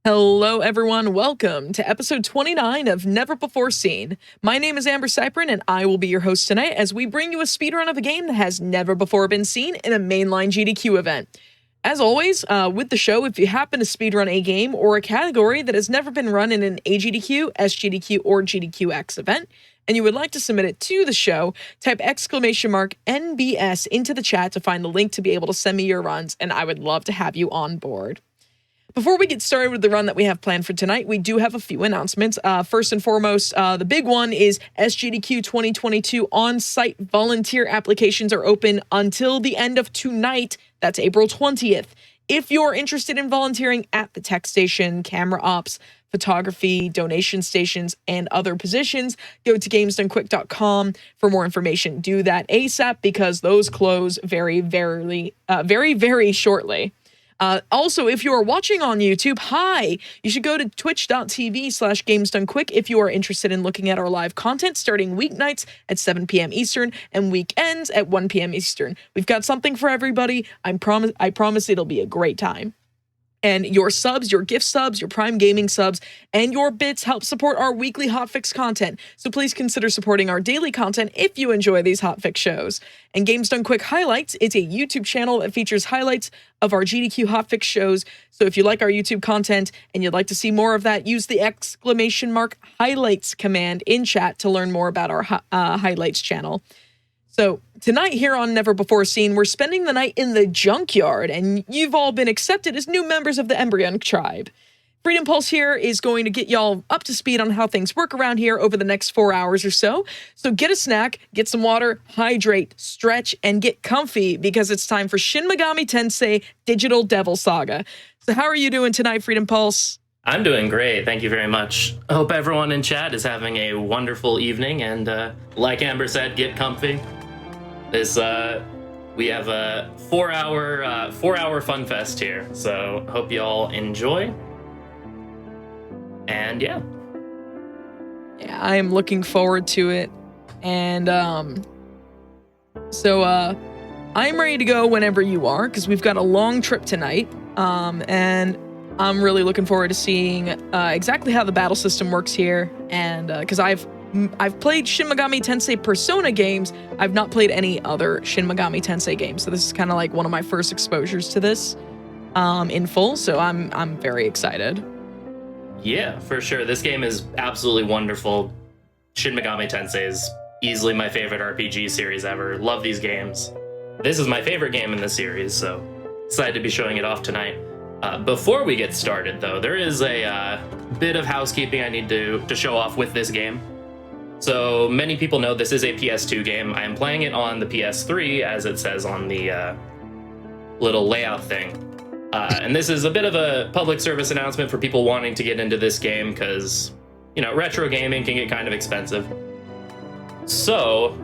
Hello, everyone. Welcome to episode 29 of Never Before Seen. My name is AmberCyprian, and I will be your host tonight as we bring you a speedrun of a game that has never before been seen in a mainline GDQ event. As always, with the show, if you happen to speedrun a game or a category that has never been run in an AGDQ, SGDQ, or GDQx event, and you would like to submit it to the show, type !NBS into the chat to find the link to be able to send me your runs, and I would love to have you on board. Before we get started with the run that we have planned for tonight, we do have a few announcements. First and foremost, the big one is SGDQ 2022 on-site volunteer applications are open until the end of tonight. That's April 20th. If you're interested in volunteering at the tech station, camera ops, photography, donation stations, and other positions, go to gamesdonequick.com for more information. Do that ASAP because those close very shortly. Also, if you are watching on YouTube, hi! You should go to twitch.tv/gamesdonequick if you are interested in looking at our live content starting weeknights at 7 p.m. Eastern and weekends at 1 p.m. Eastern. We've got something for everybody. I promise it'll be a great time. And your subs, your gift subs, your Prime Gaming subs, and your bits help support our weekly hotfix content. So please consider supporting our daily content if you enjoy these hotfix shows. And Games Done Quick Highlights is a YouTube channel that features highlights of our GDQ hotfix shows. So if you like our YouTube content and you'd like to see more of that, use the !highlights command in chat to learn more about our highlights channel. So tonight here on Never Before Seen, we're spending the night in the junkyard, and you've all been accepted as new members of the Embryon tribe. Freedom Pulse here is going to get y'all up to speed on how things work around here over the next 4 hours or so. So get a snack, get some water, hydrate, stretch, and get comfy because it's time for Shin Megami Tensei Digital Devil Saga. So how are you doing tonight, Freedom Pulse? I'm doing great. Thank you very much. I hope everyone in chat is having a wonderful evening, and like Amber said, get comfy. We have a 4-hour fun fest here, so hope you all enjoy. And yeah, I am looking forward to it. And so I'm ready to go whenever you are because we've got a long trip tonight. And I'm really looking forward to seeing exactly how the battle system works here. And because I've played Shin Megami Tensei Persona games. I've not played any other Shin Megami Tensei games, so this is kind of like one of my first exposures to this in full, so I'm very excited. Yeah, for sure. This game is absolutely wonderful. Shin Megami Tensei is easily my favorite RPG series ever. Love these games. This is my favorite game in the series, so excited to be showing it off tonight. Before we get started, though, there is a bit of housekeeping I need to show off with this game. So many people know this is a PS2 game. I am playing it on the PS3, as it says on the little layout thing. And this is a bit of a public service announcement for people wanting to get into this game because, you know, retro gaming can get kind of expensive. So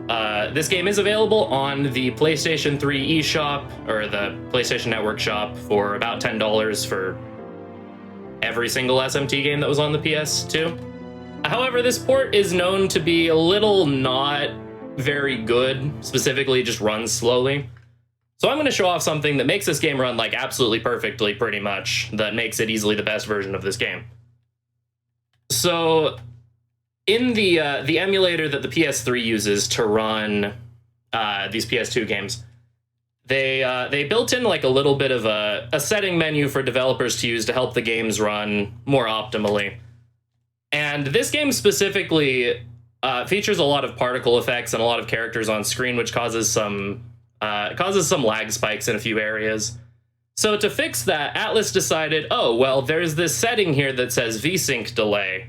this game is available on the PlayStation 3 eShop, or the PlayStation Network shop, for about $10 for every single SMT game that was on the PS2. However, this port is known to be a little not very good, specifically just runs slowly. So I'm going to show off something that makes this game run like absolutely perfectly, pretty much, that makes it easily the best version of this game. So in the emulator that the PS3 uses to run these PS2 games, they built in like a little bit of a setting menu for developers to use to help the games run more optimally. And this game specifically features a lot of particle effects and a lot of characters on screen, which causes some lag spikes in a few areas. So to fix that, Atlas decided, oh, well, there's this setting here that says VSync delay.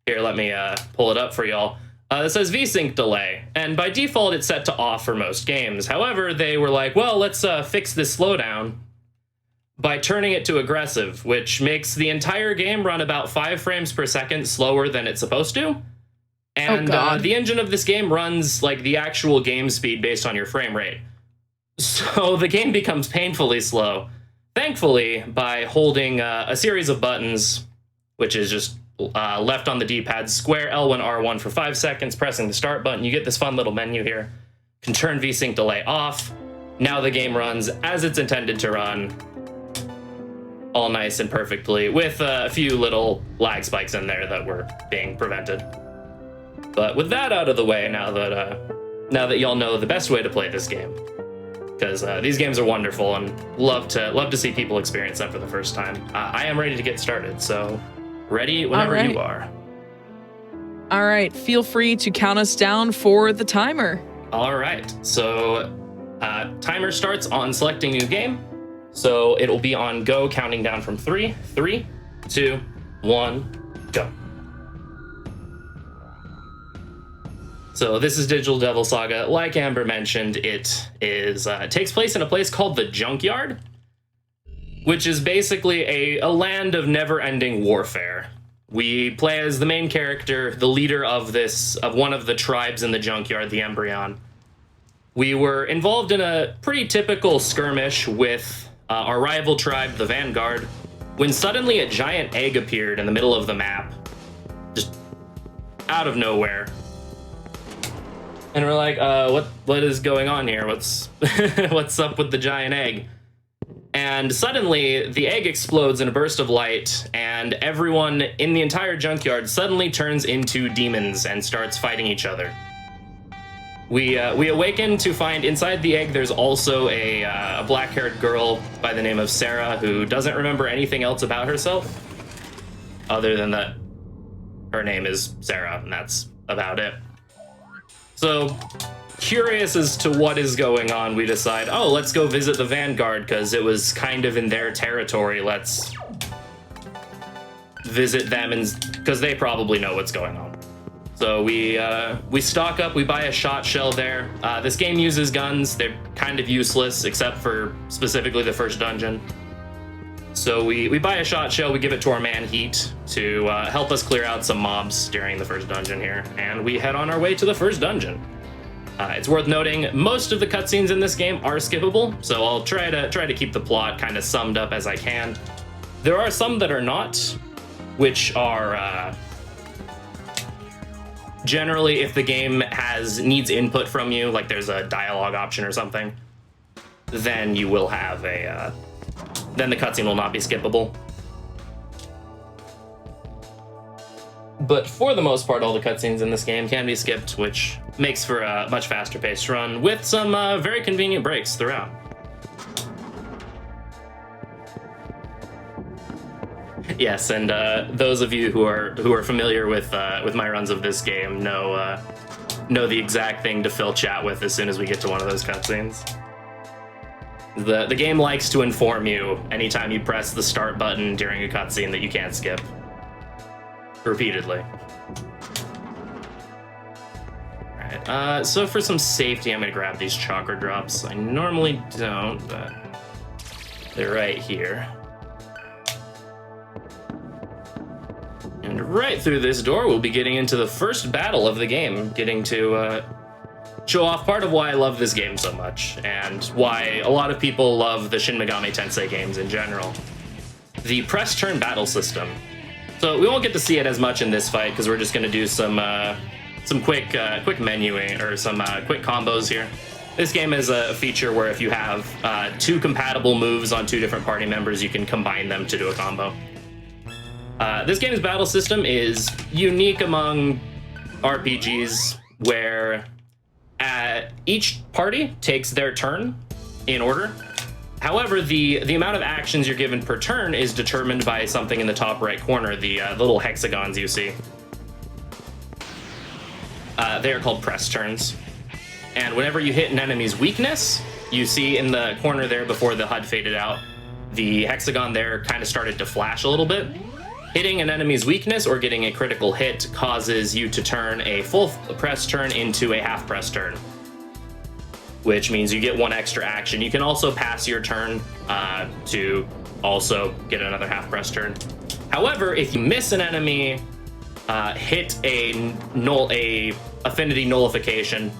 Here, let me pull it up for y'all. It says VSync delay, and by default, it's set to off for most games. However, they were like, well, let's fix this slowdown by turning it to aggressive, which makes the entire game run about 5 frames per second slower than it's supposed to. And the engine of this game runs like the actual game speed based on your frame rate. So the game becomes painfully slow. Thankfully, by holding a series of buttons, which is just left on the D-pad, square L1, R1 for 5 seconds, pressing the start button, you get this fun little menu here. Can turn VSync delay off. Now the game runs as it's intended to run. all nice and perfectly, with a few little lag spikes in there that were being prevented. But with that out of the way, now that y'all know the best way to play this game, because these games are wonderful and love to see people experience them for the first time. I am ready to get started, so ready whenever you are. All right, feel free to count us down for the timer. All right, so timer starts on selecting new game. So it will be on go, counting down from 3, 3, 2, 1, go. So this is Digital Devil Saga. Like Amber mentioned, it takes place in a place called the Junkyard, which is basically a land of never-ending warfare. We play as the main character, the leader of one of the tribes in the Junkyard, the Embryon. We were involved in a pretty typical skirmish with our rival tribe, the Vanguard, when suddenly a giant egg appeared in the middle of the map, just out of nowhere. And we're like, what is going on here? What's up with the giant egg? And suddenly the egg explodes in a burst of light, and everyone in the entire Junkyard suddenly turns into demons and starts fighting each other. We awaken to find inside the egg there's also a black-haired girl by the name of Sarah who doesn't remember anything else about herself other than that her name is Sarah, and that's about it. So, curious as to what is going on, we decide, oh, let's go visit the Vanguard because it was kind of in their territory. Let's visit them, because they probably know what's going on. So we stock up, we buy a shot shell there. This game uses guns. They're kind of useless, except for specifically the first dungeon. So we buy a shot shell, we give it to our man Heat to help us clear out some mobs during the first dungeon here, and we head on our way to the first dungeon. It's worth noting, most of the cutscenes in this game are skippable, so I'll try to keep the plot kind of summed up as I can. There are some that are not, which are generally if the game needs input from you, like there's a dialogue option or something, then you will have then the cutscene will not be skippable. But for the most part, all the cutscenes in this game can be skipped, which makes for a much faster paced run with some very convenient breaks throughout. Yes, and those of you who are familiar with my runs of this game know the exact thing to fill chat with as soon as we get to one of those cutscenes. The game likes to inform you anytime you press the start button during a cutscene that you can't skip. Repeatedly. Alright, so for some safety, I'm gonna grab these chakra drops. I normally don't, but they're right here. And right through this door, we'll be getting into the first battle of the game, getting to show off part of why I love this game so much, and why a lot of people love the Shin Megami Tensei games in general. The press-turn battle system. So we won't get to see it as much in this fight, because we're just going to do some quick menuing, or some quick combos here. This game is a feature where if you have two compatible moves on two different party members, you can combine them to do a combo. This game's battle system is unique among RPGs, where each party takes their turn in order. However, the amount of actions you're given per turn is determined by something in the top right corner, the little hexagons you see. They are called press turns. And whenever you hit an enemy's weakness, you see in the corner there before the HUD faded out, the hexagon there kind of started to flash a little bit. Hitting an enemy's weakness or getting a critical hit causes you to turn a full press turn into a half press turn, which means you get one extra action. You can also pass your turn to also get another half press turn. However, if you miss an enemy, hit a affinity nullification,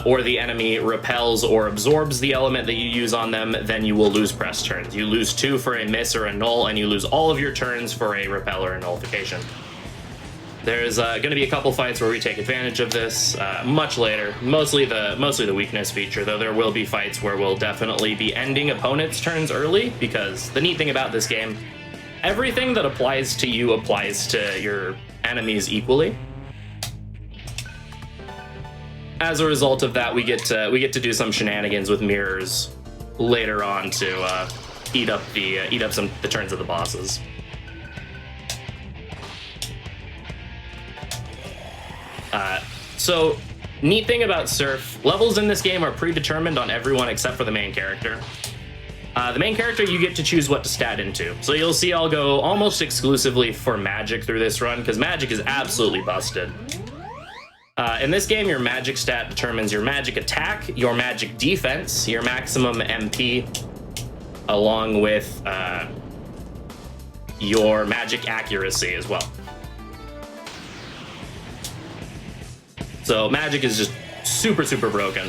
or the enemy repels or absorbs the element that you use on them, then you will lose press turns. You lose 2 for a miss or a null, and you lose all of your turns for a repel or a nullification. There's going to be a couple fights where we take advantage of this much later. Mostly the weakness feature, though there will be fights where we'll definitely be ending opponents' turns early, because the neat thing about this game, everything that applies to you applies to your enemies equally. As a result of that, we get to do some shenanigans with mirrors later on to eat up the turns of the bosses. So, neat thing about Surf, levels in this game are predetermined on everyone except for the main character. The main character, you get to choose what to stat into. So you'll see I'll go almost exclusively for magic through this run, because magic is absolutely busted. In this game, your magic stat determines your magic attack, your magic defense, your maximum MP, along with your magic accuracy as well. So magic is just super, super broken.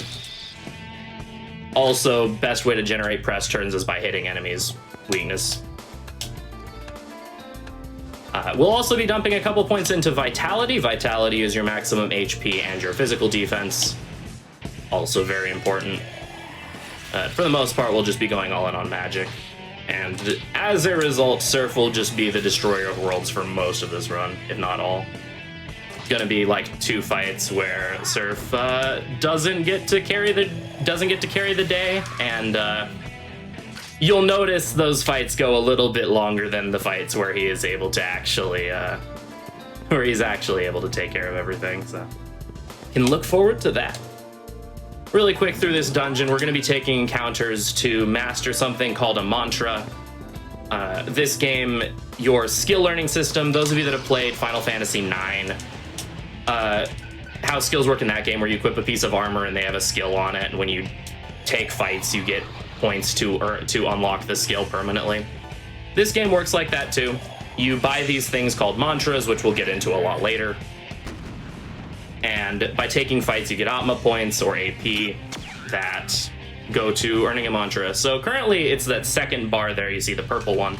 Also, best way to generate press turns is by hitting enemies' weakness. We'll also be dumping a couple points into Vitality. Vitality is your maximum HP and your physical defense. Also very important. For the most part, we'll just be going all in on magic. And as a result, Surf will just be the destroyer of worlds for most of this run, if not all. It's gonna be like 2 fights where Surf doesn't get to carry the day, and you'll notice those fights go a little bit longer than the fights where he is able to actually where he's actually able to take care of everything. So can look forward to that. Really quick through this dungeon, we're gonna be taking encounters to master something called a mantra. This game, your skill learning system, those of you that have played Final Fantasy IX, how skills work in that game, where you equip a piece of armor and they have a skill on it, and when you take fights, you get points to unlock the skill permanently. This game works like that too. You buy these things called mantras, which we'll get into a lot later. And by taking fights, you get Atma points or AP that go to earning a mantra. So currently, it's that second bar there. You see the purple one.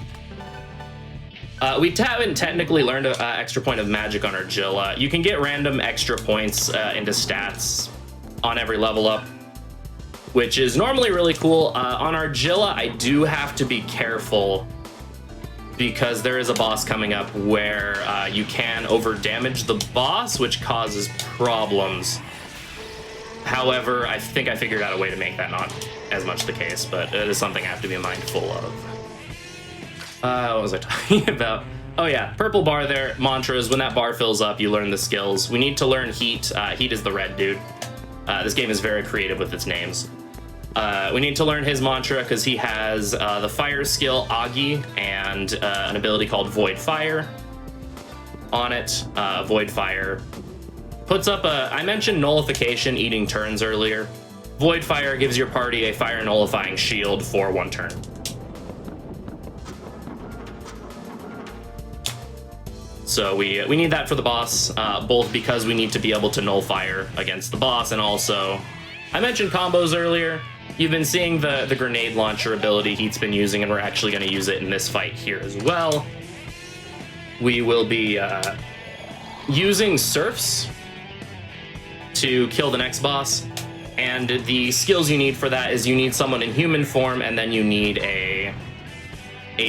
We haven't technically learned an extra point of magic on Argilla. You can get random extra points into stats on every level up, which is normally really cool. On Argilla, I do have to be careful because there is a boss coming up where you can over damage the boss, which causes problems. However, I think I figured out a way to make that not as much the case, but it is something I have to be mindful of. What was I talking about? Oh yeah, purple bar there, mantras. When that bar fills up, you learn the skills. We need to learn Heat. Heat is the red dude. This game is very creative with its names. We need to learn his mantra because he has the fire skill Agi and an ability called Void Fire on it. Void Fire puts up I mentioned nullification eating turns earlier. Void Fire gives your party a fire nullifying shield for 1 turn. So we need that for the boss, both because we need to be able to null fire against the boss, and also, I mentioned combos earlier. You've been seeing the grenade launcher ability Heat's been using, and we're actually going to use it in this fight here as well. We will be using Surfs to kill the next boss, and the skills you need for that is you need someone in human form, and then you need a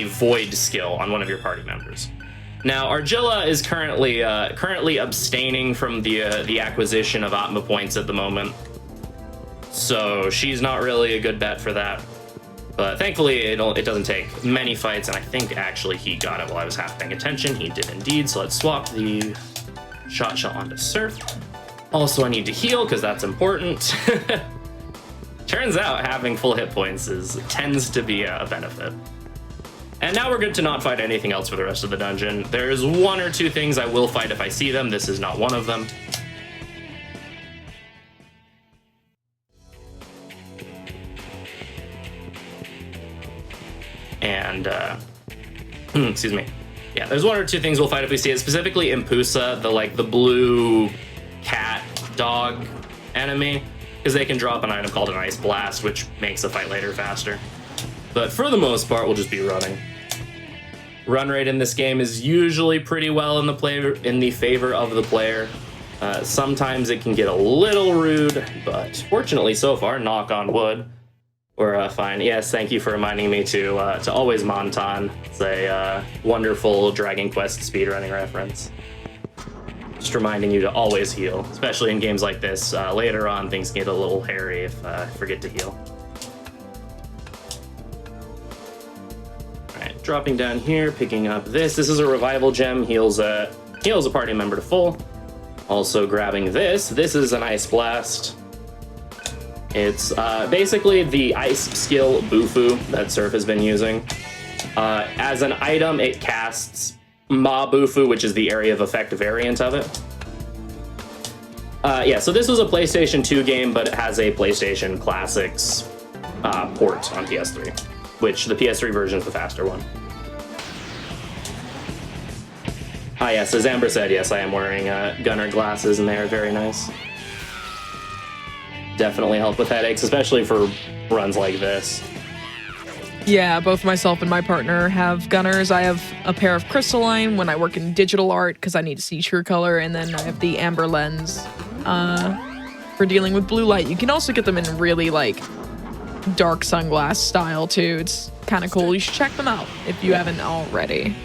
void skill on one of your party members. Now, Argilla is currently abstaining from the acquisition of Atma points at the moment, so she's not really a good bet for that. But thankfully, it doesn't take many fights, and I think actually he got it while I was half paying attention. He did indeed, so let's swap the shot onto Surf. Also, I need to heal, because that's important. Turns out having full hit points tends to be a benefit. And now we're good to not fight anything else for the rest of the dungeon. There's 1 or 2 things I will fight if I see them. This is not one of them. And, excuse me. Yeah, there's 1 or 2 things we'll fight if we see it. Specifically Impusa, the blue cat dog enemy, because they can drop an item called an Ice Blast, which makes the fight later faster. But for the most part, we'll just be running. Run rate in this game is usually pretty well in the favor of the player. Sometimes it can get a little rude, but fortunately so far, knock on wood, we're fine. Yes, thank you for reminding me to always Monton. It's a wonderful Dragon Quest speedrunning reference. Just reminding you to always heal, especially in games like this. Later on, things get a little hairy if I forget to heal. Alright, dropping down here, picking up this. This is a revival gem, heals a party member to full. Also grabbing this. This is an Ice Blast. It's basically the ice skill Bufu that Surf has been using. As an item, it casts Ma Bufu, which is the area of effect variant of it. Yeah, so this was a PlayStation 2 game, but it has a PlayStation Classics port on PS3, which the PS3 version is the faster one. Ah, yes, as Amber said, yes, I am wearing Gunner glasses, and they are very nice. Definitely help with headaches, especially for runs like this. Yeah, both myself and my partner have Gunners. I have a pair of crystalline when I work in digital art because I need to see true color, and then I have the amber lens for dealing with blue light. You can also get them in really like dark sunglass style too. It's kind of cool. You should check them out if you haven't already.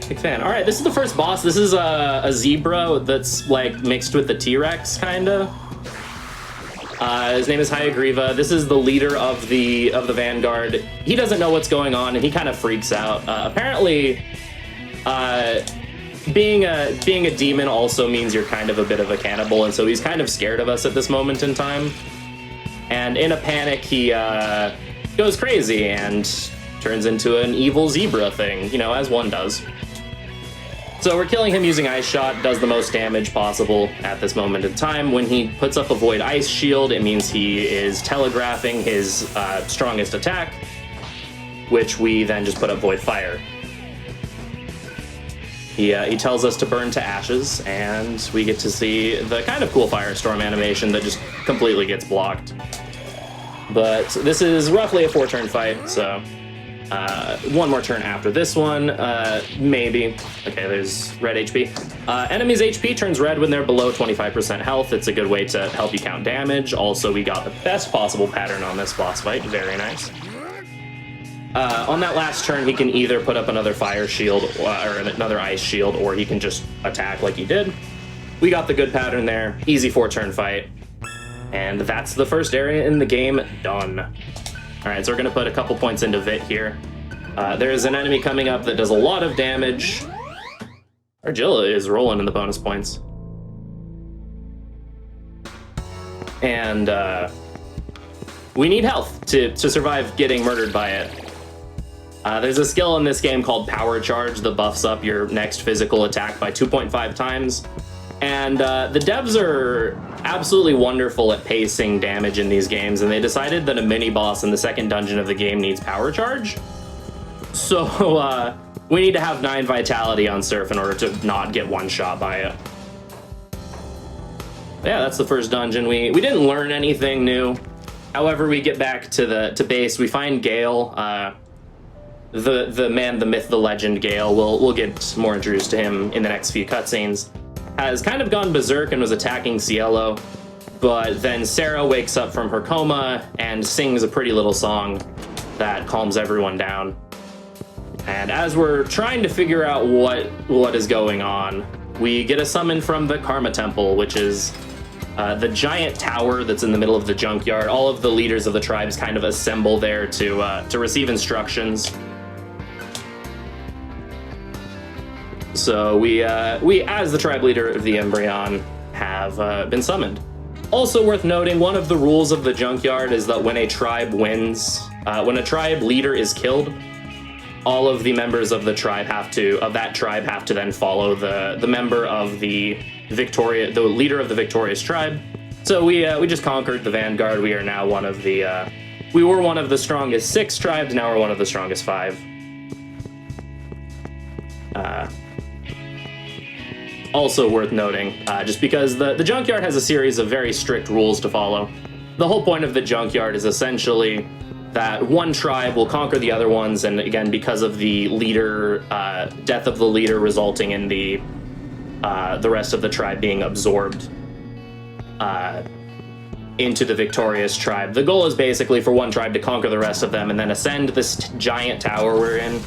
Big fan. All right, this is the first boss. This is a zebra that's like mixed with the T-Rex, kind of. His name is Hayagriva. This is the leader of the Vanguard. He doesn't know what's going on, and he kind of freaks out. Apparently, being a demon also means you're kind of a bit of a cannibal, and so he's kind of scared of us at this moment in time. And in a panic, he goes crazy and turns into an evil zebra thing, you know, as one does. So we're killing him using Ice Shot, does the most damage possible at this moment in time. When he puts up a Void Ice Shield, it means he is telegraphing his strongest attack, which we then just put up Void Fire. He tells us to burn to ashes, and we get to see the kind of cool Firestorm animation that just completely gets blocked. But this is roughly a 4-turn fight, so one more turn after this one, maybe. Okay, there's red HP. Enemies' HP turns red when they're below 25% health. It's a good way to help you count damage. Also, we got the best possible pattern on this boss fight. Very nice. On that last turn, he can either put up another fire shield or another ice shield, or he can just attack like he did. We got the good pattern there. Easy 4-turn fight. And that's the first area in the game done. All right, so we're gonna put a couple points into Vit here. There's an enemy coming up that does a lot of damage. Argilla is rolling in the bonus points. And we need health to survive getting murdered by it. There's a skill in this game called Power Charge that buffs up your next physical attack by 2.5 times. And the devs are absolutely wonderful at pacing damage in these games, and they decided that a mini-boss in the second dungeon of the game needs Power Charge. So we need to have 9 Vitality on Surf in order to not get one-shot by it. Yeah, that's the first dungeon. We didn't learn anything new. However, we get back to base. We find Gale, the man, the myth, the legend Gale. We'll get more introduced to him in the next few cutscenes. Has kind of gone berserk and was attacking Cielo, but then Sarah wakes up from her coma and sings a pretty little song that calms everyone down. And as we're trying to figure out what is going on, we get a summon from the Karma Temple, which is the giant tower that's in the middle of the junkyard. All of the leaders of the tribes kind of assemble there to receive instructions. So we, as the tribe leader of the Embryon, have been summoned. Also worth noting, one of the rules of the junkyard is that when a tribe wins, when a tribe leader is killed, all of the members of the tribe have to then follow the member of the leader of the victorious tribe. So we just conquered the Vanguard. We are now one of the we were one of the strongest 6 tribes. Now we're one of the strongest 5. Also worth noting, just because the junkyard has a series of very strict rules to follow. The whole point of the junkyard is essentially that one tribe will conquer the other ones, and again, because of the leader, death of the leader resulting in the rest of the tribe being absorbed into the victorious tribe. The goal is basically for one tribe to conquer the rest of them and then ascend this giant tower we're in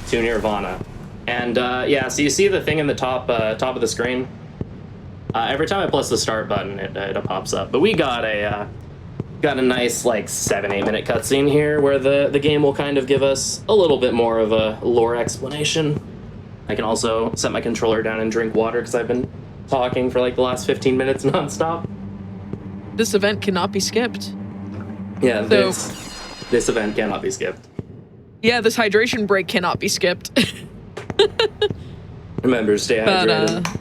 to Nirvana. And yeah, so you see the thing in the top of the screen? Every time I press the start button, it pops up. But we got a nice like 7-8 minute cutscene here where the game will kind of give us a little bit more of a lore explanation. I can also set my controller down and drink water because I've been talking for like the last 15 minutes nonstop. This event cannot be skipped. Yeah, So- this event cannot be skipped. Yeah, this hydration break cannot be skipped. Remember, stay hydrated. But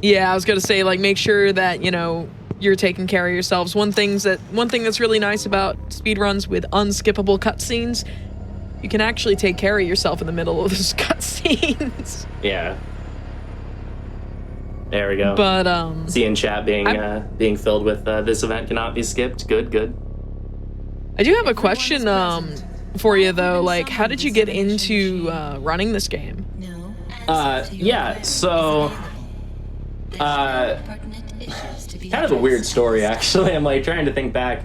yeah, I was gonna say, like, make sure that, you know, you're taking care of yourselves. One thing that's really nice about speedruns with unskippable cutscenes, you can actually take care of yourself in the middle of those cutscenes. Yeah. There we go. But See in chat being filled with this event cannot be skipped. Good. I do have a question for you though. Like, how did you get into running this game? Yeah. So, kind of a weird story actually. I'm like trying to think back.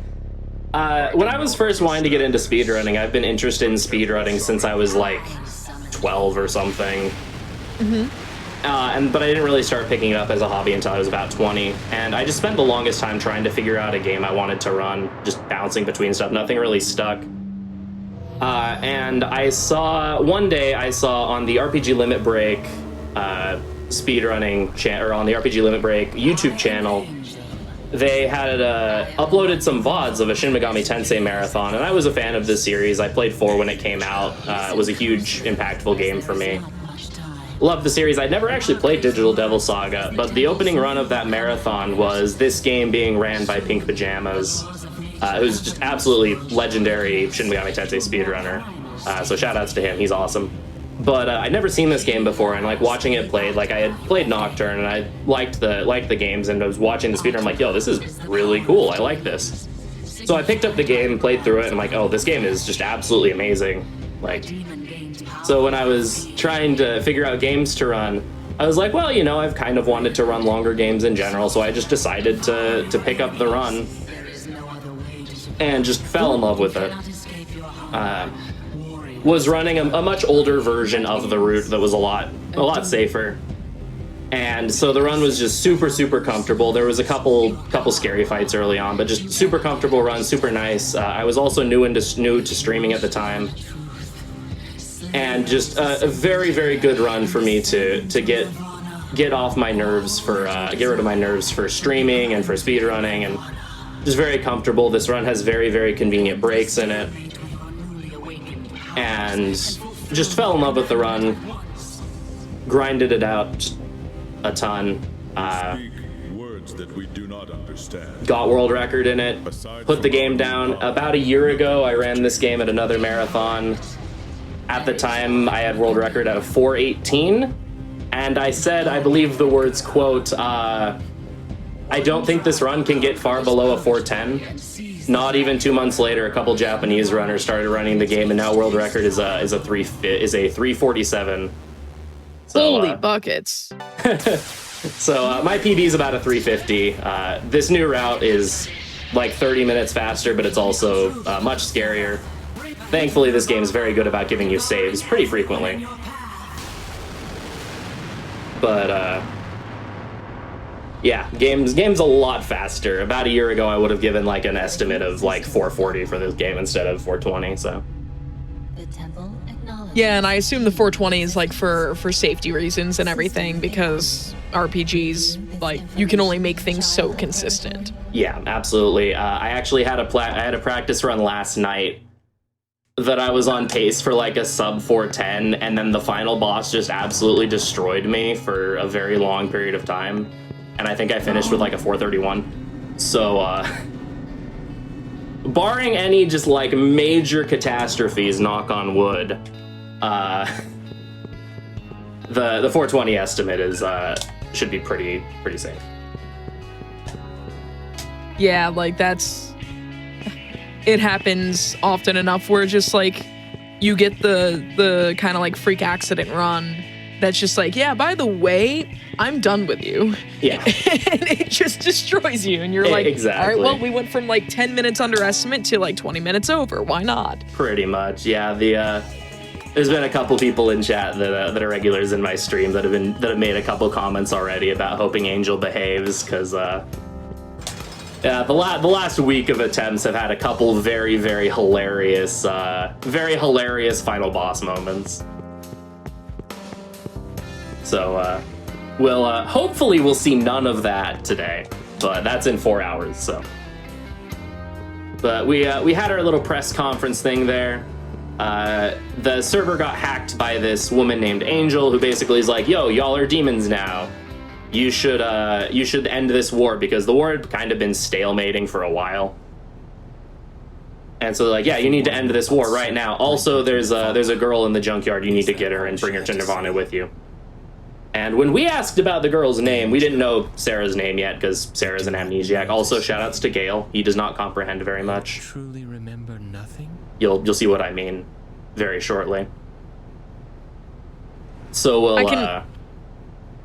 When I was first wanting to get into speedrunning, I've been interested in speedrunning since I was like 12 or something. Mm-hmm. But I didn't really start picking it up as a hobby until I was about 20. And I just spent the longest time trying to figure out a game I wanted to run, just bouncing between stuff. Nothing really stuck. And one day I saw on the RPG Limit Break speedrunning channel, or on the RPG Limit Break YouTube channel, they had uploaded some VODs of a Shin Megami Tensei marathon, and I was a fan of this series. I played 4 when it came out. It was a huge, impactful game for me. Loved the series. I'd never actually played Digital Devil Saga, but the opening run of that marathon was this game being ran by Pink Pajamas, who's just absolutely legendary Shin Megami Tensei speedrunner. So shout outs to him, he's awesome. But I'd never seen this game before, and like watching it played, like I had played Nocturne and I liked the games, and I was watching the speedrun, I'm like, yo, this is really cool, I like this. So I picked up the game, played through it, and I'm like, oh, this game is just absolutely amazing. Like, so when I was trying to figure out games to run, I was like, well, you know, I've kind of wanted to run longer games in general, so I just decided to pick up the run and just fell in love with it. Was running a much older version of the route that was a lot safer. And so the run was just super comfortable. There was a couple scary fights early on, but just super comfortable run, super nice. I was also new to streaming at the time. And just a very good run for me to get off my nerves get rid of my nerves for streaming and for speedrunning, and just very comfortable. This run has very convenient breaks in it, and just fell in love with the run, grinded it out a ton, words that we do not understand. got world record in it, put the game down. About a year ago, I ran this game at another marathon. At the time, I had world record at a 4:18, and I said, I believe the words, quote, I don't think this run can get far below a 4:10. Not even 2 months later, a couple Japanese runners started running the game, and now world record is a 3:47. So, Holy buckets. So my PB is about a 3:50. This new route is like 30 minutes faster, but it's also much scarier. Thankfully, this game is very good about giving you saves pretty frequently. But yeah, game's a lot faster. About a year ago, I would have given like an estimate of like 440 for this game instead of 420. So. Yeah, and I assume the 420 is like for safety reasons and everything, because RPGs, like, you can only make things so consistent. Yeah, absolutely. I actually had a practice run last night that I was on pace for like a sub 410, and then the final boss just absolutely destroyed me for a very long period of time, and I think I finished with like a 431. So barring any just like major catastrophes, knock on wood, the 420 estimate is should be pretty safe. Yeah, like that's it happens often enough where just like you get the kind of like freak accident run that's just like, yeah, by the way, I'm done with you. Yeah. And it just destroys you. And you're like, exactly. All right, well, we went from like 10 minutes underestimate to like 20 minutes over. Why not? Pretty much, yeah. There's been a couple people in chat that are regulars in my stream that have made a couple comments already about hoping Angel behaves, because yeah, the last week of attempts have had a couple very, very hilarious final boss moments. So hopefully we'll see none of that today, but that's in 4 hours. So, but we had our little press conference thing there. The server got hacked by this woman named Angel, who basically is like, "Yo, y'all are demons now. You should end this war," because the war had kind of been stalemating for a while. And so they're like, "Yeah, you need to end this war right now. Also, there's a girl in the junkyard. You need to get her and bring her to Nirvana with you." And when we asked about the girl's name, we didn't know Sarah's name yet because Sarah's an amnesiac. Also, shoutouts to Gale. He does not comprehend very much. Truly remember nothing? You'll see what I mean very shortly. So we'll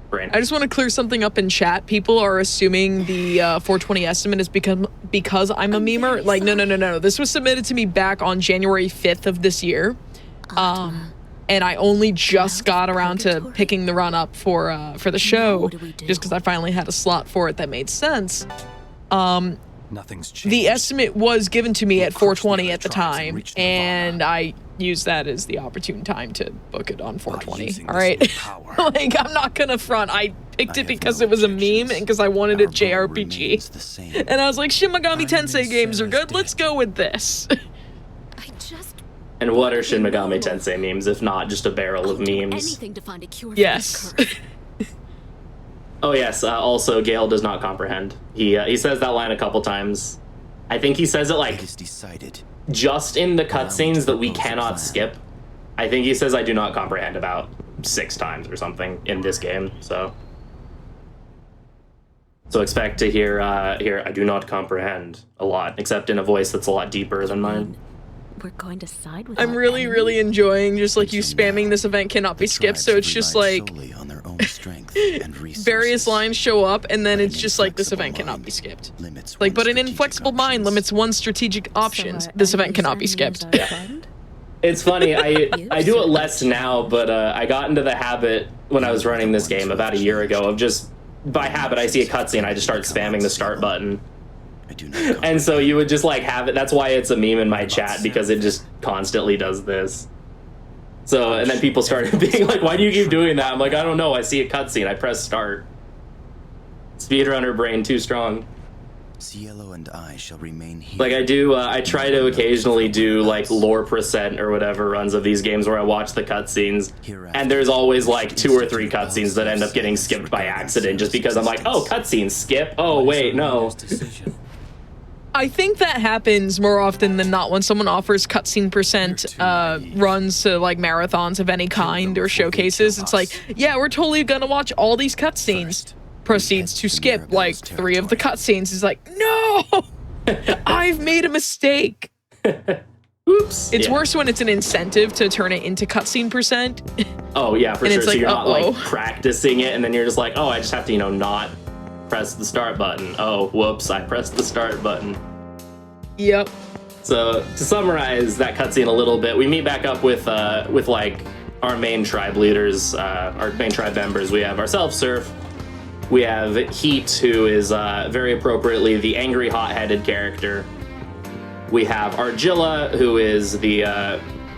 Brain. I just want to clear something up in chat. People are assuming the 420 estimate is because I'm a memer. Like, no. This was submitted to me back on January 5th of this year. And I only just got around to picking the run up for the show, just because I finally had a slot for it that made sense. Nothing's changed. The estimate was given to me at 420 at the time, and I used that as the opportune time to book it on 420. All right, like I'm not gonna front. I picked it because it was a meme and because I wanted a JRPG, and I was like, Shin Megami Tensei games are good. Let's go with this. And what are Shin Megami Tensei memes, if not just a barrel of memes? Anything to find a cure Yes. for this curse. Oh yes, also Gale does not comprehend. He says that line a couple times. I think he says it like just in the cutscenes that we cannot skip. I think he says I do not comprehend about 6 times or something in this game, so expect to hear I do not comprehend a lot, except in a voice that's a lot deeper than mine. We're going to side with I'm really, really enjoying just like you spamming this event cannot be skipped. So it's just like various lines show up and then it's just like this event cannot be skipped. Like, but an inflexible mind limits one's strategic options. This event cannot be skipped. It's funny, I do it less now, but I got into the habit when I was running this game about a year ago of just, by habit, I see a cutscene, I just start spamming the start button. And so you would just like have it. That's why it's a meme in my chat, because it just constantly does this. So, and then people started being like, why do you keep doing that? I'm like, I don't know. I see a cutscene. I press start. Speedrunner brain too strong. Cielo and I shall remain here. Like I try to occasionally do like lore percent or whatever runs of these games where I watch the cutscenes, and there's always like 2 or 3 cutscenes that end up getting skipped by accident just because I'm like, oh, cutscenes skip. Oh wait, no. I think that happens more often than not when someone offers cutscene percent runs to like marathons of any kind or showcases. It's like, yeah, we're totally gonna watch all these cutscenes. Proceeds to skip like 3 of the cutscenes. Is like, no, I've made a mistake. Oops. It's worse when it's an incentive to turn it into cutscene percent. Oh yeah, for and sure. It's so like, you're not like practicing it, and then you're just like, oh, I just have to, not press the start button. Oh, whoops, I pressed the start button. Yep. So to summarize that cutscene a little bit, we meet back up with like our main tribe leaders, our main tribe members. We have ourselves, Surf. We have Heat, who is very appropriately the angry, hot-headed character. We have Argilla, who is the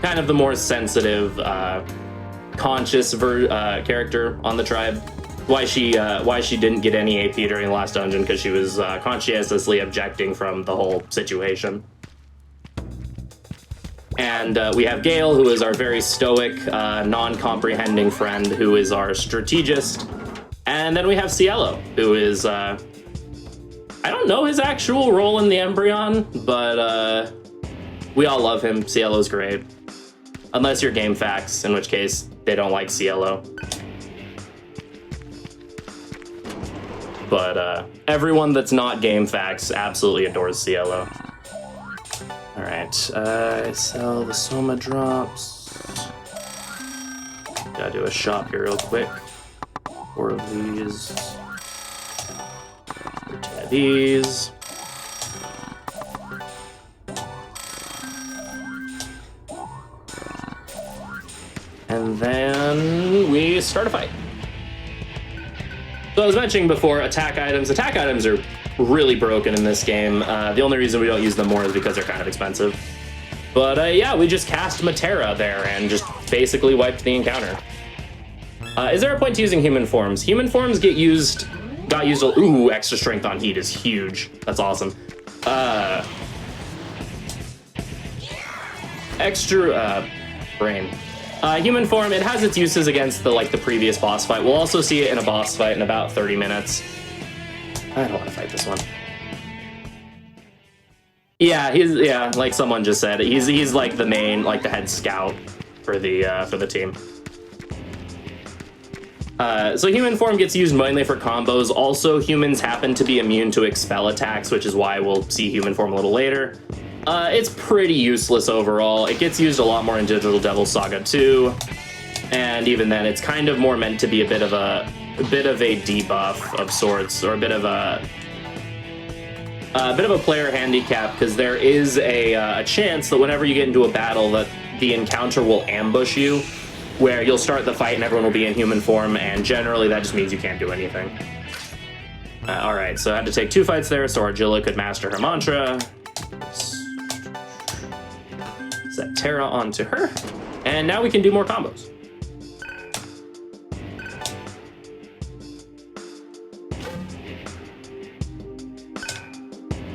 kind of the more sensitive, conscious character on the tribe. Why she didn't get any AP during the last dungeon, because she was conscientiously objecting from the whole situation. And we have Gale, who is our very stoic, non-comprehending friend, who is our strategist. And then we have Cielo, who is, I don't know his actual role in the Embryon, but we all love him. Cielo's great. Unless you're GameFAQs, in which case they don't like Cielo. But everyone that's not GameFAQs absolutely adores Cielo. All right, sell the Soma drops. Gotta do a shop here real quick. 4 of these. 13 of these. And then we start a fight. So I was mentioning before, attack items. Attack items are really broken in this game. The only reason we don't use them more is because they're kind of expensive. But yeah, we just cast Matera there and just basically wiped the encounter. Is there a point to using human forms? Human forms got used. Ooh, extra strength on heat is huge. That's awesome. Extra brain. Human form, it has its uses against the previous boss fight. We'll also see it in a boss fight in about 30 minutes. I don't want to fight this one. Yeah, like someone just said, he's like the main, like the head scout for the team. So human form gets used mainly for combos. Also, humans happen to be immune to expel attacks, which is why we'll see human form a little later. It's pretty useless overall. It gets used a lot more in Digital Devil Saga 2, and even then, it's kind of more meant to be a bit of a debuff of sorts, or a bit of a player handicap, because there is a chance that whenever you get into a battle, that the encounter will ambush you, where you'll start the fight and everyone will be in human form, and generally that just means you can't do anything. All right, so I had to take 2 fights there, so Argilla could master her mantra. Set Terra onto her, and now we can do more combos.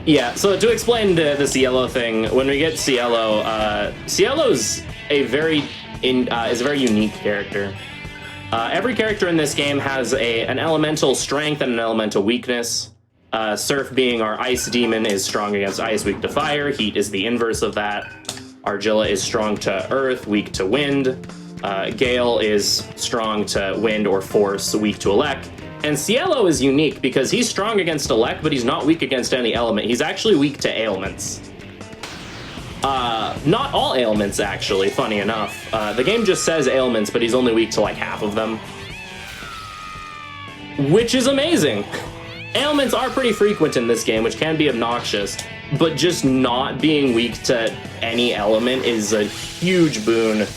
Yeah, so to explain the Cielo thing, when we get Cielo, Cielo's is a very unique character. Every character in this game has an elemental strength and an elemental weakness. Surf, being our ice demon, is strong against ice, weak to fire. Heat is the inverse of that. Argilla is strong to earth, weak to wind. Gale is strong to wind or force, weak to elect. And Cielo is unique because he's strong against elect, but he's not weak against any element. He's actually weak to ailments. Not all ailments, actually, funny enough. The game just says ailments, but he's only weak to like half of them. Which is amazing. Ailments are pretty frequent in this game, which can be obnoxious, but just not being weak to any element is a huge boon.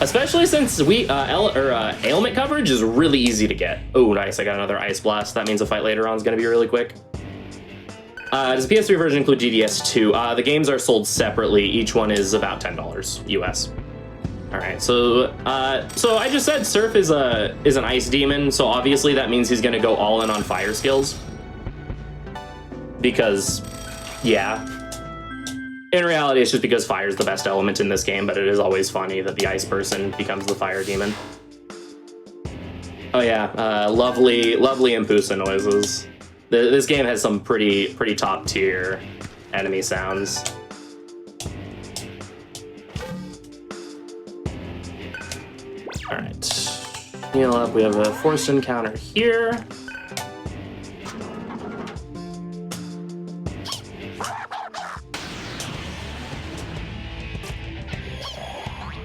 Especially since ailment coverage is really easy to get. Oh, nice, I got another Ice Blast. That means the fight later on is going to be really quick. Does the PS3 version include GDS2? The games are sold separately. Each one is about $10 US. All right, so I just said Surf is an ice demon, so obviously that means he's gonna go all in on fire skills. Because, yeah. In reality, it's just because fire is the best element in this game, but it is always funny that the ice person becomes the fire demon. Oh yeah, lovely Impusa noises. This game has some pretty top tier enemy sounds. All right, heal up. We have a forced encounter here.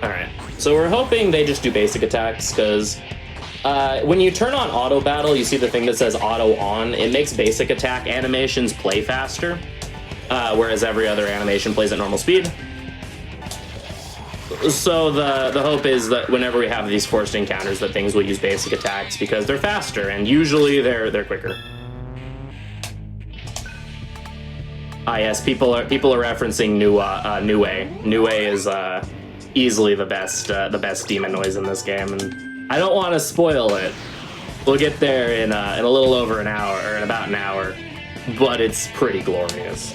All right, so we're hoping they just do basic attacks, because when you turn on auto battle, you see the thing that says auto on. It makes basic attack animations play faster, whereas every other animation plays at normal speed. So the hope is that whenever we have these forced encounters, that things will use basic attacks because they're faster and usually they're quicker. Ah yes, people are referencing Nue. Nue is easily the best demon noise in this game, and I don't want to spoil it. We'll get there in a little over an hour, or in about an hour, but it's pretty glorious.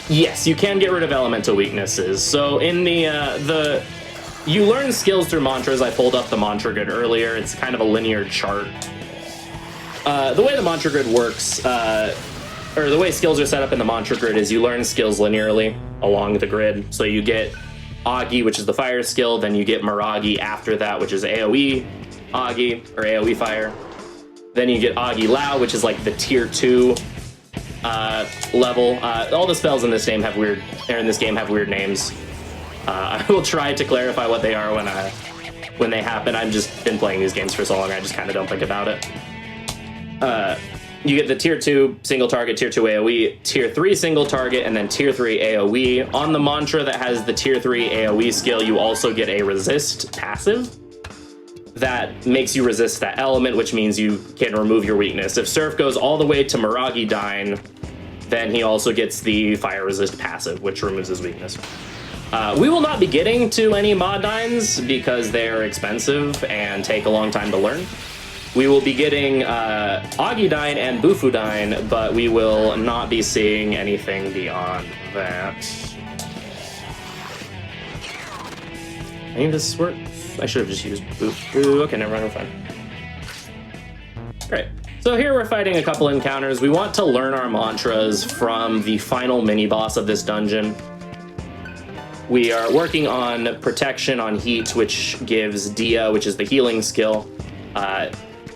Yes, you can get rid of elemental weaknesses. So in you learn skills through mantras. I pulled up the mantra grid earlier. It's kind of a linear chart. The way the mantra grid works, or the way skills are set up in the mantra grid, is you learn skills linearly along the grid. So you get Agi, which is the fire skill, then you get Miragi after that, which is AoE Agi, or AoE fire. Then you get Agi Lao, which is like the tier 2 level. All the spells in this game have weird names. I will try to clarify what they are when they happen. I've just been playing these games for so long, I just kind of don't think about it. You get the tier 2 single target, tier 2 AoE, tier 3 single target, and then tier 3 AoE. On the mantra that has the tier 3 AoE skill, you also get a resist passive that makes you resist that element, which means you can remove your weakness. If Surf goes all the way to Miragi Dine, then he also gets the fire resist passive, which removes his weakness. We will not be getting to any mod dines because they are expensive and take a long time to learn. We will be getting Agidine and Bufudine, but we will not be seeing anything beyond that. I think this works. I should have just used Bufu. Okay, never mind, we're fine. Great. So here we're fighting a couple encounters. We want to learn our mantras from the final mini-boss of this dungeon. We are working on protection on heat, which gives Dia, which is the healing skill.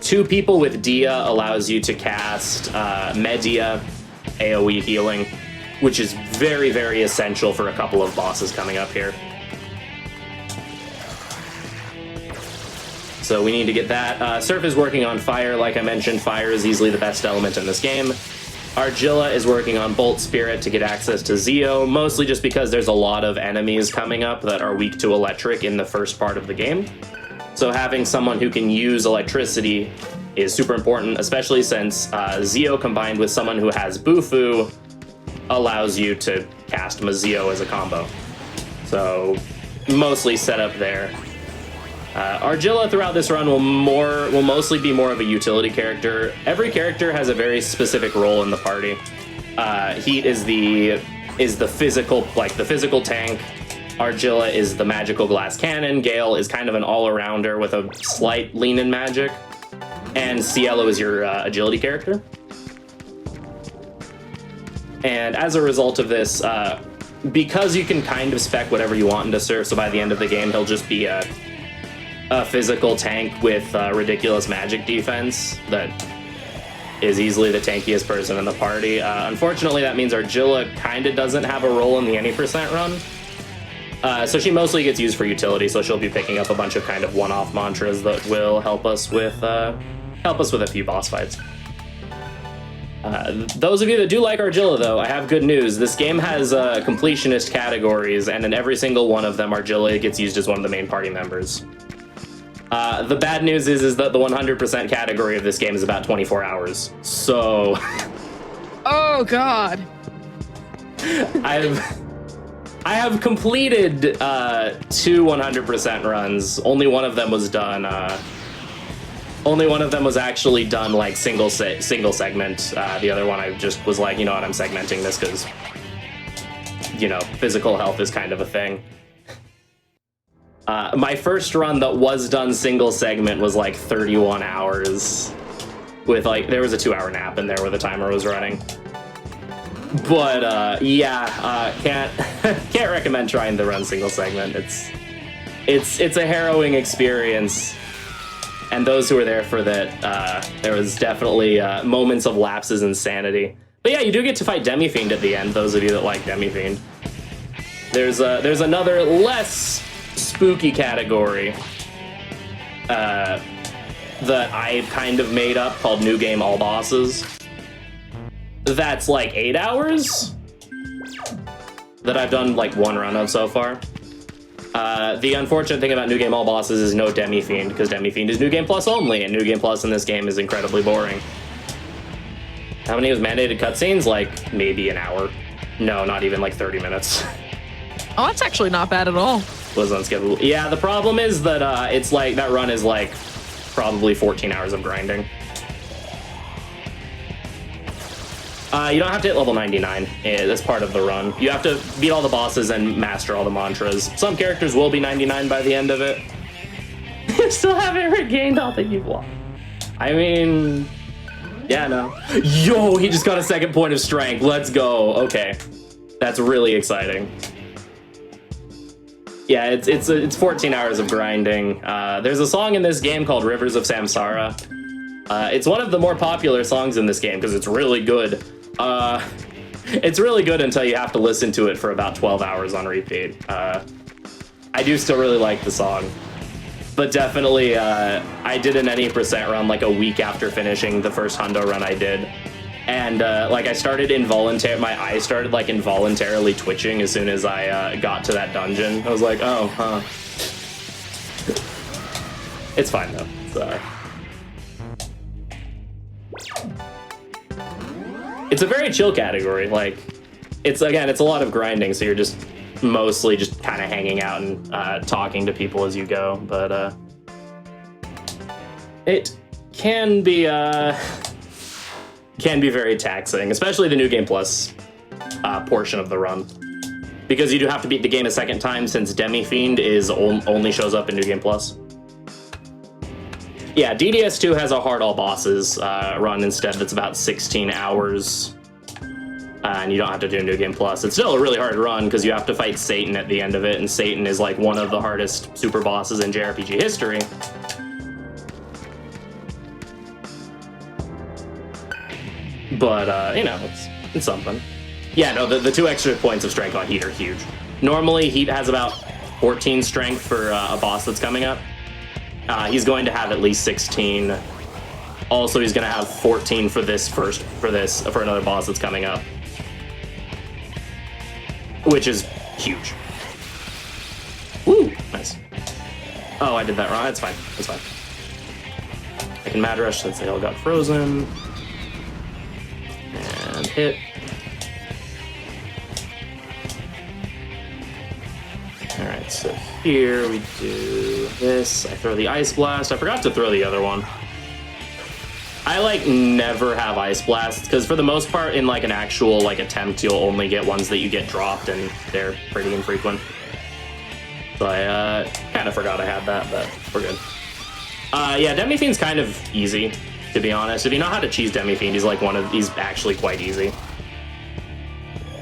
2 people with Dia allows you to cast Media, AoE healing, which is very, very essential for a couple of bosses coming up here. So we need to get that. Surf is working on fire. Like I mentioned, fire is easily the best element in this game. Argilla is working on Bolt Spirit to get access to Zeo, mostly just because there's a lot of enemies coming up that are weak to electric in the first part of the game. So having someone who can use electricity is super important, especially since Zeo combined with someone who has Bufu allows you to cast Mazeo as a combo. So mostly set up there. Argilla throughout this run will mostly be more of a utility character. Every character has a very specific role in the party. Heat is the physical, like the physical tank. Argilla is the magical glass cannon. Gale is kind of an all-arounder with a slight lean in magic. And Cielo is your agility character. And as a result of this, because you can kind of spec whatever you want into Surf, so by the end of the game he'll just be a physical tank with ridiculous magic defense that is easily the tankiest person in the party. Unfortunately, that means Argilla kind of doesn't have a role in the any percent run. So she mostly gets used for utility, so she'll be picking up a bunch of kind of one-off mantras that will help us with a few boss fights. Those of you that do like Argilla, though, I have good news. This game has completionist categories, and in every single one of them, Argilla gets used as one of the main party members. The bad news is that the 100% category of this game is about 24 hours. So... Oh, God. I have completed 2 100% runs. Only one of them was done. Only one of them was actually done like single segment. The other one I just was like, you know what, I'm segmenting this because, you know, physical health is kind of a thing. My first run that was done single segment was like 31 hours. With like, there was a 2-hour nap in there where the timer was running. But can't recommend trying to run single segment. It's a harrowing experience, and those who were there for that, there was definitely moments of lapses in sanity. But yeah, you do get to fight Demi-Fiend at the end. Those of you that like Demi-Fiend, there's another less spooky category that I kind of made up called New Game All Bosses. That's like 8 hours that I've done like 1 run of so far. The unfortunate thing about New Game All Bosses is no Demi-Fiend, because Demi-Fiend is New Game Plus only, and New Game Plus in this game is incredibly boring. How many was mandated cutscenes? Like maybe an hour. No, not even like 30 minutes. Oh, that's actually not bad at all. Was unskippable. Yeah, the problem is that it's like that run is like probably 14 hours of grinding. You don't have to hit level 99. That's part of the run. You have to beat all the bosses and master all the mantras. Some characters will be 99 by the end of it. You still haven't regained all that you've lost. I mean, yeah, no. Yo, he just got a 2nd point of strength. Let's go. Okay, that's really exciting. Yeah, it's 14 hours of grinding. There's a song in this game called Rivers of Samsara. It's one of the more popular songs in this game because it's really good. It's really good until you have to listen to it for about 12 hours on repeat. I do still really like the song. But definitely, I did an any percent run like a week after finishing the first hundo run I did. And like I started my eyes started like involuntarily twitching as soon as I got to that dungeon. I was like, oh, huh. It's fine though. It's a very chill category. Like, it's a lot of grinding, so you're just mostly just kind of hanging out and talking to people as you go. But it can be very taxing, especially the New Game Plus portion of the run, because you do have to beat the game a second time since Demi Fiend only shows up in New Game Plus. Yeah, DDS2 has a hard all bosses run instead that's about 16 hours, and you don't have to do New Game Plus. It's still a really hard run because you have to fight Satan at the end of it, and Satan is like one of the hardest super bosses in JRPG history. But, you know, it's something. Yeah, no, the 2 extra points of strength on Heat are huge. Normally, Heat has about 14 strength for a boss that's coming up. He's going to have at least 16. Also, he's going to have 14 for another boss that's coming up, which is huge. Woo, nice. Oh, I did that wrong. That's fine. That's fine. I can Mad Rush since they all got frozen. And hit. Alright, so here we do this. I throw the Ice Blast. I forgot to throw the other one. I like never have Ice Blasts because for the most part in like an actual like attempt you'll only get ones that you get dropped and they're pretty infrequent. So I kind of forgot I had that, but we're good. Yeah, Demi Fiend's kind of easy, to be honest. If you know how to cheese Demi Fiend, he's actually quite easy.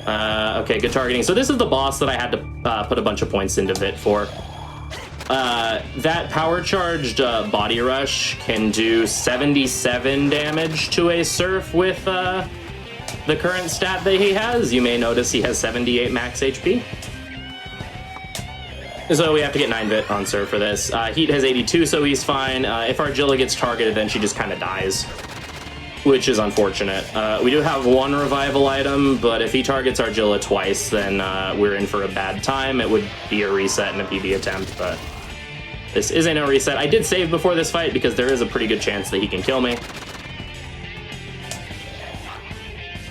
Okay, good targeting. So this is the boss that I had to put a bunch of points into Vit for. That power-charged body rush can do 77 damage to a Surf with the current stat that he has. You may notice he has 78 max HP. So we have to get 9 Vit on Surf for this. Heat has 82, so he's fine. If Argilla gets targeted, then she just kind of dies, which is unfortunate. We do have 1 revival item, but if he targets Argilla twice, then we're in for a bad time. It would be a reset and a PB attempt, but this isn't a reset. I did save before this fight because there is a pretty good chance that he can kill me.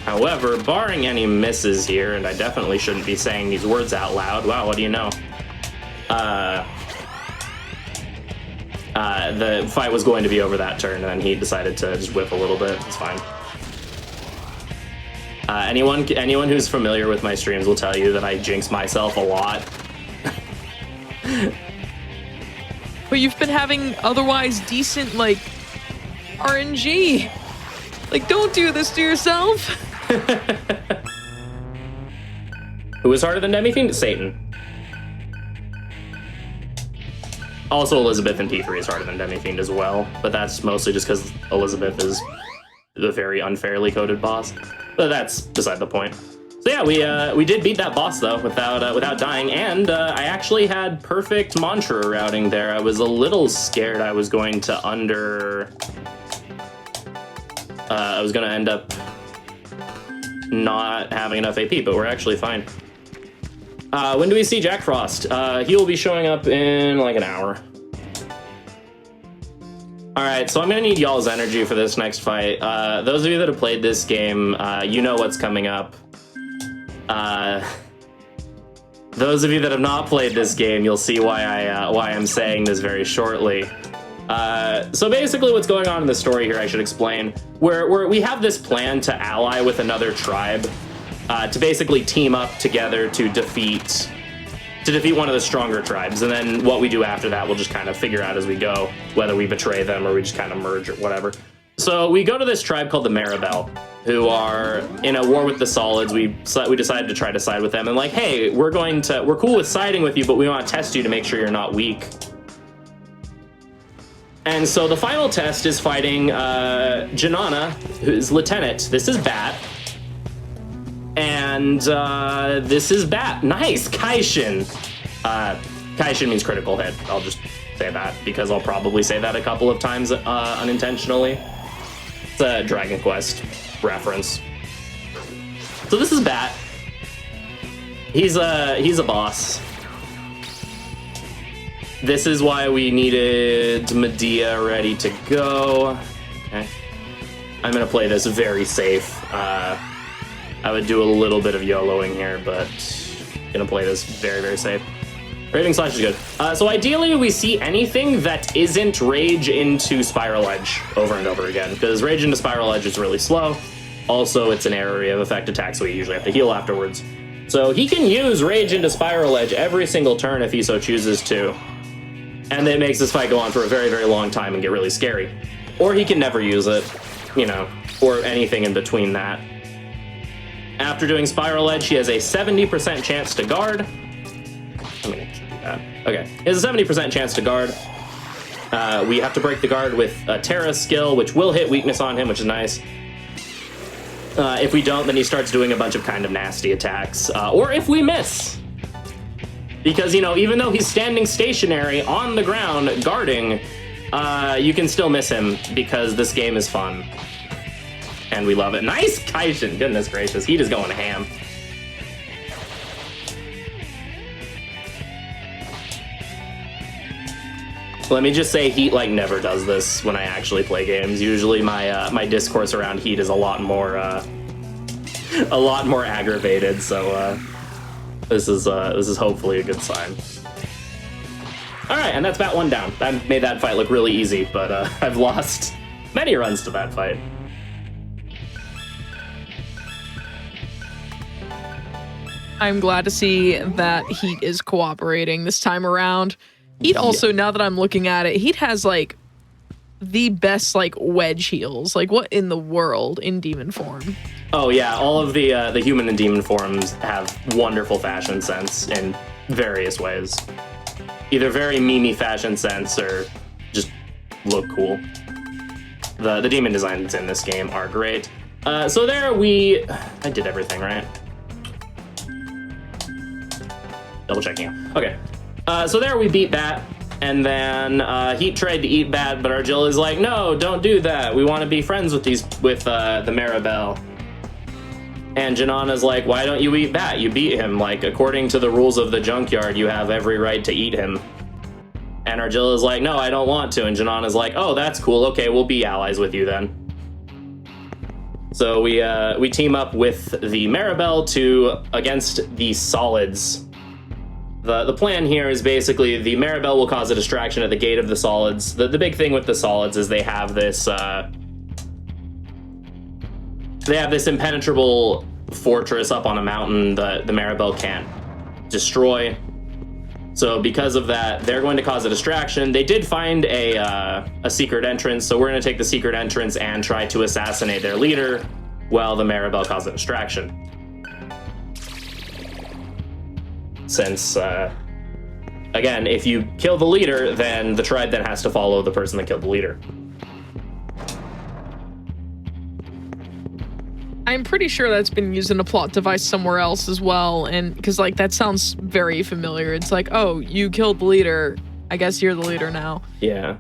However, barring any misses here, and I definitely shouldn't be saying these words out loud. Wow, what do you know? The fight was going to be over that turn, and then he decided to just whip a little bit. It's fine. Anyone who's familiar with my streams will tell you that I jinx myself a lot. But you've been having otherwise decent, like, RNG. Like, don't do this to yourself. Who is harder than Demi Fiend? Satan. Also, Elizabeth in P3 is harder than Demi Fiend as well, but that's mostly just because Elizabeth is the very unfairly coded boss. But that's beside the point. So yeah, we did beat that boss though without dying, and I actually had perfect mantra routing there. I was a little scared I was going to I was going to end up not having enough AP, but we're actually fine. When do we see Jack Frost? He will be showing up in like an hour. Alright, so I'm gonna need y'all's energy for this next fight. Those of you that have played this game, you know what's coming up. Those of you that have not played this game, you'll see why I'm saying this very shortly. So basically what's going on in the story here, I should explain. We have this plan to ally with another tribe, to basically team up together to defeat one of the stronger tribes, and then what we do after that we'll just kind of figure out as we go, whether we betray them or we just kind of merge or whatever. So we go to this tribe called the Maribel, who are in a war with the Solids. We decided to try to side with them, and like, hey, we're cool with siding with you, but we want to test you to make sure you're not weak. And so the final test is fighting Janana, who's Lieutenant. This is Bat. And this is Bat. Nice, Kaishin. Kaishin means critical hit. I'll just say that because I'll probably say that a couple of times unintentionally. It's a Dragon Quest reference. So this is Bat. He's a boss. This is why we needed Medea ready to go. Okay. I'm gonna play this very safe. I would do a little bit of YOLOing here, but gonna play this very, very safe. Raving Slash is good. So ideally we see anything that isn't Rage into Spiral Edge over and over again, because Rage into Spiral Edge is really slow. Also, it's an area of effect attack, so we usually have to heal afterwards. So he can use Rage into Spiral Edge every single turn if he so chooses to. And it makes this fight go on for a very, very long time and get really scary. Or he can never use it, you know, or anything in between that. After doing Spiral Edge, he has a 70% chance to guard. I'm gonna do that. Okay, he has a 70% chance to guard. We have to break the guard with a Terra skill, which will hit weakness on him, which is nice. If we don't, then he starts doing a bunch of kind of nasty attacks. Or if we miss. Because, you know, even though he's standing stationary on the ground guarding, you can still miss him because this game is fun. And we love it. Nice Kaishin! Goodness gracious, he is going ham. Let me just say, Heat like never does this when I actually play games. Usually my my discourse around Heat is a lot more aggravated. So this is hopefully a good sign. All right, and that's Bat 1 down. That made that fight look really easy, but I've lost many runs to that fight. I'm glad to see that Heat is cooperating this time around. Heat also, now that I'm looking at it, Heat has like the best like wedge heals. Like what in the world in demon form? Oh yeah, all of the human and demon forms have wonderful fashion sense in various ways. Either very memey fashion sense or just look cool. The demon designs in this game are great. So there I did everything right. Double checking out. Okay. So there we beat Bat, and then Heat tried to eat Bat, but Argilla is like, no, don't do that. We want to be friends with the Maribel. And Janana's like, why don't you eat Bat? You beat him. Like, according to the rules of the junkyard, you have every right to eat him. And Argilla's like, no, I don't want to. And Janana's like, oh, that's cool. Okay, we'll be allies with you then. So we team up with the Maribel against the Solids. The plan here is basically the Maribel will cause a distraction at the gate of the Solids. The big thing with the Solids is they have this impenetrable fortress up on a mountain that the Maribel can't destroy. So because of that, they're going to cause a distraction. They did find a secret entrance, so we're going to take the secret entrance and try to assassinate their leader while the Maribel cause a distraction. Since, again, if you kill the leader, then the tribe then has to follow the person that killed the leader. I'm pretty sure that's been used in a plot device somewhere else as well, and because like that sounds very familiar. It's like, oh, you killed the leader, I guess you're the leader now. Yeah,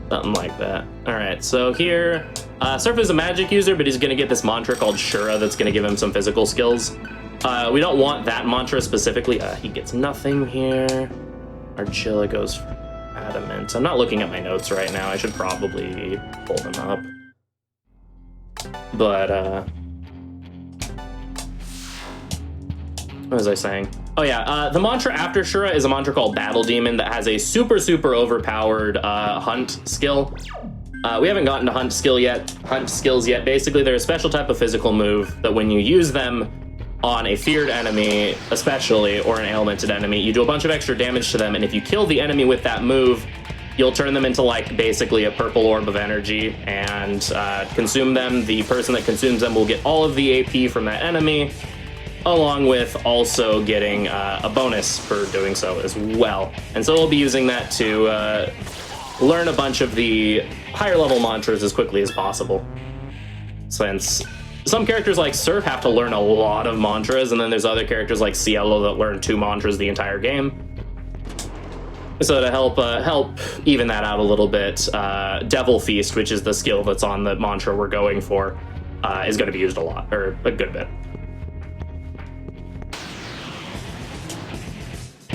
something like that. All right, so here, Surf is a magic user, but he's gonna get this mantra called Shura that's gonna give him some physical skills. We don't want that mantra specifically. He gets nothing here. Argilla goes for adamant. I'm not looking at my notes right now. I should probably pull them up. But, what was I saying? Oh yeah, the mantra after Shura is a mantra called Battle Demon that has a super, super overpowered hunt skill. We haven't gotten to hunt skills yet. Basically, they're a special type of physical move that when you use them on a feared enemy, especially, or an ailmented enemy, you do a bunch of extra damage to them, and if you kill the enemy with that move, you'll turn them into, like, basically a purple orb of energy and consume them. The person that consumes them will get all of the AP from that enemy, along with also getting a bonus for doing so as well. And so we'll be using that to learn a bunch of the higher level mantras as quickly as possible, since some characters like Surf have to learn a lot of mantras, and then there's other characters like Cielo that learn 2 mantras the entire game. So to help even that out a little bit, Devil Feast, which is the skill that's on the mantra we're going for, is going to be used a lot, or a good bit.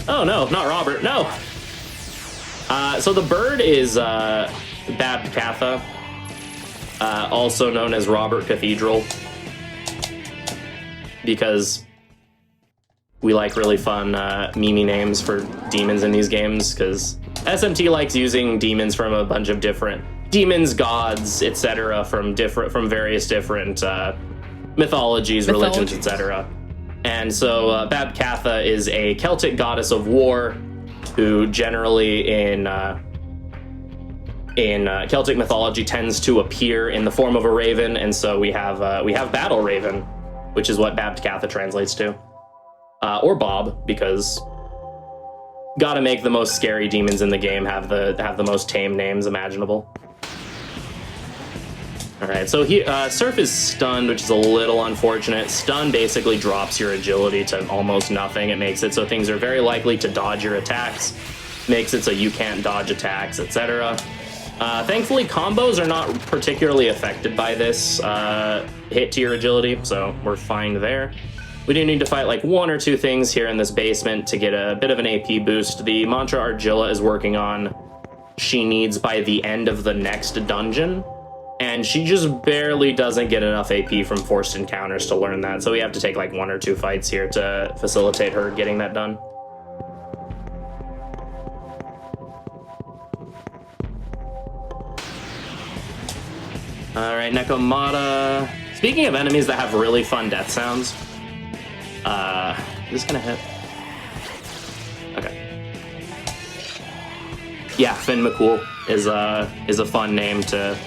Oh no, not Robert, no! So the bird is Babbed Katha, also known as Robert Cathedral, because we like really fun meme names for demons in these games, because SMT likes using demons from a bunch of different demons, gods, etc., from various different mythologies, religions, etc. And so Babbed Katha is a Celtic goddess of war, who generally in Celtic mythology tends to appear in the form of a raven, and so we have Battle Raven, which is what Babbed Katha translates to. Or Bob, because gotta make the most scary demons in the game have the most tame names imaginable. All right, so Surf is stunned, which is a little unfortunate. Stun basically drops your agility to almost nothing. It makes it so things are very likely to dodge your attacks, makes it so you can't dodge attacks, etc. Thankfully, combos are not particularly affected by this hit to your agility, so we're fine there. We do need to fight like 1 or 2 things here in this basement to get a bit of an AP boost. The mantra Argilla is working on, she needs by the end of the next dungeon, and she just barely doesn't get enough AP from forced encounters to learn that, so we have to take like 1 or 2 fights here to facilitate her getting that done. All right, Nekomata. Speaking of enemies that have really fun death sounds, is this gonna hit? Okay. Yeah, Finn McCool is a fun name to.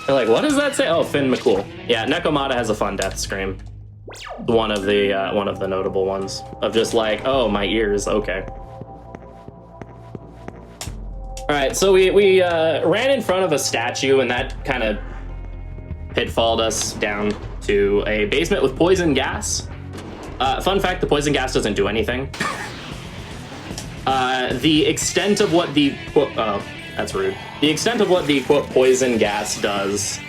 They're like, what does that say? Oh, Finn McCool. Yeah, Nekomata has a fun death scream. One of the notable ones of just like, oh, my ears. Okay. All right, so we ran in front of a statue, and that kind of pitfalled us down to a basement with poison gas. Fun fact, the poison gas doesn't do anything. The extent of what the that's rude. The extent of what the quote poison gas does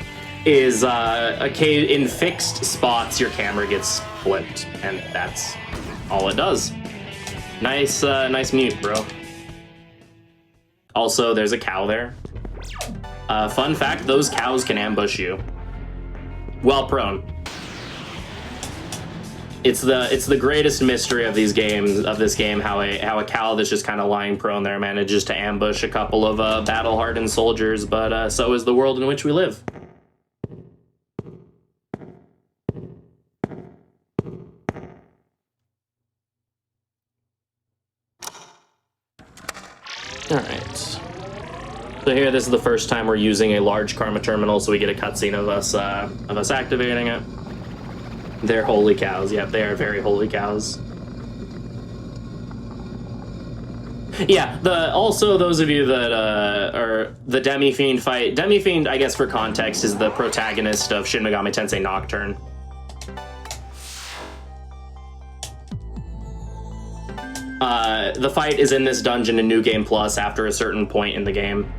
is in fixed spots your camera gets flipped, and that's all it does. Nice mute, bro. Also, there's a cow there. Fun fact, those cows can ambush you while prone. It's the greatest mystery of these games, of this game, how a cow that's just kind of lying prone there manages to ambush a couple of battle-hardened soldiers, but so is the world in which we live. All right. So here, this is the first time we're using a large karma terminal, so we get a cutscene of us activating it. They're holy cows. Yep, they are very holy cows. Yeah, also those of you that are the Demi-Fiend fight. Demi-Fiend, I guess for context, is the protagonist of Shin Megami Tensei Nocturne. The fight is in this dungeon in New Game Plus after a certain point in the game.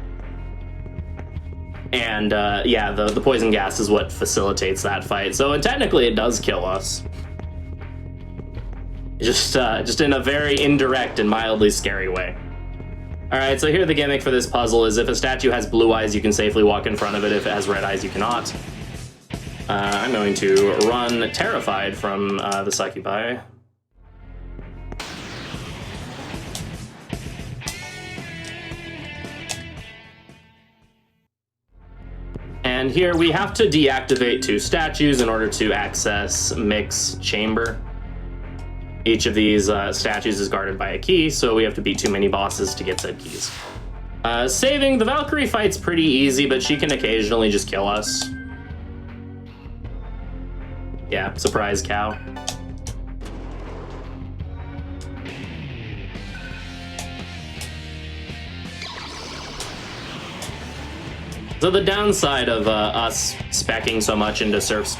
And yeah, the poison gas is what facilitates that fight. So technically it does kill us. Just in a very indirect and mildly scary way. All right, so here the gimmick for this puzzle is if a statue has blue eyes, you can safely walk in front of it. If it has red eyes, you cannot. I'm going to run terrified from the succubi. And here we have to deactivate 2 statues in order to access Mick's chamber. Each of these statues is guarded by a key, so we have to beat too many bosses to get said keys. Saving, the Valkyrie fight's pretty easy, but she can occasionally just kill us. Yeah, surprise cow. So the downside of us speccing so much into Surf's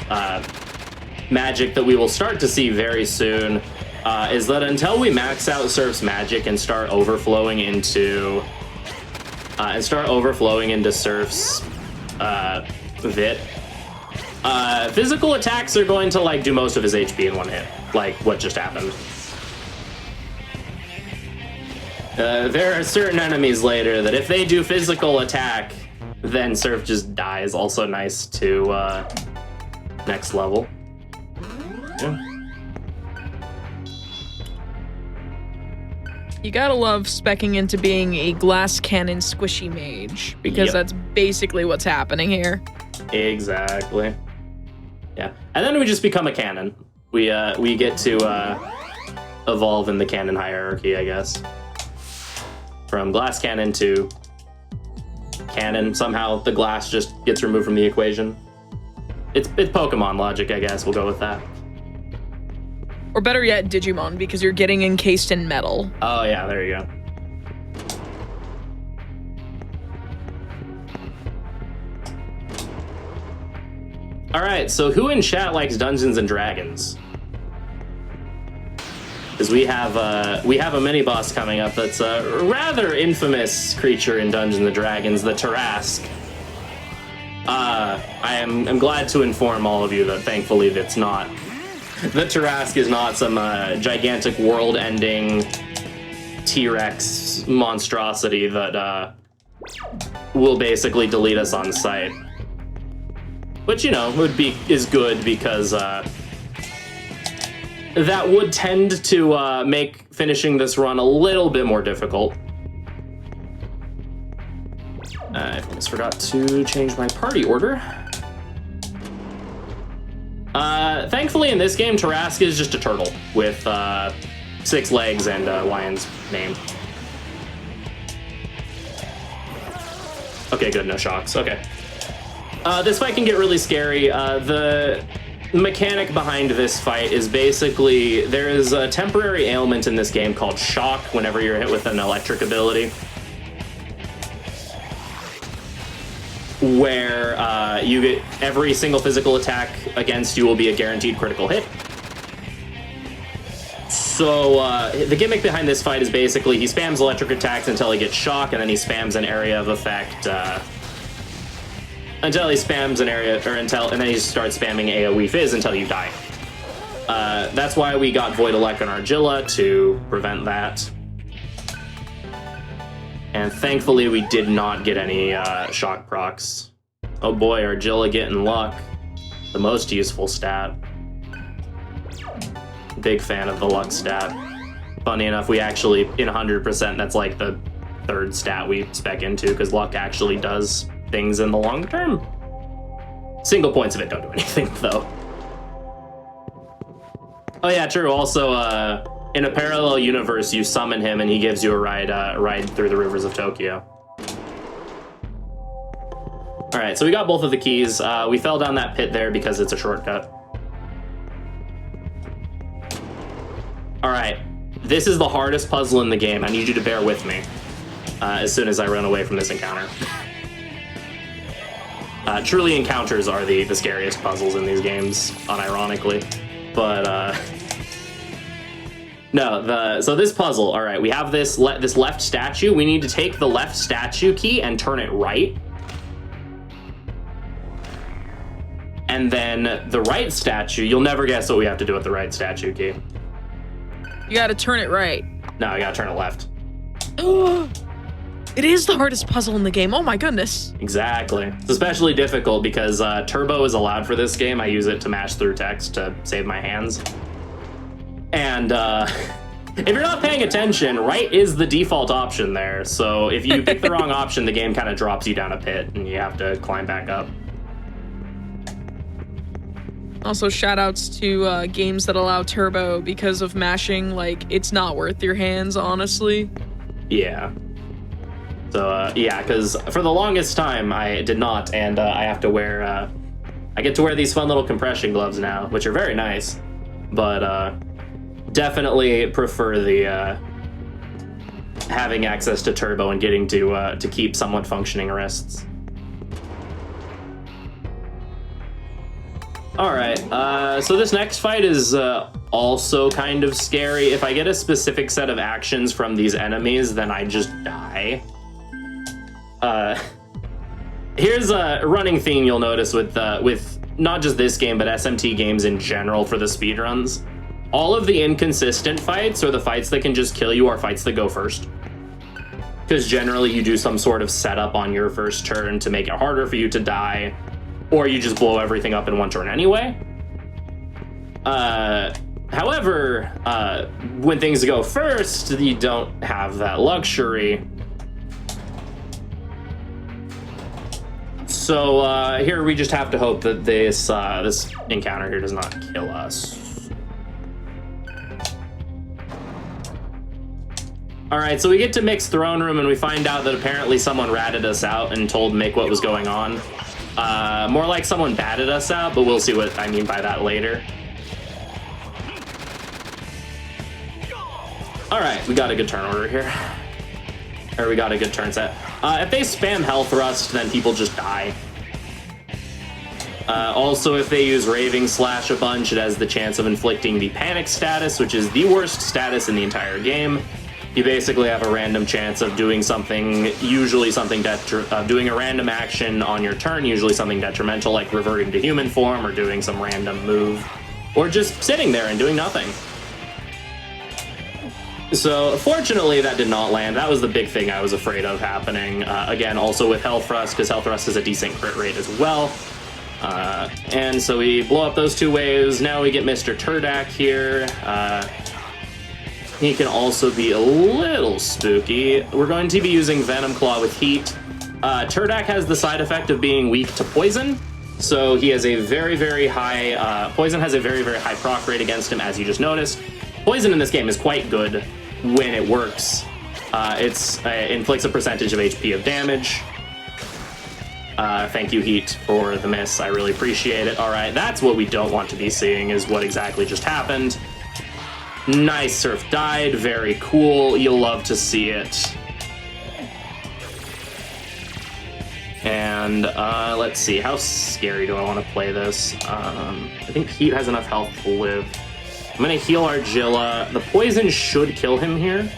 magic that we will start to see very soon is that until we max out Surf's magic and start overflowing into Surf's Vit, physical attacks are going to like do most of his HP in one hit, like what just happened. There are certain enemies later that if they do physical attack, then Surf just dies. Also nice to next level. Yeah. You gotta love speccing into being a glass cannon squishy mage, because that's basically what's happening here. Exactly. Yeah, and then we just become a cannon. We get to evolve in the cannon hierarchy, I guess. From glass cannon to cannon. Somehow the glass just gets removed from the equation. It's Pokemon logic, I guess. We'll go with that. Or better yet, Digimon, because you're getting encased in metal. Oh yeah, there you go. All right, so who in chat likes Dungeons and Dragons? Because we have a mini boss coming up that's a rather infamous creature in Dungeons and Dragons, the Tarrasque. I'm glad to inform all of you that thankfully that's not. The Tarrasque is not some gigantic world-ending T-Rex monstrosity that will basically delete us on sight. Which, you know, is good because that would tend to make finishing this run a little bit more difficult. I almost forgot to change my party order. Thankfully, in this game, Tarrasque is just a turtle with 6 legs and a lion's mane. Okay, good, no shocks. Okay. This fight can get really scary. The mechanic behind this fight is basically there is a temporary ailment in this game called shock whenever you're hit with an electric ability, where you get every single physical attack against you will be a guaranteed critical hit. So the gimmick behind this fight is basically he spams electric attacks until he gets shock, and then he spams an area of effect until he spams an area, and then he starts spamming AoE Fizz until you die. That's why we got Void Elect on Argilla, to prevent that. And thankfully we did not get any shock procs. Oh boy, Argilla getting luck. The most useful stat. Big fan of the luck stat. Funny enough, we actually, in 100%, that's like the 3rd stat we spec into, because luck actually does things in the long term. Single points of it don't do anything, though. Oh yeah, true. Also, in a parallel universe, you summon him and he gives you a ride through the rivers of Tokyo. All right, so we got both of the keys. We fell down that pit there because it's a shortcut. All right, this is the hardest puzzle in the game. I need you to bear with me as soon as I run away from this encounter. Truly, encounters are the scariest puzzles in these games, unironically. But no, so this puzzle. All right, we have this left statue. We need to take the left statue key and turn it right, and then the right statue. You'll never guess what we have to do with the right statue key. You gotta turn it right. No, I gotta turn it left. It is the hardest puzzle in the game. Oh my goodness. Exactly. It's especially difficult because turbo is allowed for this game. I use it to mash through text to save my hands. And if you're not paying attention, right is the default option there. So if you pick the wrong option, the game kind of drops you down a pit and you have to climb back up. Also, shoutouts to games that allow turbo because of mashing. Like, it's not worth your hands, honestly. Yeah. So, yeah, because for the longest time, I did not, and I have to wear, I get to wear these fun little compression gloves now, which are very nice, but definitely prefer the having access to turbo and getting to keep somewhat functioning wrists. All right, so this next fight is also kind of scary. If I get a specific set of actions from these enemies, then I just die. Here's a running theme you'll notice with not just this game, but SMT games in general for the speedruns. All of the inconsistent fights, or the fights that can just kill you, are fights that go first. Because generally you do some sort of setup on your first turn to make it harder for you to die, or you just blow everything up in one turn anyway. However, when things go first, you don't have that luxury. So here we just have to hope that this encounter here does not kill us. All right, so we get to Mick's throne room and we find out that apparently someone ratted us out and told Mick what was going on. More like someone batted us out, but we'll see what I mean by that later. All right, we got a good turn order here. Or we got a good turn set. If they spam Hell Thrust, then people just die. Also, if they use Raving Slash a bunch, it has the chance of inflicting the Panic status, which is the worst status in the entire game. You basically have a random chance of doing something, usually something doing a random action on your turn, usually something detrimental like reverting to human form or doing some random move, or just sitting there and doing nothing. So fortunately that did not land. That was the big thing I was afraid of happening. Again, also with Hell Thrust, because Hell Thrust has a decent crit rate as well. And so we blow up those two waves. Now we get Mr. Turdak here. He can also be a little spooky. We're going to be using Venom Claw with Heat. Turdak has the side effect of being weak to poison, so he has a very, very high, poison has a very, very high proc rate against him, as you just noticed. Poison in this game is quite good when it works. It inflicts a percentage of HP of damage. Thank you, Heat, for the miss. I really appreciate it. All right, that's what we don't want to be seeing, is what exactly just happened. Nice, Surf died, very cool, you'll love to see it. And let's see, how scary do I want to play this? I think Heat has enough health to live. I'm gonna heal Argilla. The poison should kill him here.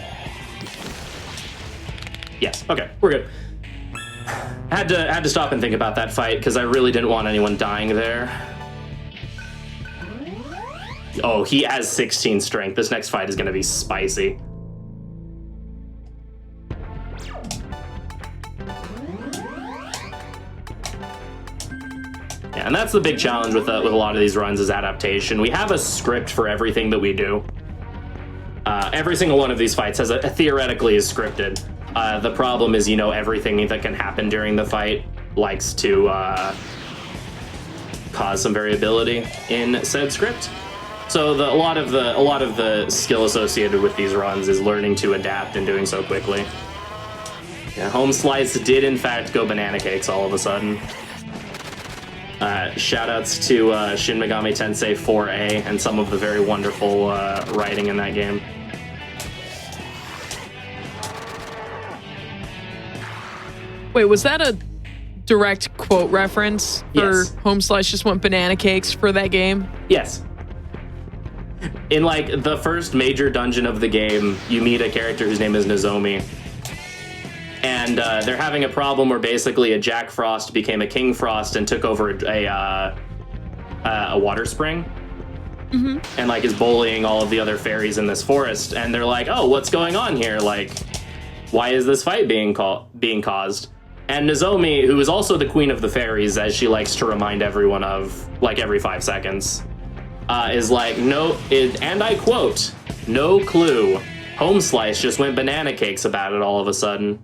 Yes, okay, we're good. Had to stop and think about that fight because I really didn't want anyone dying there. Oh, he has 16 strength. This next fight is going to be spicy. Yeah, and that's the big challenge with a lot of these runs is adaptation. We have a script for everything that we do. Every single one of these fights has theoretically is scripted. The problem is, everything that can happen during the fight likes to cause some variability in said script. So a lot of the skill associated with these runs is learning to adapt and doing so quickly. Yeah, Home Slice did in fact go banana cakes all of a sudden. Shoutouts to Shin Megami Tensei 4A and some of the very wonderful writing in that game. Wait, was that a direct quote reference for Yes. Home Slice just went banana cakes for that game? Yes. In like the first major dungeon of the game, you meet a character whose name is Nozomi. And they're having a problem where basically a Jack Frost became a King Frost and took over a water spring. Mm-hmm. And like is bullying all of the other fairies in this forest. And they're like, oh, what's going on here? Like, why is this fight being caused? And Nozomi, who is also the queen of the fairies, as she likes to remind everyone of, like every 5 seconds, is like, and I quote, no clue. Home Slice just went banana cakes about it all of a sudden.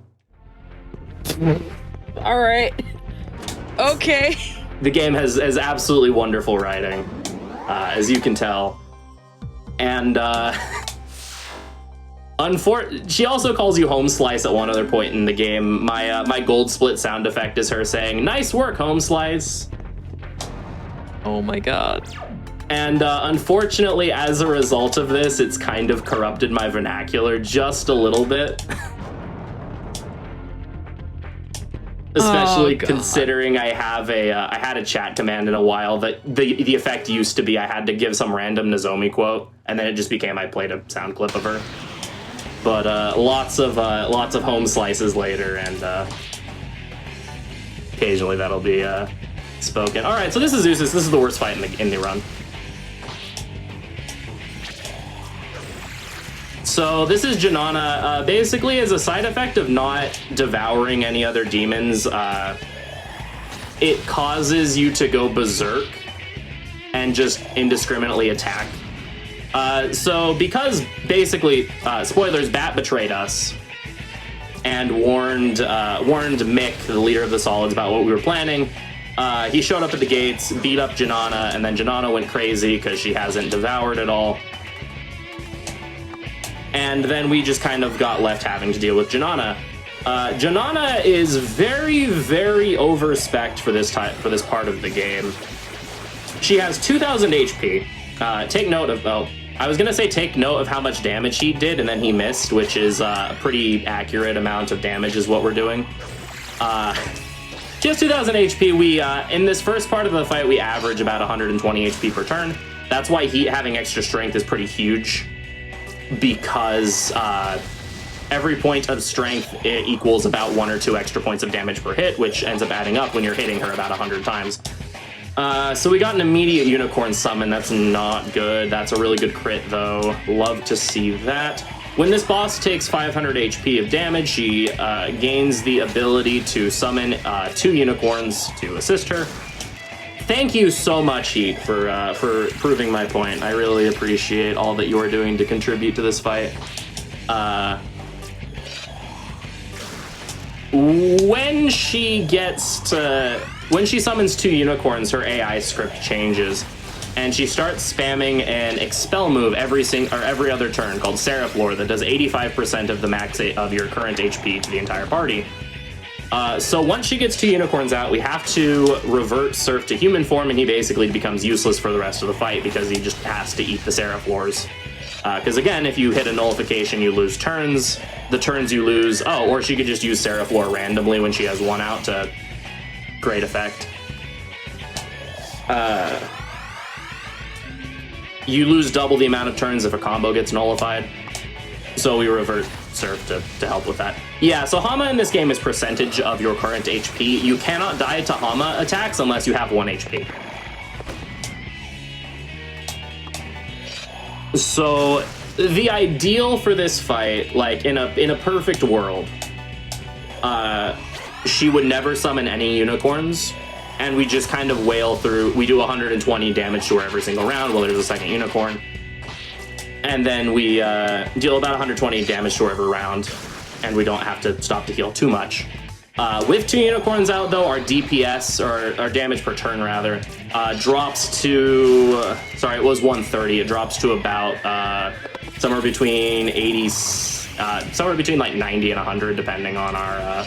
All right. Okay. The game has absolutely wonderful writing, as you can tell. And she also calls you Home Slice at one other point in the game. My gold split sound effect is her saying, nice work, Home Slice. Oh my god. And unfortunately, as a result of this, it's kind of corrupted my vernacular just a little bit. Especially God. considering I have I had a chat command in a while that the effect used to be I had to give some random Nozomi quote, and then it just became I played a sound clip of her. But lots of home slices later, and occasionally that'll be spoken. All right, so this is Zeus. This is the worst fight in the run. So this is Janana. Basically, as a side effect of not devouring any other demons, it causes you to go berserk and just indiscriminately attack. So because basically, spoilers, Bat betrayed us and warned Mick, the leader of the Solids, about what we were planning. He showed up at the gates, beat up Janana, and then Janana went crazy because she hasn't devoured at all. And then we just kind of got left having to deal with Janana. Janana is very, very overspec'd for this part of the game. She has 2,000 HP. Take note of, I was gonna say take note of how much damage he did, and then he missed, which is a pretty accurate amount of damage is what we're doing. She has 2,000 HP. We, in this first part of the fight, we average about 120 HP per turn. That's why having extra strength is pretty huge, because every point of strength equals about 1 or 2 extra points of damage per hit, which ends up adding up when you're hitting her about 100 times. So we got an immediate unicorn summon. That's not good. That's a really good crit, though. Love to see that. When this boss takes 500 HP of damage, she gains the ability to summon 2 unicorns to assist her. Thank you so much, Heat, for proving my point. I really appreciate all that you are doing to contribute to this fight. When she summons 2 unicorns, her AI script changes, and she starts spamming an expel move every other turn called Seraph Lore that does 85% of the max of your current HP to the entire party. So once she gets 2 unicorns out, we have to revert Surf to human form, and he basically becomes useless for the rest of the fight because he just has to eat the Seraph Lores. Because again, if you hit a nullification, you lose turns. The turns you lose, or she could just use Seraph Lore randomly when she has 1 out to great effect. You lose double the amount of turns if a combo gets nullified. So we revert Surf to help with that. Yeah, so Hama in this game is percentage of your current HP. You cannot die to Hama attacks unless you have 1 HP. So the ideal for this fight, like in a perfect world, she would never summon any unicorns, and we just kind of wail through. We do 120 damage to her every single round while there's a second unicorn. And then we deal about 120 damage to her every round, and we don't have to stop to heal too much. With 2 unicorns out, though, our DPS, or our damage per turn, rather, drops to... sorry, it was 130. It drops to about somewhere between 80... somewhere between, like, 90 and 100, depending on our...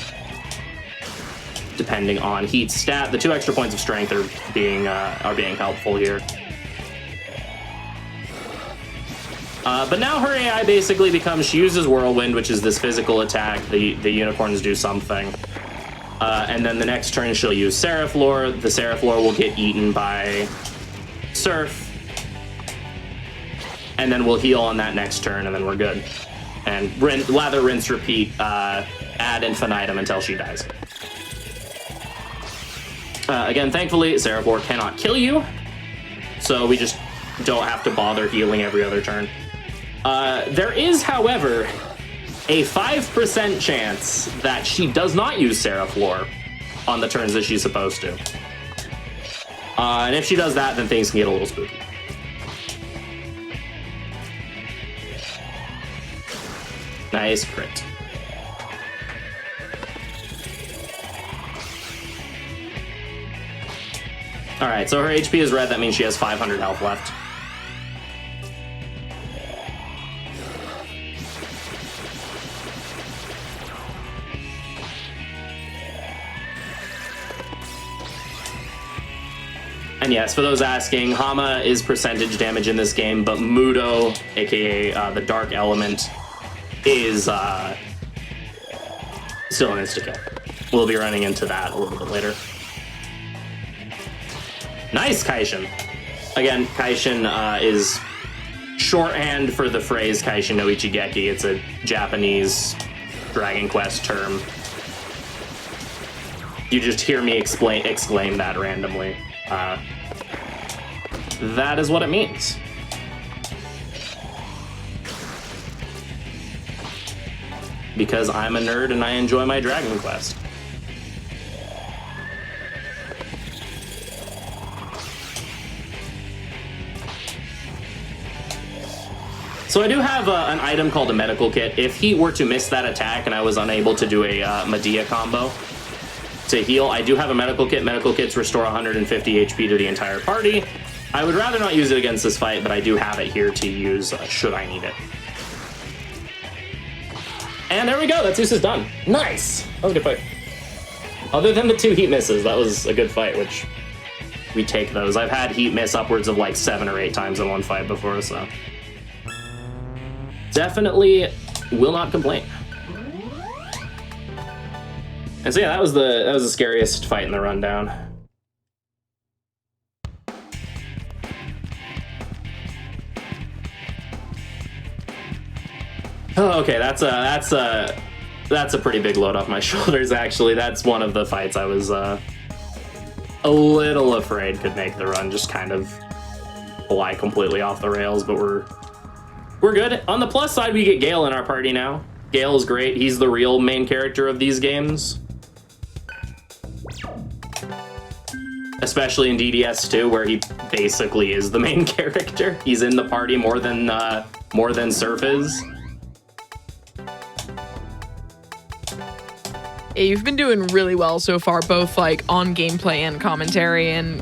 depending on Heat's stat. The 2 extra points of strength are being helpful here. But now her AI basically becomes, she uses Whirlwind, which is this physical attack. The unicorns do something. And then the next turn she'll use Seraph Lore. The Seraph Lore will get eaten by Surf. And then we'll heal on that next turn, and then we're good. And lather, rinse, repeat, ad infinitum until she dies. Again, thankfully, Seraph Lore cannot kill you, so we just don't have to bother healing every other turn. There is, however, a 5% chance that she does not use Seraph Lore on the turns that she's supposed to. And if she does that, then things can get a little spooky. Nice crit. Alright, so her HP is red. That means she has 500 health left. And yes, for those asking, Hama is percentage damage in this game, but Mudo, aka the Dark Element, is still an insta-kill. we'll be running into that a little bit later. Nice, Kaishin. Again, Kaishin is shorthand for the phrase Kaishin no Ichigeki. It's a Japanese Dragon Quest term. You just hear me exclaim that randomly. That is what it means. Because I'm a nerd and I enjoy my Dragon Quest. So I do have an item called a medical kit. If he were to miss that attack and I was unable to do a Medea combo to heal, I do have a medical kit. Medical kits restore 150 HP to the entire party. I would rather not use it against this fight, but I do have it here to use should I need it. And there we go, that Zeus is done. Nice! That was a good fight. Other than the 2 heat misses, that was a good fight, which we take those. I've had heat miss upwards of like 7 or 8 times in one fight before, so definitely will not complain. And so yeah, that was the scariest fight in the rundown. Oh, okay, that's a pretty big load off my shoulders, actually. That's one of the fights I was a little afraid could make the run, just kind of fly completely off the rails, but we're good. On the plus side, we get Gale in our party now. Gale is great. He's the real main character of these games. Especially in DDS2, where he basically is the main character. He's in the party more than Surf is. Yeah, you've been doing really well so far, both like on gameplay and commentary, and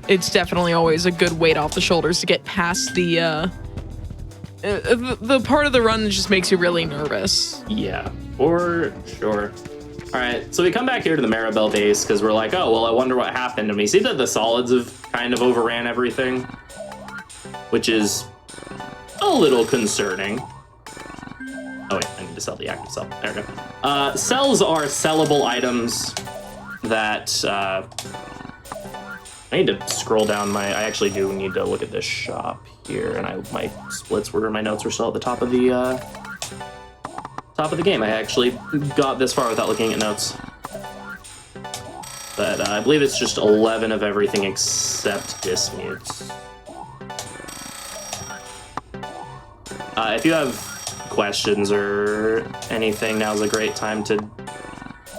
it's definitely always a good weight off the shoulders to get past the part of the run that just makes you really nervous. Yeah, for sure. All right, so we come back here to the Maribel base because we're like, oh, well, I wonder what happened. And we see that the solids have kind of overran everything, which is a little concerning. Oh, wait, I need to sell the active cell. There we go. Cells are sellable items that... I need to scroll down I actually do need to look at this shop here, and my notes were still at the top of the game. I actually got this far without looking at notes. But I believe it's just 11 of everything except dismutes. If you have questions or anything, now's a great time to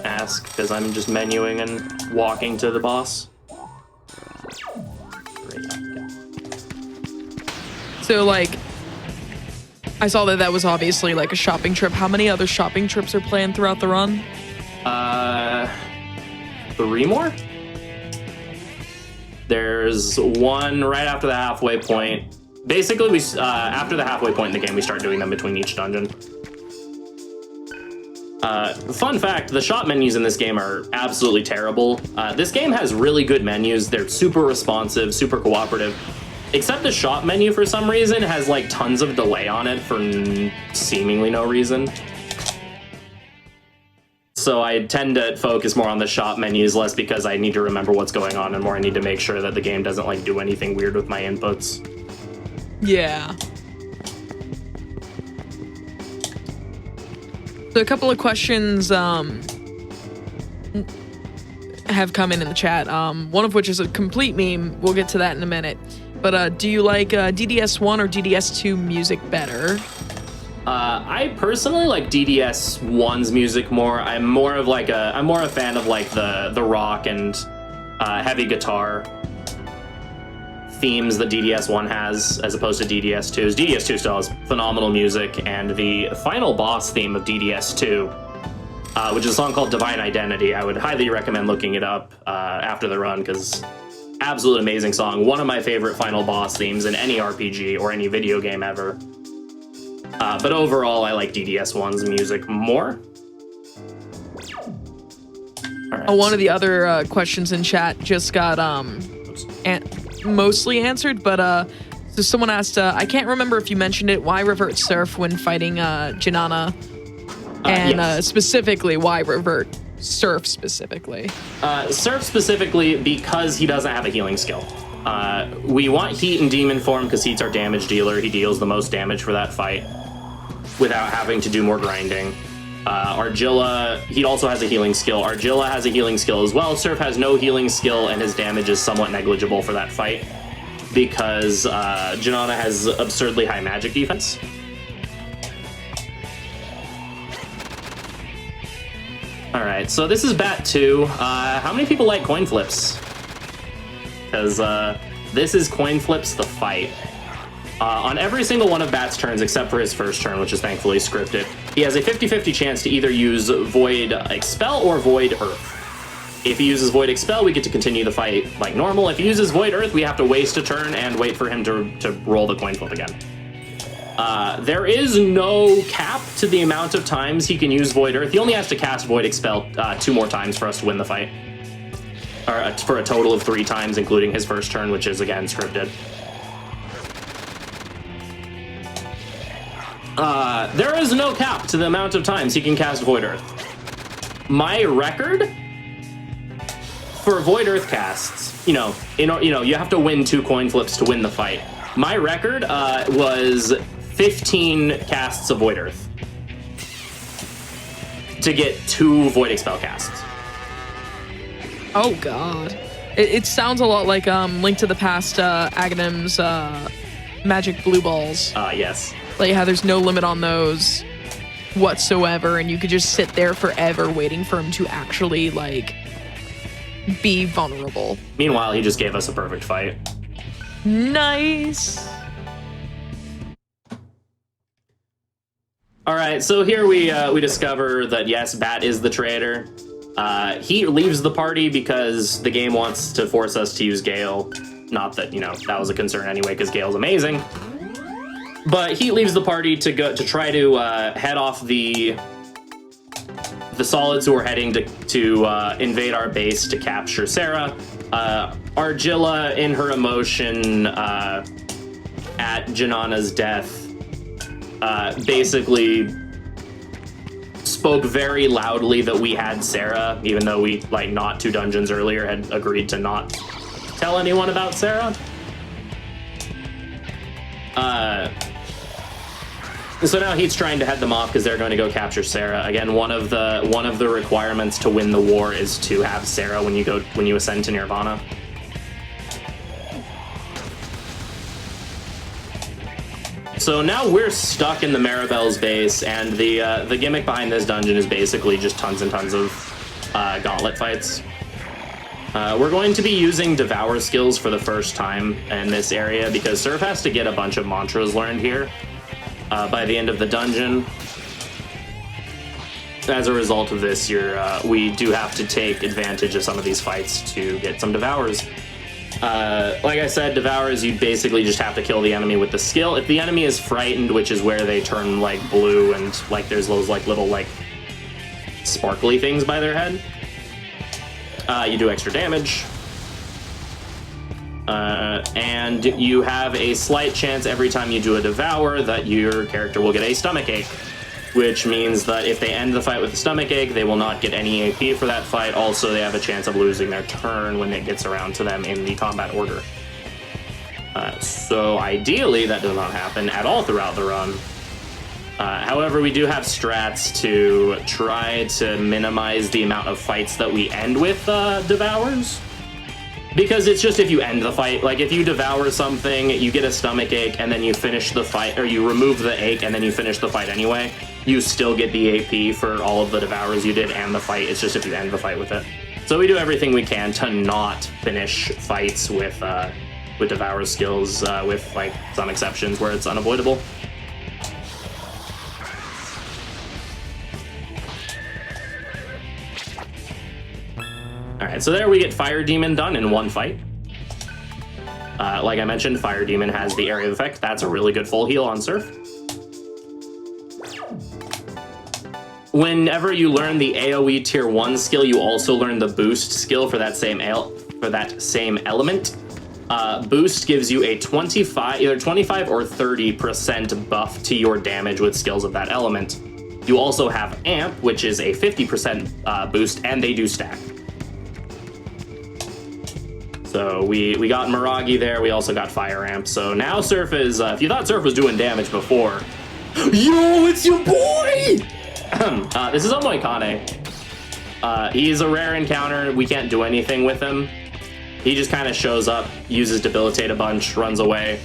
ask, because I'm just menuing and walking to the boss. So, like, I saw that was obviously like a shopping trip. How many other shopping trips are planned throughout the run? 3 more? There's one right after the halfway point. Basically, after the halfway point in the game, we start doing them between each dungeon. Fun fact, the shop menus in this game are absolutely terrible. This game has really good menus. They're super responsive, super cooperative. Except the shop menu, for some reason, has like tons of delay on it for seemingly no reason. So I tend to focus more on the shop menus, less because I need to remember what's going on, and more I need to make sure that the game doesn't like do anything weird with my inputs. Yeah. So a couple of questions have come in the chat, one of which is a complete meme. We'll get to that in a minute. But do you like DDS1 or DDS2 music better? I personally like DDS1's music more. I'm more of a fan of like the rock and heavy guitar themes that DDS1 has, as opposed to DDS2's. DDS2 still has phenomenal music, and the final boss theme of DDS2, which is a song called Divine Identity, I would highly recommend looking it up after the run, because absolute amazing song. One of my favorite final boss themes in any RPG or any video game ever. But overall, I like DDS1's music more. All right. One of the other questions in chat just got mostly answered, but so someone asked, I can't remember if you mentioned it, why revert Surf when fighting Janana? And yes. Specifically, why revert Surf specifically? Surf specifically because he doesn't have a healing skill. We want Heat and Demon form because Heat's our damage dealer. He deals the most damage for that fight without having to do more grinding. Argilla, he also has a healing skill. Argilla has a healing skill as well. Surf has no healing skill, and his damage is somewhat negligible for that fight because Janana has absurdly high magic defense. All right, so this is Bat 2. How many people like coin flips? Because this is coin flips the fight. On every single one of Bat's turns, except for his first turn, which is thankfully scripted, he has a 50-50 chance to either use Void Expel or Void Earth. If he uses Void Expel, we get to continue the fight like normal. If he uses Void Earth, we have to waste a turn and wait for him to roll the coin flip again. There is no cap to the amount of times he can use Void Earth. He only has to cast Void Expel 2 more times for us to win the fight. Or for a total of 3 times, including his first turn, which is, again, scripted. There is no cap to the amount of times he can cast Void Earth. My record for Void Earth casts, you have to win 2 coin flips to win the fight. My record was 15 casts of Void Earth to get 2 Void Expel casts. Oh god. It sounds a lot like Link to the Past Aghanim's magic blue balls. Yes. Like how there's no limit on those whatsoever, and you could just sit there forever waiting for him to actually, like, be vulnerable. Meanwhile, he just gave us a perfect fight. Nice. All right, so here we discover that, yes, Bat is the traitor. He leaves the party because the game wants to force us to use Gale. Not that, that was a concern anyway, because Gale's amazing. But he leaves the party to try to head off the solids who are heading to invade our base to capture Sarah. Argilla, in her emotion at Janana's death, basically spoke very loudly that we had Sarah, even though we, like, not 2 dungeons earlier had agreed to not tell anyone about Sarah. So now he's trying to head them off because they're going to go capture Sarah. Again, one of the requirements to win the war is to have Sarah when you ascend to Nirvana. So now we're stuck in the Maribel's base, and the gimmick behind this dungeon is basically just tons and tons of gauntlet fights. We're going to be using Devour skills for the first time in this area because Surf has to get a bunch of mantras learned here by the end of the dungeon. As a result of this, we do have to take advantage of some of these fights to get some Devours. Like I said, Devours, you basically just have to kill the enemy with the skill. If the enemy is frightened, which is where they turn, like, blue and, like, there's those, like, little, like, sparkly things by their head, you do extra damage. And you have a slight chance every time you do a Devour that your character will get a stomachache, which means that if they end the fight with a stomachache, they will not get any AP for that fight. Also, they have a chance of losing their turn when it gets around to them in the combat order. So ideally, that does not happen at all throughout the run. However, we do have strats to try to minimize the amount of fights that we end with Devours. Because it's just if you end the fight, like if you Devour something, you get a stomachache, and then you finish the fight, or you remove the ache, and then you finish the fight anyway, you still get the AP for all of the Devours you did and the fight. It's just if you end the fight with it. So we do everything we can to not finish fights with Devour skills, with, like, some exceptions where it's unavoidable. Alright, so there we get Fire Demon done in one fight. Like I mentioned, Fire Demon has the area of effect. That's a really good full heal on Surf. Whenever you learn the AoE tier 1 skill, you also learn the boost skill for that same element. Boost gives you a either 25 or 30% buff to your damage with skills of that element. You also have Amp, which is a 50% boost, and they do stack. So we got Miragi there. We also got Fire Amp. So now Surf is, if you thought Surf was doing damage before, yo, it's your boy! This is Omoikane. He's a rare encounter. We can't do anything with him. He just kind of shows up, uses Debilitate a bunch, runs away.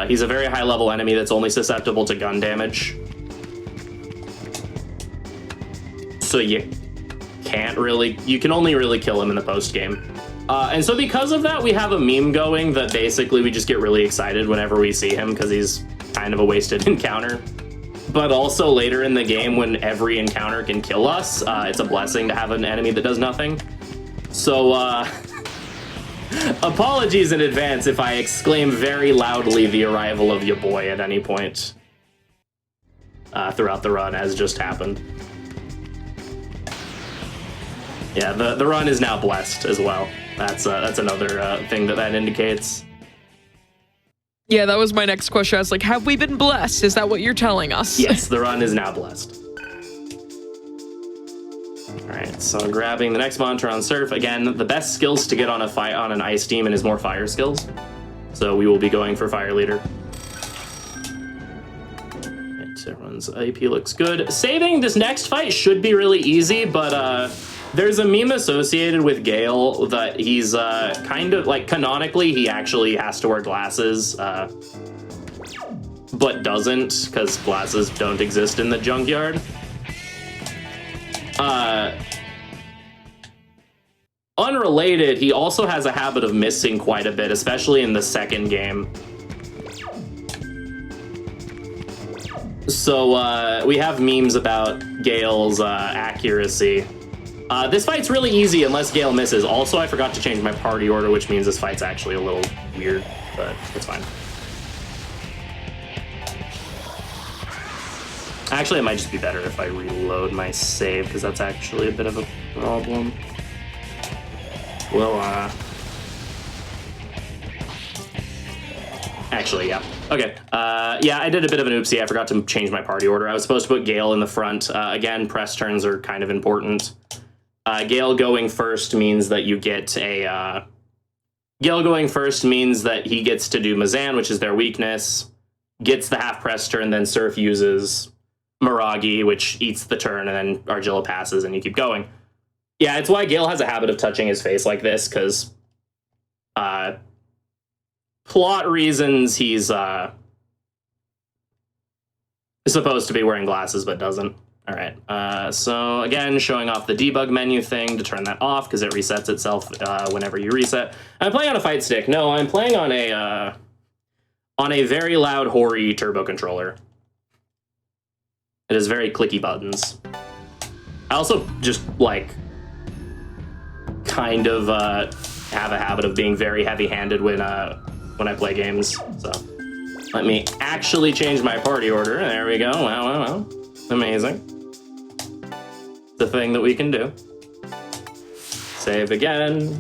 He's a very high level enemy that's only susceptible to gun damage. So you can only really kill him in the post game. And so because of that, we have a meme going that basically we just get really excited whenever we see him because he's kind of a wasted encounter. But also later in the game when every encounter can kill us, it's a blessing to have an enemy that does nothing. So apologies in advance if I exclaim very loudly the arrival of your boy at any point throughout the run, as just happened. Yeah, the run is now blessed as well. That's another thing that indicates. Yeah, that was my next question. I was like, have we been blessed? Is that what you're telling us? Yes, the run is now blessed. All right, so grabbing the next monitor on Surf. Again, the best skills to get on on an Ice Demon is more fire skills. So we will be going for Fire Leader. Right, everyone's AP looks good. Saving this next fight should be really easy, but there's a meme associated with Gale that he's kind of like canonically he actually has to wear glasses, but doesn't because glasses don't exist in the junkyard. Unrelated, he also has a habit of missing quite a bit, especially in the second game. So we have memes about Gale's accuracy. This fight's really easy unless Gale misses. Also, I forgot to change my party order, which means this fight's actually a little weird, but it's fine. Actually, it might just be better if I reload my save, because that's actually a bit of a problem. Well, actually, yeah. Okay, yeah, I did a bit of an oopsie. I forgot to change my party order. I was supposed to put Gale in the front. Again, press turns are kind of important. Gale going first means that you get a... Gale going first means that he gets to do Mazan, which is their weakness, gets the half press turn, then Surf uses Miragi, which eats the turn, and then Argilla passes, and you keep going. Yeah, it's why Gale has a habit of touching his face like this, because plot reasons he's supposed to be wearing glasses, but doesn't. All right, so again, showing off the debug menu thing to turn that off because it resets itself whenever you reset. I'm playing on a fight stick. No, I'm playing on a very loud Hori turbo controller. It has very clicky buttons. I also just like kind of have a habit of being very heavy-handed when I play games. So let me actually change my party order. There we go. Wow. Amazing. The thing that we can do. Save again.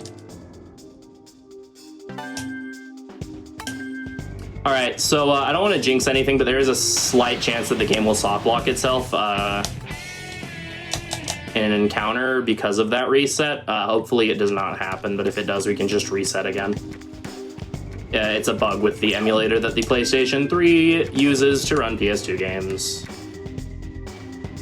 All right, so I don't want to jinx anything, but there is a slight chance that the game will soft block itself in an encounter because of that reset. Hopefully it does not happen, but if it does, we can just reset again. It's a bug with the emulator that the PlayStation 3 uses to run PS2 games.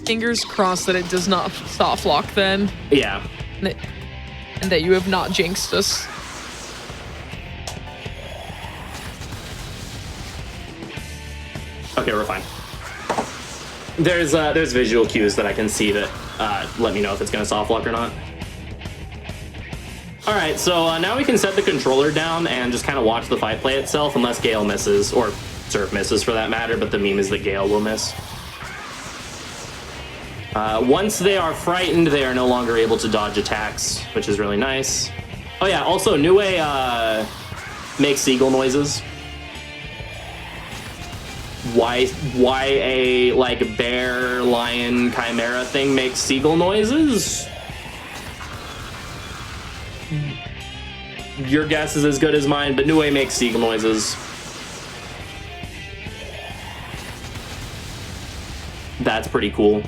Fingers crossed that it does not soft lock then. Yeah. And that you have not jinxed us. Okay, we're fine. There's visual cues that I can see that let me know if it's gonna soft lock or not. All right, so now we can set the controller down and just kind of watch the fight play itself, unless Gale misses, or Surf misses for that matter, but the meme is that Gale will miss. Once they are frightened, they are no longer able to dodge attacks, which is really nice. Oh yeah, also Nue makes seagull noises. Why a like bear, lion, chimera thing makes seagull noises? Your guess is as good as mine, but Nue makes seagull noises. that's pretty cool.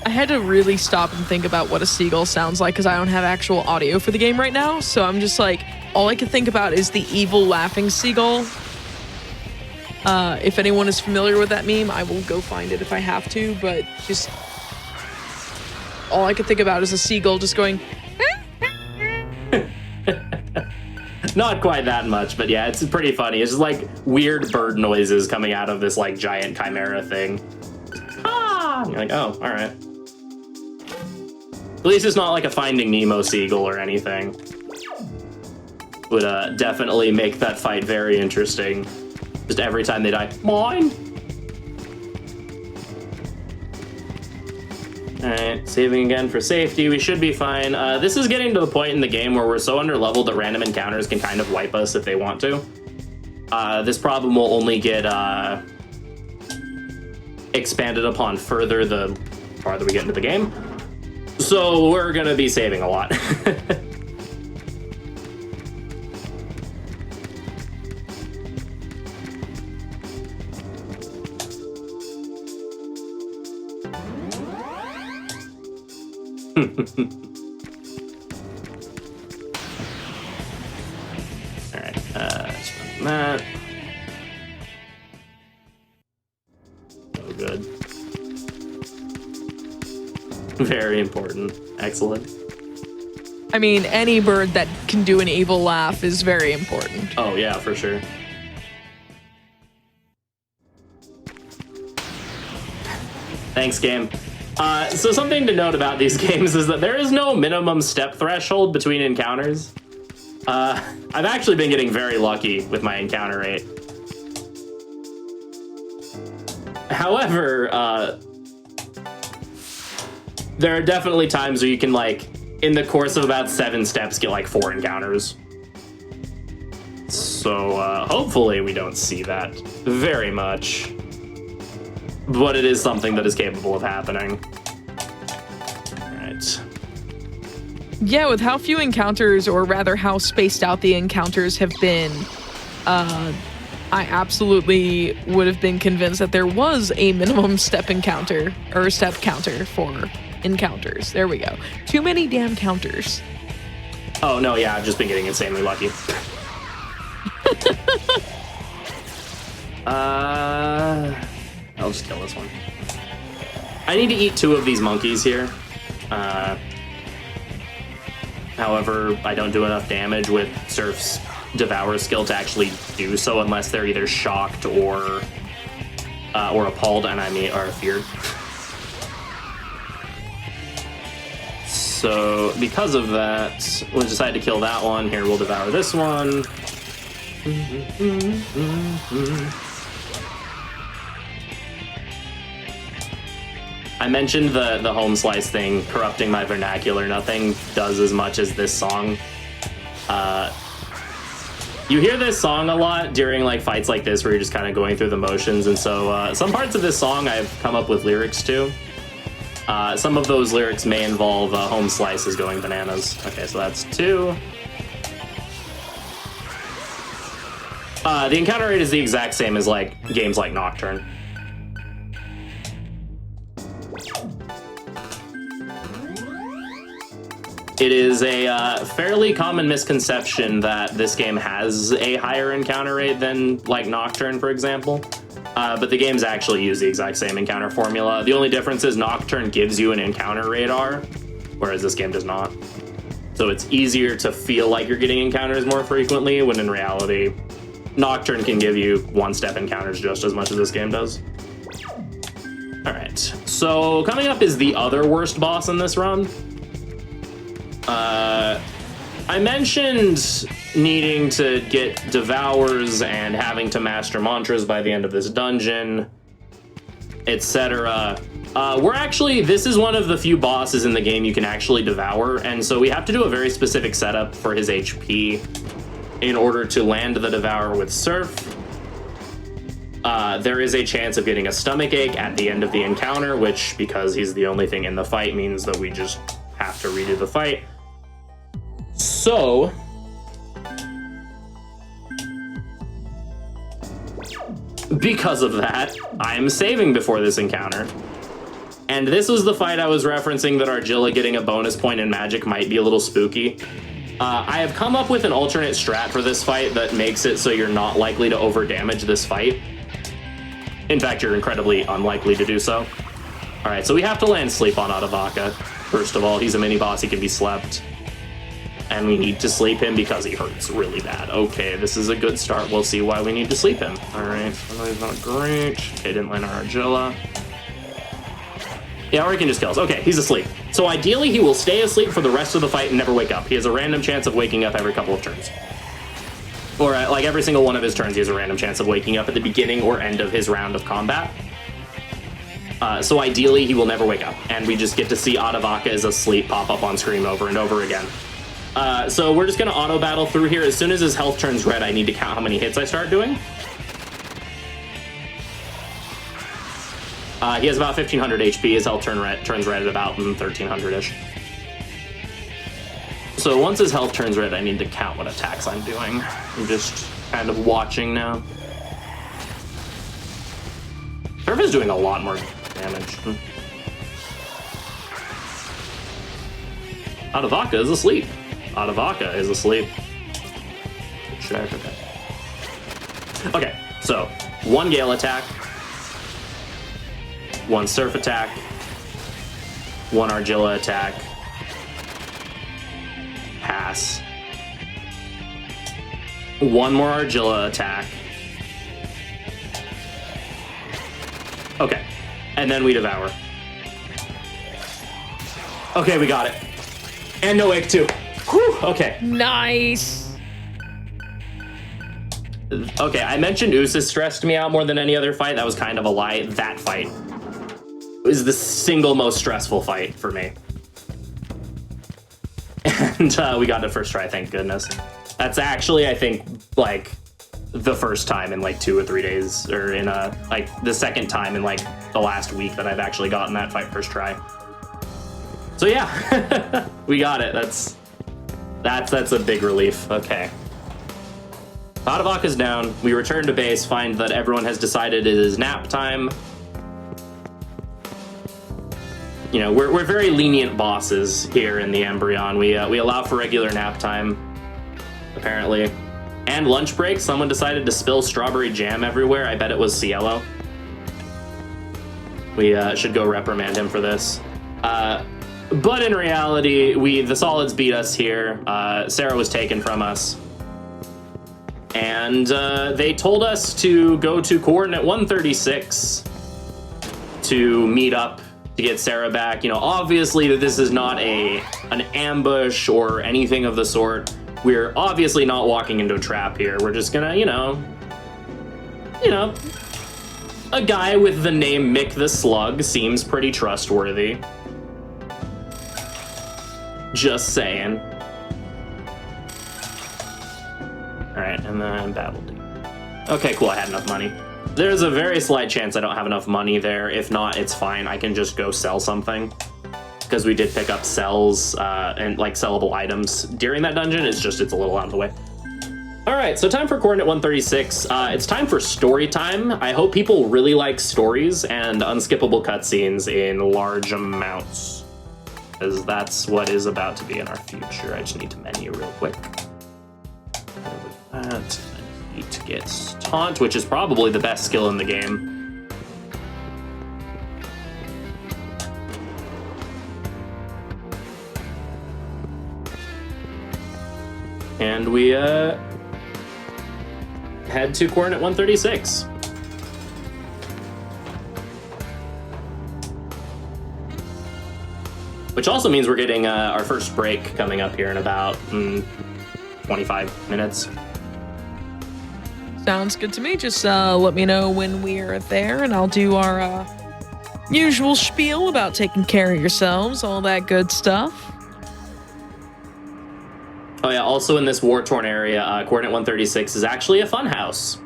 I had to really stop and think about what a seagull sounds like because I don't have actual audio for the game right now. So I'm just like, all I can think about is the evil laughing seagull. If anyone is familiar with that meme, I will go find it if I have to, but just all I can think about is a seagull just going. Not quite that much, but yeah, it's pretty funny. It's just like weird bird noises coming out of this like giant chimera thing. Ah! And you're like, oh, all right. At least it's not like a Finding Nemo seagull or anything. Would definitely make that fight very interesting. Just every time they die, mine. All right, saving again for safety. We should be fine. This is getting to the point in the game where we're so under-leveled that random encounters can kind of wipe us if they want to. This problem will only get expanded upon further the farther we get into the game. So we're gonna be saving a lot. Alright, just run that. Oh, good. Very important. Excellent. I mean, any bird that can do an evil laugh is very important. Oh, yeah, for sure. Thanks, game. So something to note about these games is that there is no minimum step threshold between encounters. I've actually been getting very lucky with my encounter rate. However, there are definitely times where you can, like, in the course of about 7 steps, get like 4 encounters. So hopefully we don't see that very much. But it is something that is capable of happening. Alright. Yeah, with how few encounters, or rather how spaced out the encounters have been, I absolutely would have been convinced that there was a minimum step encounter, or step counter for encounters. There we go. Too many damn counters. Oh, no, yeah, I've just been getting insanely lucky. I'll just kill this one. I need to eat 2 of these monkeys here. However, I don't do enough damage with Surf's Devour skill to actually do so unless they're either shocked or appalled, and I mean, or feared. So, because of that, we'll decide to kill that one. Here, we'll devour this one. I mentioned the home slice thing corrupting my vernacular. Nothing does as much as this song. You hear this song a lot during like fights like this where you're just kind of going through the motions, and so some parts of this song I've come up with lyrics to. Some of those lyrics may involve home slices going bananas. Okay, so that's 2. The encounter rate is the exact same as like games like Nocturne. It is a fairly common misconception that this game has a higher encounter rate than like Nocturne, for example. But the games actually use the exact same encounter formula. The only difference is Nocturne gives you an encounter radar, whereas this game does not. So it's easier to feel like you're getting encounters more frequently, when in reality, Nocturne can give you 1-step encounters just as much as this game does. All right, so coming up is the other worst boss in this run. I mentioned needing to get Devours and having to master mantras by the end of this dungeon, etc. This is one of the few bosses in the game you can actually devour, and so we have to do a very specific setup for his HP in order to land the Devour with Surf. There is a chance of getting a stomachache at the end of the encounter, which, because he's the only thing in the fight, means that we just have to redo the fight. So, because of that, I'm saving before this encounter. And this was the fight I was referencing that Argilla getting a bonus point in magic might be a little spooky. I have come up with an alternate strat for this fight that makes it so you're not likely to overdamage this fight. In fact, you're incredibly unlikely to do so. All right, so we have to land sleep on Adavaka. First of all, he's a mini-boss, he can be slept. And we need to sleep him because he hurts really bad. Okay, this is a good start. We'll see why we need to sleep him. All right, so he's not great. Okay, didn't land on Argilla. Yeah, or he can just kill us. Okay, he's asleep. So ideally, he will stay asleep for the rest of the fight and never wake up. He has a random chance of waking up every couple of turns. Or like every single one of his turns, he has a random chance of waking up at the beginning or end of his round of combat. So ideally, he will never wake up. And we just get to see Adavaka is asleep pop up on screen over and over again. So we're just going to auto battle through here. As soon as his health turns red, I need to count how many hits I start doing. He has about 1,500 HP. His health turns red at about 1,300-ish. So once his health turns red, I need to count what attacks I'm doing. I'm just kind of watching now. Turf is doing a lot more damage. Adavaka is asleep. Adavaka is asleep. Check, okay. Okay, so 1 Gale attack. 1 Surf attack, 1 Argilla attack, pass, 1 more Argilla attack, okay, and then we devour. Okay, we got it. And no wake too. Whew, okay. Nice. Okay, I mentioned Usis stressed me out more than any other fight. That was kind of a lie. That fight is the single most stressful fight for me. And we got it first try, thank goodness. That's actually, I think, like, the first time in like 2 or 3 days, or in like the second time in like the last week that I've actually gotten that fight first try. So yeah, we got it. That's a big relief. Okay. Adavaka's down. We return to base, find that everyone has decided it is nap time. You know, we're very lenient bosses here in the Embryon. We allow for regular nap time, apparently. And lunch break, someone decided to spill strawberry jam everywhere. I bet it was Cielo. We should go reprimand him for this. But in reality, the Solids beat us here. Sarah was taken from us. And they told us to go to coordinate 136 to meet up to get Sarah back. You know, obviously this is not an ambush or anything of the sort. We're obviously not walking into a trap here. We're just gonna, you know, a guy with the name Mick the Slug seems pretty trustworthy. Just saying. All right, and then Battle Deep. Okay, cool, I had enough money. There's a very slight chance I don't have enough money there. If not, it's fine. I can just go sell something. Because we did pick up sells and like sellable items during that dungeon. It's a little out of the way. All right, so time for coordinate 136. It's time for story time. I hope people really like stories and unskippable cutscenes in large amounts, because that's what is about to be in our future. I just need to menu real quick. And with that, I need to get Taunt, which is probably the best skill in the game. And we head to coordinate 136. Which also means we're getting our first break coming up here in about 25 minutes. Sounds good to me. Just let me know when we're there, and I'll do our usual spiel about taking care of yourselves, all that good stuff. Oh yeah, also in this war-torn area, coordinate 136 is actually a fun house.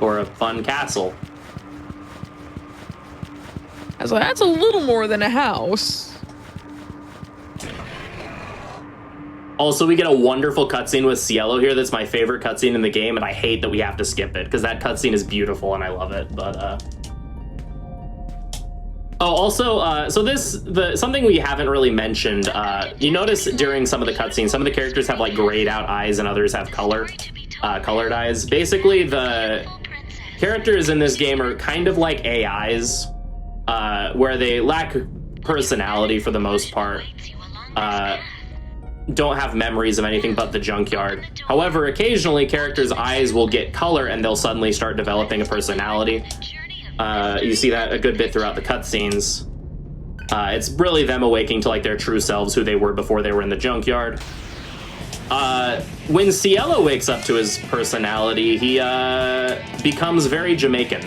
Or a fun castle. So that's a little more than a house. Also, we get a wonderful cutscene with Cielo here. That's my favorite cutscene in the game, and I hate that we have to skip it because that cutscene is beautiful and I love it. But oh, also, so something we haven't really mentioned. You notice during some of the cutscenes, some of the characters have like grayed out eyes and others have colored eyes. Basically, the characters in this game are kind of like AIs, where they lack personality for the most part. Don't have memories of anything but the junkyard. However, occasionally characters' eyes will get color and they'll suddenly start developing a personality. You see that a good bit throughout the cutscenes. It's really them awaking to like their true selves, who they were before they were in the junkyard. When Cielo wakes up to his personality, he becomes very Jamaican.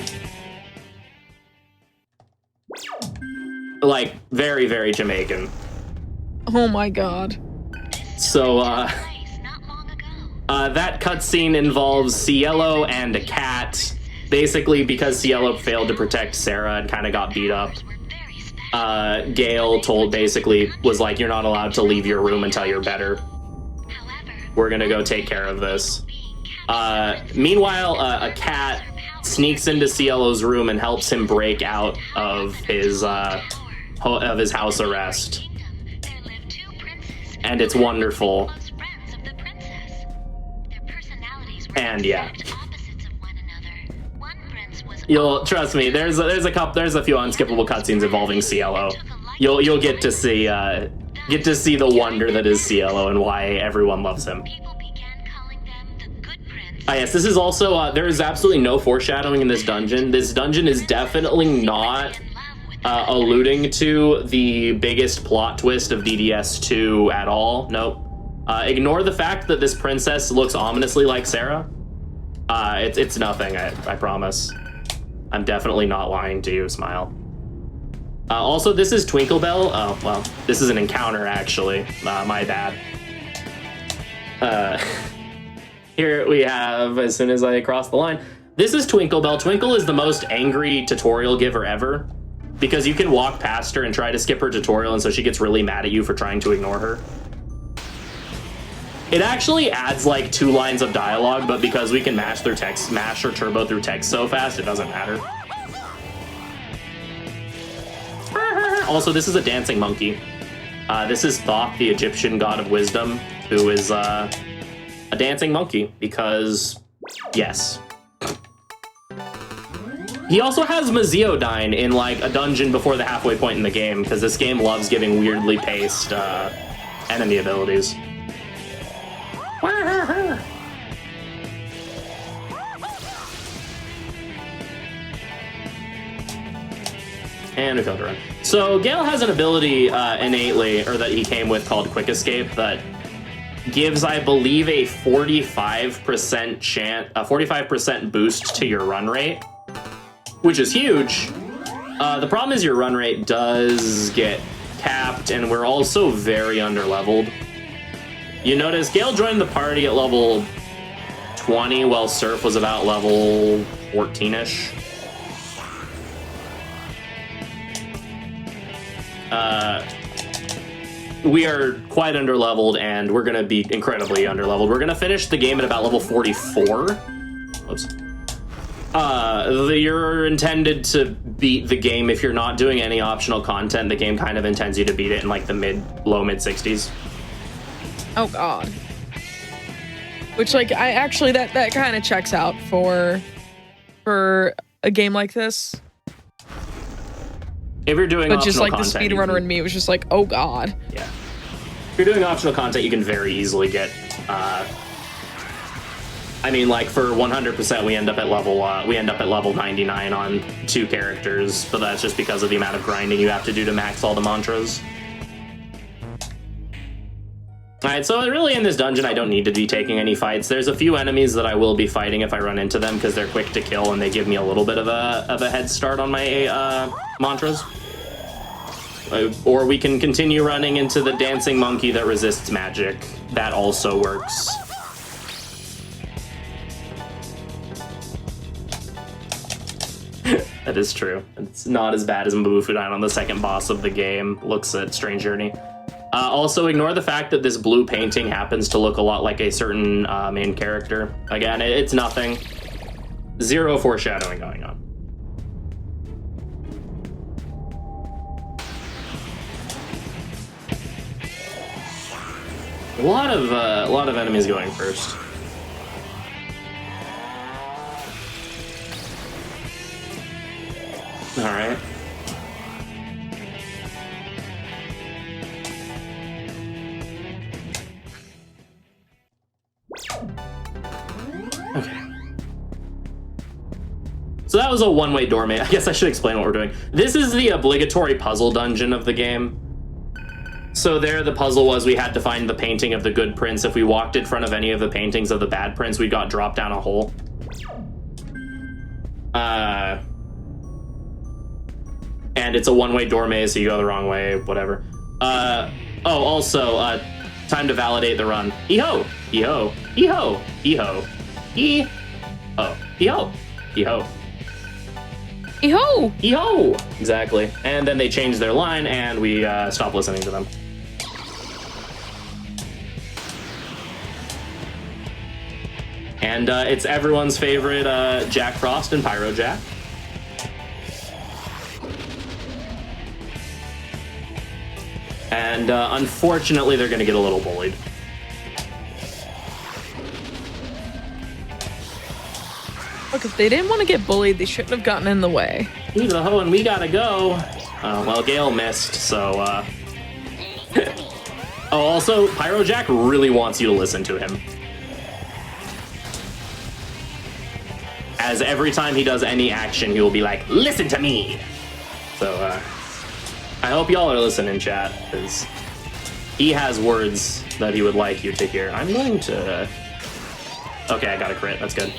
Like, very, very Jamaican. Oh my god. So, that cutscene involves Cielo and a cat. Basically, because Cielo failed to protect Sarah and kind of got beat up, Gale was like, you're not allowed to leave your room until you're better. We're gonna go take care of this. Meanwhile, a cat sneaks into Cielo's room and helps him break out of his house arrest. And it's wonderful. And yeah. You'll trust me. There's a few unskippable cutscenes involving Cielo. You'll get to see the wonder that is Cielo and why everyone loves him. Yes, this is also there is absolutely no foreshadowing in this dungeon. This dungeon is definitely not alluding to the biggest plot twist of DDS2 at all. Nope. Ignore the fact that this princess looks ominously like Sarah. It's nothing, I promise. I'm definitely not lying to you, Smile. Also, this is Twinkle-Bell. Oh, well, this is an encounter, actually. My bad. Here we have, as soon as I cross the line, this is Twinkle-Bell. Twinkle is the most angry tutorial giver ever, because you can walk past her and try to skip her tutorial, and so she gets really mad at you for trying to ignore her. It actually adds like 2 lines of dialogue, but because we can mash or turbo through text so fast, it doesn't matter. Also, this is a dancing monkey. This is Thoth, the Egyptian god of wisdom, who is a dancing monkey, because yes. He also has Maziodyne in like a dungeon before the halfway point in the game, because this game loves giving weirdly paced enemy abilities. And we failed to run. So Gale has an ability innately, or that he came with, called Quick Escape, that gives, I believe, a 45% boost to your run rate, which is huge. The problem is your run rate does get capped, and we're also very underleveled. You notice Gale joined the party at level 20, while Surf was about level 14-ish. We are quite underleveled, and we're going to be incredibly underleveled. We're going to finish the game at about level 44. Whoops. You're intended to beat the game. If you're not doing any optional content, the game kind of intends you to beat it in like the low mid 60s. Oh god. Which, like, I actually that kind of checks out for a game like this. If you're doing but just like content, the speedrunner in me was just like, oh god. Yeah. If you're doing optional content, you can very easily get. I mean, like for 100%, we end up at level 99 on 2 characters, but that's just because of the amount of grinding you have to do to max all the mantras. Alright, so really in this dungeon I don't need to be taking any fights. There's a few enemies that I will be fighting if I run into them, because they're quick to kill and they give me a little bit of a head start on my mantras. Or we can continue running into the dancing monkey that resists magic. That also works. That is true. It's not as bad as Mbufudan on the second boss of the game looks at Strange Journey. Also, ignore the fact that this blue painting happens to look a lot like a certain main character. Again, it's nothing. Zero foreshadowing going on. A lot of enemies going first. All right. Okay. So that was a one-way doorway. I guess I should explain what we're doing. This is the obligatory puzzle dungeon of the game. So there, the puzzle was we had to find the painting of the good prince. If we walked in front of any of the paintings of the bad prince, we got dropped down a hole. And it's a one-way door maze, so you go the wrong way, whatever. Also, time to validate the run. E-ho! E-ho! E-ho! E-ho! E-ho! E-ho! E-ho! Yo! E-ho! Exactly. And then they changed their line, and we stopped listening to them. And it's everyone's favorite Jack Frost and Pyro Jack. And unfortunately, they're going to get a little bullied. Look, if they didn't want to get bullied, they shouldn't have gotten in the way. He's a hoe and we gotta go. Well, Gale missed, so, Oh, also, Pyro Jack really wants you to listen to him. As every time he does any action, he will be like, listen to me! So, I hope y'all are listening, chat, because he has words that he would like you to hear. I'm going to... Okay, I got a crit. That's good.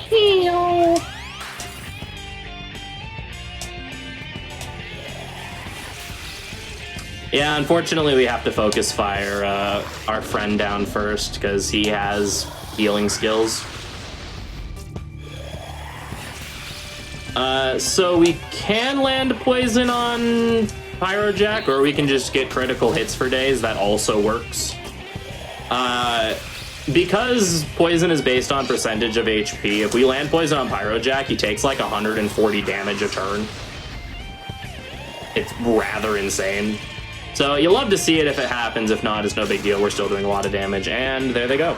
Yeah, unfortunately, we have to focus fire our friend down first because he has healing skills. So we can land poison on Pyro Jack, or we can just get critical hits for days. That also works. Because poison is based on percentage of HP, if we land poison on Pyro Jack, he takes like 140 damage a turn. It's rather insane. So you'll love to see it if it happens. If not, it's no big deal. We're still doing a lot of damage, and there they go.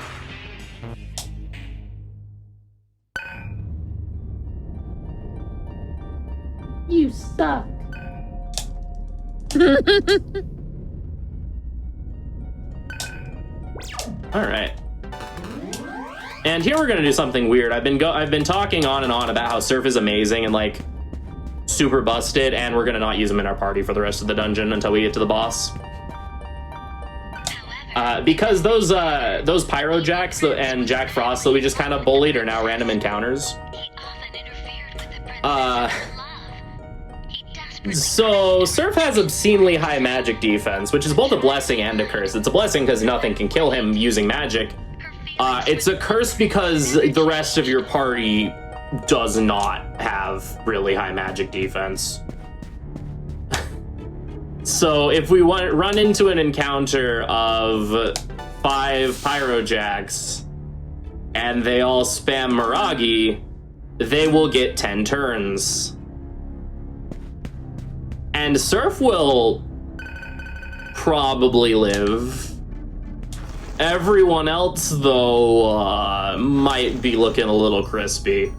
You suck. All right. And here we're gonna do something weird. I've been talking on and on about how Surf is amazing and like super busted, and we're gonna not use him in our party for the rest of the dungeon until we get to the boss. Because those Pyro Jacks and Jack Frost that we just kind of bullied are now random encounters. So Surf has obscenely high magic defense, which is both a blessing and a curse. It's a blessing because nothing can kill him using magic. It's a curse because the rest of your party does not have really high magic defense. So if we run into an encounter of 5 Pyro Jacks and they all spam Miragi, they will get 10 turns. And Surf will probably live. Everyone else, though, might be looking a little crispy.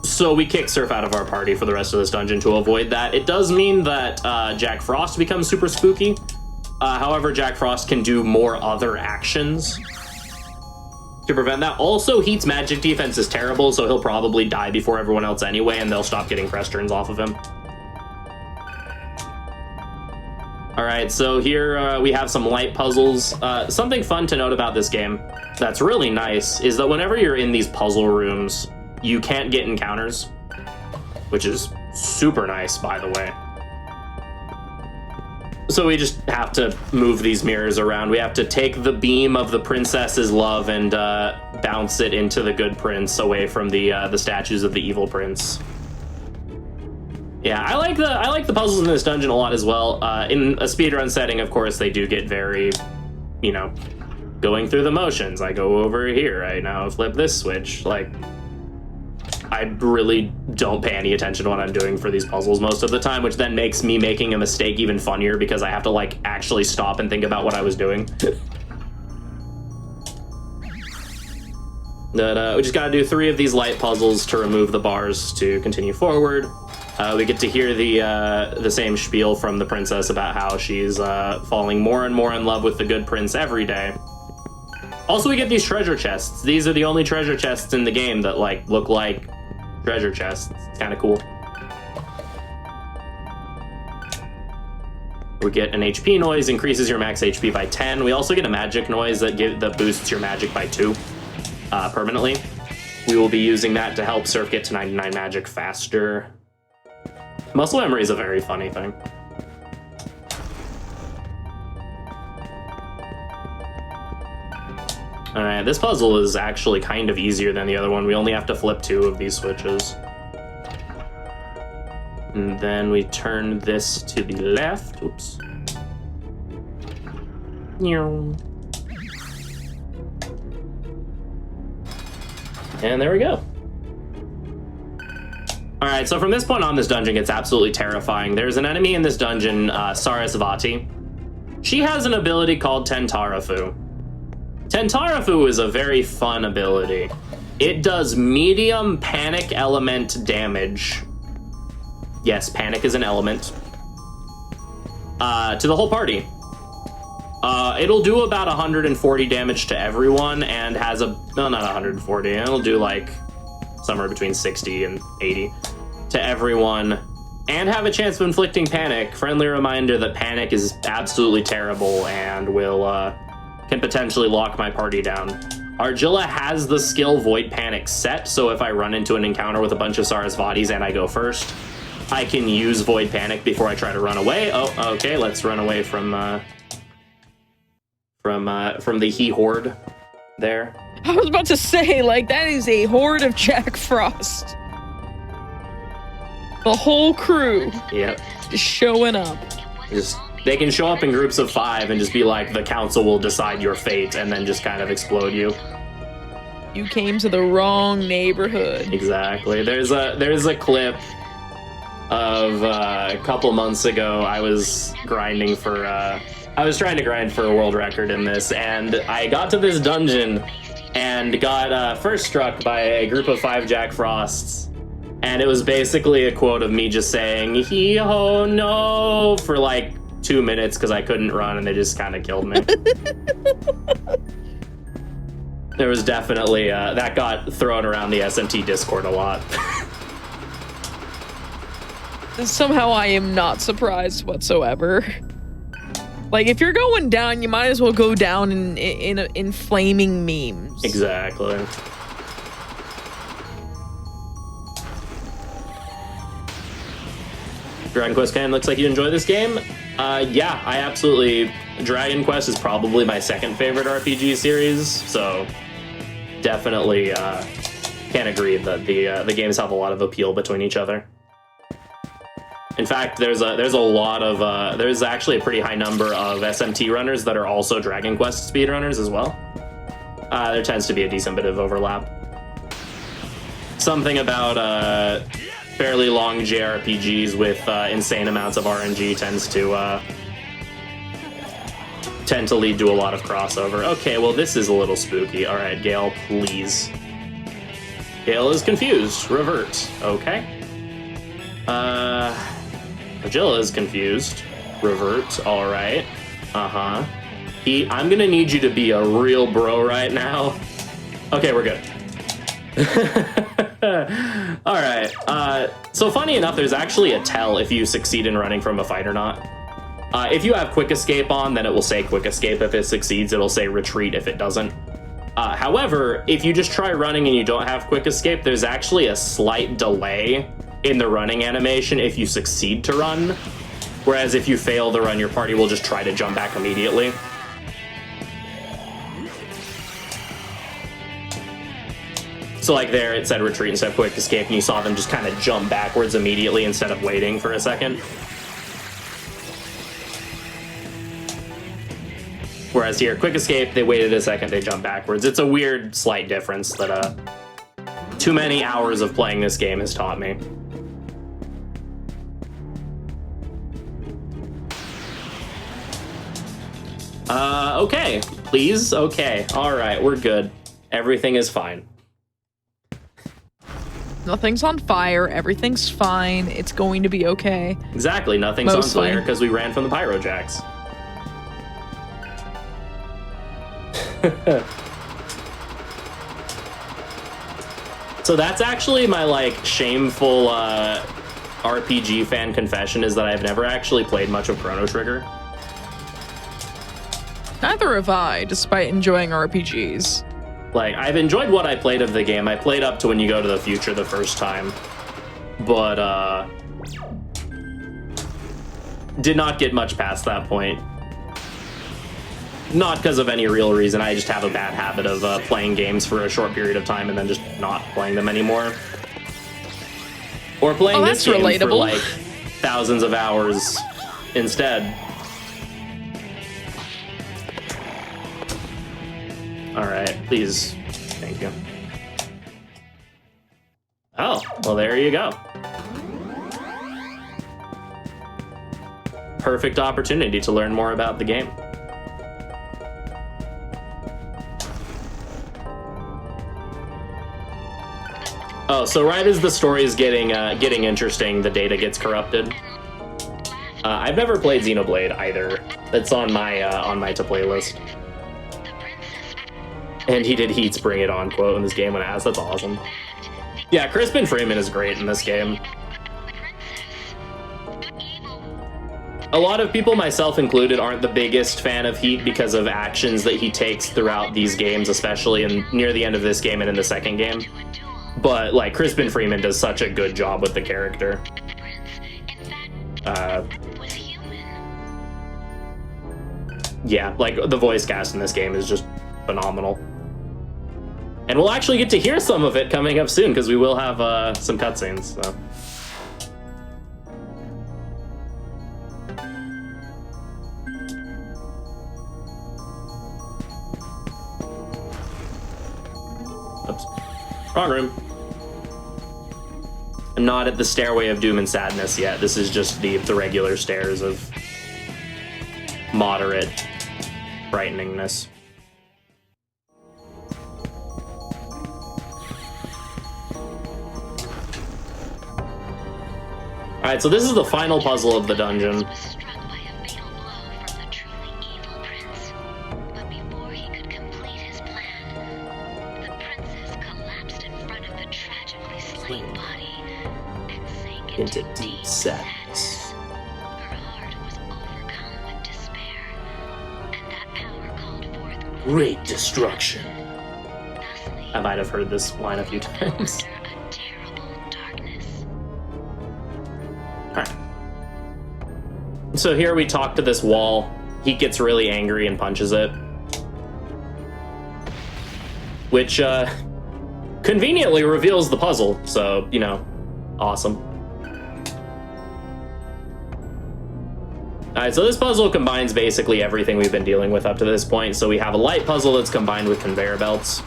So we kick Surf out of our party for the rest of this dungeon to avoid that. It does mean that Jack Frost becomes super spooky. However, Jack Frost can do more other actions to prevent that. Also, Heat's magic defense is terrible, so he'll probably die before everyone else anyway, and they'll stop getting press turns off of him. All right, so here we have some light puzzles. Something fun to note about this game that's really nice is that whenever you're in these puzzle rooms, you can't get encounters, which is super nice, by the way. So we just have to move these mirrors around. We have to take the beam of the princess's love and bounce it into the good prince away from the statues of the evil prince. Yeah, I like the puzzles in this dungeon a lot as well. In a speedrun setting, of course, they do get very, you know, going through the motions. I go over here, I now flip this switch. Like, I really don't pay any attention to what I'm doing for these puzzles most of the time, which then makes me making a mistake even funnier because I have to, like, actually stop and think about what I was doing. But we just gotta do 3 of these light puzzles to remove the bars to continue forward. We get to hear the same spiel from the princess about how she's falling more and more in love with the good prince every day. Also, we get these treasure chests. These are the only treasure chests in the game that like look like treasure chests. It's kind of cool. We get an HP noise, increases your max HP by 10. We also get a magic noise that boosts your magic by 2 permanently. We will be using that to help Surf get to 99 magic faster. Muscle memory is a very funny thing. Alright, this puzzle is actually kind of easier than the other one. We only have to flip 2 of these switches. And then we turn this to the left. Oops. And there we go. Alright, so from this point on, this dungeon gets absolutely terrifying. There's an enemy in this dungeon, Sarasvati. She has an ability called Tentarafu. Tentarafu is a very fun ability. It does medium panic element damage. Yes, panic is an element. To the whole party. It'll do about 140 damage to everyone and has a... No, not 140. It'll do like somewhere between 60 and 80 to everyone and have a chance of inflicting panic. Friendly reminder that panic is absolutely terrible and will can potentially lock my party down. Argilla has the skill Void Panic set, so if I run into an encounter with a bunch of Sarasvatis and I go first, I can use Void Panic before I try to run away. Oh, okay, let's run away from the he horde there. I was about to say, like, that is a horde of Jack Frost. The whole crew. Yep. Just showing up. They can show up in groups of 5 and just be like, the council will decide your fate, and then just kind of explode you. You came to the wrong neighborhood. Exactly. There's a clip of a couple months ago. I was grinding for I was trying to grind for a world record in this, and I got to this dungeon and got first struck by a group of 5 Jack Frosts. And it was basically a quote of me just saying, hee-ho, no, for like 2 minutes because I couldn't run and they just kind of killed me. There was definitely, that got thrown around the SMT Discord a lot. Somehow I am not surprised whatsoever. Like, if you're going down, you might as well go down in flaming memes. Exactly. Dragon Quest Ken, looks like you enjoy this game. Yeah, I absolutely... Dragon Quest is probably my second favorite RPG series, so definitely can agree that the games have a lot of appeal between each other. In fact, there's actually a pretty high number of SMT runners that are also Dragon Quest speedrunners as well. There tends to be a decent bit of overlap. Something about fairly long JRPGs with insane amounts of RNG tend to lead to a lot of crossover. Okay, well, this is a little spooky. All right, Gale, please. Gale is confused. Revert. Okay. Agilla is confused. Revert. All right. Uh-huh. I'm gonna need you to be a real bro right now. Okay, we're good. All right. So funny enough, there's actually a tell if you succeed in running from a fight or not. If you have quick escape on, then it will say quick escape. If it succeeds, it'll say retreat if it doesn't. However, if you just try running and you don't have quick escape, there's actually a slight delay in the running animation if you succeed to run. Whereas if you fail to run, your party will just try to jump back immediately. So like there it said retreat instead of quick escape, and you saw them just kind of jump backwards immediately instead of waiting for a second. Whereas here, quick escape, they waited a second, they jump backwards. It's a weird slight difference that too many hours of playing this game has taught me. Okay, please, okay, all right, we're good. Everything is fine. Nothing's on fire. Everything's fine. It's going to be okay. Exactly. Nothing's Mostly. on fire because we ran from the pyrojacks. So that's actually my like shameful RPG fan confession, is that I've never actually played much of Chrono Trigger. Neither have I, despite enjoying RPGs. Like, I've enjoyed what I played of the game. I played up to when you go to the future the first time. But, did not get much past that point. Not because of any real reason. I just have a bad habit of playing games for a short period of time and then just not playing them anymore. Or playing this game for, like, thousands of hours instead. All right, please. Thank you. Oh, well, there you go. Perfect opportunity to learn more about the game. Oh, so right as the story is getting interesting, the data gets corrupted. I've never played Xenoblade either. It's on my to play list. And he did Heat's Bring It On quote in this game when asked. That's awesome. Yeah, Crispin Freeman is great in this game. A lot of people, myself included, aren't the biggest fan of Heat because of actions that he takes throughout these games, especially near the end of this game and in the second game. But, like, Crispin Freeman does such a good job with the character. Yeah, like, the voice cast in this game is just phenomenal. And we'll actually get to hear some of it coming up soon, because we will have some cutscenes, so. Oops. Wrong room. I'm not at the Stairway of Doom and Sadness yet. This is just the regular stairs of moderate frighteningness. Alright, so this is the final puzzle of the dungeon. Into deep sadness. Her heart was overcome with despair, and that power called forth great destruction. I might have heard this line a few times. A terrible darkness. Alright. So here we talk to this wall. He gets really angry and punches it. Which, conveniently reveals the puzzle, so, you know, awesome. Alright, so this puzzle combines basically everything we've been dealing with up to this point. So we have a light puzzle that's combined with conveyor belts.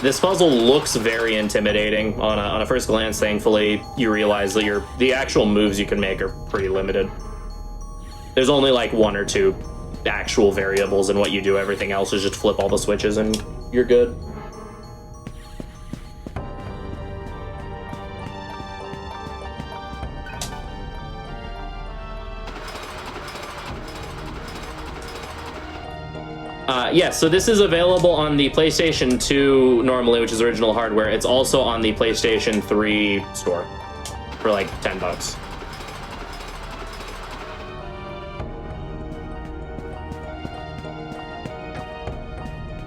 This puzzle looks very intimidating on a first glance. Thankfully, you realize that the actual moves you can make are pretty limited. There's only like 1 or 2 actual variables in what you do. Everything else is just flip all the switches and you're good. Yeah, so this is available on the PlayStation 2 normally, which is original hardware. It's also on the PlayStation 3 store for like $10.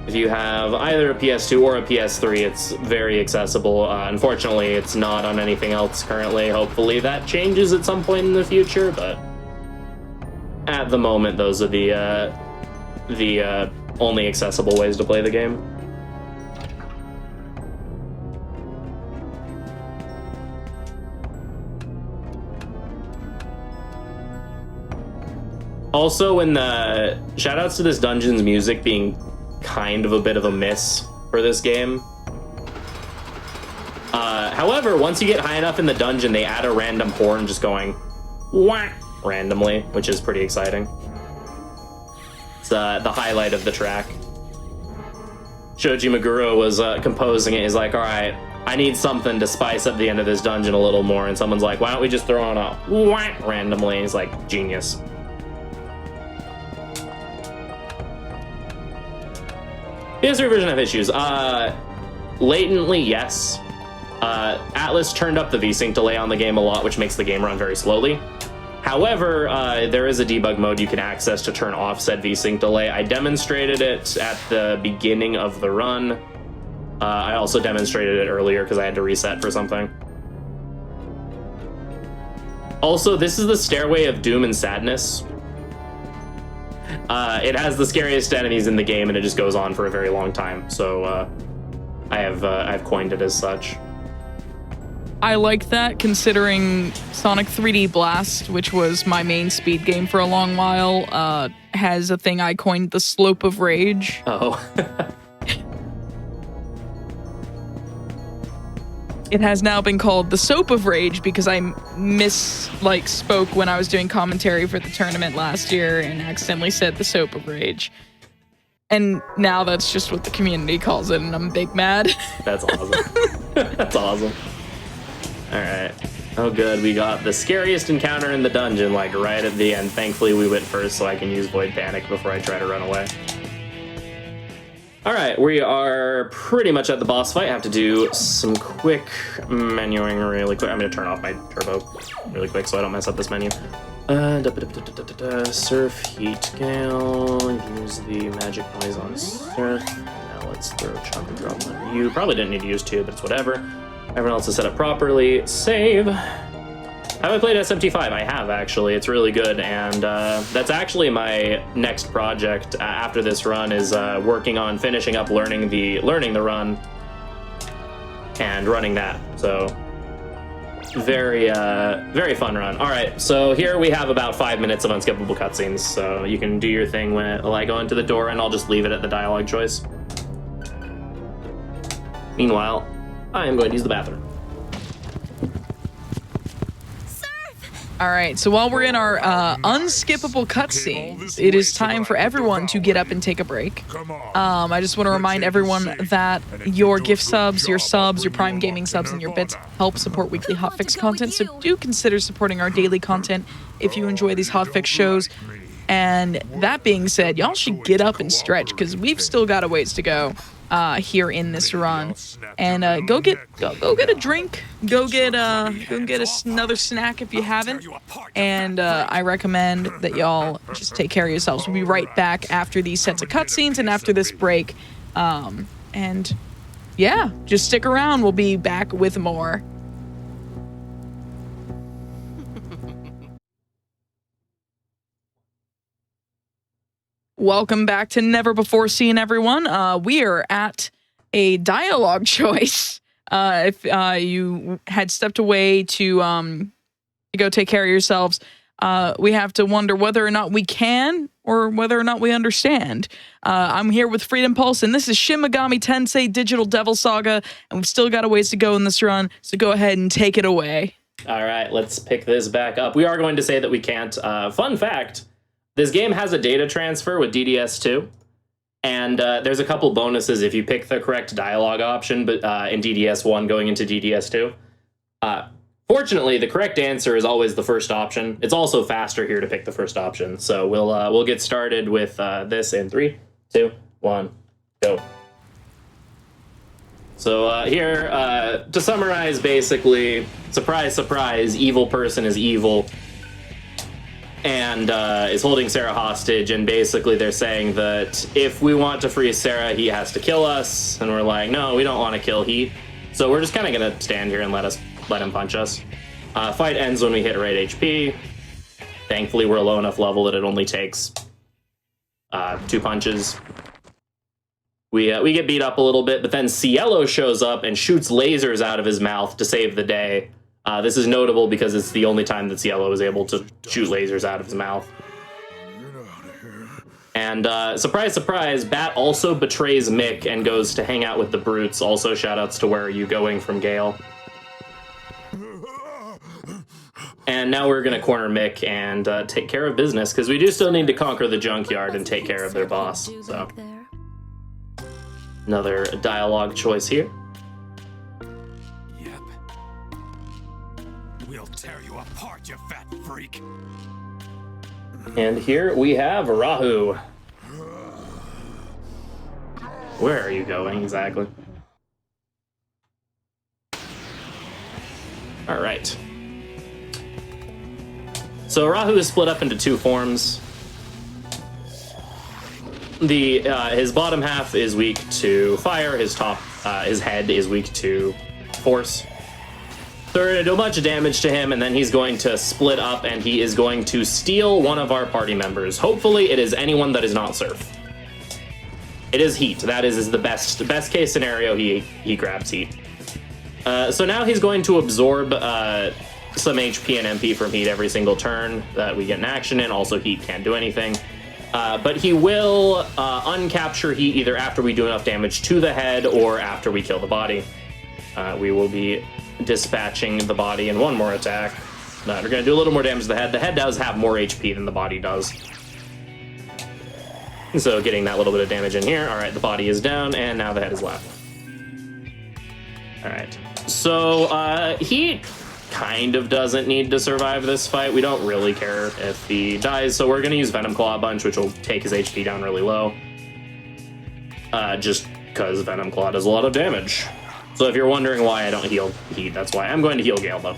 If you have either a PS2 or a PS3, it's very accessible. Unfortunately, it's not on anything else currently. Hopefully that changes at some point in the future, but at the moment, those are the only accessible ways to play the game. Also, when the shoutouts to this dungeon's music being kind of a bit of a miss for this game. However, once you get high enough in the dungeon, they add a random horn just going whack randomly, which is pretty exciting. It's the highlight of the track. Shoji Meguro was composing it. He's like, all right, I need something to spice up the end of this dungeon a little more. And someone's like, why don't we just throw on a whack randomly? He's like, genius. PS3 version have issues. Latently, yes. Atlas turned up the VSync delay on the game a lot, which makes the game run very slowly. However, there is a debug mode you can access to turn off said VSync delay. I demonstrated it at the beginning of the run. I also demonstrated it earlier because I had to reset for something. Also, this is the Stairway of Doom and Sadness. It has the scariest enemies in the game, and it just goes on for a very long time. So I've coined it as such. I like that, considering Sonic 3D Blast, which was my main speed game for a long while, has a thing I coined the Slope of Rage. Oh. It has now been called the Soap of Rage because I spoke when I was doing commentary for the tournament last year and accidentally said the Soap of Rage. And now that's just what the community calls it, and I'm big mad. That's awesome. That's awesome. All right. Oh, good. We got the scariest encounter in the dungeon, like right at the end. Thankfully, we went first, so I can use Void Panic before I try to run away. All right, we are pretty much at the boss fight. I have to do some quick menuing really quick. I'm going to turn off my turbo really quick so I don't mess up this menu. Surf, heat, gale, use the magic noise on surf. Now let's throw chunk and drop on you. Probably didn't need to use two, but it's whatever. Everyone else is set up properly. Save. Have I played SMT5? I have, actually. It's really good, and that's actually my next project after this run is working on finishing up learning the run and running that. So very very fun run. All right, so here we have about 5 minutes of unskippable cutscenes, so you can do your thing while I go into the door, and I'll just leave it at the dialogue choice. Meanwhile, I am going to use the bathroom. All right, so while we're in our unskippable cutscenes, it is time for everyone to get up and take a break. I just want to remind everyone that your gift subs, your Prime Gaming subs, and your bits help support weekly hotfix content, so do consider supporting our daily content if you enjoy these hotfix shows. And that being said, y'all should get up and stretch, because we've still got a ways to go here in this run. And go get a drink, go get another snack if you haven't. And I recommend that y'all just take care of yourselves. We'll be right back after these sets of cutscenes and after this break. And yeah, just stick around. We'll be back with more. Welcome back to Never Before Seen, everyone. We are at a dialogue choice. If you had stepped away to go take care of yourselves, we have to wonder whether or not we can or whether or not we understand. I'm here with Freedom Pulse, and this is Shin Megami Tensei Digital Devil Saga, and we've still got a ways to go in this run, so go ahead and take it away. All right, let's pick this back up. We are going to say that we can't. Fun fact. This game has a data transfer with DDS2, and there's a couple bonuses if you pick the correct dialogue option, but in DDS1 going into DDS2. Fortunately, the correct answer is always the first option. It's also faster here to pick the first option, so we'll get started with this in 3, 2, 1, go. So here, to summarize, basically, surprise, surprise, evil person is evil. And is holding Sarah hostage, and basically they're saying that if we want to free Sarah, he has to kill us, and we're like, no, we don't want to kill Heat, so we're just kind of gonna stand here and let him punch us. Fight ends when we hit right HP. Thankfully, we're a low enough level that it only takes 2 punches. We get beat up a little bit, but then Cielo shows up and shoots lasers out of his mouth to save the day. This is notable because it's the only time that Cielo was able to shoot lasers out of his mouth. And surprise, surprise, Bat also betrays Mick and goes to hang out with the Brutes. Also, shoutouts to Where Are You Going from Gale. And now we're going to corner Mick and take care of business, because we do still need to conquer the junkyard and take care of their boss. So, another dialogue choice here. Yep. We'll tear you apart, you fat freak. And here we have Rahu. Where are you going exactly? All right. So Rahu is split up into two forms. His bottom half is weak to fire. His head is weak to force. So we're gonna do a bunch of damage to him, and then he's going to split up, and he is going to steal one of our party members. Hopefully, it is anyone that is not Surf. It is Heat. That is the best case scenario. He grabs Heat. So now he's going to absorb some HP and MP from Heat every single turn that we get an action in. Also, Heat can't do anything. But he will uncapture Heat either after we do enough damage to the head or after we kill the body. We will be dispatching the body in one more attack. We're going to do a little more damage to the head. The head does have more HP than the body does. So getting that little bit of damage in here. All right, the body is down, and now the head is left. All right. So he kind of doesn't need to survive this fight. We don't really care if he dies, so we're going to use Venom Claw a bunch, which will take his HP down really low. Just because Venom Claw does a lot of damage. So if you're wondering why I don't heal Heat, that's why. I'm going to heal Gale, though.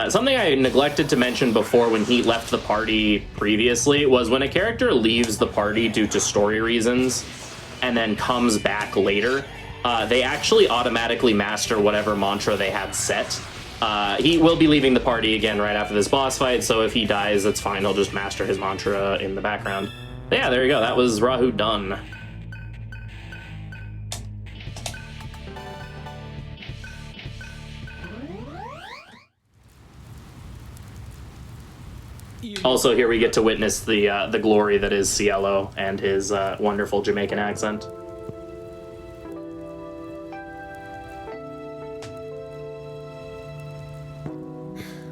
Something I neglected to mention before when Heat left the party previously was when a character leaves the party due to story reasons and then comes back later, they actually automatically master whatever mantra they had set. He will be leaving the party again right after this boss fight, so if he dies, that's fine. He'll just master his mantra in the background. But yeah, there you go. That was Rahu done. Also, here we get to witness the glory that is Cielo and his wonderful Jamaican accent.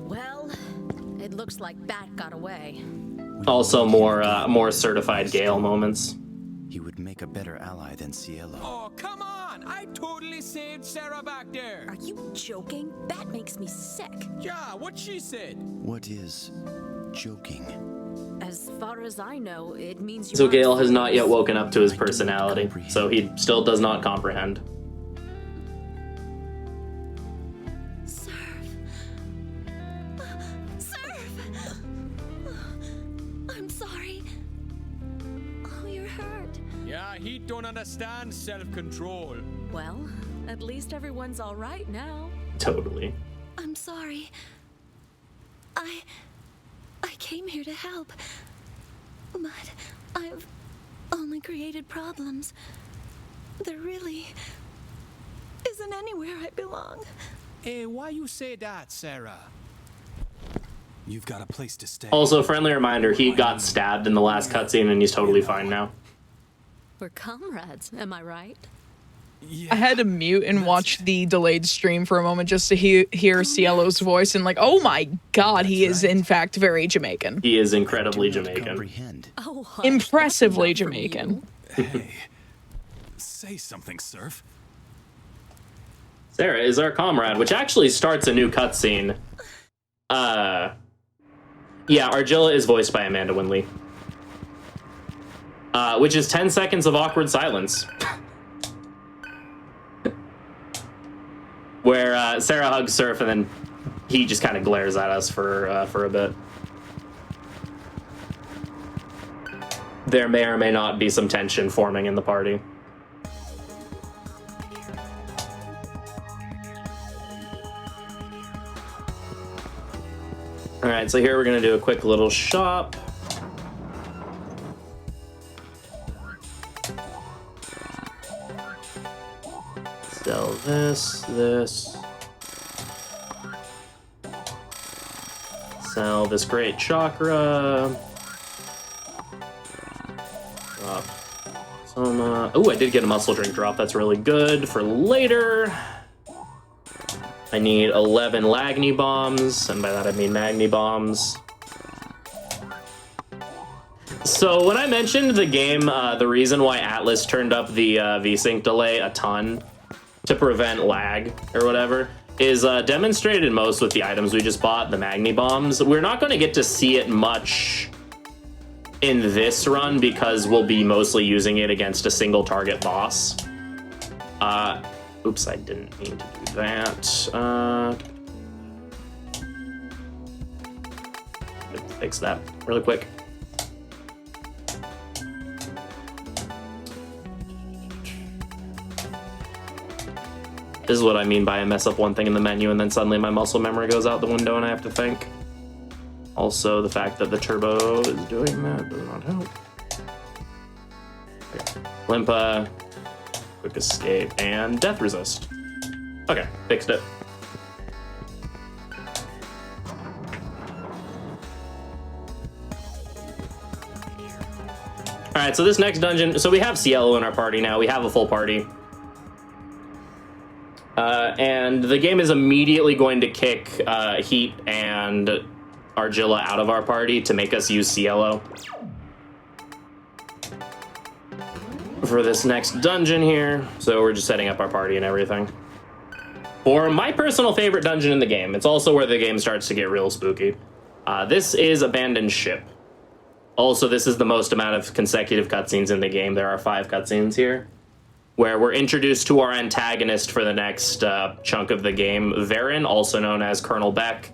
Well, it looks like Bat got away. Also, more certified Gale moments. He would make a better ally than Cielo. Oh, come on! I totally saved Sarah back there. Are you joking? Bat makes me sick. Yeah, what she said. What is joking? As far as I know, it means you So aren't Gale has not yet fools. woken up to his personality, so he still does not comprehend. Surf. Surf. I'm sorry. Oh, you're hurt. Yeah, he don't understand self-control. Well, at least everyone's all right now. Totally. I'm sorry. I came here to help, but I've only created problems. There really isn't anywhere I belong. Hey, why you say that, Sarah? You've got a place to stay. Also, friendly reminder, he got stabbed in the last cutscene and he's totally fine now. We're comrades, am I right? I had to mute and watch the delayed stream for a moment just to hear Cielo's voice, and like, oh my god, he is in fact very Jamaican. He is incredibly Jamaican. Oh, hush, Impressively that's enough from Jamaican. you. Hey, say something, Surf. Sarah is our comrade, which actually starts a new cutscene. Yeah, Argilla is voiced by Amanda Winley. Which is 10 seconds of awkward silence. Where Sarah hugs Surf and then he just kind of glares at us for a bit. There may or may not be some tension forming in the party. All right, so here we're gonna do a quick little shop. Sell this. Sell this great chakra. drop. Oh, I did get a muscle drink drop. That's really good for later. I need 11 Lagni bombs, and by that I mean Magni bombs. So when I mentioned the game, the reason why Atlas turned up the VSync delay a ton to prevent lag or whatever is demonstrated most with the items we just bought, the Magni bombs. We're not going to get to see it much in this run because we'll be mostly using it against a single target boss. Oops, I didn't mean to do that. Fix that really quick. This is what I mean by I mess up one thing in the menu and then suddenly my muscle memory goes out the window and I have to think. Also, the fact that the turbo is doing that does not help. Okay. Limpa, quick escape, and death resist. Okay, fixed it. Alright, so this next dungeon, so we have Cielo in our party now, we have a full party. And the game is immediately going to kick Heat and Argilla out of our party to make us use Cielo for this next dungeon here. So we're just setting up our party and everything. For my personal favorite dungeon in the game, it's also where the game starts to get real spooky. This is Abandoned Ship. Also, this is the most amount of consecutive cutscenes in the game. There are 5 cutscenes here, where we're introduced to our antagonist for the next chunk of the game, Varen, also known as Colonel Beck.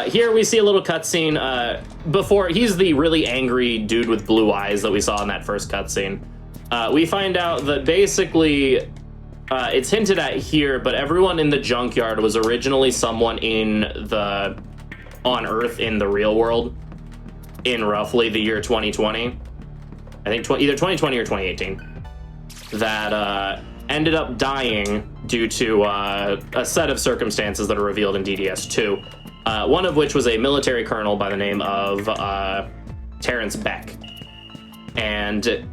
Here we see a little cutscene before. He's the really angry dude with blue eyes that we saw in that first cutscene. We find out that basically, it's hinted at here, but everyone in the junkyard was originally someone on Earth in the real world in roughly the year 2020. I think either 2020 or 2018. That ended up dying due to a set of circumstances that are revealed in DDS2. One of which was a military colonel by the name of Terrence Beck. And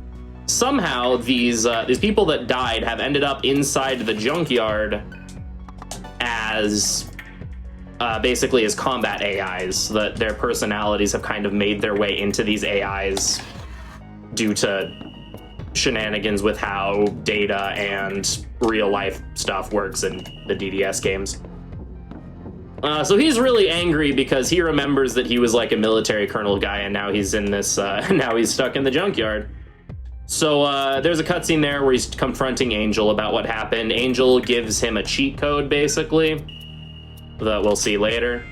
somehow these people that died have ended up inside the junkyard as basically as combat AIs. That their personalities have kind of made their way into these AIs due to shenanigans with how data and real life stuff works in the DDS games. So he's really angry because he remembers that he was like a military colonel guy and now he's in this, now he's stuck in the junkyard. So there's a cutscene there where he's confronting Angel about what happened. Angel gives him a cheat code, basically, that we'll see later.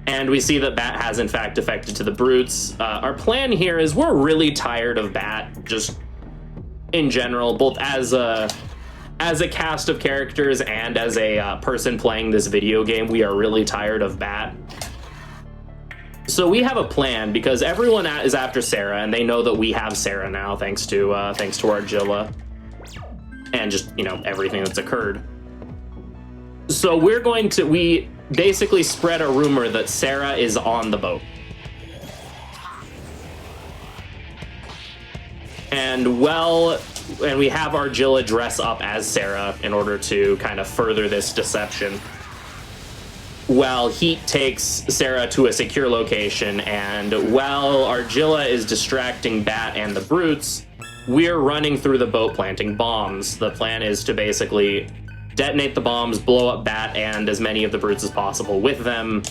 And we see that Bat has in fact defected to the Brutes. Our plan here is we're really tired of Bat, just in general, both as a cast of characters and as a person playing this video game. We are really tired of Bat. So we have a plan because everyone is after Sarah, and they know that we have Sarah now, thanks to Argilla, and just, you know, everything that's occurred. So we basically spread a rumor that Sarah is on the boat. And we have Argilla dress up as Sarah in order to kind of further this deception. While Heat takes Sarah to a secure location, and while Argilla is distracting Bat and the Brutes, we're running through the boat planting bombs. The plan is to basically detonate the bombs, blow up Bat and as many of the Brutes as possible with them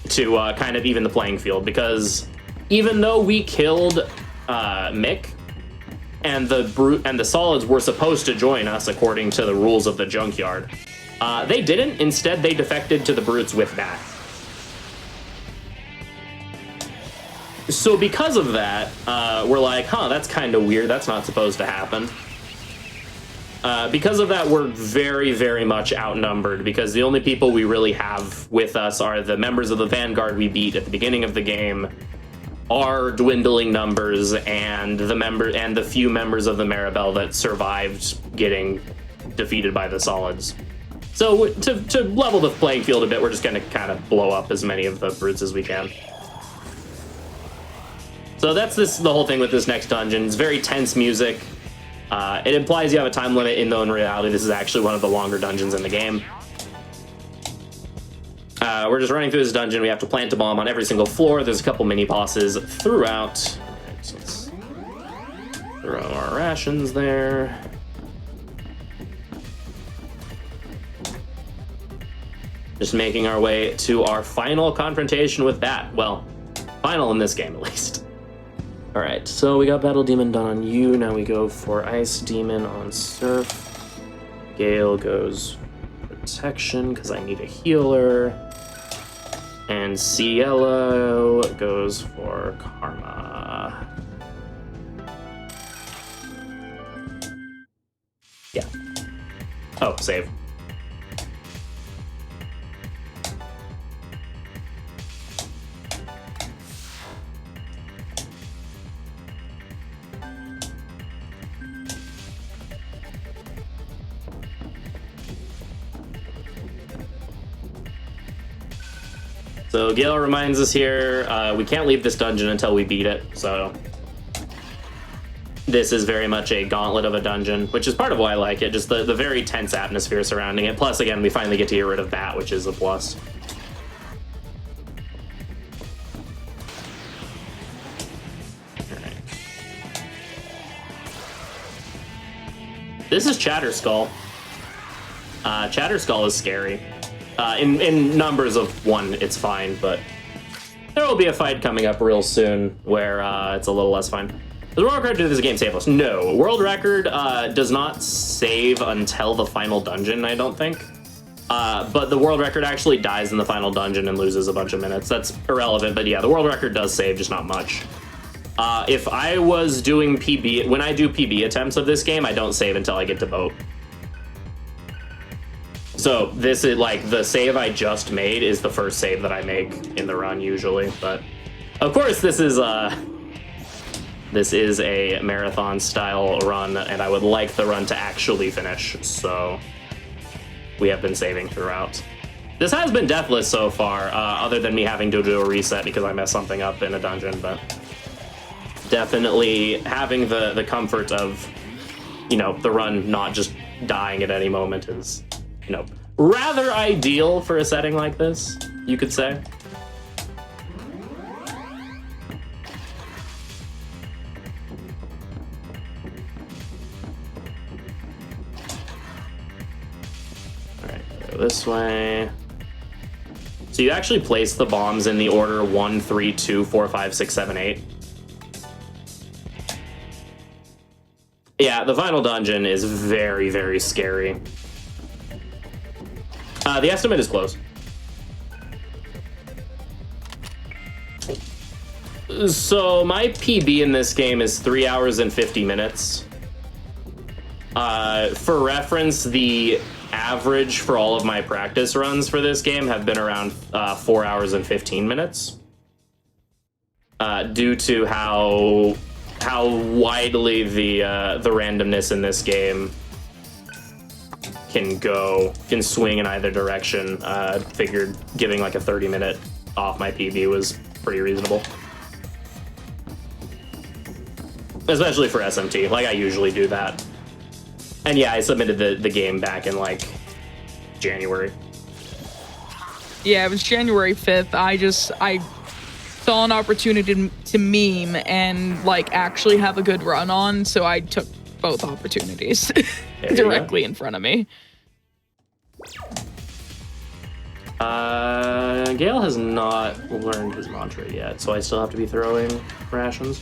to kind of even the playing field, because even though we killed Mick and the Solids were supposed to join us according to the rules of the junkyard, they didn't. Instead, they defected to the Brutes with Bat. So because of that, we're like, that's kind of weird. That's not supposed to happen. Because of that, we're very, very much outnumbered, because the only people we really have with us are the members of the Vanguard we beat at the beginning of the game, our dwindling numbers, and the few members of the Maribel that survived getting defeated by the Solids. So to level the playing field a bit, we're just going to kind of blow up as many of the Brutes as we can. So that's the whole thing with this next dungeon. It's very tense music. It implies you have a time limit, in though in reality this is actually one of the longer dungeons in the game. We're just running through this dungeon. We have to plant a bomb on every single floor. There's a couple mini bosses throughout. Right, so let's throw our rations there. Just making our way to our final confrontation with that. Well, final in this game at least. All right, so we got Battle Demon done on you. Now we go for Ice Demon on Surf. Gale goes Protection because I need a healer. And Cielo goes for Karma. Yeah. Oh, save. So Gale reminds us here, we can't leave this dungeon until we beat it, so this is very much a gauntlet of a dungeon, which is part of why I like it, just the very tense atmosphere surrounding it. Plus, again, we finally get to get rid of Bat, which is a plus. Alright. This is Chatterskull. Chatterskull is scary. In numbers of 1, it's fine, but there will be a fight coming up real soon where it's a little less fine. Does the world record do this game saveless? No. World record does not save until the final dungeon, I don't think. But the world record actually dies in the final dungeon and loses a bunch of minutes. That's irrelevant, but yeah, the world record does save, just not much. If I was doing PB, when I do PB attempts of this game, I don't save until I get to boat. So this is like the save I just made is the first save that I make in the run usually, but of course this is a marathon style run and I would like the run to actually finish, so we have been saving throughout. This has been deathless so far, other than me having to do a reset because I messed something up in a dungeon, but definitely having the comfort of, you know, the run not just dying at any moment is, you know, rather ideal for a setting like this, you could say. Alright, go this way. So you actually place the bombs in the order 1, 3, 2, 4, 5, 6, 7, 8. Yeah, the final dungeon is very, very scary. The estimate is close. So my PB in this game is 3 hours and 50 minutes. For reference, the average for all of my practice runs for this game have been around 4 hours and 15 minutes. Due to how widely the randomness in this game can swing in either direction. Figured giving like a 30-minute off my PB was pretty reasonable. Especially for SMT, like I usually do that. And yeah, I submitted the game back in like January. Yeah, it was January 5th. I saw an opportunity to meme and like actually have a good run on, so I took both opportunities directly in front of me. Gale has not learned his mantra yet, so I still have to be throwing rations.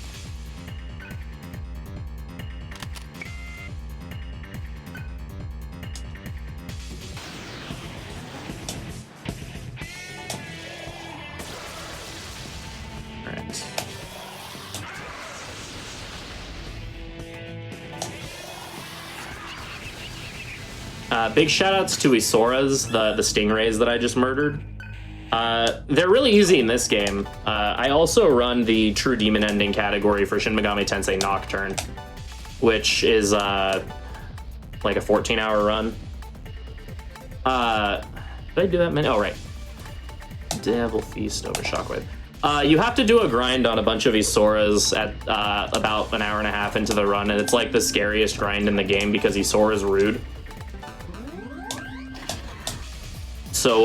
Big shoutouts to Isoras, the stingrays that I just murdered. They're really easy in this game. I also run the True Demon Ending category for Shin Megami Tensei Nocturne, which is like a 14-hour run. Did I do that many? Oh, right. Devil Feast over Shockwave. You have to do a grind on a bunch of Isoras at about an hour and a half into the run, and it's like the scariest grind in the game because Isora's rude. So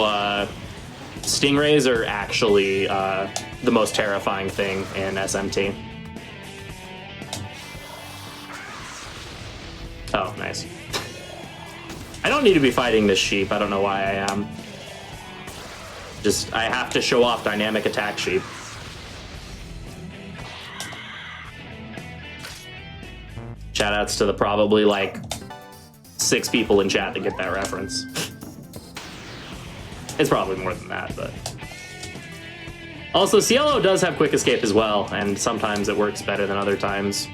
stingrays are actually the most terrifying thing in SMT. Oh, nice. I don't need to be fighting this sheep. I don't know why I am. Just, I have to show off dynamic attack sheep. Shoutouts to the probably like 6 people in chat that get that reference. It's probably more than that, but... Also, Cielo does have quick escape as well, and sometimes it works better than other times.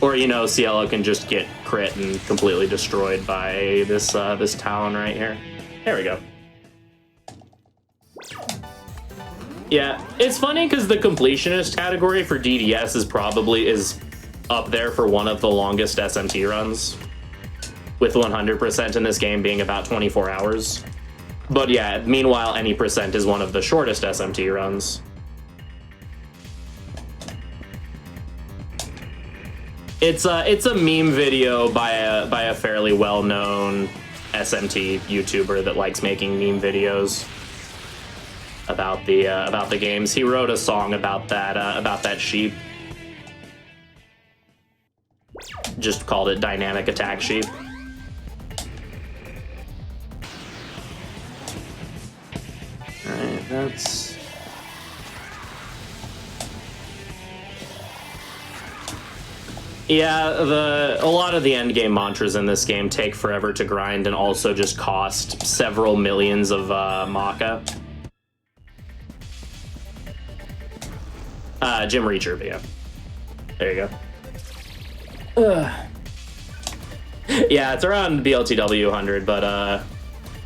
Or, you know, Cielo can just get crit and completely destroyed by this this town right here. There we go. Yeah, it's funny because the completionist category for DDS is up there for one of the longest SMT runs, with 100% in this game being about 24 hours. But yeah, meanwhile, any percent is one of the shortest SMT runs. It's a meme video by a fairly well-known SMT YouTuber that likes making meme videos about the games. He wrote a song about that sheep. Just called it Dynamic Attack Sheep. Alright, that's... Yeah, a lot of the endgame mantras in this game take forever to grind and also just cost several millions of Maka. Jim Reacher video. There you go. Yeah, it's around BLTW 100, but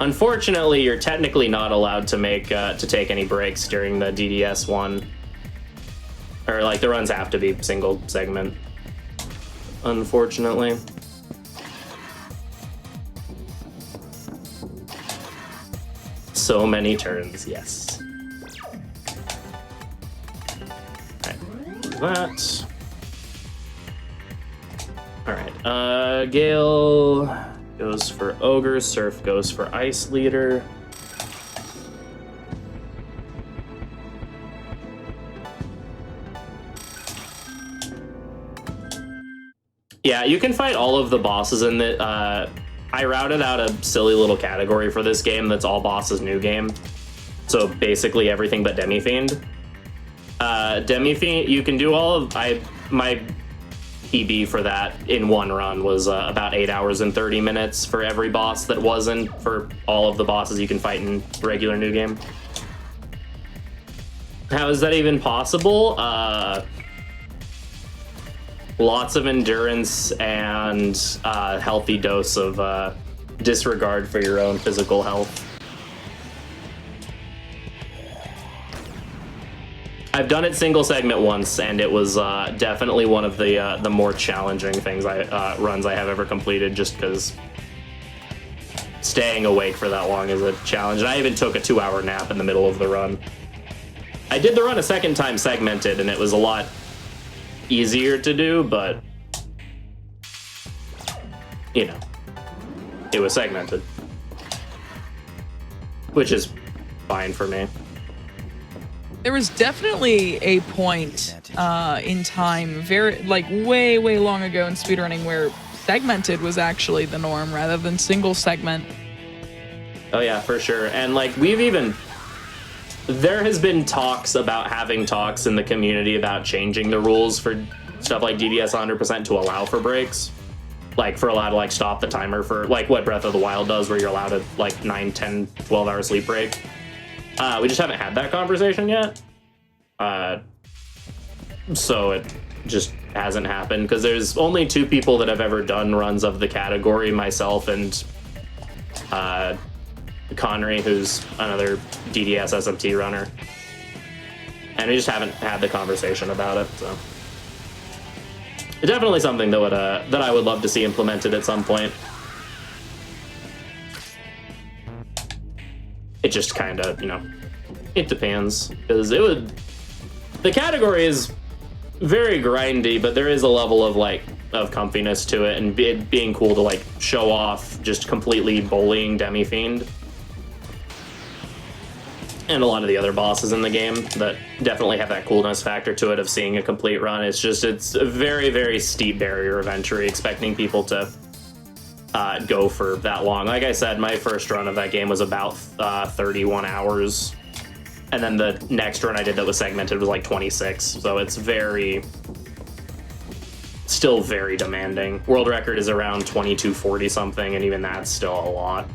unfortunately, you're technically not allowed to take any breaks during the DDS one. Or like the runs have to be single segment. Unfortunately. So many turns, yes. That. Alright, Gale goes for Ogre, Surf goes for Ice Leader. Yeah, you can fight all of the bosses in the... I routed out a silly little category for this game that's all bosses new game. So basically everything but Demi-Fiend. Demi-Fiend, you can do all of... My PB for that in one run was about 8 hours and 30 minutes for every boss that wasn't for all of the bosses you can fight in regular new game. How is that even possible? Lots of endurance and a healthy dose of disregard for your own physical health. I've done it single segment once, and it was definitely one of the more challenging things runs I have ever completed, just because staying awake for that long is a challenge. And I even took a 2-hour nap in the middle of the run. I did the run a second time segmented, and it was a lot easier to do, but you know, it was segmented, which is fine for me. There was definitely a point in time, very way long ago in speedrunning, where segmented was actually the norm rather than single segment. Oh yeah, for sure. And like there has been talks about having talks in the community about changing the rules for stuff like DDS 100% to allow for breaks. Like for allowed to like stop the timer for like what Breath of the Wild does, where you're allowed a like 9, 10, 12 hour sleep break. We just haven't had that conversation yet. So it just hasn't happened because there's only 2 people that have ever done runs of the category, myself and Connery, who's another DDS SMT runner. And we just haven't had the conversation about it, so. It's definitely something that I would love to see implemented at some point. It just kind of, you know, It depends, because the category is very grindy, but there is a level of of comfiness to it, and it being cool to like show off just completely bullying Demi-Fiend. And a lot of the other bosses in the game that definitely have that coolness factor to it of seeing a complete run. It's a very, very steep barrier of entry, expecting people to go for that long. Like I said, my first run of that game was about 31 hours. And then the next run I did that was segmented was like 26. So it's still very demanding. World record is around 2240 something, and even that's still a lot.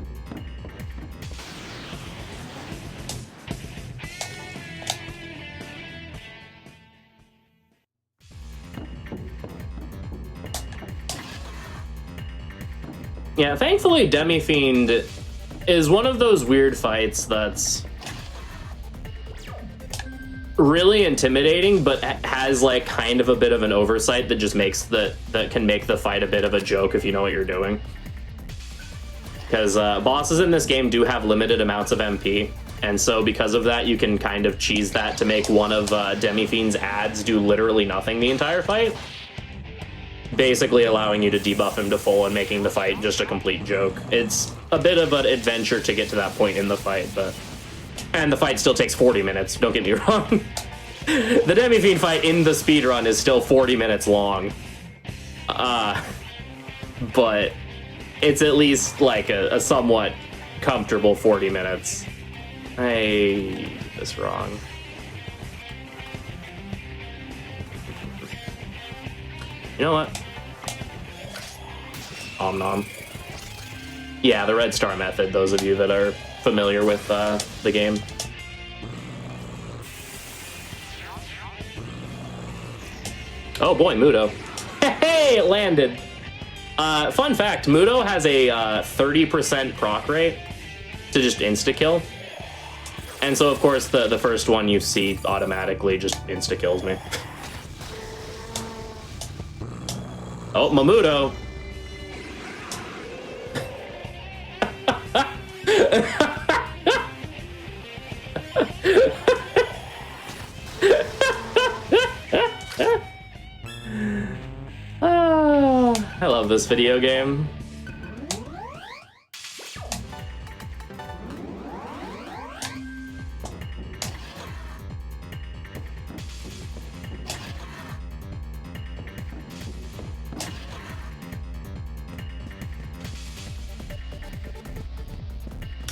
Yeah, thankfully Demi-Fiend is one of those weird fights that's really intimidating, but has like kind of a bit of an oversight that just makes that can make the fight a bit of a joke if you know what you're doing. Because bosses in this game do have limited amounts of MP, and so because of that, you can kind of cheese that to make one of Demi-Fiend's ads do literally nothing the entire fight, basically allowing you to debuff him to full and making the fight just a complete joke. It's a bit of an adventure to get to that point in the fight, and the fight still takes 40 minutes, don't get me wrong. The Demi-Fiend fight in the speedrun is still 40 minutes long. But it's at least like a somewhat comfortable 40 minutes. I did this wrong. You know what? Om nom. Yeah, the red star method, those of you that are familiar with the game. Oh boy, Mudo. Hey, it landed. Fun fact, Mudo has a 30% proc rate to just insta-kill. And so, of course, the first one you see automatically just insta-kills me. Oh, Mamudo. I love this video game.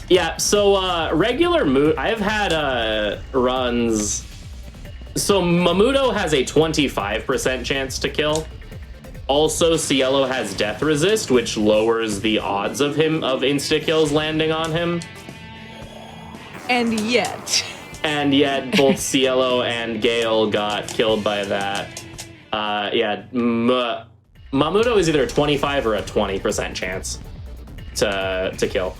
Yeah, so regular I've had runs. So Mamudo has a 25% chance to kill. Also, Cielo has death resist, which lowers the odds of insta kills landing on him. And yet both Cielo and Gale got killed by that. Yeah, Mamudo is either a 25 or a 20% chance to kill.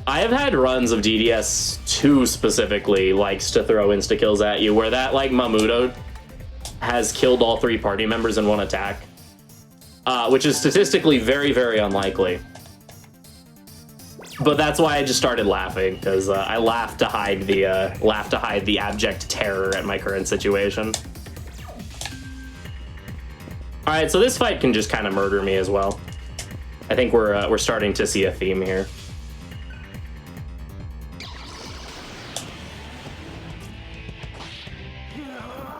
I have had runs of DDS2 specifically likes to throw insta-kills at you, where that, like, Mamudo has killed all 3 party members in one attack, which is statistically very, very unlikely. But that's why I just started laughing, because I laugh to hide the abject terror at my current situation. All right, so this fight can just kind of murder me as well. I think we're starting to see a theme here.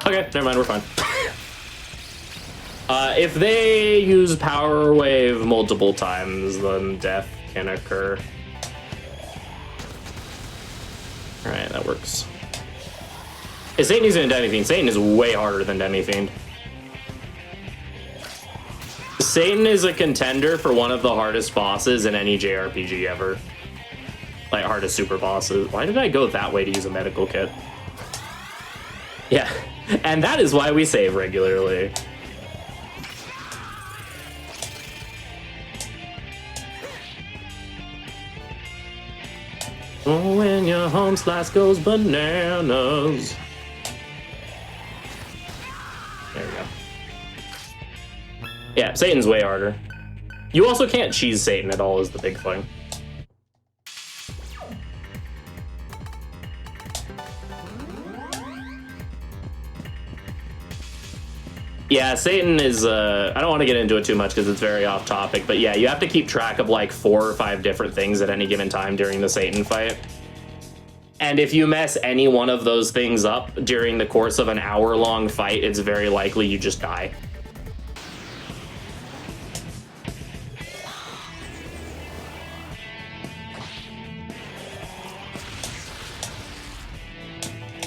Okay, never mind, we're fine. If they use Power Wave multiple times, then death can occur. Alright, that works. Is Satan using Demi-Fiend? Satan is way harder than Demi-Fiend. Satan is a contender for one of the hardest bosses in any JRPG ever. Like, hardest super bosses. Why did I go that way to use a medical kit? Yeah. And that is why we save regularly. Oh, when your home slice goes bananas. There we go. Yeah, Satan's way harder. You also can't cheese Satan at all is the big thing. Yeah, Satan is, I don't want to get into it too much because it's very off topic, but yeah, you have to keep track of like 4 or 5 different things at any given time during the Satan fight. And if you mess any one of those things up during the course of an hour-long fight, it's very likely you just die.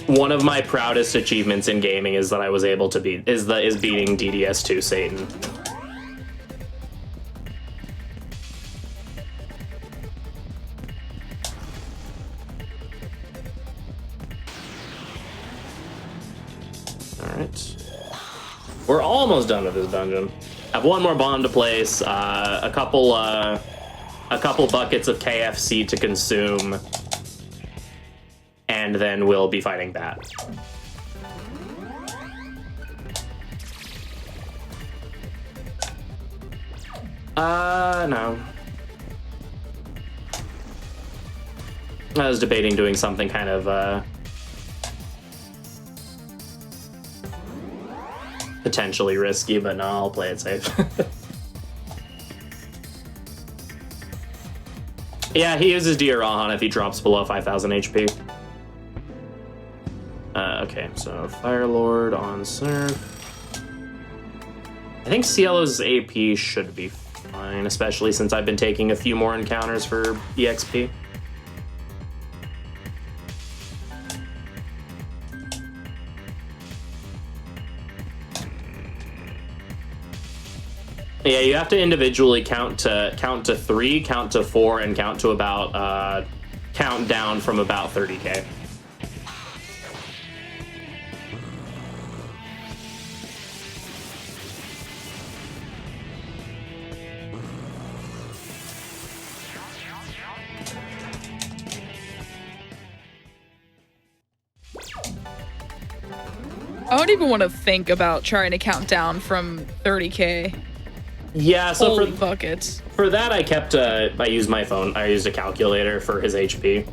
One of my proudest achievements in gaming is that I was able to beating DDS2 Satan. All right, we're almost done with this dungeon. I have one more bomb to place, a couple buckets of KFC to consume. And then we'll be fighting that. No. I was debating doing something kind of, potentially risky, but no, I'll play it safe. Yeah, he uses Diarahan if he drops below 5,000 HP. Okay, so Fire Lord on Surf. I think Cielo's AP should be fine, especially since I've been taking a few more encounters for EXP. Yeah, you have to individually count to 3, count to 4, and count to about count down from about 30k. I don't even want to think about trying to count down from 30k. Yeah, so Holy buckets. For that, I used my phone. I used a calculator for his HP.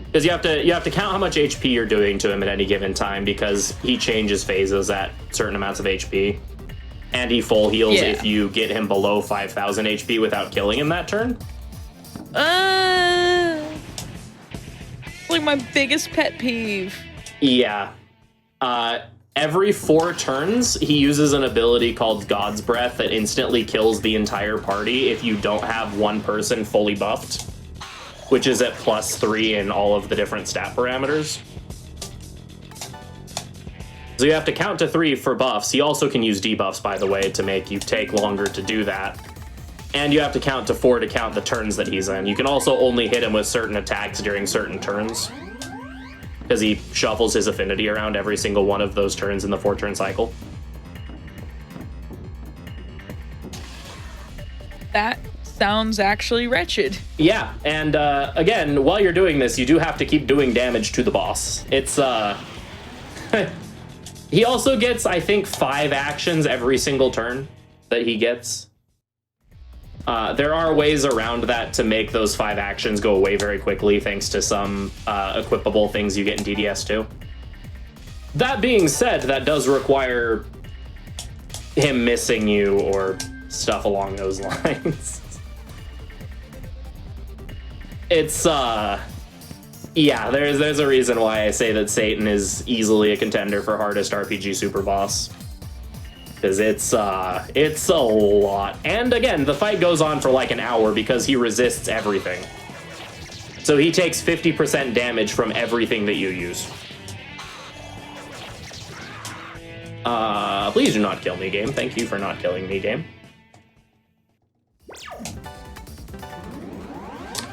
Because you have to count how much HP you're doing to him at any given time, because he changes phases at certain amounts of HP. And he full heals if you get him below 5,000 HP without killing him that turn. Like my biggest pet peeve. Yeah. Every 4 turns, he uses an ability called God's Breath that instantly kills the entire party if you don't have one person fully buffed, which is at +3 in all of the different stat parameters. So you have to count to 3 for buffs. He also can use debuffs, by the way, to make you take longer to do that. And you have to count to 4 to count the turns that he's in. You can also only hit him with certain attacks during certain turns, because he shuffles his affinity around every single one of those turns in the 4-turn cycle. That sounds actually wretched. Yeah, and again, while you're doing this, you do have to keep doing damage to the boss. It's, he also gets, I think, 5 actions every single turn that he gets. There are ways around that to make those 5 actions go away very quickly, thanks to some equipable things you get in DDS2. That being said, that does require him missing you or stuff along those lines. It's, yeah, there's a reason why I say that Satan is easily a contender for hardest RPG super boss. Because it's a lot. And again, the fight goes on for like an hour because he resists everything. So he takes 50% damage from everything that you use. Please do not kill me, game. Thank you for not killing me, game.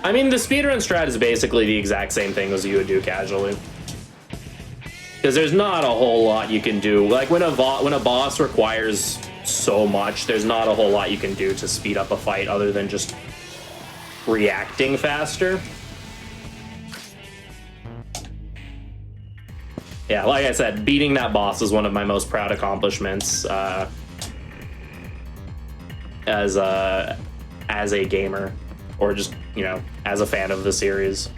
I mean, the speedrun strat is basically the exact same thing as you would do casually. Because there's not a whole lot you can do. Like, when a boss requires so much, there's not a whole lot you can do to speed up a fight other than just reacting faster. Yeah, like I said, beating that boss is one of my most proud accomplishments as a gamer, or just, you know, as a fan of the series.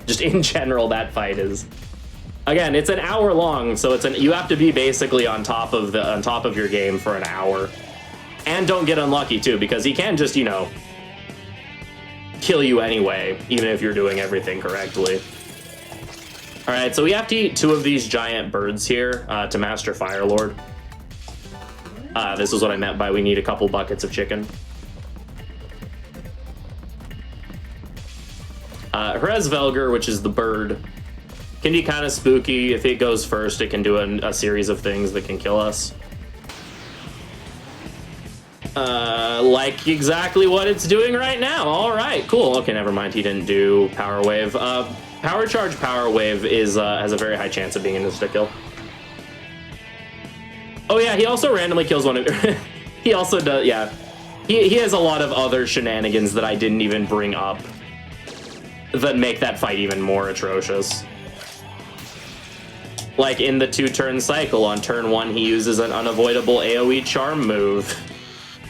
Just in general, that fight is Again, it's an hour long, so you have to be basically on top of your game for an hour. And don't get unlucky too, because he can just, you know, kill you anyway, even if you're doing everything correctly. All right, so we have to eat 2 of these giant birds here to master Fire Lord. This is what I meant by we need a couple buckets of chicken. Hresvelger, which is the bird, can be kind of spooky. If it goes first, it can do a series of things that can kill us. Like exactly what it's doing right now. All right, cool. Okay, never mind. He didn't do Power Wave. Power Charge Power Wave is has a very high chance of being an insta-kill. Oh yeah, he also randomly kills one of... He also does, yeah. He has a lot of other shenanigans that I didn't even bring up that make that fight even more atrocious. Like in the 2-turn cycle, on turn 1 he uses an unavoidable AoE charm move.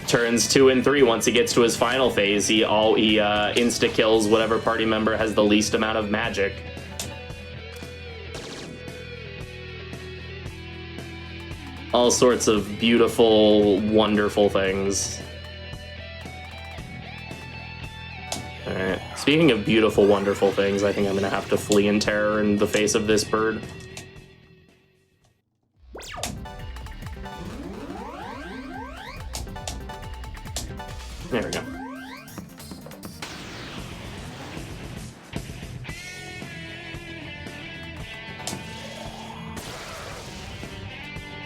Turns 2 and 3, once he gets to his final phase, he insta-kills whatever party member has the least amount of magic. All sorts of beautiful, wonderful things. Alright, speaking of beautiful, wonderful things, I think I'm gonna have to flee in terror in the face of this bird. There we go.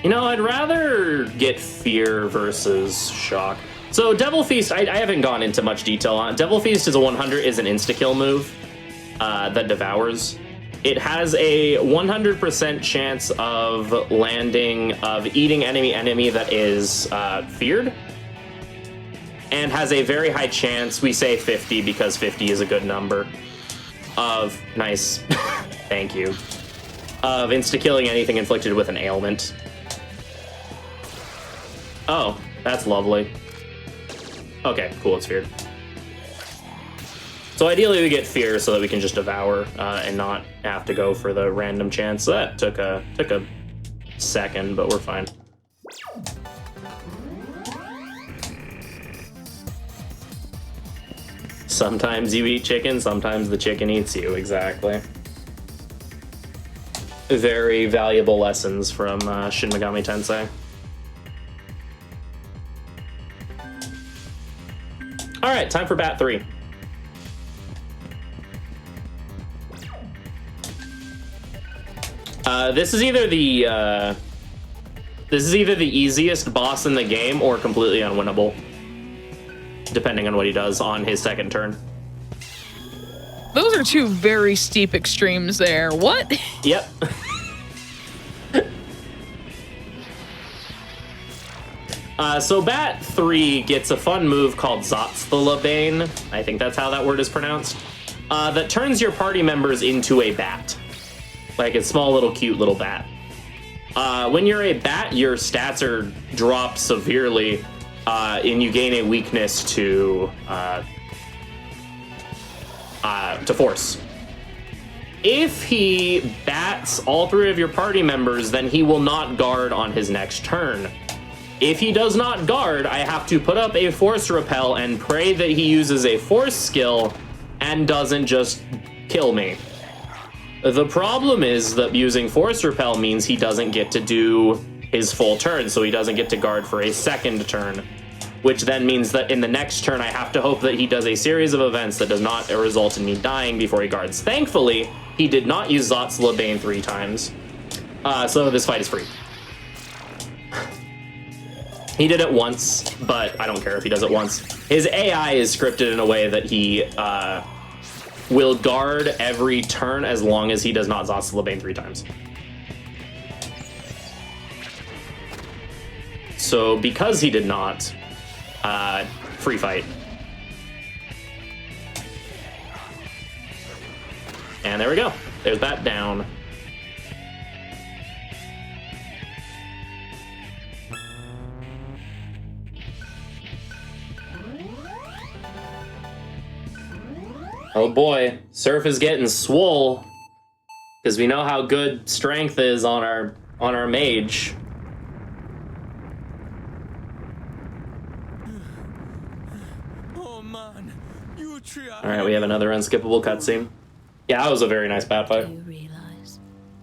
You know, I'd rather get Fear versus Shock. So Devil Feast, I haven't gone into much detail on. Devil Feast is an insta-kill move that devours. It has a 100% chance of eating enemy that is feared. And has a very high chance, we say 50 because 50 is a good number, of, nice, thank you, of insta-killing anything inflicted with an ailment. Oh, that's lovely. Okay, cool, it's feared. So ideally we get Fear so that we can just devour and not have to go for the random chance. So that took a second, but we're fine. Sometimes you eat chicken, sometimes the chicken eats you, exactly. Very valuable lessons from Shin Megami Tensei. All right, time for Bat 3. This is either the easiest boss in the game or completely unwinnable, depending on what he does on his second turn. Those are 2 very steep extremes there. What? Yep. So Bat 3 gets a fun move called Zotzthalabane, I think that's how that word is pronounced, that turns your party members into a bat. Like a small little cute little bat. When you're a bat, your stats are dropped severely, and you gain a weakness to force. If he bats all 3 of your party members, then he will not guard on his next turn. If he does not guard, I have to put up a force repel and pray that he uses a force skill and doesn't just kill me. The problem is that using force repel means he doesn't get to do his full turn, so he doesn't get to guard for a second turn, which then means that in the next turn I have to hope that he does a series of events that does not result in me dying before he guards. Thankfully, he did not use Zotzthalabane 3 times, so this fight is free. He did it once, but I don't care if he does it once. His AI is scripted in a way that he will guard every turn as long as he does not Zotzthalabane 3 times. So because he did not, free fight. And there we go. There's that down. Oh boy, Surf is getting swole. Because we know how good strength is on our mage. Oh man, you three are. All right, we have another unskippable cutscene. Yeah, that was a very nice bat fight. Do you realize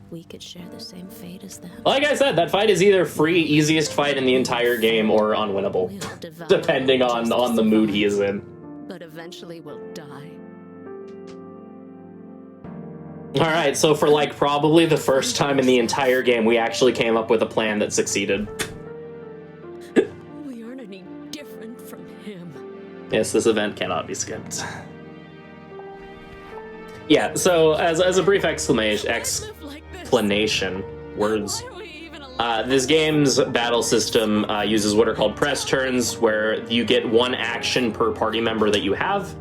we could share the same fate as them? Like I said, that fight is either free, easiest fight in the entire game, or unwinnable, We'll develop depending just on as the mood he survive, is in. But eventually we'll die. All right, so for like probably the first time in the entire game, we actually came up with a plan that succeeded. We aren't any different from him. Yes, this event cannot be skipped. Yeah, so as a brief explanation, words. This game's battle system uses what are called press turns, where you get one action per party member that you have.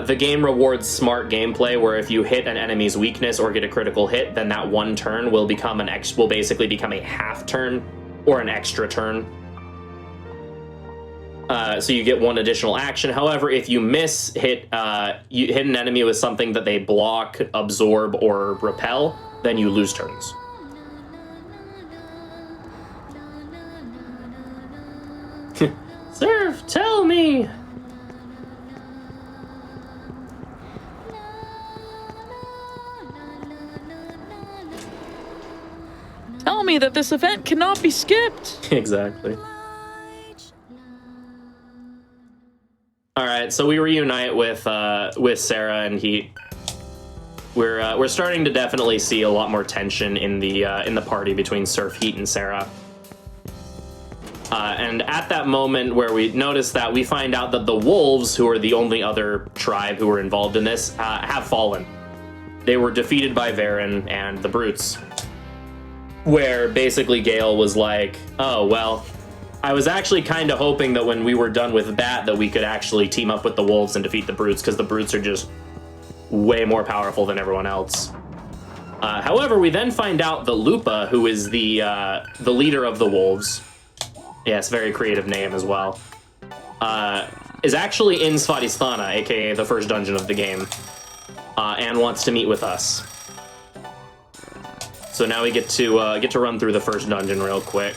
The game rewards smart gameplay, where if you hit an enemy's weakness or get a critical hit, then that one turn will basically become a half turn or an extra turn. So you get one additional action. However, if you you hit an enemy with something that they block, absorb, or repel, then you lose turns. Surf, tell me! Tell me that this event cannot be skipped. Exactly. All right, so we reunite with Sarah and Heat. We're starting to definitely see a lot more tension in the party between Surf, Heat, and Sarah. And at that moment where we notice that, we find out that the wolves, who are the only other tribe who were involved in this, have fallen. They were defeated by Varen and the brutes. Where basically Gale was like, oh, well, I was actually kind of hoping that when we were done with that we could actually team up with the wolves and defeat the brutes, because the brutes are just way more powerful than everyone else. However, we then find out that Lupa, who is the leader of the wolves, yes, very creative name as well, is actually in Svadhisthana, aka the first dungeon of the game, and wants to meet with us. So now we get to run through the first dungeon real quick.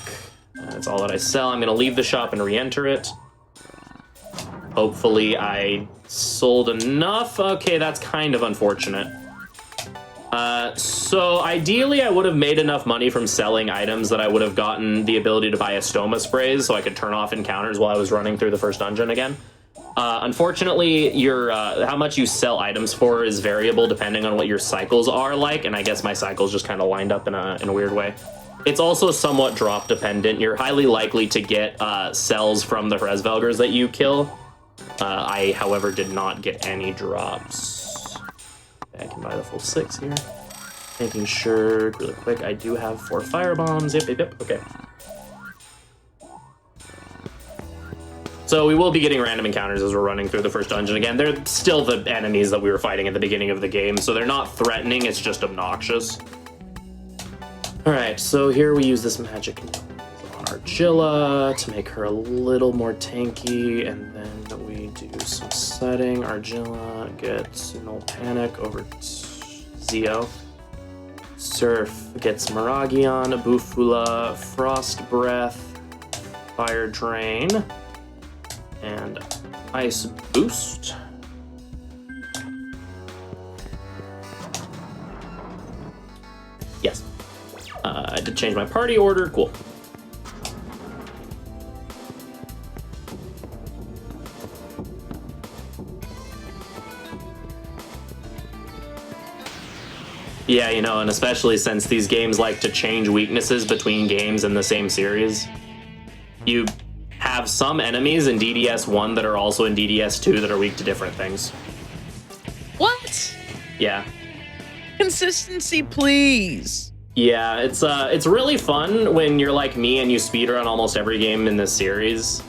That's all that I sell. I'm gonna leave the shop and re-enter it. Hopefully I sold enough. Okay, that's kind of unfortunate. So ideally I would have made enough money from selling items that I would have gotten the ability to buy a stoma sprays so I could turn off encounters while I was running through the first dungeon again. Unfortunately, your how much you sell items for is variable depending on what your cycles are like, and I guess my cycles just kind of lined up in a weird way. It's also somewhat drop dependent. You're highly likely to get cells from the Hresvelgers that you kill. I, however, did not get any drops. Okay, I can buy the full 6 here. Making sure, really quick, I do have 4 firebombs. Yep, okay. So we will be getting random encounters as we're running through the first dungeon again. They're still the enemies that we were fighting at the beginning of the game, so they're not threatening, it's just obnoxious. Alright, so here we use this magic on Argilla to make her a little more tanky, and then we do some setting. Argilla gets No Panic over Zio. Surf gets Miragion, Bufula, Frost Breath, Fire Drain, and Ice Boost. Yes. I did change my party order. Cool. Yeah, you know, and especially since these games like to change weaknesses between games in the same series. You have some enemies in DDS 1 that are also in DDS 2 that are weak to different things. What? Yeah. Consistency, please. Yeah, it's really fun when you're like me and you speedrun almost every game in this series.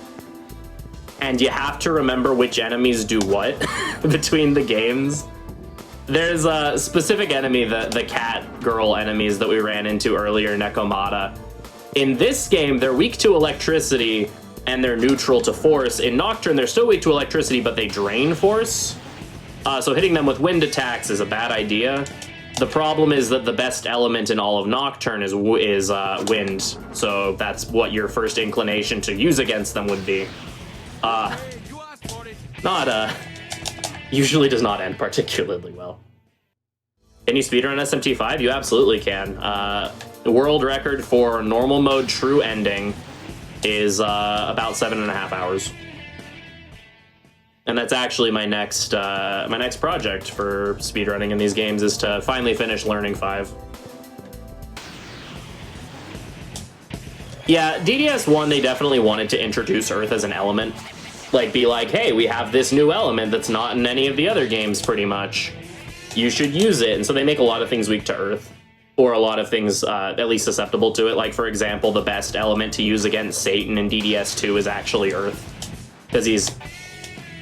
And you have to remember which enemies do what between the games. There's a specific enemy, the cat girl enemies that we ran into earlier, Nekomata. In this game, they're weak to electricity and they're neutral to force. In Nocturne, they're still weak to electricity, but they drain force. So hitting them with wind attacks is a bad idea. The problem is that the best element in all of Nocturne is wind, so that's what your first inclination to use against them would be. Usually does not end particularly well. Can you speedrun SMT5? You absolutely can. The world record for normal mode true ending is about 7.5 hours. And that's actually my next project for speedrunning in these games, is to finally finish learning 5. Yeah, DDS1, they definitely wanted to introduce Earth as an element. Like, be like, hey, we have this new element that's not in any of the other games, pretty much. You should use it. And so they make a lot of things weak to Earth, or a lot of things at least susceptible to it. Like, for example, the best element to use against Satan in DDS2 is actually Earth, because he's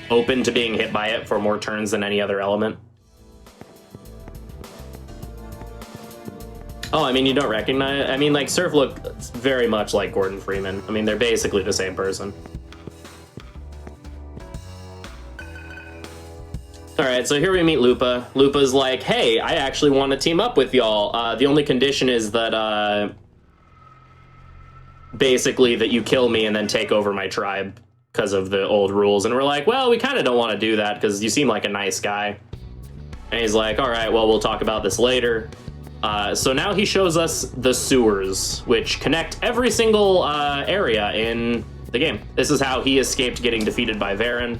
open to being hit by it for more turns than any other element. Oh, I mean, you don't recognize... I mean, like, Surf looks very much like Gordon Freeman. I mean, they're basically the same person. Alright, so here we meet Lupa. Lupa's like, hey, I actually want to team up with y'all. The only condition is that, basically that you kill me and then take over my tribe because of the old rules. And we're like, well, we kind of don't want to do that because you seem like a nice guy. And he's like, all right, well, we'll talk about this later. So now he shows us the sewers, which connect every single area in the game. This is how he escaped getting defeated by Varen.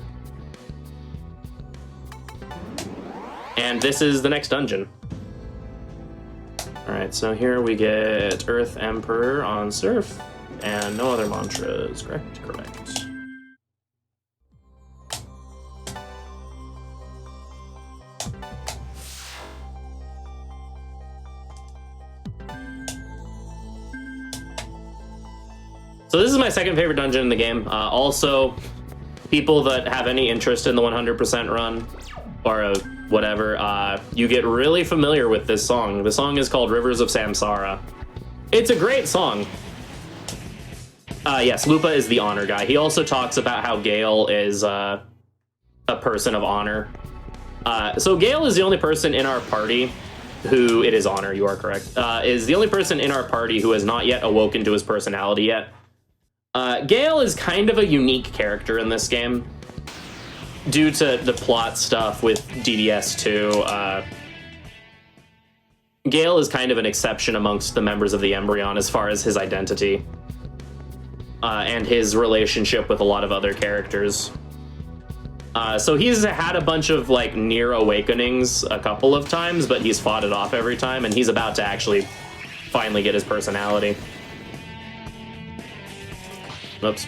And this is the next dungeon. All right, so here we get Earth Emperor on Surf, and no other mantras, correct? Correct. So this is my second favorite dungeon in the game. Also, people that have any interest in the 100% run, or whatever, you get really familiar with this song. The song is called Rivers of Samsara. It's a great song. Yes, Lupa is the honor guy. He also talks about how Gale is a person of honor. So Gale is the only person in our party who... It is honor, you are correct. Is the only person in our party who has not yet awoken to his personality yet. Gale is kind of a unique character in this game. Due to the plot stuff with DDS2, Gale is kind of an exception amongst the members of the Embryon as far as his identity. And his relationship with a lot of other characters. So he's had a bunch of, like, near awakenings a couple of times, but he's fought it off every time, and he's about to actually finally get his personality. Oops.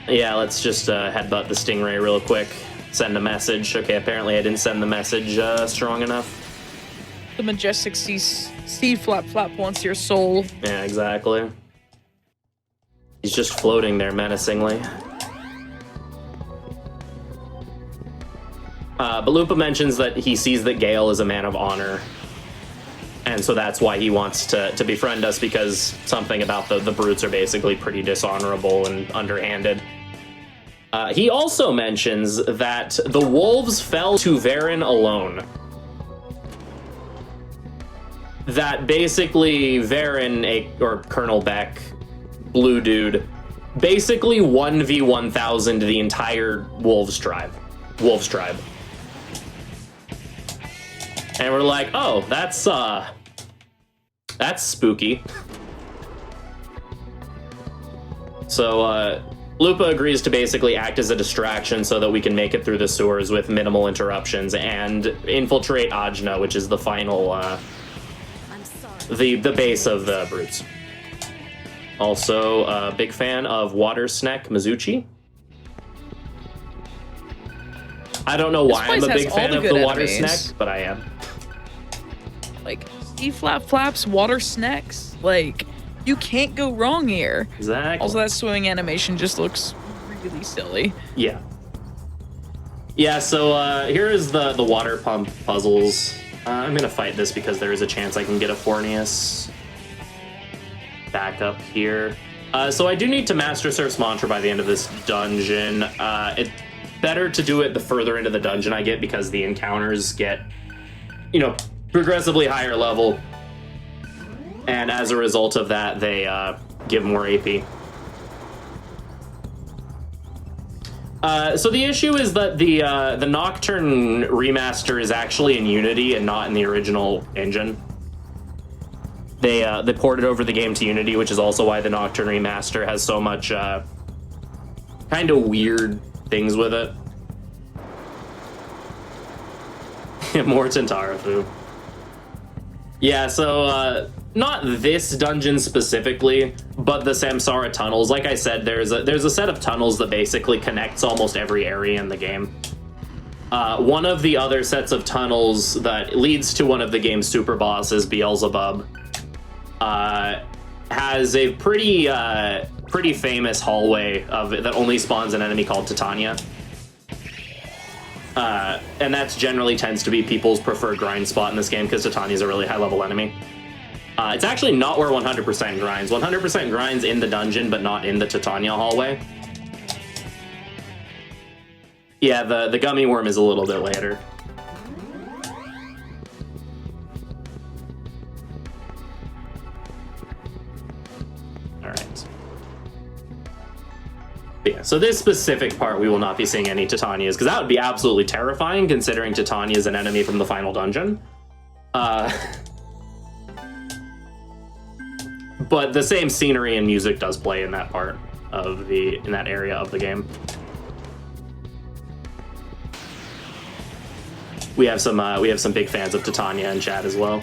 Yeah, let's just headbutt the Stingray real quick. Send a message. Okay, apparently I didn't send the message strong enough. The majestic sea flap flap wants your soul. Yeah, exactly. He's just floating there menacingly. But Lupa mentions that he sees that Gale is a man of honor. And so that's why he wants to befriend us, because something about the brutes are basically pretty dishonorable and underhanded. He also mentions that the wolves fell to Varen alone. That basically Varen, or Colonel Beck, blue dude, basically 1v1000 the entire Wolves tribe. And we're like, oh, that's spooky. So, Lupa agrees to basically act as a distraction so that we can make it through the sewers with minimal interruptions and infiltrate Ajna, which is the final, the base of the brutes. Also, a big fan of Water Snack Mizuchi. I don't know why I'm a big fan of the Water Snack, but I am. Like, sea flap flaps, water snacks, like, you can't go wrong here. Exactly. Also, that swimming animation just looks really silly. Yeah. Yeah, so here is the water pump puzzles. I'm gonna fight this because there is a chance I can get a Fornius back up here. So I do need to master Surf's mantra by the end of this dungeon. It's better to do it the further into the dungeon I get, because the encounters get, you know, progressively higher level, and as a result of that, they give more AP. So the issue is that the Nocturne remaster is actually in Unity and not in the original engine. They ported over the game to Unity, which is also why the Nocturne remaster has so much kind of weird things with it. More Tentarafu. Yeah, so not this dungeon specifically, but the Samsara tunnels. Like I said, there's a set of tunnels that basically connects almost every area in the game. One of the other sets of tunnels that leads to one of the game's super bosses, Beelzebub, has a pretty famous hallway that only spawns an enemy called Titania. And that generally tends to be people's preferred grind spot in this game because Titania is a really high level enemy. It's actually not where 100% grinds. 100% grinds in the dungeon, but not in the Titania hallway. Yeah, the gummy worm is a little bit later. Alright. Yeah, so this specific part we will not be seeing any Titanias, because that would be absolutely terrifying considering Titania is an enemy from the final dungeon. But the same scenery and music does play in that part of in that area of the game. We have some big fans of Titania in chat as well.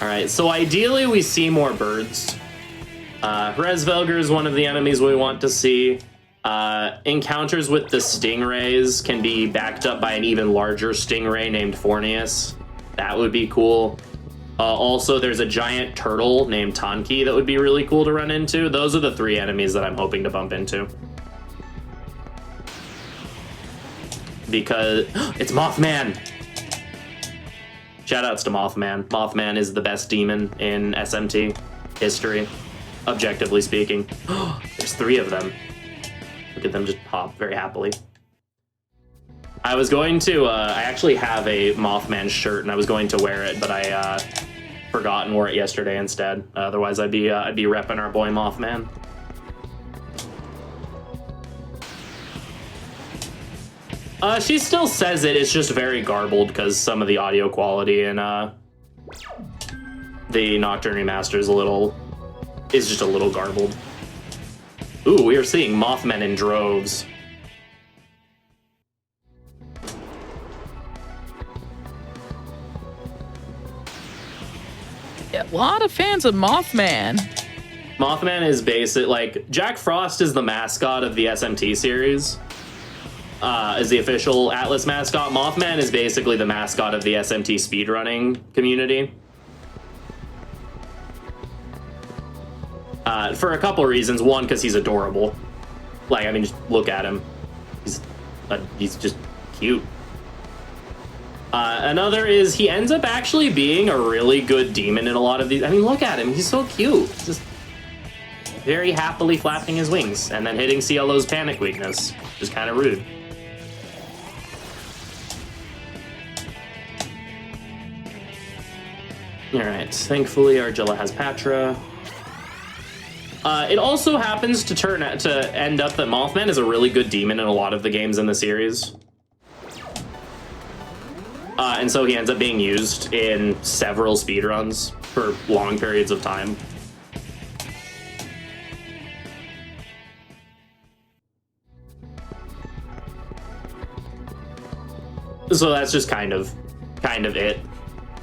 All right, so ideally we see more birds. Hresvelger is one of the enemies we want to see. Encounters with the stingrays can be backed up by an even larger stingray named Fornius. That would be cool. Also, there's a giant turtle named Tanki that would be really cool to run into. Those are the 3 enemies that I'm hoping to bump into. Because it's Mothman! Shoutouts to Mothman. Mothman is the best demon in SMT history, objectively speaking. There's 3 of them. Look at them just pop very happily. I was going to, I actually have a Mothman shirt and I was going to wear it, but I forgot and wore it yesterday instead. Otherwise I'd be repping our boy Mothman. She still says it's just very garbled because some of the audio quality in the Nocturne remaster is just a little garbled. Ooh, we are seeing Mothmen in droves. Yeah, a lot of fans of Mothman. Mothman is basic, like, Jack Frost is the mascot of the SMT series. Is the official Atlas mascot. Mothman is basically the mascot of the SMT speedrunning community. For a couple reasons. One, because he's adorable. Like, I mean, just look at him. He's just cute. Another is he ends up actually being a really good demon in a lot of these. I mean, look at him. He's so cute. Just very happily flapping his wings and then hitting Cielo's panic weakness. Just kind of rude. Alright, thankfully Argilla has Patra. It also happens to end up that Mothman is a really good demon in a lot of the games in the series. And so he ends up being used in several speedruns for long periods of time. So that's just kind of it.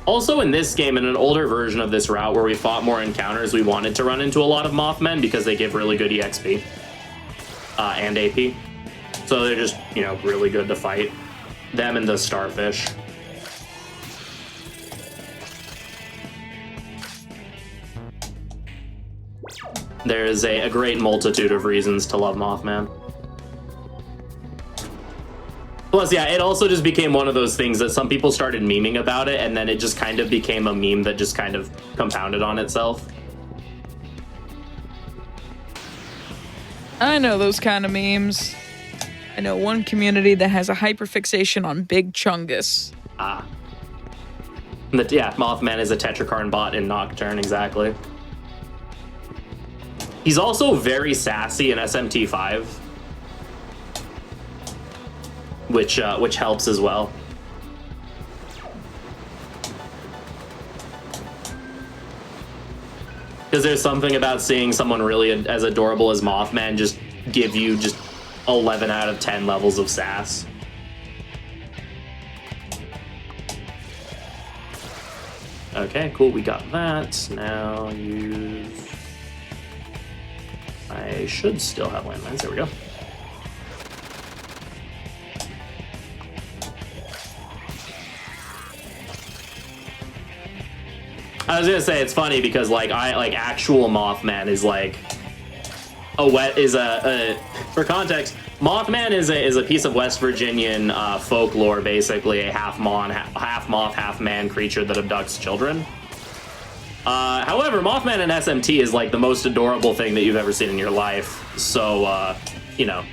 Also in this game, in an older version of this route where we fought more encounters, we wanted to run into a lot of Mothmen because they give really good EXP and AP. So they're just, you know, really good to fight. Them and the starfish. There's a great multitude of reasons to love Mothman. Plus, yeah, it also just became one of those things that some people started memeing about it, and then it just kind of became a meme that just kind of compounded on itself. I know those kind of memes. I know one community that has a hyperfixation on Big Chungus. Ah. Yeah, Mothman is a Tetrakarn bot in Nocturne, exactly. He's also very sassy in SMT5, which helps as well. Because there's something about seeing someone really as adorable as Mothman just give you just 11 out of 10 levels of sass. Okay, cool, we got that. Now use... I should still have landmines, there we go. I was gonna say, it's funny because like actual Mothman is like for context, Mothman is a piece of West Virginian folklore, basically a half moth, half man creature that abducts children. However, Mothman in SMT is like the most adorable thing that you've ever seen in your life. So, you know.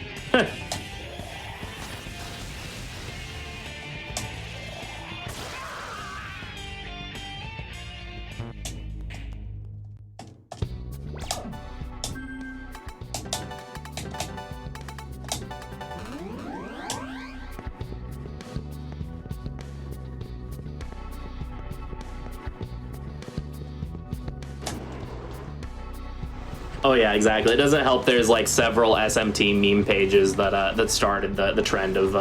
Oh yeah, exactly. It doesn't help. There's like several SMT meme pages that started the trend of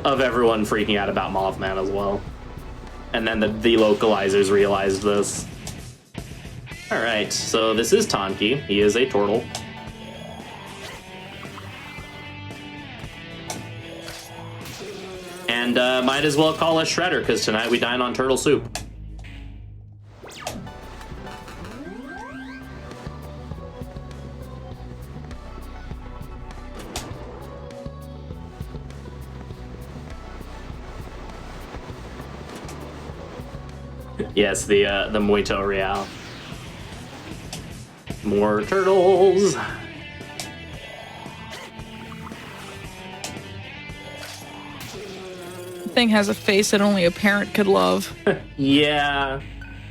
everyone freaking out about Mothman as well, and then the localizers realized this. All right, so this is Tonki. He is a turtle. And might as well call us Shredder because tonight we dine on turtle soup. Yes, the Muito Real. More turtles. Thing has a face that only a parent could love. Yeah.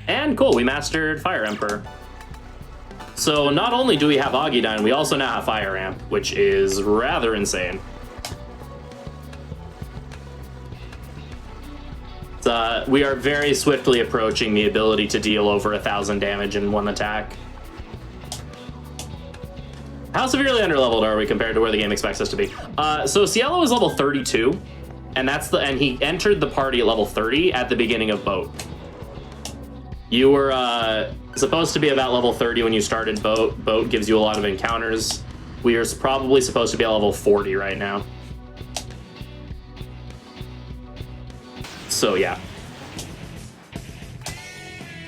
And cool, we mastered Fire Emperor. So not only do we have Agidine, we also now have Fire Amp, which is rather insane. We are very swiftly approaching the ability to deal over 1,000 damage in one attack. How severely underleveled are we compared to where the game expects us to be? So Cielo is level 32, and and he entered the party at level 30 at the beginning of Boat. You were supposed to be about level 30 when you started Boat. Boat gives you a lot of encounters. We are probably supposed to be at level 40 right now. So yeah.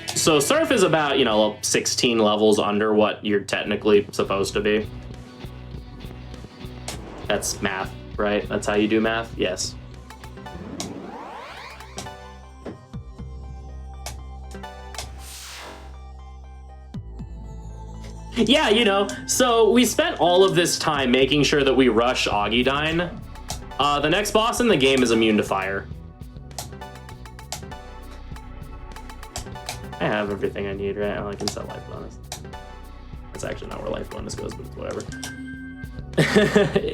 So Surf is about, 16 levels under what you're technically supposed to be. That's math, right? That's how you do math? Yes. Yeah, so we spent all of this time making sure that we rush Agidine. The next boss in the game is immune to fire. I have everything I need, right? Oh, I can set life bonus. That's actually not where life bonus goes, but it's whatever.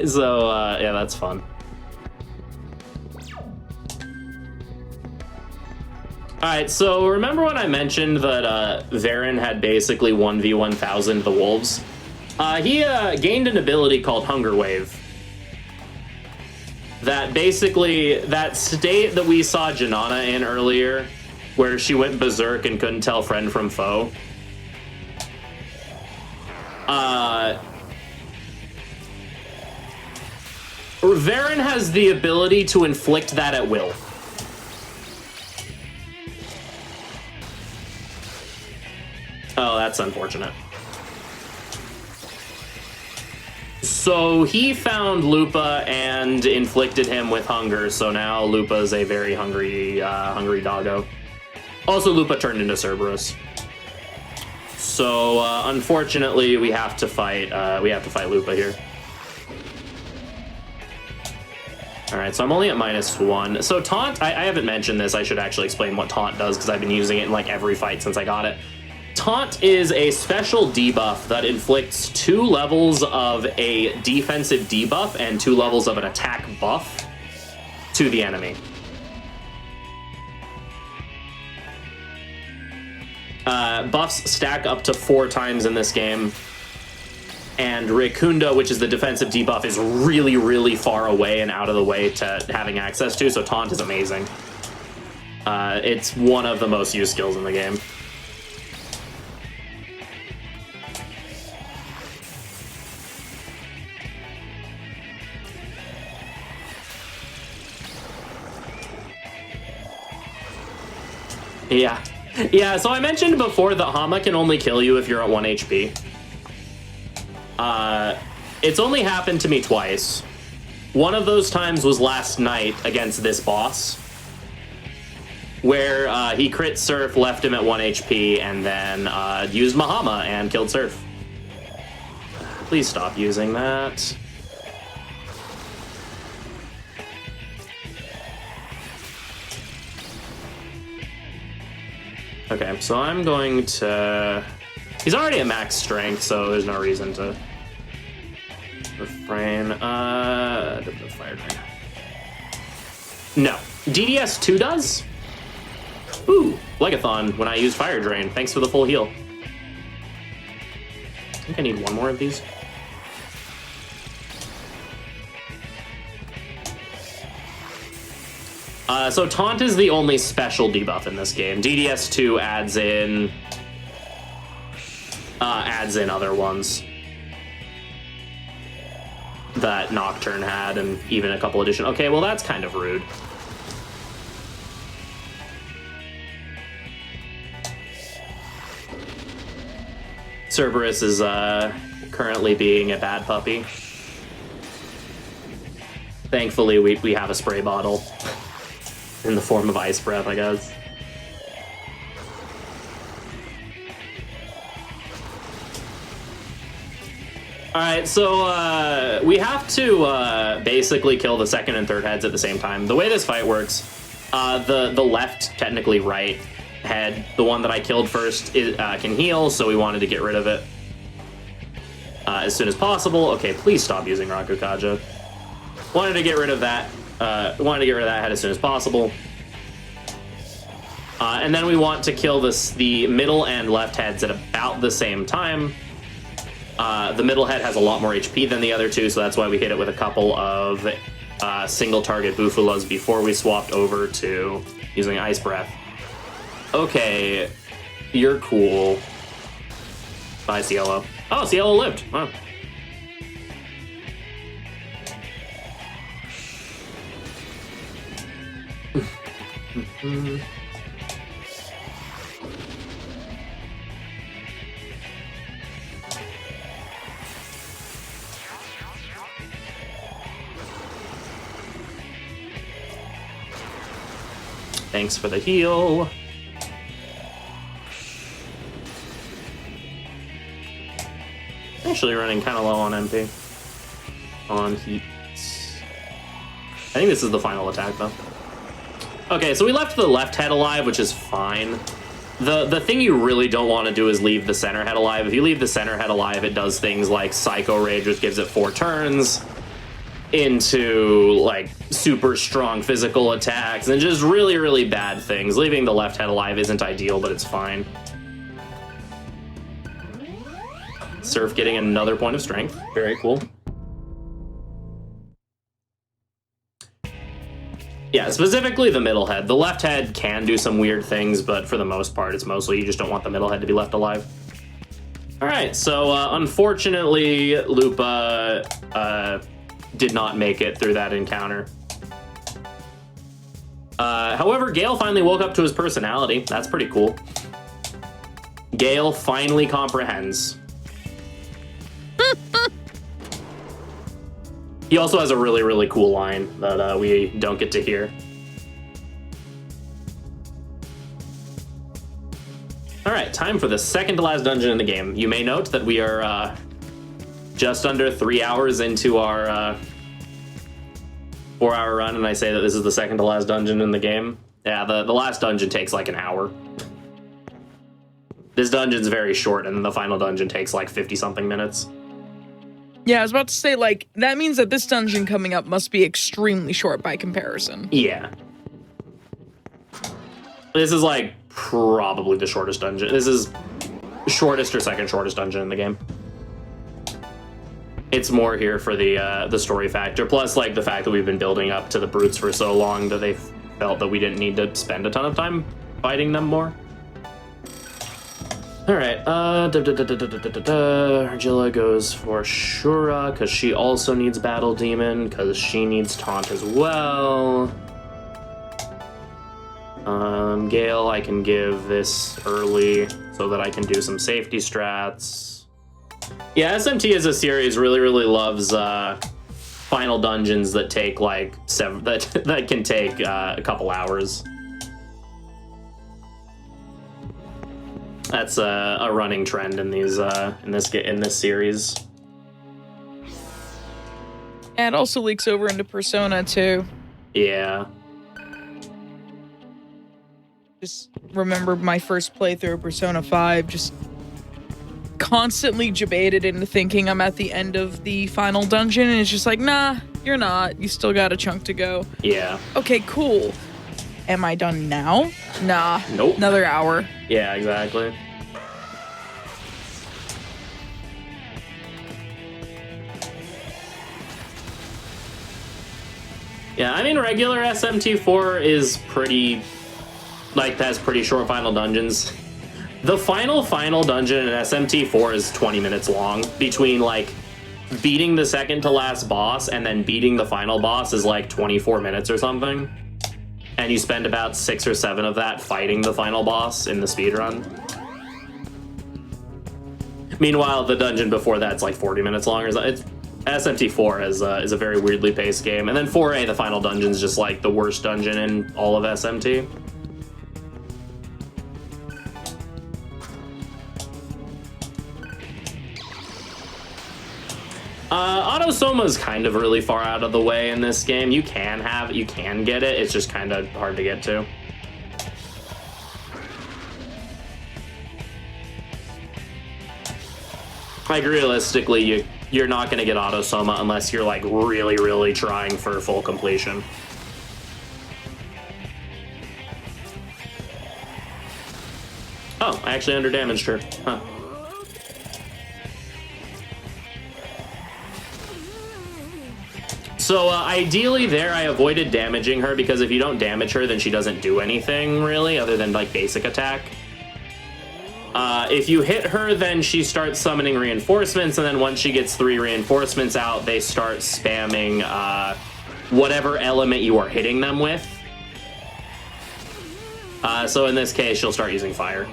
So, yeah, that's fun. Alright, so remember when I mentioned that Varen had basically 1v1000 the wolves? He gained an ability called Hunger Wave. That basically, that state that we saw Janana in earlier, where she went berserk and couldn't tell friend from foe. Varen has the ability to inflict that at will. Oh, that's unfortunate. So he found Lupa and inflicted him with hunger, so now Lupa is a very hungry doggo. Also, Lupa turned into Cerberus. So, unfortunately, we have to fight Lupa here. All right, so I'm only at -1. So taunt, I haven't mentioned this. I should actually explain what taunt does because I've been using it in like every fight since I got it. Taunt is a special debuff that inflicts 2 levels of a defensive debuff and 2 levels of an attack buff to the enemy. Buffs stack up to 4 times in this game. And Rekunda, which is the defensive debuff, is really, really far away and out of the way to having access to, so taunt is amazing. It's one of the most used skills in the game. Yeah, so I mentioned before that Hama can only kill you if you're at 1 HP. It's only happened to me twice. One of those times was last night against this boss, where he crit Surf, left him at 1 HP, and then used Mahama and killed Surf. Please stop using that. Okay, so I'm going to... He's already at max strength, so there's no reason to refrain. Fire drain. No. DDS2 does? Ooh, Legathon when I use Fire Drain. Thanks for the full heal. I think I need one more of these. So Taunt is the only special debuff in this game. DDS2 adds in other ones that Nocturne had, and even a couple additional. Okay, well that's kind of rude. Cerberus is currently being a bad puppy. Thankfully, we have a spray bottle in the form of Ice Breath, I guess. Alright, so we have to basically kill the second and third heads at the same time. The way this fight works, the left, technically right, head, the one that I killed first, can heal, so we wanted to get rid of it as soon as possible. Okay, please stop using Rakukaja. Wanted to get rid of that. Head as soon as possible. And then we want to kill the middle and left heads at about the same time. The middle head has a lot more HP than the other two, so that's why we hit it with a couple of single target Bufulas before we swapped over to using Ice Breath. Okay, you're cool. Bye, Cielo. Oh, Cielo lived. Wow. Thanks for the heal. Actually running kind of low on MP. On heat. I think this is the final attack, though. Okay, so we left the left head alive, which is fine. The thing you really don't want to do is leave the center head alive. If you leave the center head alive, it does things like Psycho Rage, which gives it 4 turns, into like super strong physical attacks, and just really, really bad things. Leaving the left head alive isn't ideal, but it's fine. Surf getting another point of strength. Very cool. Yeah, specifically the middle head. The left head can do some weird things, but for the most part, it's mostly you just don't want the middle head to be left alive. All right, so unfortunately, Lupa did not make it through that encounter. However, Gale finally woke up to his personality. That's pretty cool. Gale finally comprehends. He also has a really, really cool line that we don't get to hear. All right, time for the second to last dungeon in the game. You may note that we are just under 3 hours into our 4-hour run and I say that this is the second to last dungeon in the game, yeah, the last dungeon takes like an hour. This dungeon's very short, and then the final dungeon takes like 50-something minutes. Yeah, I was about to say, like, that means that this dungeon coming up must be extremely short by comparison. Yeah. This is, like, probably the shortest dungeon. This is shortest or second shortest dungeon in the game. It's more here for the story factor, plus, like, the fact that we've been building up to the brutes for so long that they felt that we didn't need to spend a ton of time fighting them more. Alright, Argilla goes for Shura, because she also needs Battle Demon, because she needs Taunt as well. Gale, I can give this early so that I can do some safety strats. Yeah, SMT as a series really, really loves final dungeons that take like that can take a couple hours. That's a running trend in these in this series. And it also leaks over into Persona too. Yeah. Just remember my first playthrough of Persona 5, just constantly debated into thinking I'm at the end of the final dungeon, and it's just like, nah, you're not. You still got a chunk to go. Yeah. Okay, cool. Am I done now? Nah. Nope. Another hour. Yeah, exactly. Yeah, I mean, regular SMT4 is pretty, like, has pretty short final dungeons. The final dungeon in SMT4 is 20 minutes long. Between, like, beating the second to last boss and then beating the final boss is, like, 24 minutes or something. And you spend about 6 or 7 of that fighting the final boss in the speedrun. Meanwhile, the dungeon before that's like 40 minutes long. It's SMT4 is a very weirdly paced game. And then 4A, the final dungeon, is just like the worst dungeon in all of SMT. Autosoma is kind of really far out of the way in this game. You can get it. It's just kind of hard to get to. Like, realistically, you're not going to get Autosoma unless you're, like, really, really trying for full completion. Oh, I actually underdamaged her. Huh. So, ideally there, I avoided damaging her, because if you don't damage her, then she doesn't do anything, really, other than, like, basic attack. If you hit her, then she starts summoning reinforcements, and then once she gets 3 reinforcements out, they start spamming whatever element you are hitting them with. So in this case, she'll start using fire.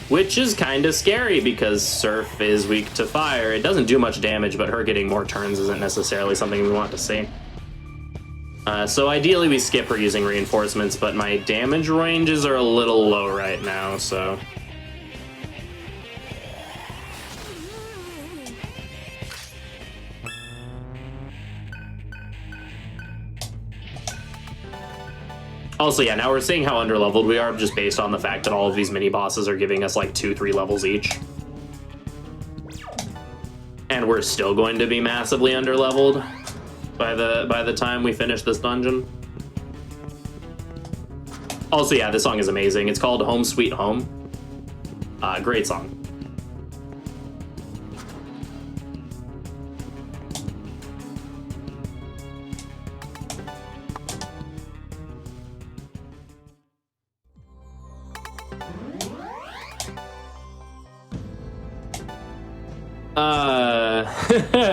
Which is kind of scary, because Surf is weak to fire. It doesn't do much damage, but her getting more turns isn't necessarily something we want to see. So ideally we skip her using reinforcements, but my damage ranges are a little low right now, so... Also, yeah, now we're seeing how underleveled we are, just based on the fact that all of these mini-bosses are giving us, like, 2-3 levels each. And we're still going to be massively underleveled by the time we finish this dungeon. Also, yeah, this song is amazing. It's called Home Sweet Home. Great song.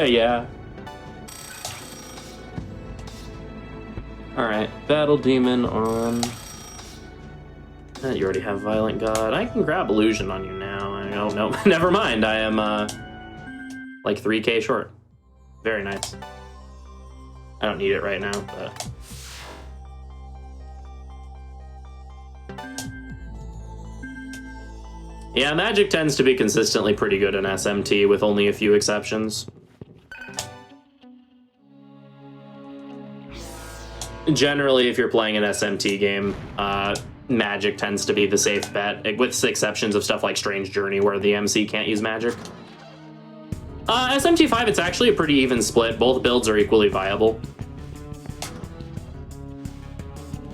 Yeah. Alright, Battle Demon on... You already have Violent God. I can grab Illusion on you now. Oh, no, never mind. I am, like 3k short. Very nice. I don't need it right now, but... Yeah, magic tends to be consistently pretty good in SMT, with only a few exceptions. Generally, if you're playing an SMT game, magic tends to be the safe bet, with exceptions of stuff like Strange Journey, where the MC can't use magic. SMT5, it's actually a pretty even split. Both builds are equally viable.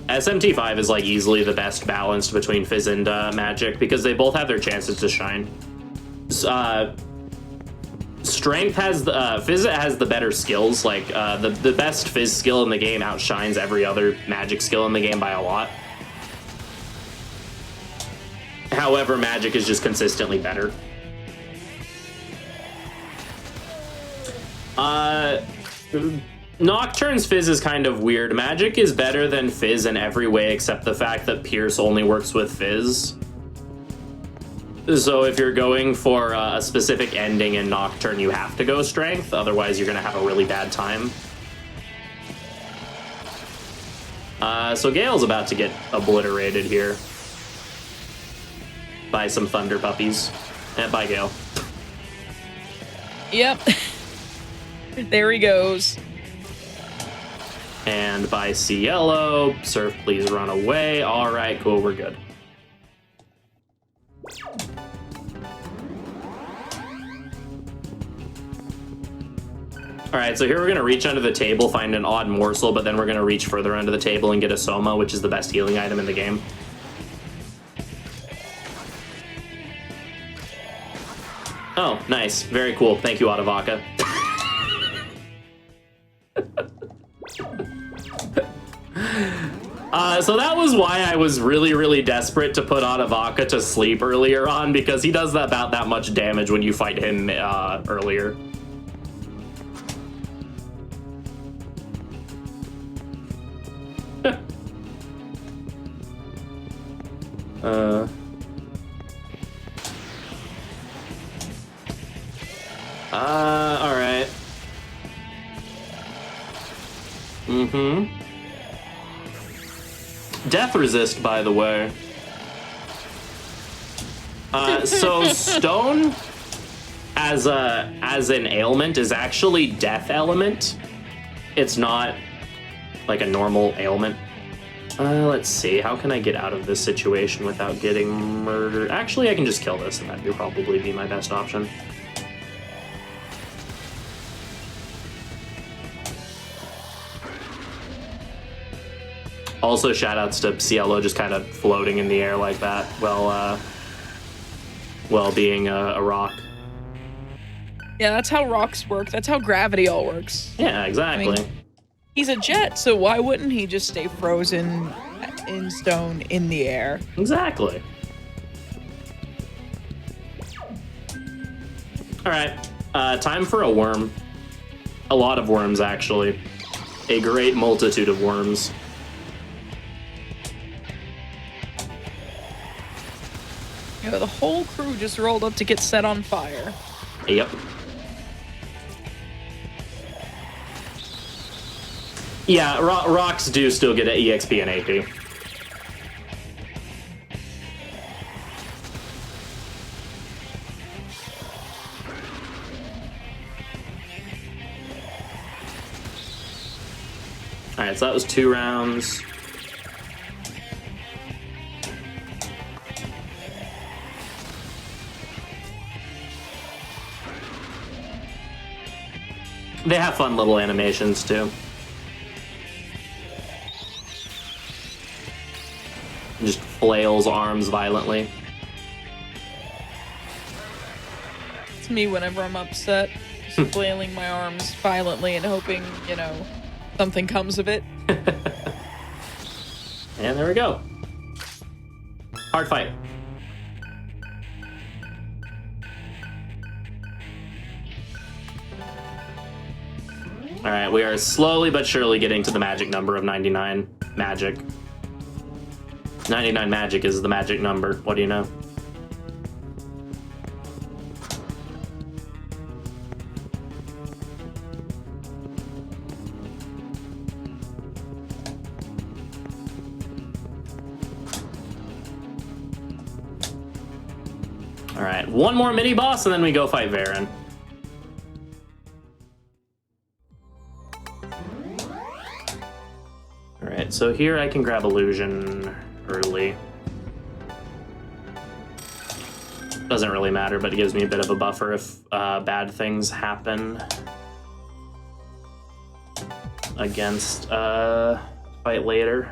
SMT5 is like easily the best balanced between Fizz and magic, because they both have their chances to shine. Strength has Fizz has the better skills. Like the best Fizz skill in the game outshines every other magic skill in the game by a lot. However, magic is just consistently better. Nocturne's Fizz is kind of weird. Magic is better than Fizz in every way except the fact that Pierce only works with Fizz. So if you're going for a specific ending in Nocturne, you have to go Strength, otherwise you're gonna have a really bad time. So Gale's about to get obliterated here by some Thunder Puppies. And by Gale. Yep. There he goes. And by Cielo. Surf, please run away. All right, cool, we're good. All right, so here we're gonna reach under the table, find an odd morsel, but then we're gonna reach further under the table and get a Soma, which is the best healing item in the game. Oh, nice. Very cool. Thank you, Otavaka. So that was why I was really, really desperate to put Otavaka to sleep earlier on, because he does about that much damage when you fight him earlier. All right. Death resist, by the way. So stone as an ailment is actually death element. It's not like a normal ailment. Let's see. How can I get out of this situation without getting murdered? Actually, I can just kill this, and that would probably be my best option. Also, shoutouts to Cielo just kind of floating in the air like that while being a rock. Yeah, that's how rocks work. That's how gravity all works. Yeah, exactly. I mean, he's a jet, so why wouldn't he just stay frozen in stone in the air? Exactly. All right, time for a worm. A lot of worms, actually. A great multitude of worms. You know, the whole crew just rolled up to get set on fire. Yep. Yeah, rocks do still get an EXP and AP. Alright, so that was 2 rounds. They have fun little animations, too. Just flails arms violently. It's me whenever I'm upset. Just flailing my arms violently and hoping, you know, something comes of it. And there we go. Hard fight. All right, we are slowly but surely getting to the magic number of 99 magic. 99 magic is the magic number. What do you know? All right, one more mini boss and then we go fight Varen. Alright, so here I can grab Illusion early. Doesn't really matter, but it gives me a bit of a buffer if bad things happen against fight later.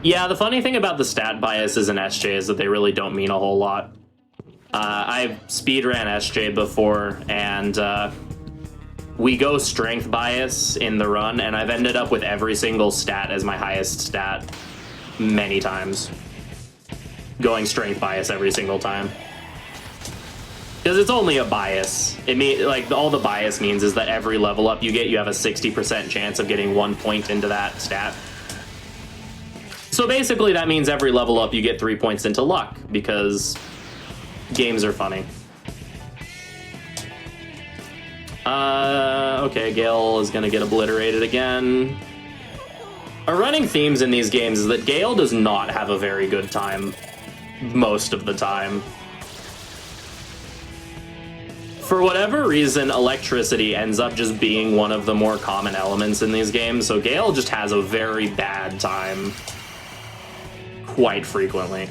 Yeah, the funny thing about the stat biases in SJ is that they really don't mean a whole lot. I've speedran SJ before, and we go strength bias in the run, and I've ended up with every single stat as my highest stat many times. Going strength bias every single time. Because it's only a bias. It mean, like, all the bias means is that every level up you get, you have a 60% chance of getting 1 point into that stat. So basically that means every level up you get 3 points into luck, because games are funny. Okay, Gale is gonna get obliterated again. A running themes in these games is that Gale does not have a very good time most of the time. For whatever reason, electricity ends up just being one of the more common elements in these games, so Gale just has a very bad time quite frequently.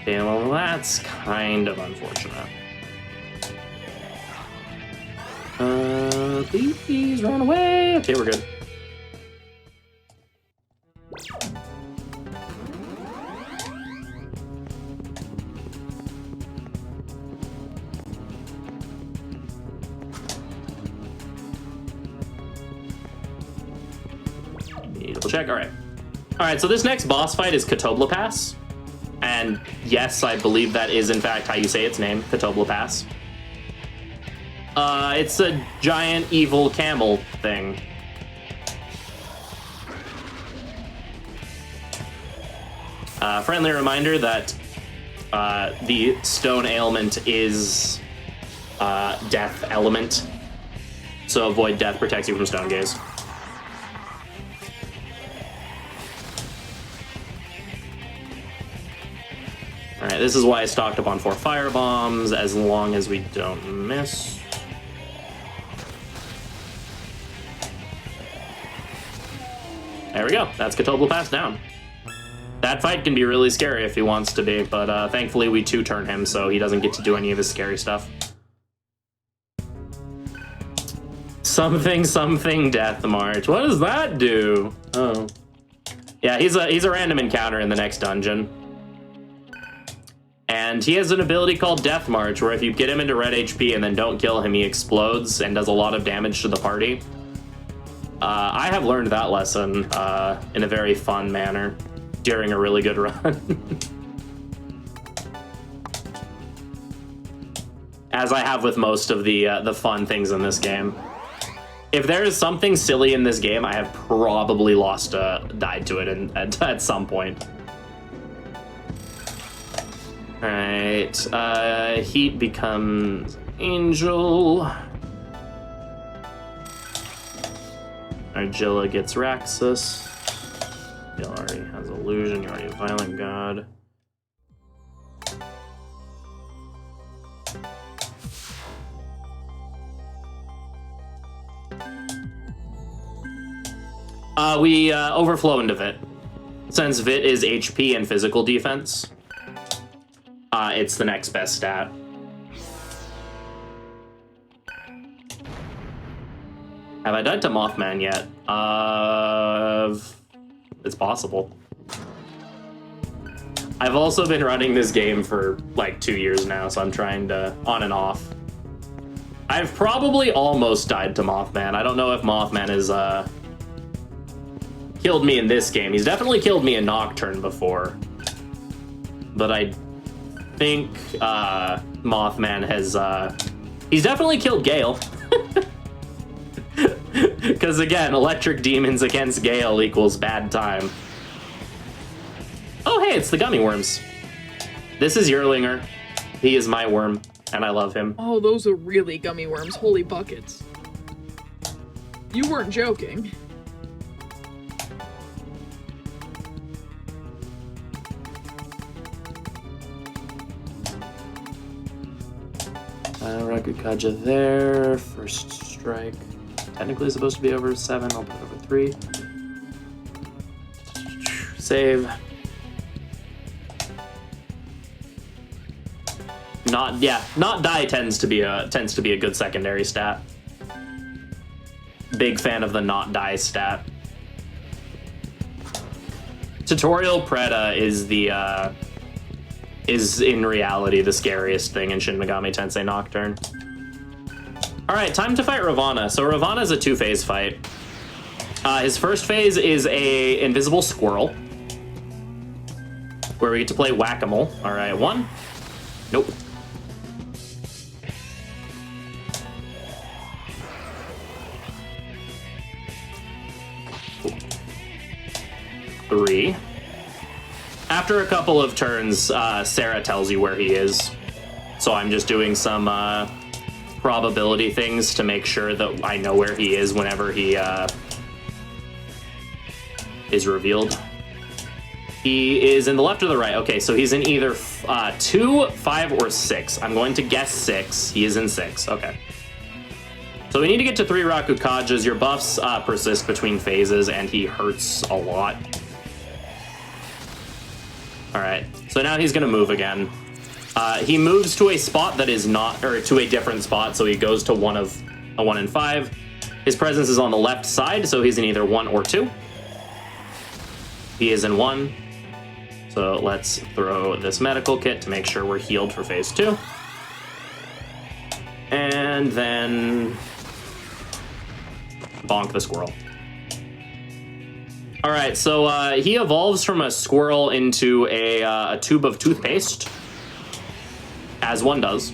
Okay, well, that's kind of unfortunate. Please run away. Okay, we're good. Double check. All right. All right, so this next boss fight is Katobla Pass. And yes, I believe that is in fact how you say its name, Katobla Pass. It's a giant evil camel thing. Friendly reminder that the stone ailment is death element. So avoid death protects you from stone gaze. Alright, this is why I stocked up on 4 fire bombs, as long as we don't miss. There we go. That's Katobla Pass down. That fight can be really scary if he wants to be, but thankfully we 2-turn him, so he doesn't get to do any of his scary stuff. Something Death March. What does that do? Oh. Yeah, he's a random encounter in the next dungeon. And he has an ability called Death March, where if you get him into red HP and then don't kill him, he explodes and does a lot of damage to the party. I have learned that lesson in a very fun manner during a really good run. As I have with most of the fun things in this game. If there is something silly in this game, I have probably died to it at some point. Alright, Heat becomes Angel. Argilla gets Raxus. He already has Illusion, you already have Violent God. We overflow into Vit. Since Vit is HP and physical defense, it's the next best stat. Have I died to Mothman yet? It's possible. I've also been running this game for like 2 years now, so I'm trying to on and off. I've probably almost died to Mothman. I don't know if Mothman has killed me in this game. He's definitely killed me in Nocturne before. But I think Mothman has he's definitely killed Gale. Because again, electric demons against Gale equals bad time. Oh hey, it's the gummy worms. This is Yearlinger. He is my worm, and I love him. Oh, those are really gummy worms. Holy buckets. You weren't joking. Rakukaja there. First strike. Technically supposed to be over 7. I'll put it over 3. Save. Not die tends to be a good secondary stat. Big fan of the not die stat. Tutorial Preda is in reality the scariest thing in Shin Megami Tensei Nocturne. All right, time to fight Ravana. So Ravana is a 2-phase fight. His first phase is a invisible squirrel, where we get to play whack-a-mole. All right, 1. Nope. 3. After a couple of turns, Sarah tells you where he is. So I'm just doing some probability things to make sure that I know where he is whenever he is revealed. He is in the left or the right? Okay, so he's in either 2, 5, or 6. I'm going to guess 6. He is in 6. Okay. So we need to get to 3 Rakukajas. Your buffs persist between phases, and he hurts a lot. All right, so now he's gonna move again. He moves to a spot that is not, or to a different spot, so he goes to 1 and 5. His presence is on the left side, so he's in either 1 or 2. He is in 1. So let's throw this medical kit to make sure we're healed for phase 2. And then bonk the squirrel. All right, so he evolves from a squirrel into a tube of toothpaste, as one does.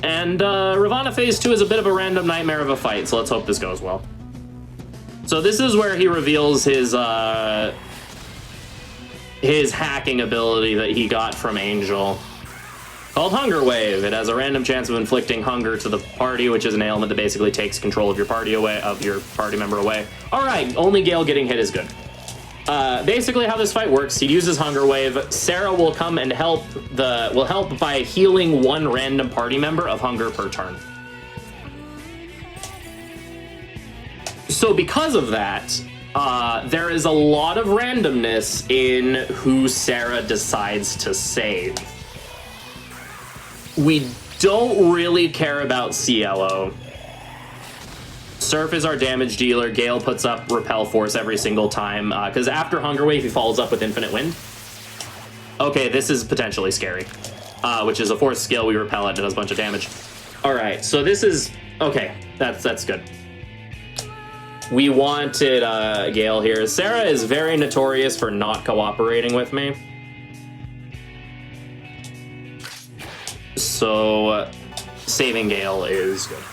And Ravana Phase 2 is a bit of a random nightmare of a fight, so let's hope this goes well. So this is where he reveals his hacking ability that he got from Angel, called Hunger Wave. It has a random chance of inflicting hunger to the party, which is an ailment that basically takes control of your party member away. All right, only Gale getting hit is good. Basically, how this fight works: he uses Hunger Wave. Sarah will come and help by healing 1 random party member of hunger per turn. So because of that, there is a lot of randomness in who Sarah decides to save. We don't really care about CLO. Surf is our damage dealer. Gale puts up Repel Force every single time, because after Hunger Wave, he follows up with Infinite Wind. Okay, this is potentially scary, which is a force skill. We repel it, it does a bunch of damage. All right, so this is, okay, that's good. We wanted Gale here. Sarah is very notorious for not cooperating with me. So saving Gale is good.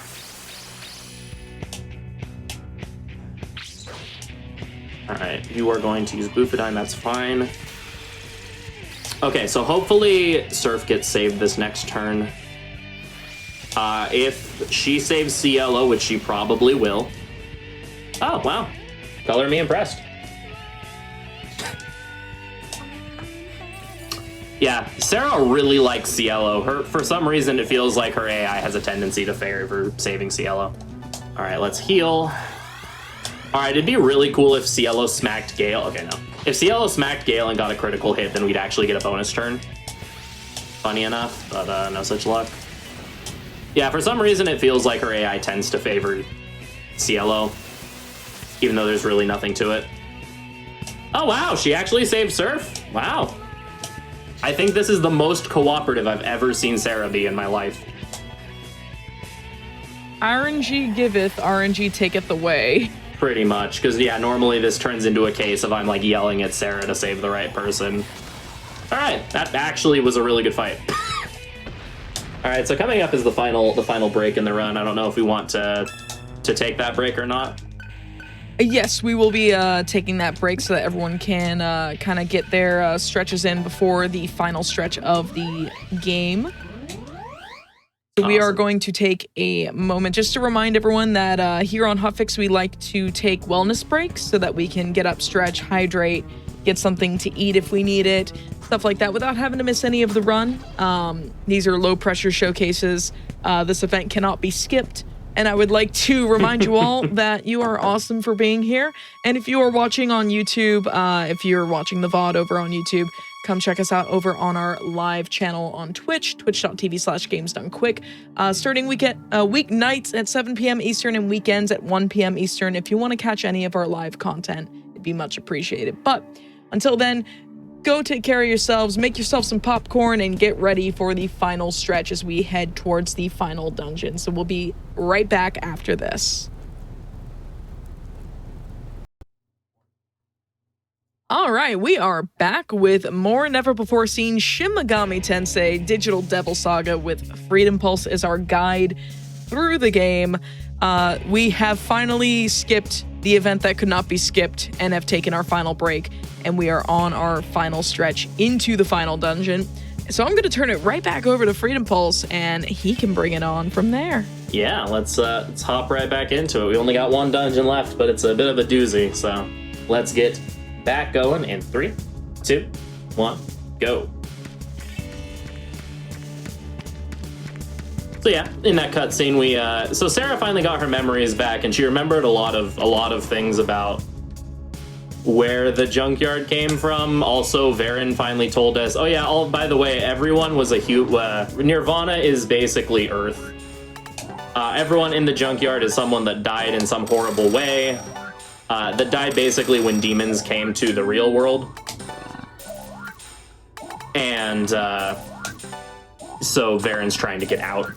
All right, you are going to use Bufadine, that's fine. Okay, so hopefully Surf gets saved this next turn. If she saves CLO, which she probably will. Oh, wow. Color me impressed. Yeah, Sarah really likes CLO. For some reason, it feels like her AI has a tendency to favor saving CLO. All right, let's heal. All right, it'd be really cool if CLO smacked Gale. Okay, no. If CLO smacked Gale and got a critical hit, then we'd actually get a bonus turn. Funny enough, but no such luck. Yeah, for some reason, it feels like her AI tends to favor CLO, even though there's really nothing to it. Oh, wow, she actually saved Surf? Wow. I think this is the most cooperative I've ever seen Sarah be in my life. RNG giveth, RNG taketh away. Pretty much, because yeah, normally this turns into a case of I'm like yelling at Sarah to save the right person. All right, that actually was a really good fight. All right, so coming up is the final break in the run. I don't know if we want to take that break or not. Yes, we will be taking that break so that everyone can kind of get their stretches in before the final stretch of the game. So we are Awesome. going to take a moment just to remind everyone that here on Hotfix, we like to take wellness breaks so that we can get up, stretch, hydrate, get something to eat if we need it, stuff like that, without having to miss any of the run. These are low pressure showcases. This event cannot be skipped. And I would like to remind you all that you are awesome for being here. And if you are watching on YouTube, if you're watching the VOD over on YouTube, come check us out over on our live channel on Twitch, twitch.tv/gamesdonequick. Starting weeknights at 7 p.m. Eastern and weekends at 1 p.m. Eastern. If you want to catch any of our live content, it'd be much appreciated. But until then, go take care of yourselves, make yourself some popcorn, and get ready for the final stretch as we head towards the final dungeon. So we'll be right back after this. All right, we are back with more never-before-seen Shin Megami Tensei Digital Devil Saga with Freedom Pulse as our guide through the game. We have finally skipped the event that could not be skipped and have taken our final break, and we are on our final stretch into the final dungeon. So I'm going to turn it right back over to Freedom Pulse, and he can bring it on from there. Yeah, let's hop right back into it. We only got one dungeon left, but it's a bit of a doozy, so let's get back going in 3, 2, 1, go. So yeah, in that cutscene, so Sarah finally got her memories back, and she remembered a lot of things about where the junkyard came from. Also, Varen finally told us, oh yeah, by the way, everyone was Nirvana is basically Earth. Everyone in the junkyard is someone that died in some horrible way. That died basically when demons came to the real world. And so Varen's trying to get out.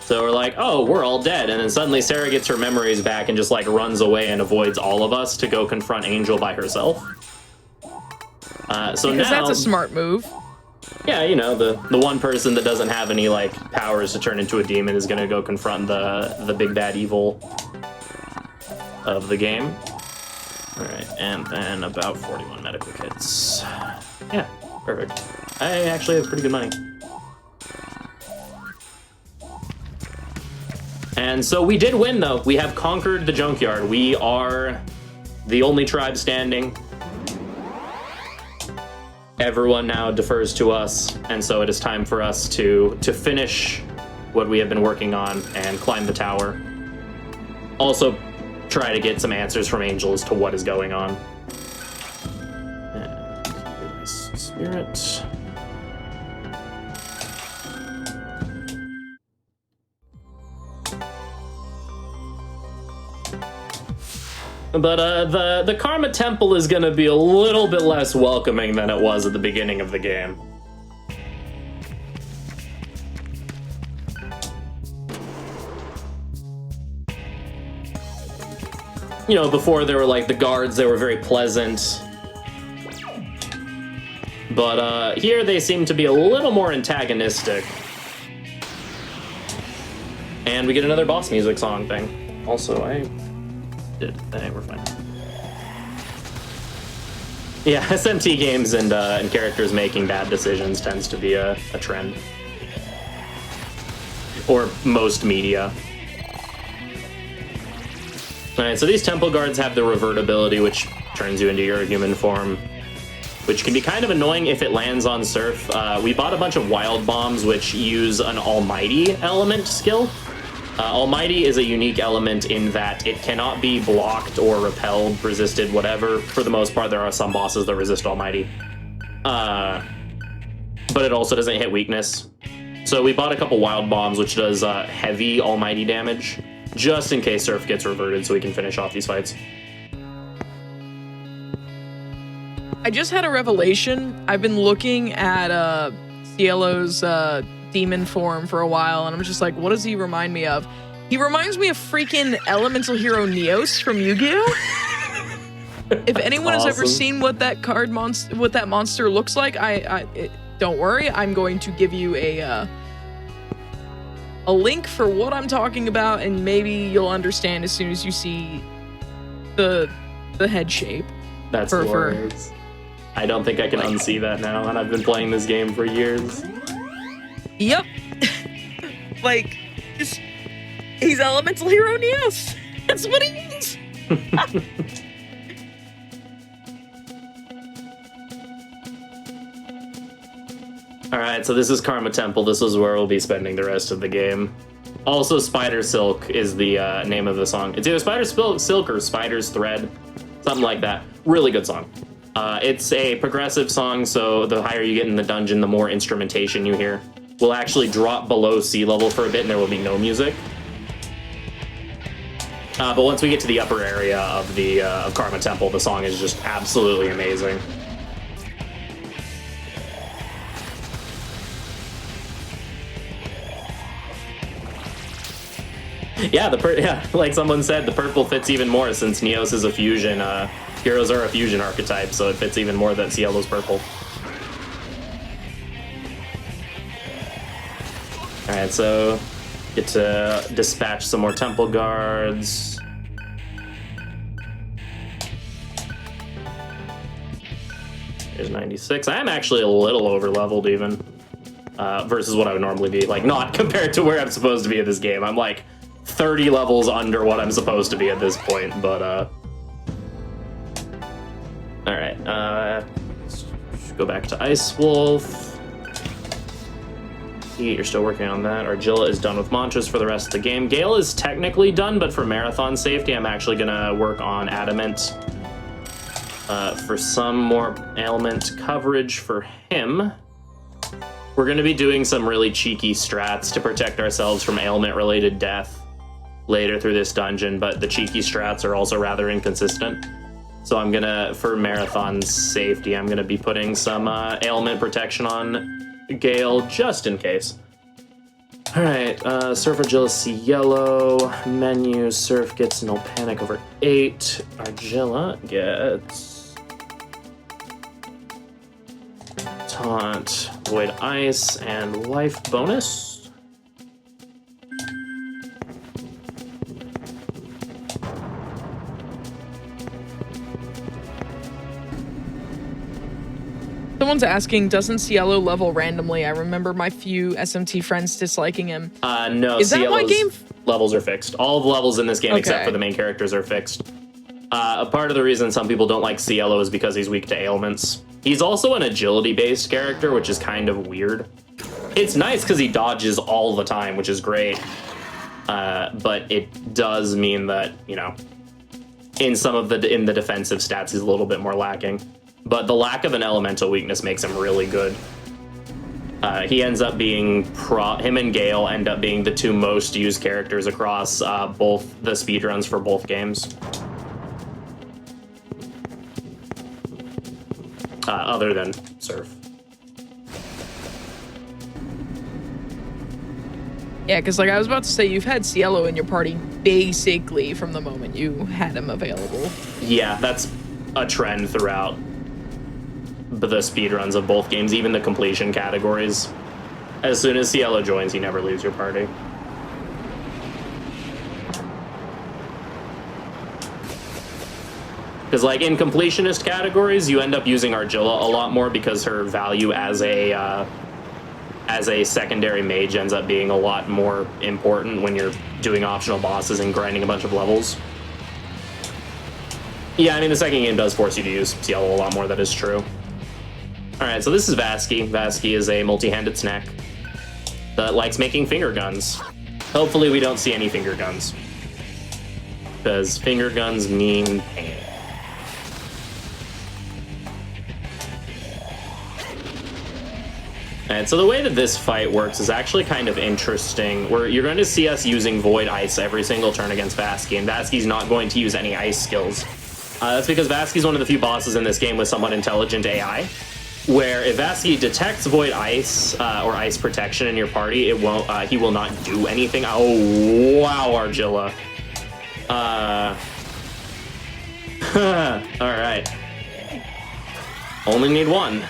So we're like, oh, we're all dead. And then suddenly Sarah gets her memories back and just like runs away and avoids all of us to go confront Angel by herself. Because that's a smart move. Yeah, you know, the one person that doesn't have any like powers to turn into a demon is gonna go confront the big bad evil of the game. All right, and then about 41 medical kits. Yeah, perfect. I actually have pretty good money. And so we did win, though. We have conquered the junkyard. We are the only tribe standing. Everyone now defers to us, and so it is time for us to finish what we have been working on and climb the tower. Also, try to get some answers from Angel as to what is going on. And spirit. But the Karma Temple is gonna be a little bit less welcoming than it was at the beginning of the game. You know, before there were like the guards, they were very pleasant. But here they seem to be a little more antagonistic. And we get another boss music song thing. Also, we're fine. Yeah, SMT games and characters making bad decisions tends to be a trend. Or most media. Alright, so these temple guards have the revert ability, which turns you into your human form, which can be kind of annoying if it lands on Surf. We bought a bunch of wild bombs, which use an Almighty element skill. Almighty is a unique element in that it cannot be blocked or repelled, resisted, whatever. For the most part, there are some bosses that resist Almighty. But it also doesn't hit weakness. So we bought a couple wild bombs, which does heavy Almighty damage, just in case Surf gets reverted so we can finish off these fights. I just had a revelation. I've been looking at Cielo's demon form for a while, and I'm just like, what does he remind me of? He reminds me of freaking elemental hero Neos from Yu-Gi-Oh! If anyone has ever seen what that monster looks like, don't worry, I'm going to give you a link for what I'm talking about, and maybe you'll understand as soon as you see the head shape. That's glorious. I don't think I can unsee that now, and I've been playing this game for years. Yep. Like, just, he's elemental hero Neos. That's what he is. Alright, so this is Karma Temple. This is where we'll be spending the rest of the game. Also, Spider Silk is the name of the song. It's either Spider Silk or Spider's Thread. Something like that. Really good song. It's a progressive song, so the higher you get in the dungeon, the more instrumentation you hear. We'll actually drop below sea level for a bit and there will be no music. But once we get to the upper area of the of Karma Temple, the song is just absolutely amazing. Yeah, like someone said, the purple fits even more since Neos is a fusion. Heroes are a fusion archetype, so it fits even more that Cielo's purple. Alright, so get to dispatch some more temple guards. There's 96. I am actually a little over leveled even, versus what I would normally be. Like, not compared to where I'm supposed to be in this game. I'm like 30 levels under what I'm supposed to be at this point, but alright, let's go back to Ice Wolf. You're still working on that. Argilla is done with mantras for the rest of the game. Gale is technically done, but for marathon safety, I'm actually gonna work on Adamant for some more ailment coverage for him. We're gonna be doing some really cheeky strats to protect ourselves from ailment-related death later through this dungeon, but the cheeky strats are also rather inconsistent. So I'm gonna, for marathon safety, I'm gonna be putting some ailment protection on Gale just in case. All right, Surf Argilla Cielo, menu, Surf gets no panic over 8. Argilla gets Taunt, Void Ice, and Life bonus. Someone's asking, doesn't Cielo level randomly? I remember my few SMT friends disliking him. No, is that why game levels are fixed. All of the levels in this game except for the main characters are fixed. A part of the reason some people don't like Cielo is because he's weak to ailments. He's also an agility-based character, which is kind of weird. It's nice because he dodges all the time, which is great. But it does mean that, you know, in some of the defensive stats, he's a little bit more lacking. But the lack of an elemental weakness makes him really good. He ends up being him and Gale end up being the two most used characters across both the speedruns for both games. Other than Surf. Yeah, because like I was about to say, you've had Cielo in your party basically from the moment you had him available. Yeah, that's a trend throughout the speedruns of both games, even the completion categories. As soon as Cielo joins, you never leaves your party. Because like in completionist categories, you end up using Argilla a lot more because her value as a secondary mage ends up being a lot more important when you're doing optional bosses and grinding a bunch of levels. Yeah, I mean, the second game does force you to use Cielo a lot more, that is true. Alright, so this is Vasky. Vasky is a multi-handed snack that likes making finger guns. Hopefully we don't see any finger guns, because finger guns mean pain. And so the way that this fight works is actually kind of interesting, where you're going to see us using Void Ice every single turn against Vasky, and Vasky's not going to use any ice skills. That's because Vasky's one of the few bosses in this game with somewhat intelligent AI, where if Vasky detects Void Ice or Ice Protection in your party, it won't. He will not do anything. Oh wow, Argilla. All right. Only need one.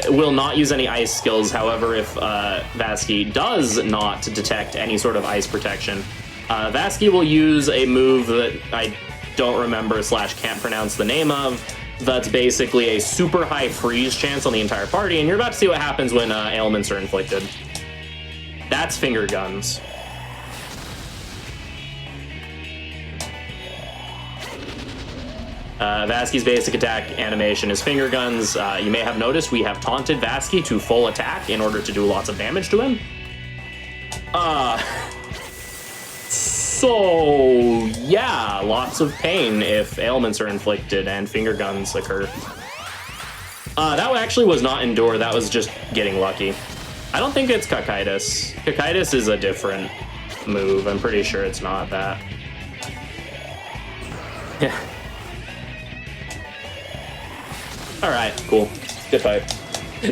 Will not use any ice skills. However, if Vasky does not detect any sort of ice protection, Vasky will use a move that I don't remember / can't pronounce the name of. That's basically a super high freeze chance on the entire party, and you're about to see what happens when ailments are inflicted. That's finger guns. Vasky's basic attack animation is finger guns. You may have noticed we have taunted Vasky to full attack in order to do lots of damage to him. So yeah, lots of pain if ailments are inflicted and finger guns occur. That actually was not endure, that was just getting lucky. I don't think it's Cocytus. Cocytus is a different move, I'm pretty sure it's not that. Yeah. Alright, cool. Good fight.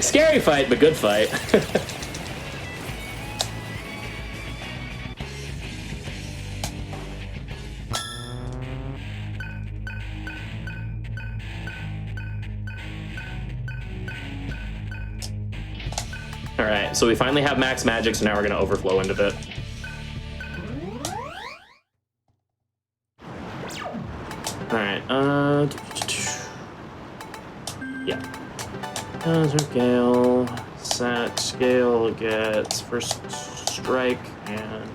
Scary fight, but good fight. Alright, so we finally have max magic, so now we're going to overflow into it. Alright, yeah. Gale, set, Gale gets first strike and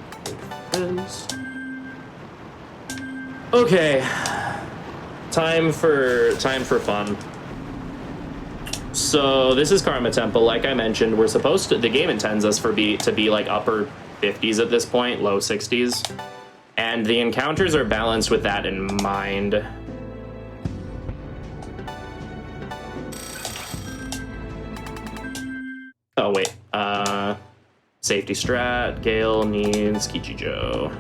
fizz. Okay, time for fun. So this is Karma Temple. Like I mentioned, we're supposed to. The game intends us to be like upper 50s at this point, low 60s, and the encounters are balanced with that in mind. Oh wait, safety strat. Gale needs Kichijo.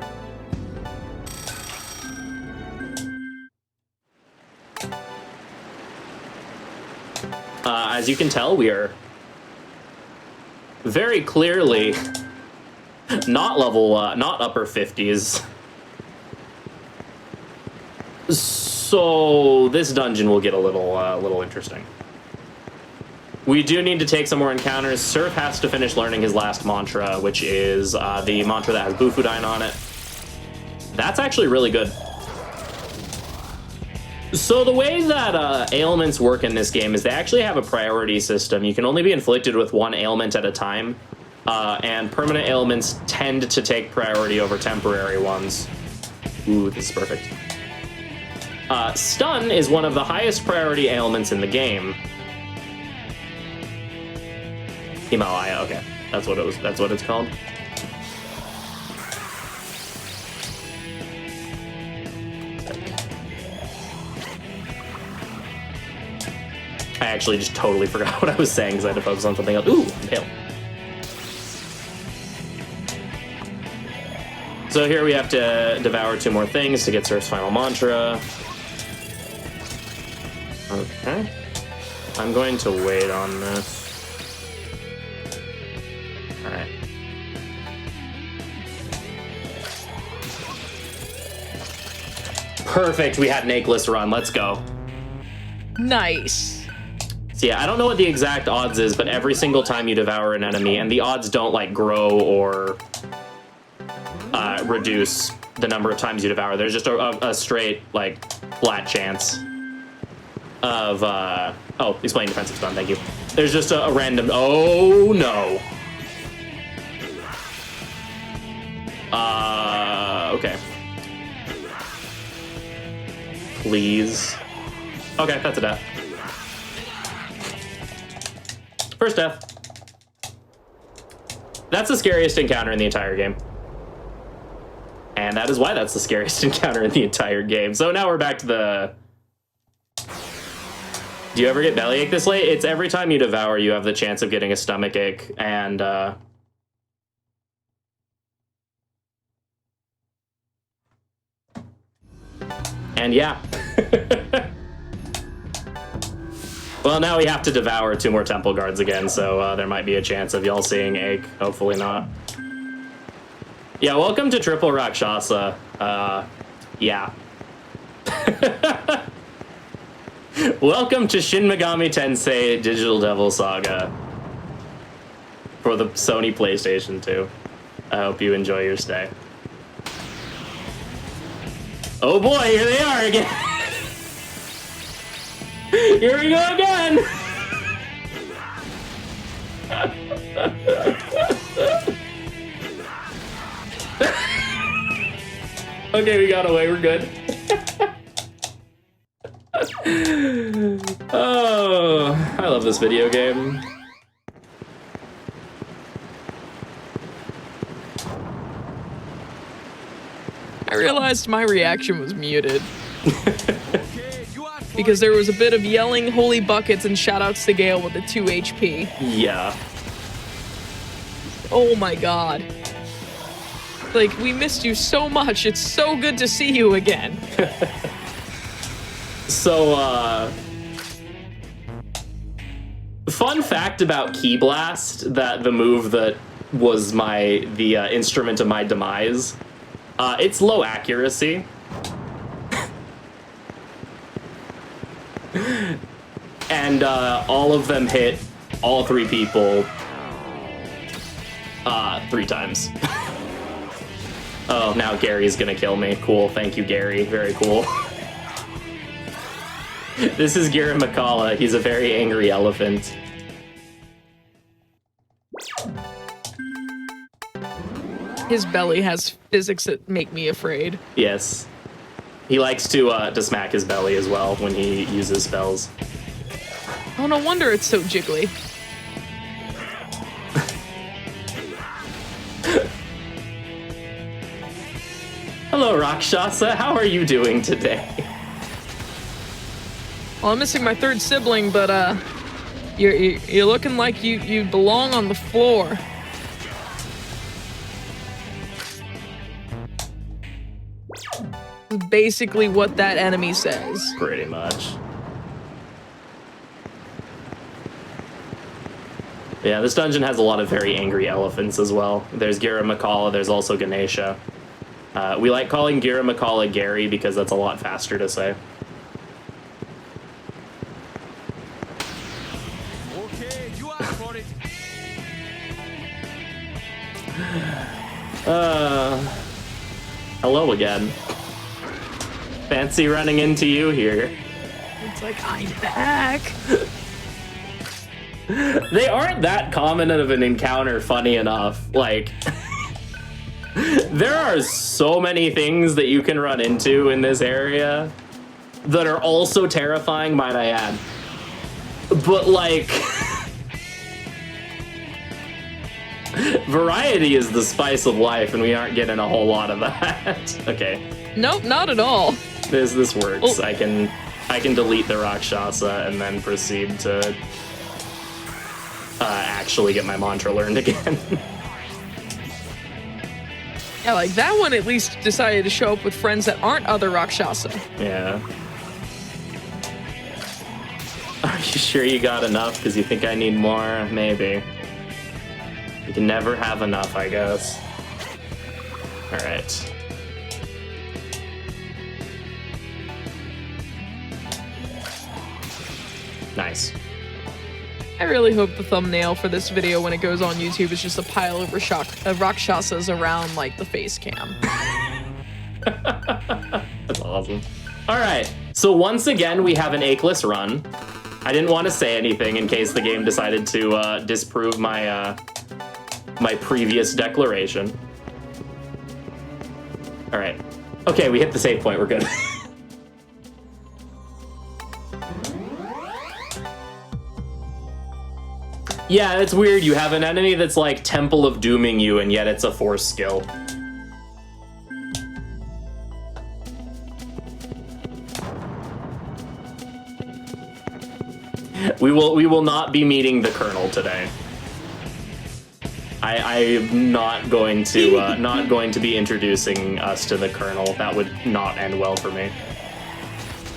As you can tell, we are very clearly not not upper 50s. So this dungeon will get a little interesting. We do need to take some more encounters. Surf has to finish learning his last mantra, which is the mantra that has Bufudyne on it. That's actually really good. So the way that ailments work in this game is they actually have a priority system. You can only be inflicted with one ailment at a time, and permanent ailments tend to take priority over temporary ones. Ooh, this is perfect. Stun is one of the highest priority ailments in the game. Himalaya, okay. That's what it's called. I actually just totally forgot what I was saying because I had to focus on something else. Ooh, hail. So here we have to devour 2 more things to get Surf's final mantra. Okay. I'm going to wait on this. Alright. Perfect, we had an Akeless run, let's go. Nice. So yeah, I don't know what the exact odds is, but every single time you devour an enemy, and the odds don't like grow or reduce the number of times you devour. There's just a straight like flat chance of oh, explain defensive stun, thank you. There's just a random, oh no. Okay. Please. Okay, that's a death. First death. That's the scariest encounter in the entire game. And that is why that's the scariest encounter in the entire game. So now we're back to the... Do you ever get bellyache this late? It's every time you devour, you have the chance of getting a stomach ache. And yeah. Well, now we have to devour 2 more temple guards again, so there might be a chance of y'all seeing ache. Hopefully not. Yeah, welcome to Triple Rakshasa. Yeah. Welcome to Shin Megami Tensei Digital Devil Saga for the Sony PlayStation 2. I hope you enjoy your stay. Oh boy, here they are again! Here we go again! Okay, we got away. We're good. Oh, I love this video game. I realized my reaction was muted. Because there was a bit of yelling holy buckets and shoutouts to Gale with the 2 HP. Yeah. Oh my god. Like, we missed you so much. It's so good to see you again. So, fun fact about Key Blast, that the move that was the instrument of my demise, it's low accuracy. And all of them hit all 3 people 3 times. Oh, now Gary's gonna kill me. Cool, thank you, Gary. Very cool. This is Gary McCullough. He's a very angry elephant. His belly has physics that make me afraid. Yes. He likes to smack his belly as well when he uses spells. Oh, no wonder it's so jiggly. Hello, Rakshasa. How are you doing today? Well, I'm missing my 3rd sibling, but you're looking like you belong on the floor. Basically what that enemy says. Pretty much. Yeah, this dungeon has a lot of very angry elephants as well. There's Gira McCullough, there's also Ganesha. We like calling Gira McCullough Gary because that's a lot faster to say. Okay, you asked for it. Hello again. Fancy running into you here. It's like, I'm back. They aren't that common of an encounter, funny enough. Like, there are so many things that you can run into in this area that are also terrifying, might I add. But, like, variety is the spice of life, and we aren't getting a whole lot of that. Okay. Nope, not at all. This works. Oh. I can delete the Rakshasa and then proceed to actually get my mantra learned again. Yeah, like that one at least decided to show up with friends that aren't other Rakshasa. Yeah. Are you sure you got enough? Because you think I need more? Maybe. You can never have enough, I guess. Alright. Nice. I really hope the thumbnail for this video when it goes on YouTube is just a pile of Rakshasas around, like, the face cam. That's awesome. Alright, so once again, we have an Akeless run. I didn't want to say anything in case the game decided to disprove my my previous declaration. Alright. Okay, we hit the save point, we're good. Yeah, it's weird. You have an enemy that's like Temple of Dooming you, and yet it's a force skill. We will not be meeting the Colonel today. I'm not going to be introducing us to the Colonel. That would not end well for me.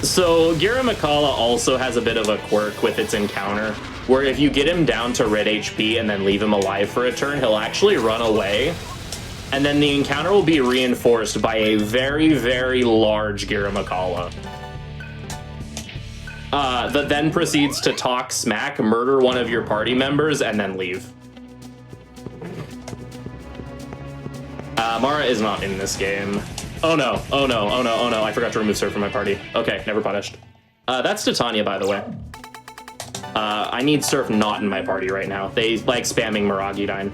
So Gira McCullough also has a bit of a quirk with its encounter, where if you get him down to red HP and then leave him alive for a turn, he'll actually run away, and then the encounter will be reinforced by a very, very large Gira McCullough. That then proceeds to talk smack, murder one of your party members, and then leave. Mara is not in this game. Oh no, oh no, oh no, oh no, I forgot to remove Surf from my party. Okay, never punished. That's Titania, by the way. I need Surf not in my party right now. They like spamming Miragidine.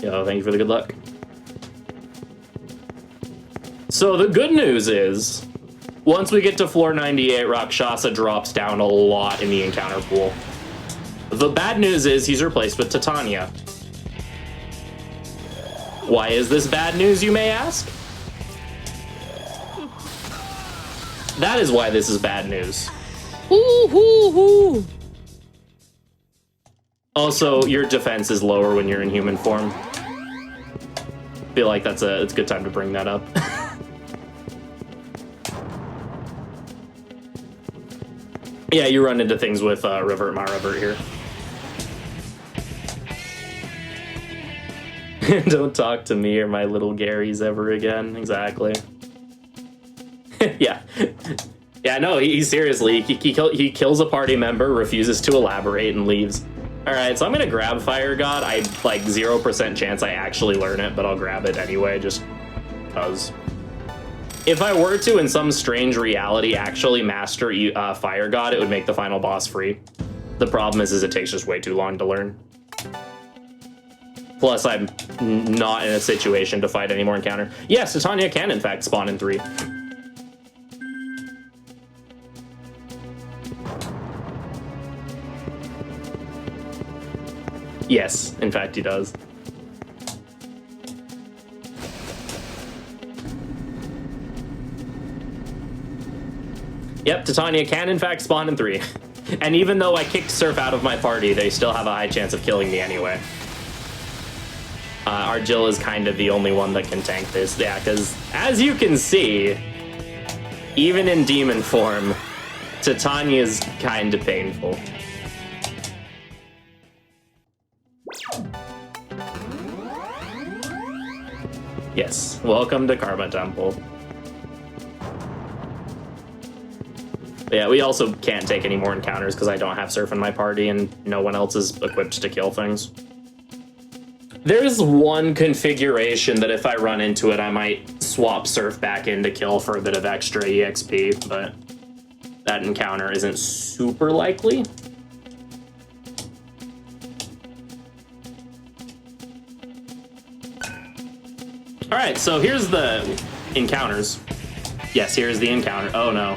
Yo, thank you for the good luck. So the good news is, once we get to floor 98, Rakshasa drops down a lot in the encounter pool. The bad news is he's replaced with Titania. Why is this bad news, you may ask? That is why this is bad news. Hoo, hoo, hoo. Also, your defense is lower when you're in human form. Feel like it's a good time to bring that up. Yeah, you run into things with Revert my Revert here. Don't talk to me or my little Garys ever again. Exactly. Yeah. Yeah, no, he seriously, he kills a party member, refuses to elaborate, and leaves. Alright, so I'm gonna grab Fire God. I, like, 0% chance I actually learn it, but I'll grab it anyway, just cause. If I were to, in some strange reality, actually master Fire God, it would make the final boss free. The problem is it takes just way too long to learn. Plus, I'm not in a situation to fight any more encounter. Yes, Titania can, in fact, spawn in 3. Yes, in fact, he does. Yep, Titania can, in fact, spawn in 3. And even though I kicked Surf out of my party, they still have a high chance of killing me anyway. Argil is kind of the only one that can tank this. Yeah, because as you can see, even in demon form, Titania's kind of painful. Yes, welcome to Karma Temple. Yeah, we also can't take any more encounters because I don't have Surf in my party and no one else is equipped to kill things. There's one configuration that if I run into it, I might swap Surf back in to kill for a bit of extra EXP, but that encounter isn't super likely. All right, so here's the encounters. Yes, here's the encounter. Oh no.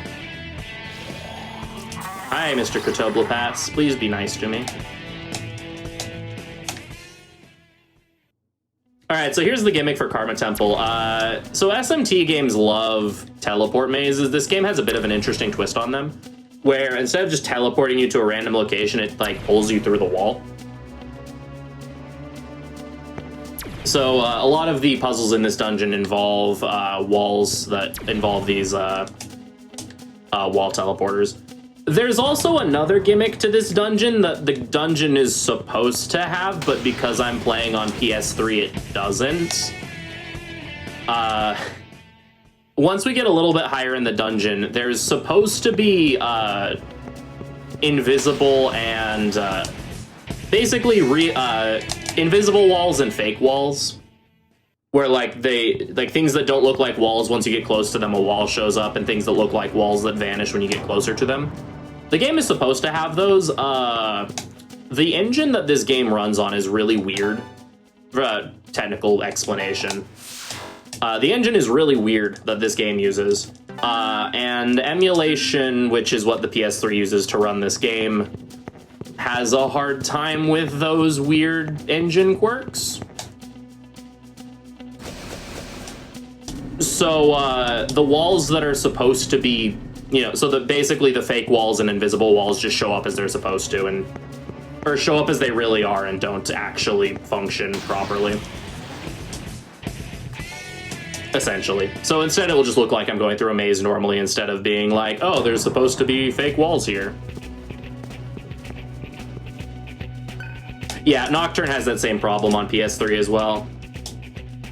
Hi, Mr. Kotoblopass. Please be nice to me. All right, so here's the gimmick for Karma Temple. So SMT games love teleport mazes. This game has a bit of an interesting twist on them, where instead of just teleporting you to a random location, it like pulls you through the wall. So a lot of the puzzles in this dungeon involve walls that involve these wall teleporters. There's also another gimmick to this dungeon that the dungeon is supposed to have, but because I'm playing on PS3, it doesn't. Once we get a little bit higher in the dungeon, there's supposed to be invisible and basically invisible walls and fake walls, where like things that don't look like walls, once you get close to them, a wall shows up, and things that look like walls that vanish when you get closer to them. The game is supposed to have those. The engine that this game runs on is really weird. Technical explanation. The engine is really weird that this game uses. And emulation, which is what the PS3 uses to run this game, has a hard time with those weird engine quirks. So the walls that are supposed to be, so basically the fake walls and invisible walls just show up as they're supposed to, or show up as they really are and don't actually function properly. Essentially. So instead it will just look like I'm going through a maze normally, instead of being like, oh, there's supposed to be fake walls here. Yeah, Nocturne has that same problem on PS3 as well,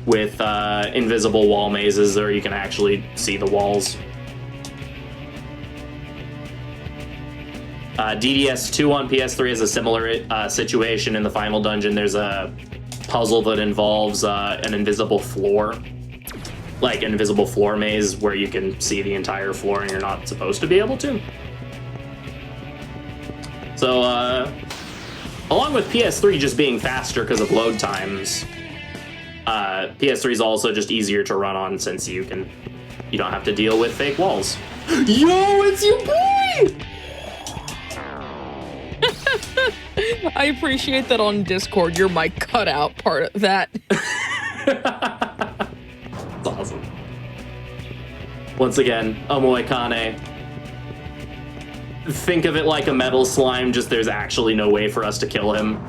with invisible wall mazes where you can actually see the walls. DDS2 on PS3 is a similar situation. In the final dungeon, there's a puzzle that involves an invisible floor, like an invisible floor maze where you can see the entire floor and you're not supposed to be able to. So, along with PS3 just being faster because of load times, PS3 is also just easier to run on since you don't have to deal with fake walls. Yo, it's your boy! I appreciate that on Discord, your mic cut out part of that. That's awesome. Once again, Amoekane. Think of it like a metal slime, just there's actually no way for us to kill him.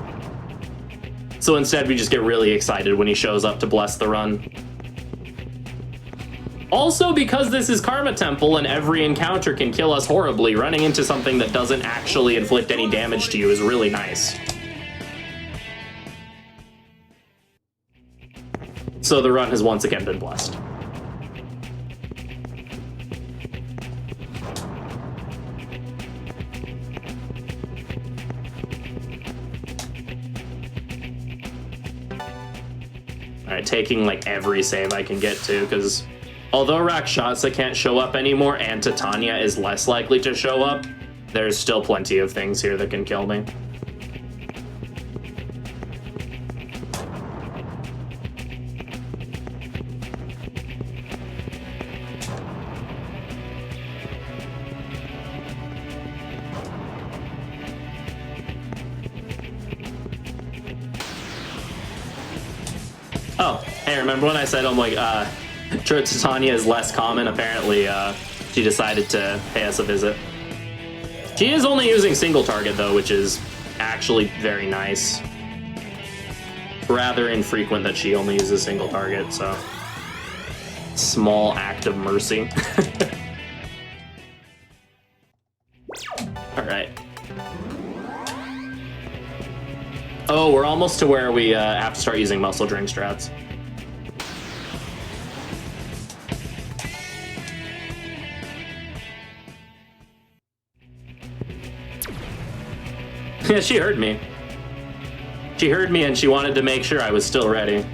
So instead, we just get really excited when he shows up to bless the run. Also, because this is Karma Temple and every encounter can kill us horribly, running into something that doesn't actually inflict any damage to you is really nice. So the run has once again been blessed. Alright, taking like every save I can get to, because although Rakshasa can't show up anymore and Titania is less likely to show up, there's still plenty of things here that can kill me. Oh, hey, remember when I said, I'm like, Titania is less common? Apparently, she decided to pay us a visit. She is only using single target, though, which is actually very nice. Rather infrequent that she only uses single target, so... Small act of mercy. Alright. Oh, we're almost to where we have to start using muscle drink strats. Yeah, she heard me. She heard me and she wanted to make sure I was still ready.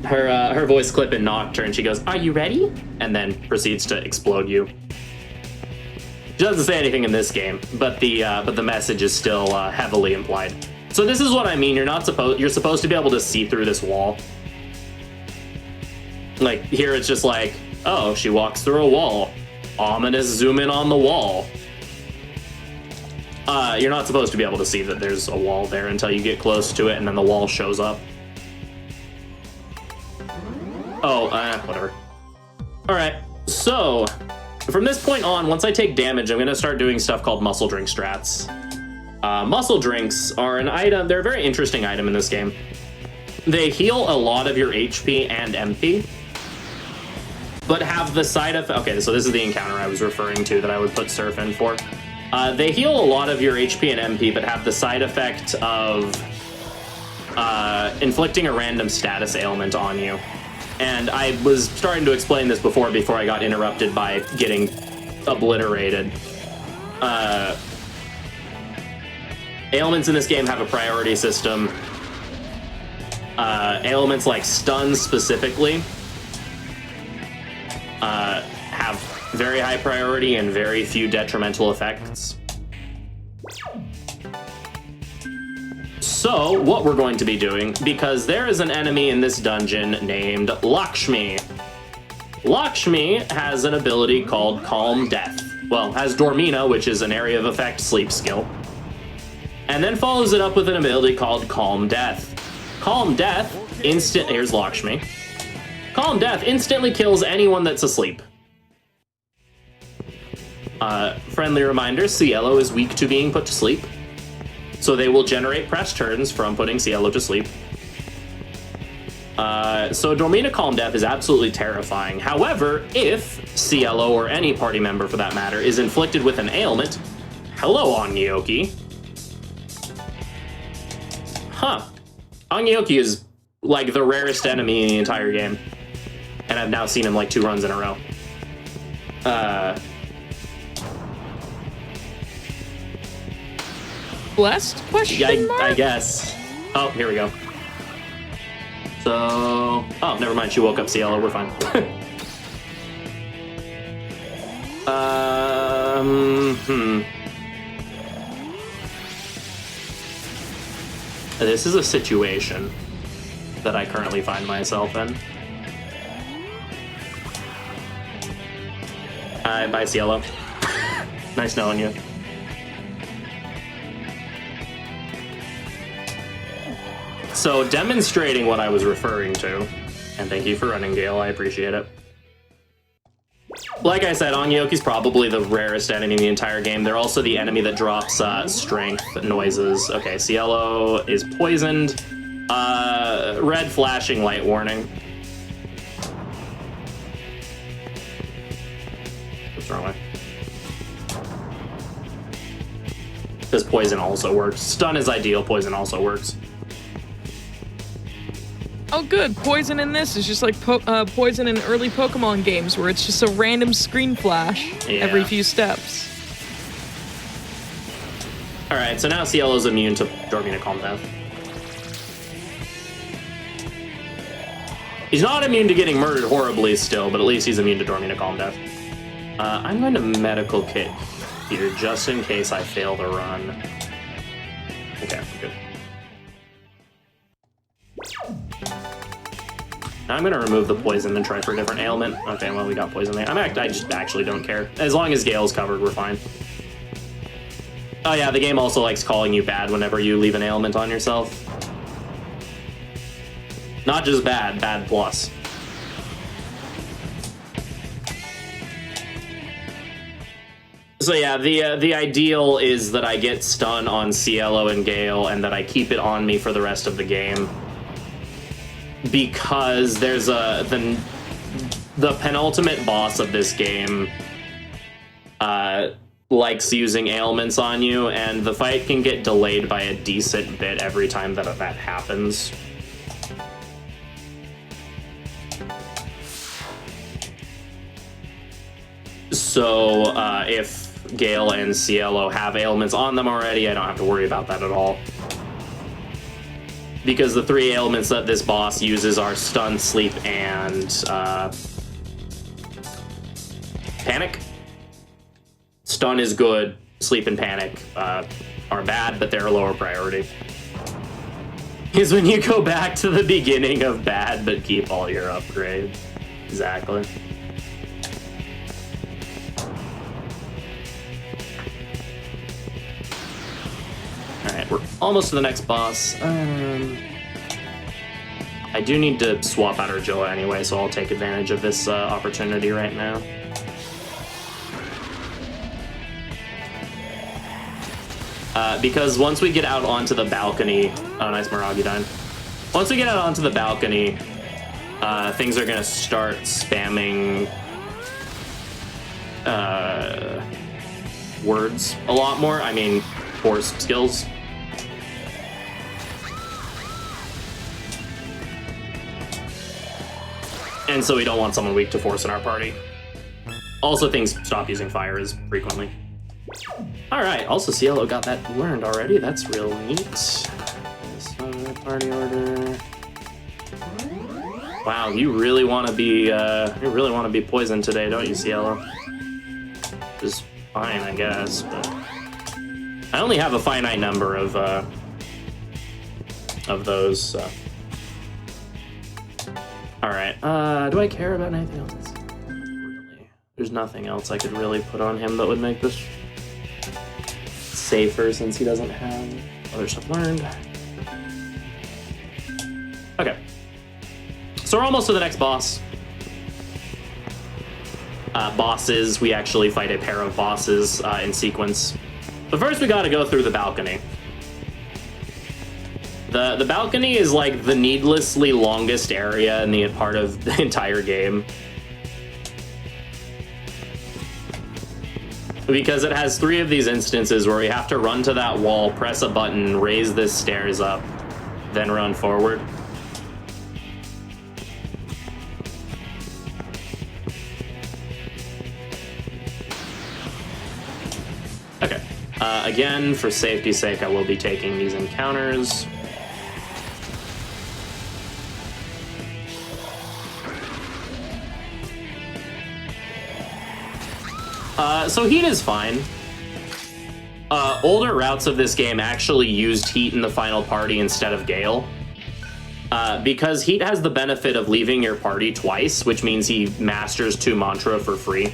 Her voice clip in Nocturne, she goes, "Are you ready?" And then proceeds to explode you. She doesn't say anything in this game, but the message is still heavily implied. So this is what I mean. You're supposed to be able to see through this wall. Like here, it's just like, oh, she walks through a wall. Ominous zoom in on the wall. You're not supposed to be able to see that there's a wall there until you get close to it, and then the wall shows up. Oh, whatever. All right, so. From this point on, once I take damage, I'm going to start doing stuff called muscle drink strats. Muscle drinks are an item, they're a very interesting item in this game. They heal a lot of your HP and MP, but have the side effect... Okay, so this is the encounter I was referring to that I would put Surf in for. They heal a lot of your HP and MP, but have the side effect of inflicting a random status ailment on you. And I was starting to explain this before I got interrupted by getting obliterated. Ailments in this game have a priority system. Ailments like stun specifically have very high priority and very few detrimental effects. So, what we're going to be doing, because there is an enemy in this dungeon named Lakshmi. Lakshmi has an ability called Calm Death. Well, has Dormina, which is an area of effect sleep skill. And then follows it up with an ability called Calm Death. Calm Death here's Lakshmi. Calm Death instantly kills anyone that's asleep. Friendly reminder, Cielo is weak to being put to sleep. So they will generate press turns from putting Cielo to sleep. So Dormina Calm Death is absolutely terrifying. However, if Cielo, or any party member for that matter, is inflicted with an ailment... Hello, Onyoki. Huh. Onyoki is, like, the rarest enemy in the entire game. And I've now seen him, like, 2 runs in a row. Blessed? Question mark? I guess. Oh, here we go. So... Oh, never mind. She woke up Cielo. We're fine. This is a situation. that I currently find myself in. Bye, Cielo. Nice knowing you. So, demonstrating what I was referring to, and thank you for running, Gale, I appreciate it. Like I said, Onyoki's probably the rarest enemy in the entire game. They're also the enemy that drops strength noises. Okay, Cielo is poisoned. Red flashing light warning. What's wrong with? Because poison also works. Stun is ideal, poison also works. Oh, good. Poison in this is just like poison in early Pokemon games where it's just a random screen flash every few steps. All right, so now Cielo's immune to Dormina Calm Death. He's not immune to getting murdered horribly still, but at least he's immune to Dormina Calm Death. I'm going to medical kit here just in case I fail the run. Okay, good. Now I'm going to remove the poison and try for a different ailment. Okay, well, we got poison there. I just actually don't care. As long as Gale's covered, we're fine. Oh yeah, the game also likes calling you bad whenever you leave an ailment on yourself. Not just bad, bad plus. So yeah, the ideal is that I get stun on Cielo and Gale and that I keep it on me for the rest of the game. Because there's the penultimate boss of this game likes using ailments on you, and the fight can get delayed by a decent bit every time that happens. So if Gale and Cielo have ailments on them already, I don't have to worry about that at all. Because the three ailments that this boss uses are stun, sleep, and panic. Stun is good, sleep and panic are bad, but they're a lower priority. Is when you go back to the beginning of bad, but keep all your upgrades. Exactly. Alright, we're almost to the next boss. I do need to swap out Argilla anyway, so I'll take advantage of this opportunity right now. Because once we get out onto the balcony... Oh, nice Maragudine. Once we get out onto the balcony, things are going to start spamming words a lot more. I mean, force skills. And so we don't want someone weak to force in our party. Also, things stop using fire as frequently. Alright, also Cielo got that learned already. That's real neat. So, party order. Wow, you really want to be poisoned today, don't you, Cielo? Which is fine, I guess, but I only have a finite number of those, so. Alright, do I care about anything else? Really? There's nothing else I could really put on him that would make this safer since he doesn't have other stuff learned. Okay. So we're almost to the next boss. Bosses, we actually fight a pair of bosses in sequence. But first we gotta go through the balcony. The balcony is like the needlessly longest area in the part of the entire game. Because it has 3 of these instances where we have to run to that wall, press a button, raise the stairs up, then run forward. Okay. Again, for safety's sake, I will be taking these encounters. So heat is fine. Older routes of this game actually used heat in the final party instead of Gale. because Heat has the benefit of leaving your party twice, which means he masters 2 mantra for free.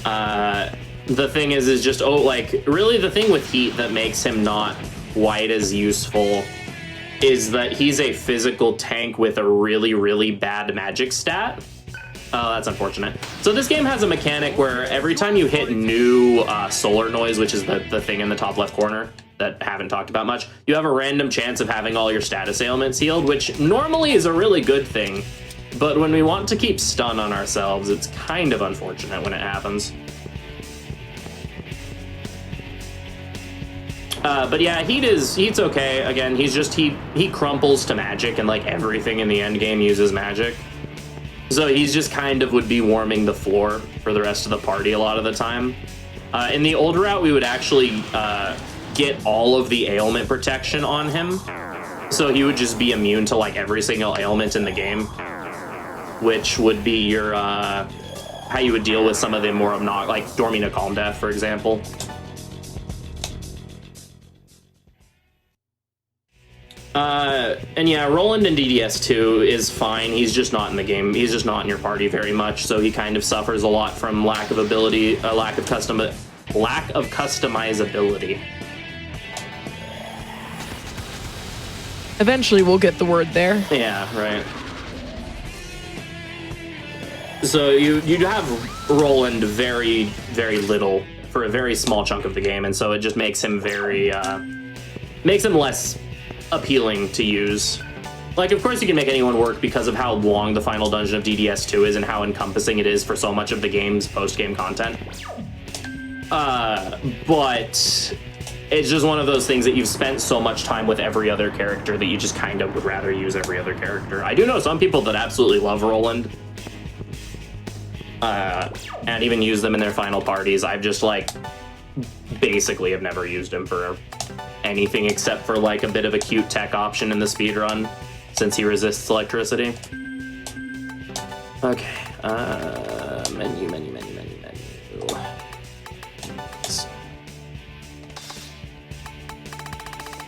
The thing is just, really the thing with Heat that makes him not quite as useful is that he's a physical tank with a really, really bad magic stat. Oh, that's unfortunate. So this game has a mechanic where every time you hit new solar noise, which is the thing in the top left corner that I haven't talked about much, you have a random chance of having all your status ailments healed, which normally is a really good thing. But when we want to keep stun on ourselves, it's kind of unfortunate when it happens. But yeah, Heat's okay. Again, he crumples to magic, and like everything in the end game uses magic. So he's just kind of would be warming the floor for the rest of the party a lot of the time. In the old route, we would actually get all of the ailment protection on him. So he would just be immune to like every single ailment in the game, which would be your how you would deal with some of the more obnoxious, like Dormina Calm Death, for example. And yeah, Roland in DDS2 is fine. He's just not in the game. He's just not in your party very much, so he kind of suffers a lot from lack of ability, lack of customizability. Eventually we'll get the word there. Yeah, right. So you have Roland very, very little for a very small chunk of the game, and so it just makes him makes him less appealing to use. Like, of course you can make anyone work because of how long the final dungeon of DDS2 is and how encompassing it is for so much of the game's post-game content. But it's just one of those things that you've spent so much time with every other character that you just kind of would rather use every other character. I do know some people that absolutely love Roland, and even use them in their final parties. I've just, like, basically have never used him for anything except for like a bit of a cute tech option in the speedrun, since he resists electricity. Okay, menu.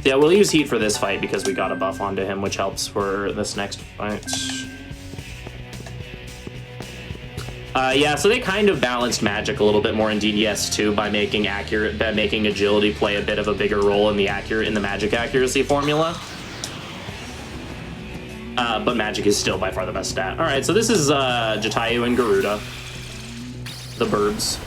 Yeah, we'll use Heat for this fight because we got a buff onto him, which helps for this next fight. Yeah, so they kind of balanced magic a little bit more in DDS2 by making agility play a bit of a bigger role in the magic accuracy formula. But magic is still by far the best stat. All right, so this is Jatayu and Garuda, the birds.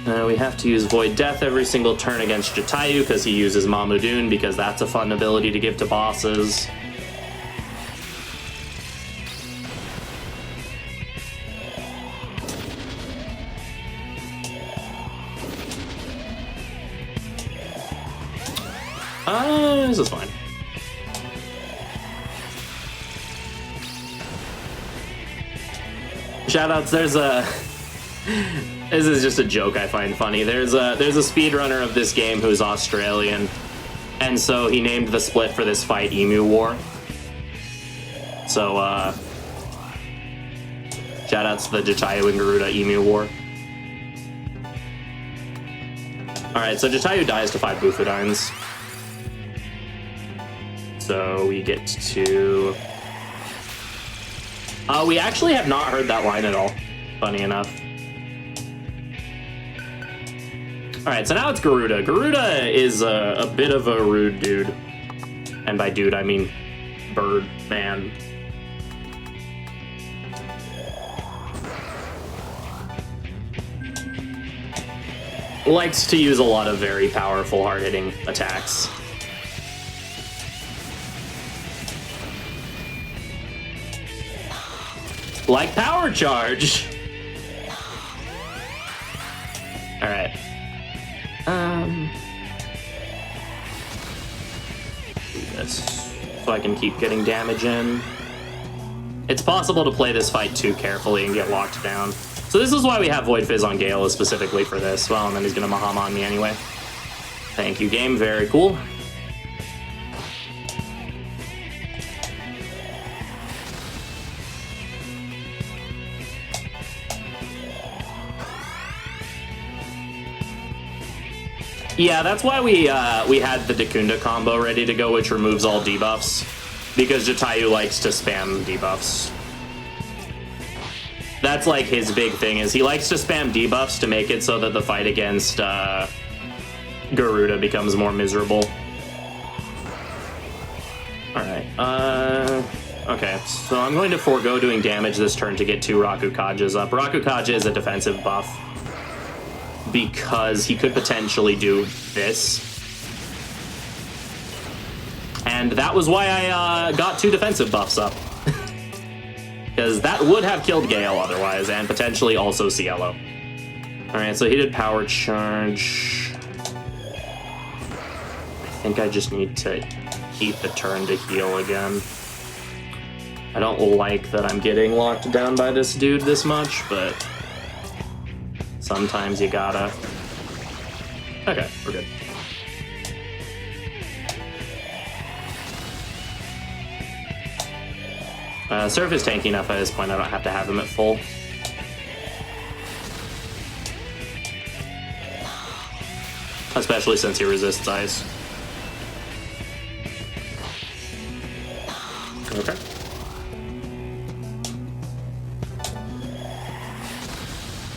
We have to use Void Death every single turn against Jatayu because he uses Mamudun, because that's a fun ability to give to bosses. This is fine. Shoutouts, this is just a joke I find funny. There's a speedrunner of this game who's Australian, and so he named the split for this fight Emu War. So, shoutouts to the Jatayu and Garuda Emu War. Alright, so Jatayu dies to 5 Bufudines. So we get to... we actually have not heard that line at all, funny enough. Alright, so now it's Garuda. Garuda is a bit of a rude dude. And by dude, I mean bird, man. Likes to use a lot of very powerful, hard-hitting attacks. Like Power Charge! Alright. Do this so I can keep getting damage in. It's possible to play this fight too carefully and get locked down. So this is why we have Void Fizz on Gale, is specifically for this. Well, and then he's gonna Mahama on me anyway. Thank you, game. Very cool. Yeah, that's why we had the Dakunda combo ready to go, which removes all debuffs, because Jatayu likes to spam debuffs. That's like his big thing, is he likes to spam debuffs to make it so that the fight against Garuda becomes more miserable. Alright, okay, so I'm going to forego doing damage this turn to get 2 Rakukajas up. Rakukaja is a defensive buff, because he could potentially do this. And that was why I got 2 defensive buffs up. Because that would have killed Gale otherwise, and potentially also Cielo. Alright, so he did Power Charge. I think I just need to eat the turn to heal again. I don't like that I'm getting locked down by this dude this much, but sometimes you gotta. Okay, we're good. Surf is tanky enough at this point, I don't have to have him at full. Especially since he resists ice. Okay.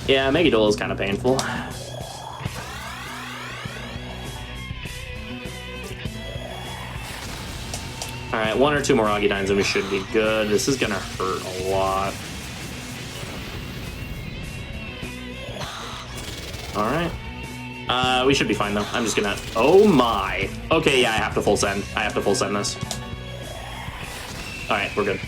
Yeah, Megadol is kind of painful. Alright, 1 or 2 more Agidines and we should be good. This is gonna hurt a lot. Alright. We should be fine though. I'm just gonna... Oh my! Okay, yeah, I have to full send. I have to full send this. Alright, we're good.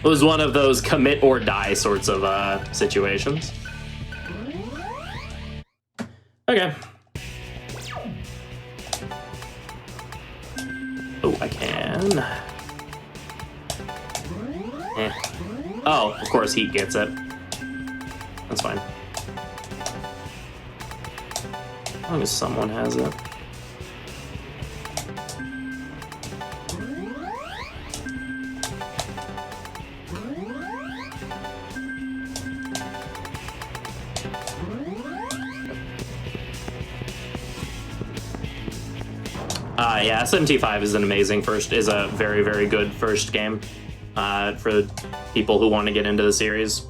It was one of those commit or die sorts of situations. Okay. Oh, I can. Eh. Oh, of course, Heat gets it. That's fine. As long as someone has it. Yeah, SMT5 is an amazing is a very, very good first game for people who want to get into the series.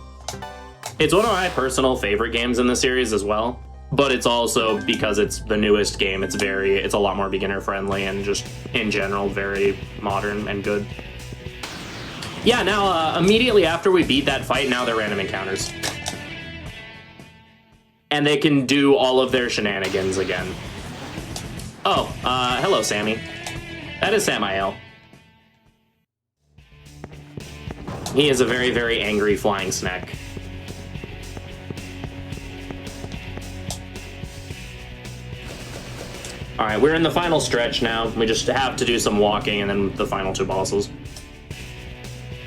It's one of my personal favorite games in the series as well, but it's also, because it's the newest game, it's a lot more beginner friendly and just in general very modern and good. Yeah, now immediately after we beat that fight, now they're random encounters. And they can do all of their shenanigans again. Oh, hello, Sammy. That is Samael. He is a very, very angry flying snack. Alright, we're in the final stretch now. We just have to do some walking and then the final 2 bosses.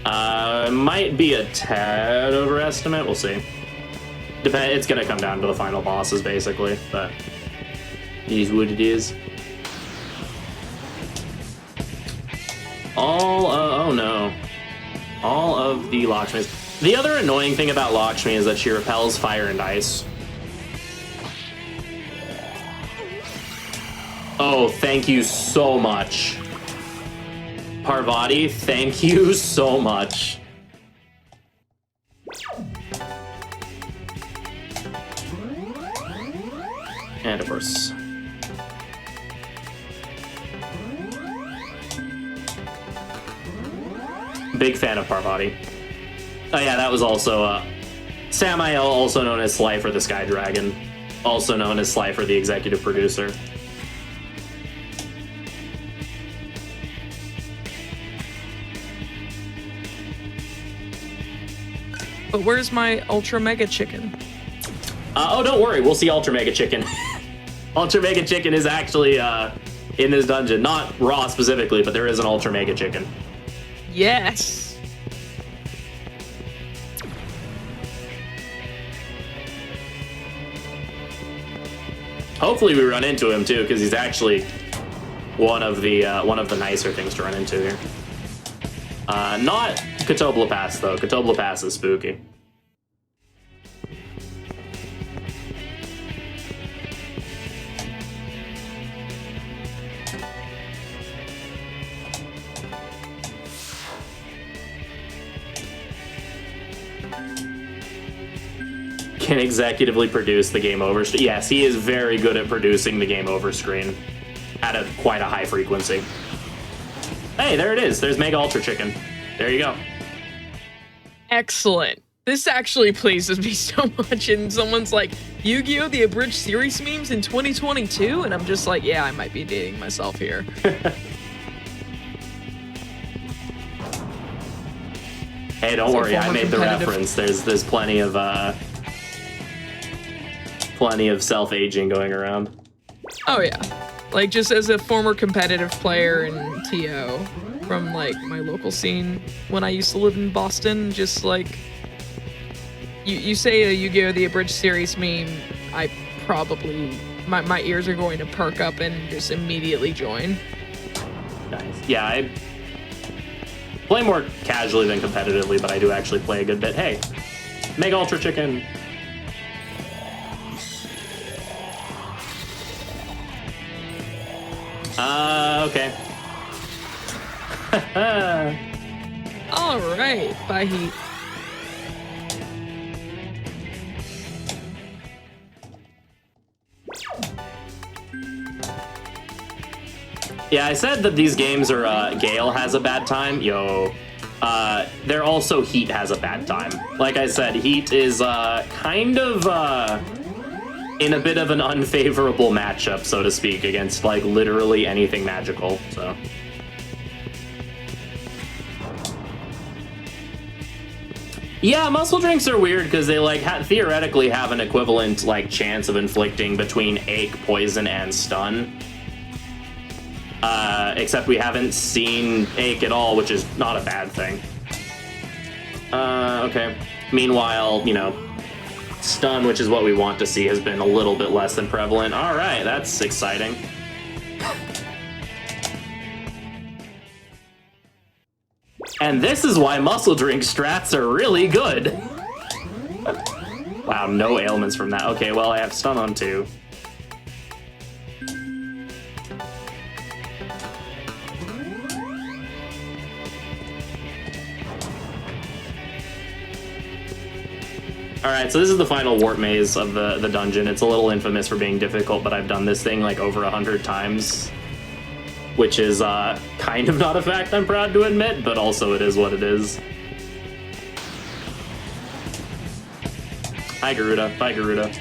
Might be a tad overestimate, we'll see. It's gonna come down to the final bosses, basically, but it is what it is. Oh no. All of the Lakshmis. The other annoying thing about Lakshmi is that she repels fire and ice. Oh, thank you so much. Parvati, thank you so much. And of course. Big fan of Parvati. Oh yeah, that was also Samael, also known as Slifer the Sky Dragon, also known as Slifer the executive producer. But where's my Ultra Mega Chicken? Oh, don't worry, we'll see Ultra Mega Chicken. Ultra Mega Chicken is actually in this dungeon. Not raw specifically, but there is an Ultra Mega Chicken. Yes. Hopefully we run into him too, because he's actually one of the nicer things to run into here. Not Katobla Pass though. Katobla Pass is spooky. can executively produce the game over. Yes, he is very good at producing the game over screen at quite a high frequency. Hey, there it is. There's Mega Ultra Chicken. There you go. Excellent. This actually pleases me so much. And someone's like, Yu-Gi-Oh! The Abridged Series memes in 2022? And I'm just like, yeah, I might be dating myself here. Hey, don't worry, I made the reference. There's plenty of self-aging going around. Oh yeah. Like, just as a former competitive player in TO from, like, my local scene when I used to live in Boston, just, like, you say a Yu-Gi-Oh! The Abridged Series meme, I probably, my ears are going to perk up and just immediately join. Nice. Yeah, I play more casually than competitively, but I do actually play a good bit. Hey, Mega Ultra Chicken. Okay. All right, bye Heat. Yeah, I said that these games are, Gale has a bad time. They're also Heat has a bad time. Like I said, Heat is, kind of, in a bit of an unfavorable matchup, so to speak, against, like, literally anything magical, so. Yeah, muscle drinks are weird because they, like, theoretically have an equivalent, like, chance of inflicting between ache, poison, and stun. Except we haven't seen ache at all, which is not a bad thing. Okay. Meanwhile, you know, stun, which is what we want to see, has been a little bit less than prevalent. All right, that's exciting. And this is why muscle drink strats are really good. Wow, no ailments from that. Okay, well, I have stun on 2. Alright, so this is the final warp maze of the dungeon. It's a little infamous for being difficult, but I've done this thing like over 100 times. Which is kind of not a fact I'm proud to admit, but also it is what it is. Hi, Garuda. Bye, Garuda.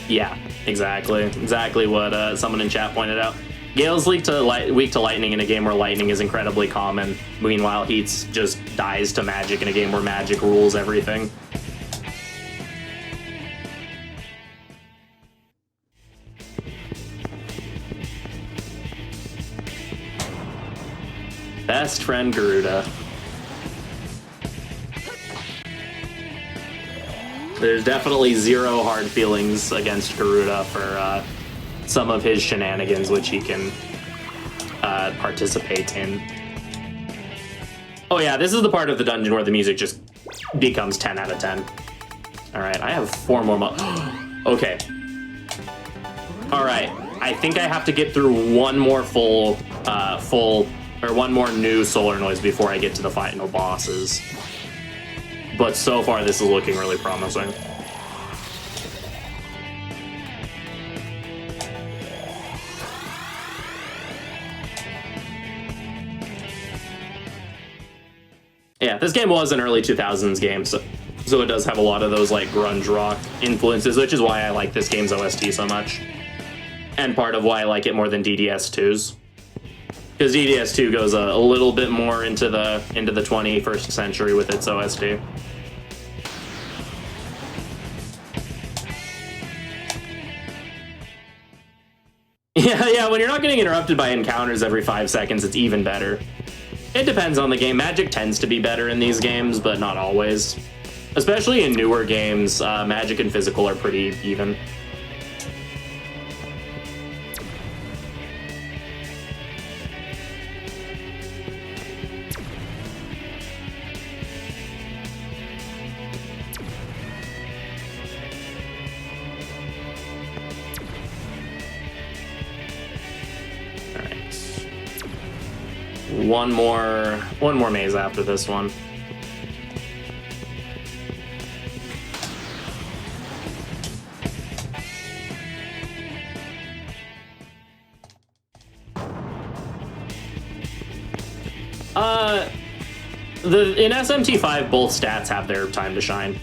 Yeah, exactly. Exactly what someone in chat pointed out. Gale's weak to lightning in a game where lightning is incredibly common. Meanwhile, Heat's just dies to magic in a game where magic rules everything. Best friend Garuda. There's definitely zero hard feelings against Garuda for some of his shenanigans, which he can participate in. Oh yeah, this is the part of the dungeon where the music just becomes 10 out of 10. Alright, I have 4 more Okay. Alright, I think I have to get through one more one more new solar noise before I get to the final bosses. But so far, this is looking really promising. Yeah, this game was an early 2000s game, so it does have a lot of those like grunge rock influences, which is why I like this game's OST so much. And part of why I like it more than DDS2's. Because DDS2 goes a little bit more into the 21st century with its OST. Yeah, when you're not getting interrupted by encounters every 5 seconds, it's even better. It depends on the game. Magic tends to be better in these games, but not always. Especially in newer games, Magic and Physical are pretty even. right. One more maze after this one. In SMT5, both stats have their time to shine.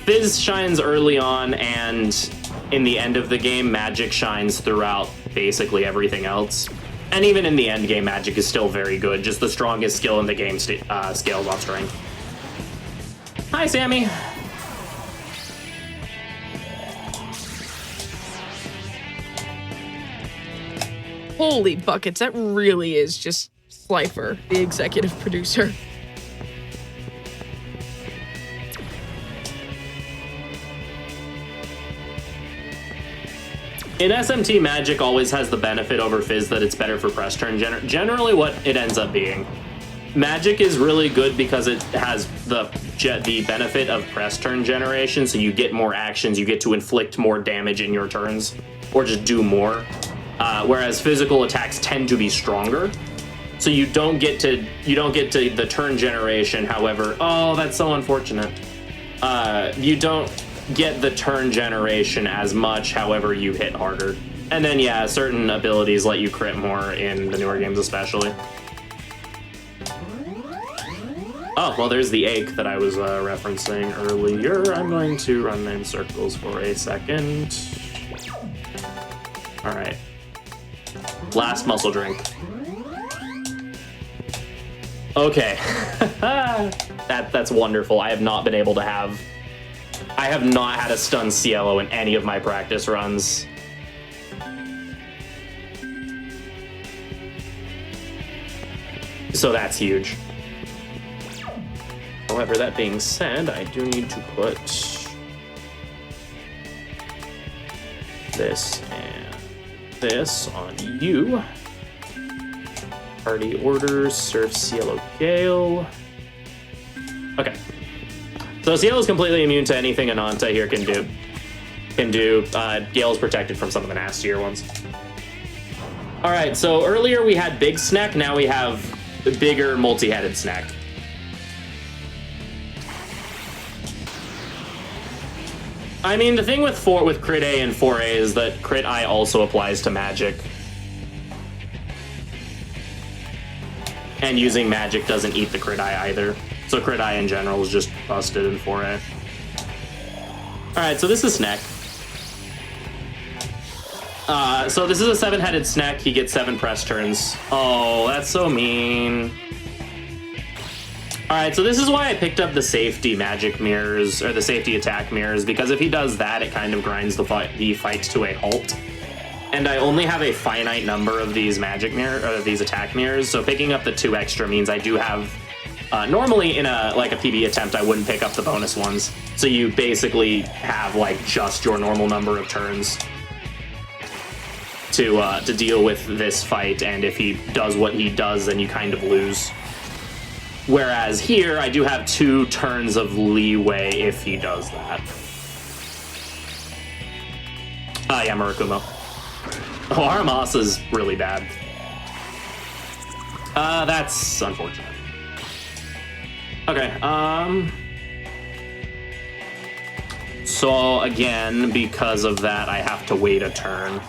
Fizz shines early on, and in the end of the game, Magic shines throughout basically everything else. And even in the end game, Magic is still very good. Just the strongest skill in the game scales off strength. Hi, Sammy. Holy buckets, that really is just Slifer, the executive producer. In SMT, Magic always has the benefit over Fizz that it's better for press turn. Generally what it ends up being. Magic is really good because it has the benefit of press turn generation, so you get more actions, you get to inflict more damage in your turns, or just do more. Whereas physical attacks tend to be stronger, so you don't get to the turn generation. However, oh, that's so unfortunate. You don't get the turn generation as much, however you hit harder. And then yeah, certain abilities let you crit more in the newer games especially. Oh, well, there's the ache that I was referencing earlier. I'm going to run in circles for a second. All right. Last muscle drink. Okay. That's wonderful. I have not had a stun Cielo in any of my practice runs. So that's huge. However, that being said, I do need to put this and this on you. Party orders, Surf Cielo Gale. Okay. So Cielo's completely immune to anything Ananta here can do. Gale's protected from some of the nastier ones. Alright, so earlier we had Big Snack, now we have bigger multi-headed Snack. I mean, the thing with Crit A and 4A is that Crit I also applies to Magic. And using Magic doesn't eat the Crit I either. So Crit I in general is just busted in 4A. Alright, so this is Snack. So this is a 7-headed Snack. He gets 7 press turns. Oh, that's so mean. Alright, so this is why I picked up the safety magic mirrors, or the safety attack mirrors, because if he does that, it kind of grinds the fight to a halt. And I only have a finite number of these these attack mirrors, so picking up the 2 extra means I do have... normally in a PB attempt, I wouldn't pick up the bonus ones. So you basically have just your normal number of turns to deal with this fight, and if he does what he does, then you kind of lose. Whereas here, I do have 2 turns of leeway if he does that. Yeah, Murakumo. Oh, Aramasa's really bad. That's unfortunate. Okay, so again, because of that, I have to wait a turn.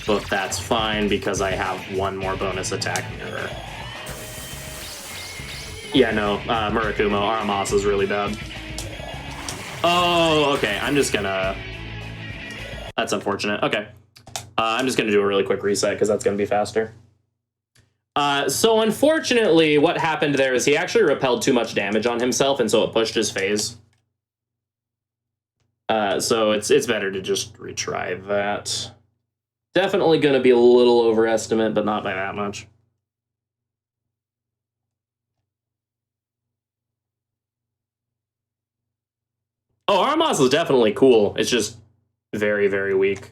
But that's fine because I have 1 more bonus attack mirror. Yeah, no, Murakumo, Aramasa's really bad. Oh, okay, I'm just gonna... That's unfortunate. Okay. I'm just gonna do a really quick reset because that's gonna be faster. So unfortunately, what happened there is he actually repelled too much damage on himself, and so it pushed his phase. So it's better to just retry that. Definitely gonna be a little overestimate, but not by that much. Oh, Armas is definitely cool. It's just very, very weak.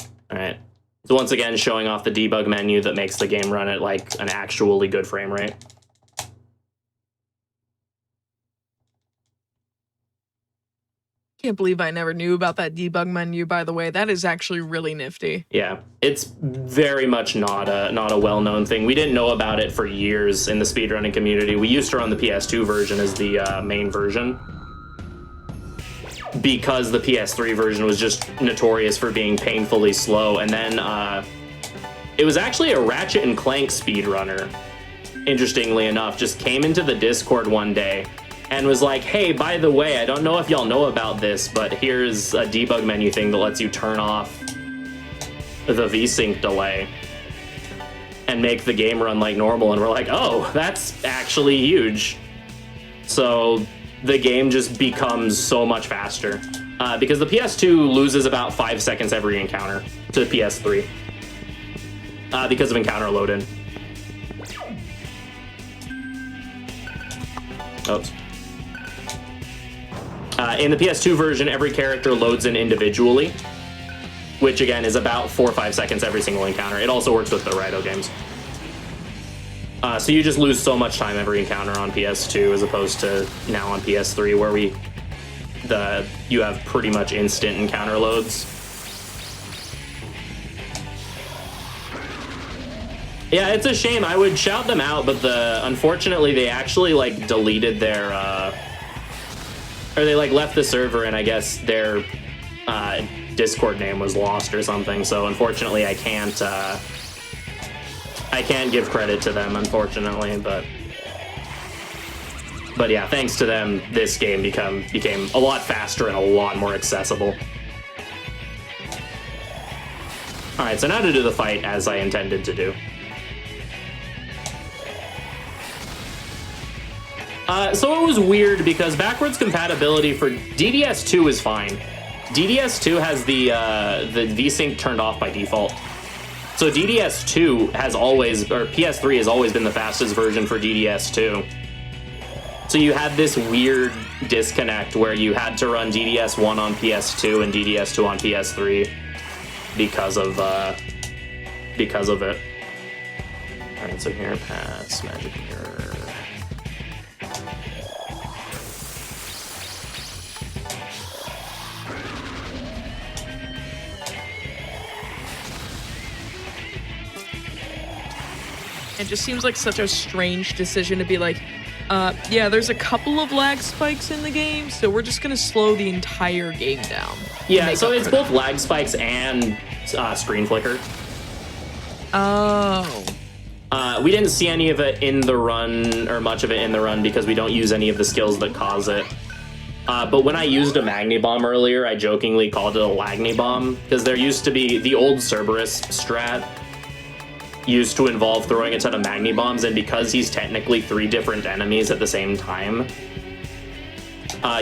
All right. So once again, showing off the debug menu that makes the game run at an actually good frame rate. Can't believe I never knew about that debug menu, by the way. That is actually really nifty. Yeah, it's very much not a well-known thing. We didn't know about it for years in the speedrunning community. We used to run the PS2 version as the main version, because the PS3 version was just notorious for being painfully slow. And then it was actually a Ratchet and Clank speedrunner, interestingly enough, just came into the Discord one day and was like, hey, by the way, I don't know if y'all know about this, but here's a debug menu thing that lets you turn off the VSync delay and make the game run like normal. And we're like, oh, that's actually huge. So the game just becomes so much faster because the PS2 loses about 5 seconds every encounter to the PS3 because of encounter load-in. Oops. In the PS2 version, every character loads in individually, which again is about 4 or 5 seconds every single encounter. It also works with the Raito games. So you just lose so much time every encounter on PS2 as opposed to now on PS3 where you have pretty much instant encounter loads. Yeah, it's a shame. I would shout them out, but unfortunately they actually like deleted their or they like left the server, and I guess their Discord name was lost or something. So unfortunately I can't give credit to them, unfortunately, but yeah, thanks to them, this game became a lot faster and a lot more accessible. All right, so now to do the fight as I intended to do. So it was weird because backwards compatibility for DDS2 is fine. DDS2 has the VSync turned off by default. So DDS2 has always, or PS3 has always been the fastest version for DDS2. So you had this weird disconnect where you had to run DDS1 on PS2 and DDS2 on PS3 because of it. All right, so here, pass, magic mirror. It just seems like such a strange decision to be like, yeah, there's a couple of lag spikes in the game, so we're just gonna slow the entire game down. Yeah, so it's both lag spikes and screen flicker. Oh. We didn't see any of it in the run, or much of it in the run, because we don't use any of the skills that cause it. But when I used a Magni Bomb earlier, I jokingly called it a Lagni Bomb, because there used to be the old Cerberus strat used to involve throwing a ton of Magni Bombs, and because he's technically 3 different enemies at the same time,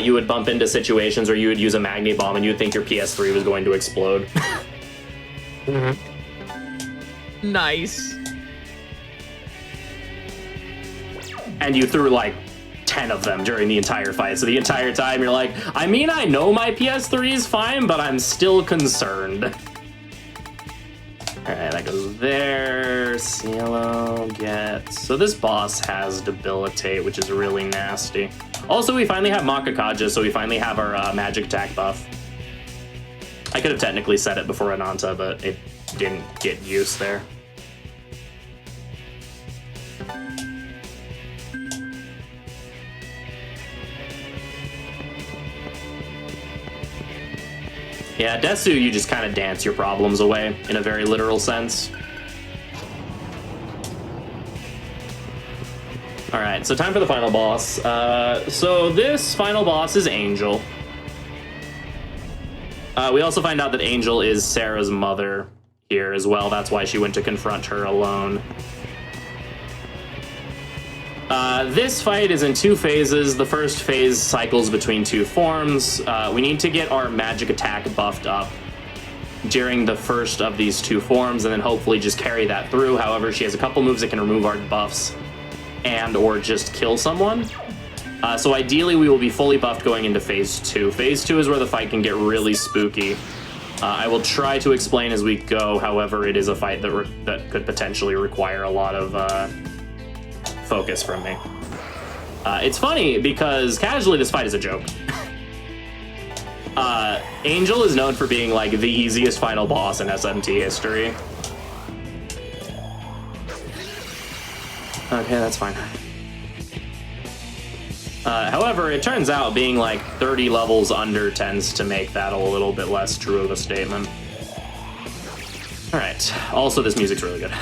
you would bump into situations where you would use a Magni Bomb and you'd think your PS3 was going to explode. Nice. And you threw like 10 of them during the entire fight, so the entire time you're like, I mean, I know my PS3 is fine, but I'm still concerned. Alright, that goes there. Cielo gets... So this boss has Debilitate, which is really nasty. Also, we finally have Makakaja, so we finally have our magic attack buff. I could have technically said it before Ananta, but it didn't get use there. Yeah, Desu, you just kind of dance your problems away in a very literal sense. All right, so time for the final boss. So this final boss is Angel. We also find out that Angel is Sarah's mother here as well. That's why she went to confront her alone. This fight is in 2 phases. The first phase cycles between 2 forms. We need to get our magic attack buffed up during the first of these 2 forms, and then hopefully just carry that through. However, she has a couple moves that can remove our buffs and or just kill someone. So ideally, we will be fully buffed going into phase 2. Phase 2 is where the fight can get really spooky. I will try to explain as we go. However, it is a fight that could potentially require a lot of focus from me. It's funny because casually this fight is a joke. Angel is known for being like the easiest final boss in SMT history. Okay, that's fine. However, it turns out being like 30 levels under tends to make that a little bit less true of a statement. Alright, also this music's really good.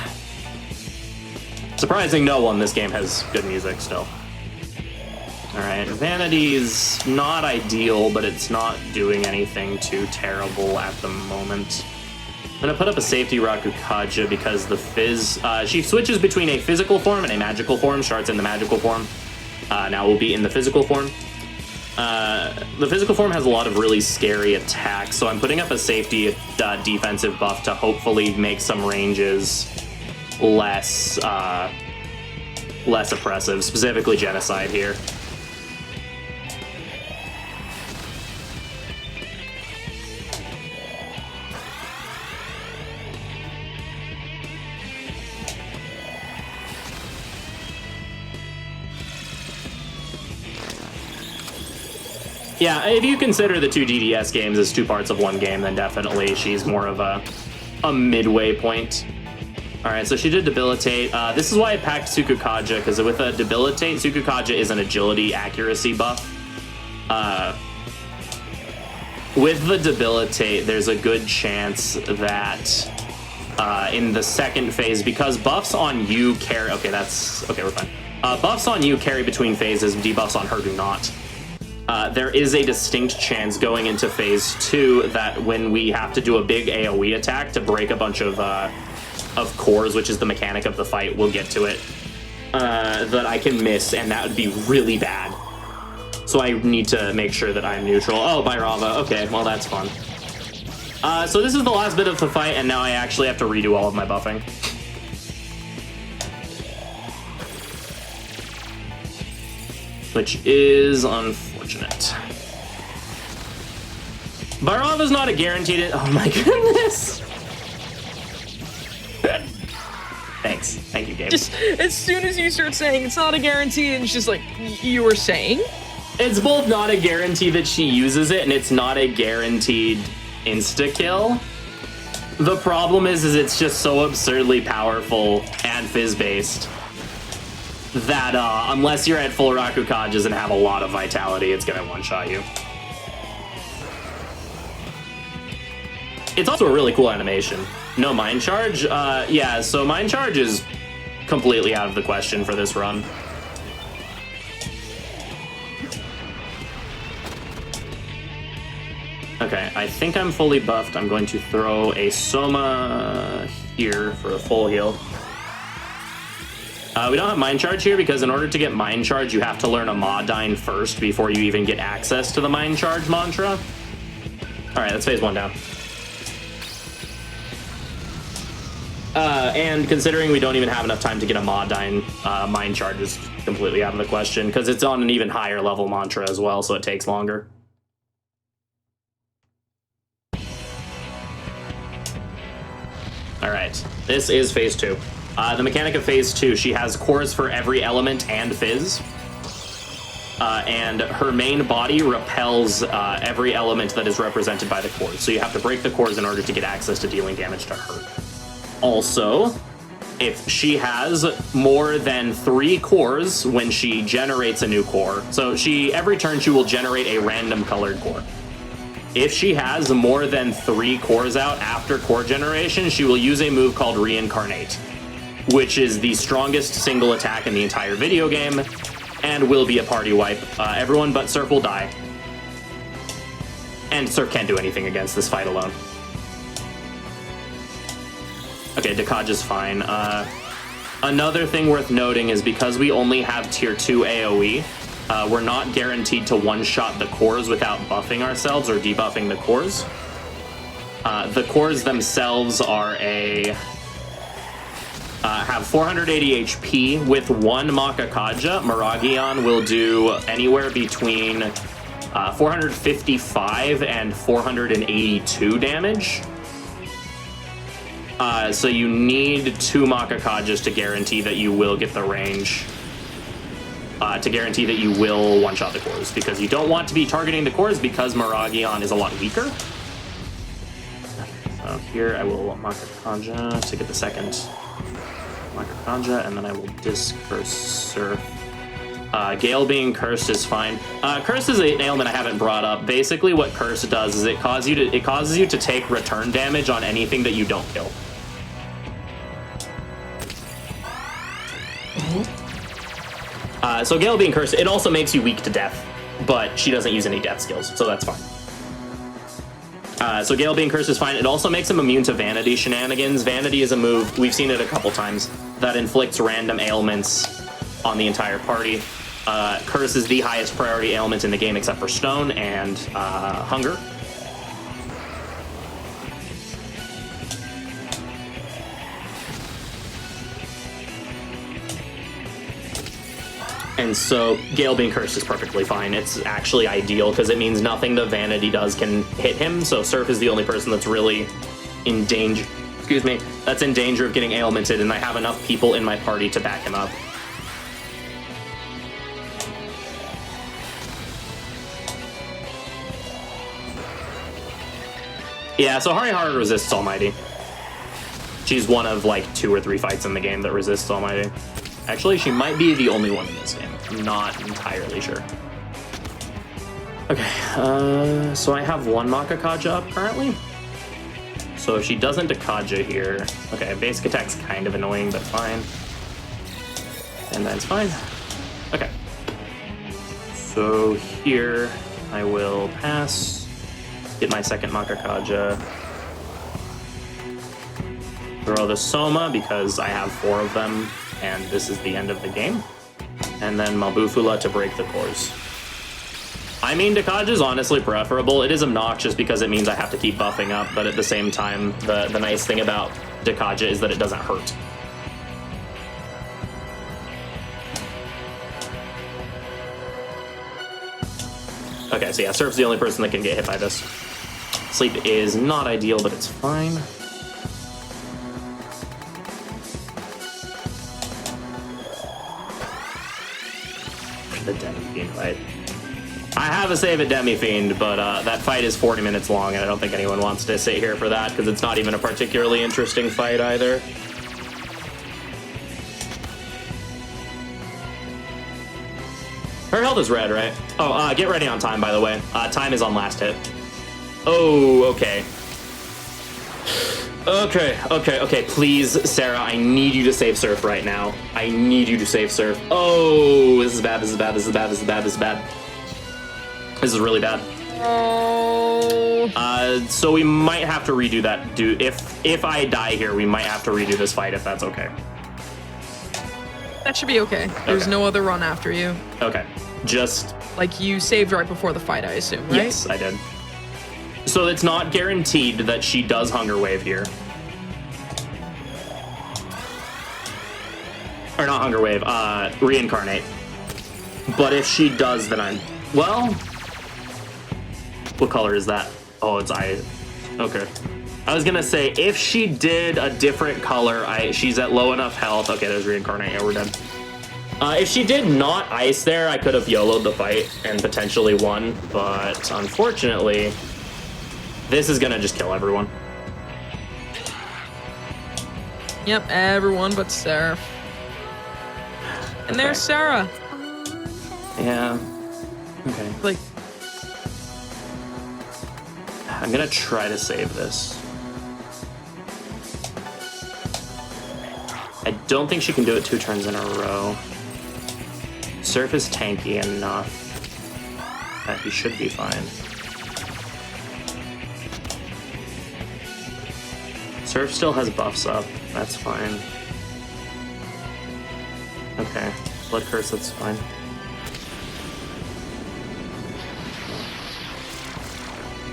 Surprising no one, this game has good music still. Alright, Vanity's not ideal, but it's not doing anything too terrible at the moment. I'm gonna put up a safety Rakukaja because the Fizz, she switches between a physical form and a magical form, starts in the magical form. Now we'll be in the physical form. The physical form has a lot of really scary attacks, so I'm putting up a safety defensive buff to hopefully make some ranges less oppressive, specifically Genocide here. Yeah, if you consider the two DDS games as two parts of one game, then definitely she's more of a midway point. Alright, so she did Debilitate. This is why I packed Tsukukaja, because with a Debilitate, Tsukukaja is an agility accuracy buff. With the Debilitate, there's a good chance that in the second phase, because buffs on you carry... Okay, we're fine. Buffs on you carry between phases, debuffs on her do not. There is a distinct chance going into phase 2 that when we have to do a big AoE attack to break a bunch of cores, which is the mechanic of the fight, we'll get to it, that I can miss, and that would be really bad. So I need to make sure that I'm neutral. Oh, Bhairava. Okay, well, that's fun. So this is the last bit of the fight, and now I actually have to redo all of my buffing. Which is unfortunate. Bhairava's not a guaranteed... Oh my goodness! Thanks. Thank you, Gabe. Just as soon as you start saying it's not a guarantee, and it's just like, you were saying? It's both not a guarantee that she uses it, and it's not a guaranteed insta-kill. The problem is it's just so absurdly powerful and fizz-based that unless you're at full Rakukajas and have a lot of vitality, it's gonna one-shot you. It's also a really cool animation. No Mind Charge? Yeah, so Mind Charge is completely out of the question for this run. Okay, I think I'm fully buffed. I'm going to throw a Soma here for a full heal. We don't have Mind Charge here because in order to get Mind Charge, you have to learn a Maudine first before you even get access to the Mind Charge mantra. Alright, that's phase 1 down. And considering we don't even have enough time to get a Maudine, Mind Charge is completely out of the question because it's on an even higher level mantra as well, so it takes longer. Alright, this is phase 2. The mechanic of phase 2, she has cores for every element and fizz. And her main body repels every element that is represented by the cores. So you have to break the cores in order to get access to dealing damage to her. Also, if she has more than 3 cores when she generates a new core, so every turn she will generate a random colored core. If she has more than 3 cores out after core generation, she will use a move called Reincarnate, which is the strongest single attack in the entire video game, and will be a party wipe. Everyone but Surf will die. And Surf can't do anything against this fight alone. Okay, Dekaja's fine. Another thing worth noting is because we only have tier 2 AoE, we're not guaranteed to one-shot the cores without buffing ourselves or debuffing the cores. The cores themselves are have 480 HP. With 1 Makakaja, Miragion will do anywhere between 455 and 482 damage. So you need 2 Makakajas to guarantee that you will get the range to guarantee that you will one-shot the cores, because you don't want to be targeting the cores because Maragion is a lot weaker. So here I will Makakanja to get the second Makakanja, and then I will Disperse Surf. Gale being cursed is fine. Curse is an ailment I haven't brought up. Basically what Curse does is it causes you to take return damage on anything that you don't kill. So Gale being cursed, it also makes you weak to death, but she doesn't use any death skills, so that's fine. So Gale being cursed is fine. It also makes him immune to Vanity shenanigans. Vanity is a move, we've seen it a couple times, that inflicts random ailments on the entire party. Curse is the highest priority ailment in the game except for Stone and Hunger. And so Gale being cursed is perfectly fine. It's actually ideal because it means nothing the Vanity does can hit him. So Surf is the only person that's really in danger. Excuse me. That's in danger of getting ailmented, and I have enough people in my party to back him up. Yeah, so Harihara resists Almighty. She's one of like 2 or 3 fights in the game that resists Almighty. Actually, she might be the only one in this game. I'm not entirely sure. Okay, so I have 1 Makakaja up currently. So if she doesn't Dakaja here, okay, basic attack's kind of annoying, but fine. And that's fine. Okay. So here I will pass, get my second Makakaja, throw the Soma because I have 4 of them, and this is the end of the game. And then Mabufula to break the cores. I mean, Dakaja is honestly preferable. It is obnoxious because it means I have to keep buffing up, but at the same time, the nice thing about Dakaja is that it doesn't hurt. Okay, so yeah, Surf's the only person that can get hit by this. Sleep is not ideal, but it's fine. The Demi-Fiend fight. I have a save at Demi-Fiend, but that fight is 40 minutes long, and I don't think anyone wants to sit here for that, because it's not even a particularly interesting fight either. Her health is red, right? Oh, get ready on time, by the way. Time is on last hit. Oh, okay. Okay, please, Sarah, I need you to save Surf right now. I need you to save Surf. Oh, this is bad, this is bad, this is bad, this is bad, this is bad. This is really bad. Oh. So we might have to redo that. If I die here, we might have to redo this fight, if that's okay. That should be okay. There's Okay. no other run after you. Okay, just... Like, you saved right before the fight, I assume, right? Yes, I did. So it's not guaranteed that she does Hunger Wave here. Or not Hunger Wave, Reincarnate. But if she does, then I'm... Well... What color is that? Oh, it's ice. Okay. I was gonna say, if she did a different color, she's at low enough health. Okay, there's Reincarnate. Yeah, we're done. If she did not ice there, I could have YOLO'd the fight and potentially won. But unfortunately... This is gonna just kill everyone. Yep, everyone but Sarah. And there's Sarah. Yeah. Okay. Like, I'm gonna try to save this. I don't think she can do it 2 turns in a row. Surf is tanky enough that he should be fine. Surf still has buffs up. That's fine. Okay. Blood Curse, that's fine.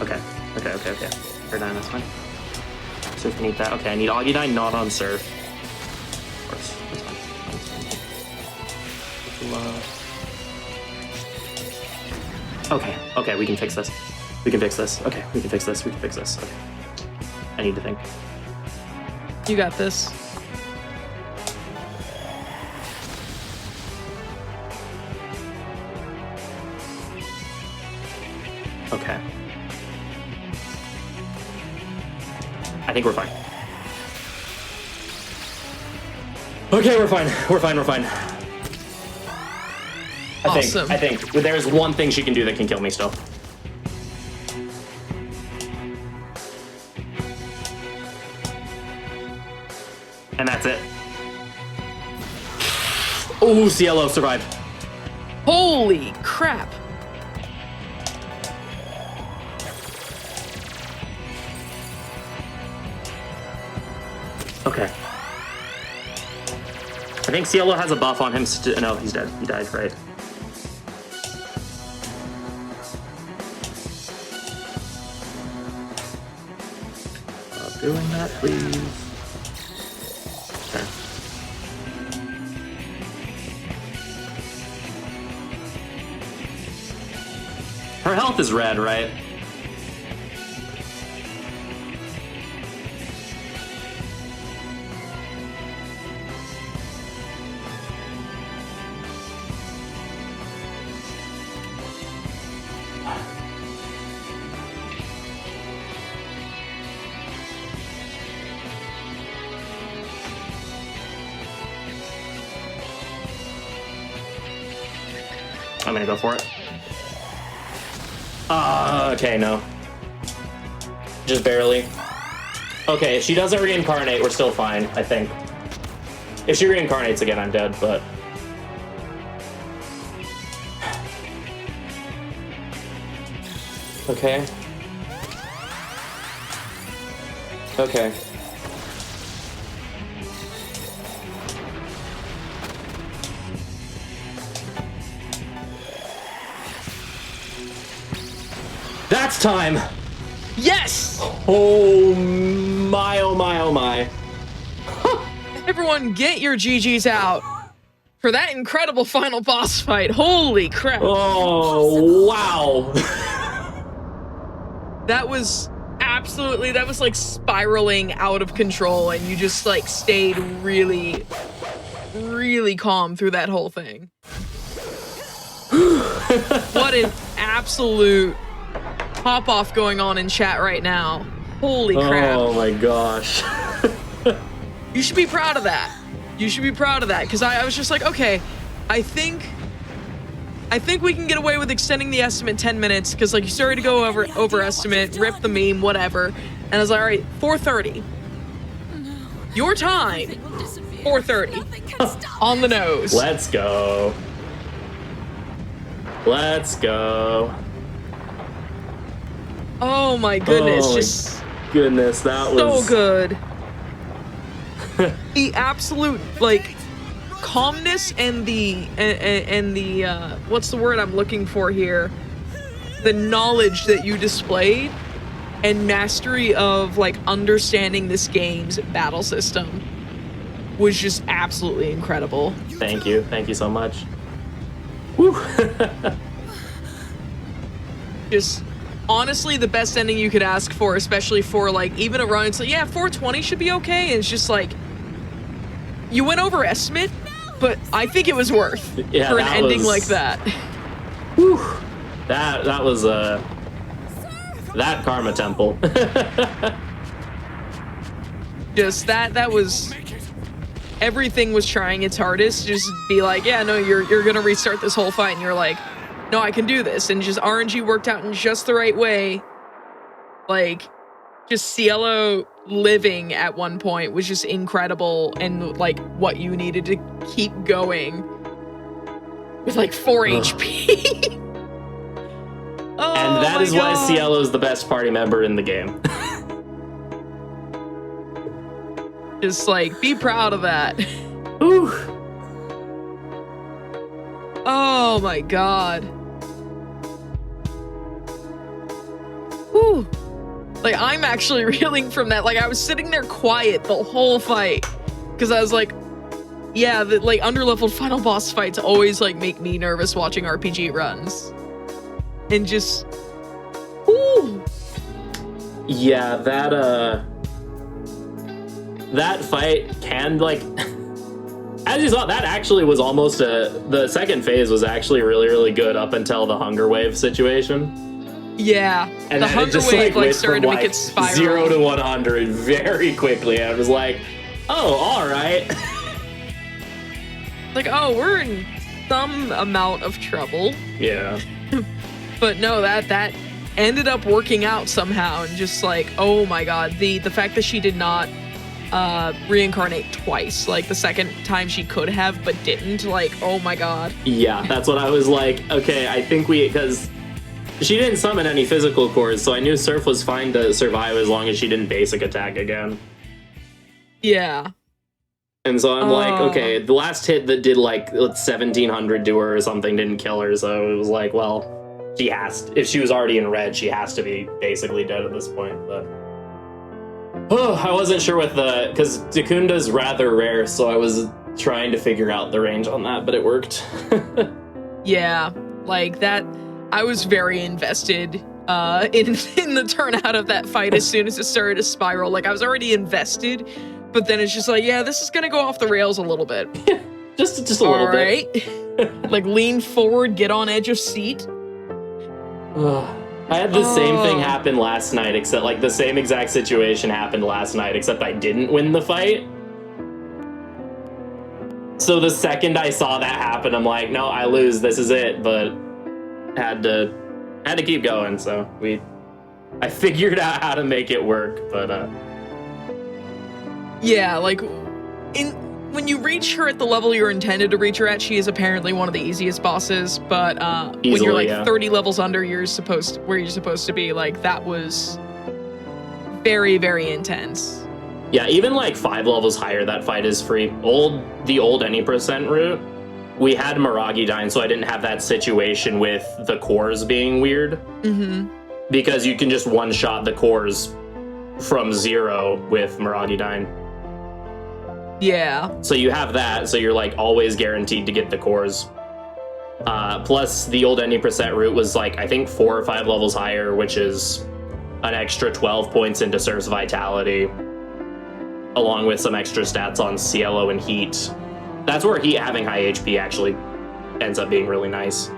Okay. Paradigm, that's fine. Surf can eat that. Okay, I need Agidine not on Surf. Of course. That's fine. Okay, we can fix this. We can fix this. Okay. I need to think. you got this. Okay. I think we're fine. Okay, we're fine. We're fine. We're fine. Awesome. I think there's one thing she can do that can kill me still. And that's it. Oh, Cielo survived. Holy crap. Okay. I think Cielo has a buff on him. No, he's dead. He died, right? Stop doing that, please. Okay. Her health is red, right? I'm gonna go for it. Okay, no. Just barely. Okay, if she doesn't reincarnate, we're still fine, I think. If she reincarnates again, I'm dead, but... Okay. Okay. That's time! Yes! Oh my, oh my, oh my. Everyone get your GGs out for that incredible final boss fight. Holy crap. Oh, wow. That was absolutely, that was like spiraling out of control, and you just like stayed really, really calm through that whole thing. What an absolute pop off going on in chat right now. Holy crap. Oh my gosh. You should be proud of that. You should be proud of that, because I was just like, okay, I think we can get away with extending the estimate 10 minutes, because like you started to go overestimate, rip the meme, whatever. And I was like, all right, 4:30. Your time, 4:30. On the nose. Let's go. Let's go. Oh my goodness, Oh, just goodness, that so was good. The absolute like calmness and the what's the word I'm looking for here? The knowledge that you displayed and mastery of like understanding this game's battle system was just absolutely incredible. Thank you so much. Woo. Just honestly the best ending you could ask for, especially for like even a run. It's like, yeah, 420 should be okay. And it's just like you went over estimate, but I think it was worth for an ending like that. Whew. That was that karma temple. Just that was everything was trying its hardest. Just be like, yeah, no, you're gonna restart this whole fight, and you're like, no, I can do this, and just RNG worked out in just the right way. Like, just Cielo living at one point was just incredible, and like what you needed to keep going with like 4 HP. Oh, and that is God. why Cielo is the best party member in the game. Just like be proud of that. Ooh. Oh my God. Whew. Like, I'm actually reeling from that. Like, I was sitting there quiet the whole fight because I was like, yeah, the like underleveled final boss fights always like make me nervous watching RPG runs. And just, ooh. Yeah, that fight can like, as you saw, that actually was almost the second phase was actually really, really good up until the hunger wave situation. Yeah, And the then it hunger just wave went started from to make it spiral. 0 to 100 very quickly. I was like, oh, all right. Like, oh, we're in some amount of trouble. Yeah. But no, that ended up working out somehow, and just like, oh my god, the fact that she did not reincarnate twice, like the second time she could have but didn't, like, oh my god. Yeah, that's what I was like, okay, I think because she didn't summon any physical cores, so I knew Surf was fine to survive as long as she didn't basic attack again. Yeah. And so I'm like, okay, the last hit that did like 1700 to her or something didn't kill her, so it was like, well, if she was already in red, she has to be basically dead at this point. But I wasn't sure with because Secunda's rather rare, so I was trying to figure out the range on that, but it worked. Yeah, like that, I was very invested in the turnout of that fight as soon as it started to spiral. Like, I was already invested, but then it's just like, yeah, this is gonna go off the rails a little bit. just a little bit. Right. Like, lean forward, get on edge of seat. I had the same thing happen last night, except like the same exact situation happened last night, except I didn't win the fight. So the second I saw that happen, I'm like, no, I lose, this is it, but had to keep going, so I figured out how to make it work, but yeah, like, when you reach her at the level you're intended to reach her at, she is apparently one of the easiest bosses, but Easily, when you're like yeah. 30 levels under where you're supposed to be, like, that was very, very intense. yeah, even like 5 levels higher, that fight is free. The old any percent route, we had Miragi dying, so I didn't have that situation with the cores being weird. Mm-hmm. Because you can just one-shot the cores from 0 with Miragi dying. Yeah. So you have that, so you're like always guaranteed to get the cores. Plus the old any percent route was like, I think 4 or 5 levels higher, which is an extra 12 points into Surf's Vitality, along with some extra stats on Cielo and Heat. That's where Heat having high HP actually ends up being really nice.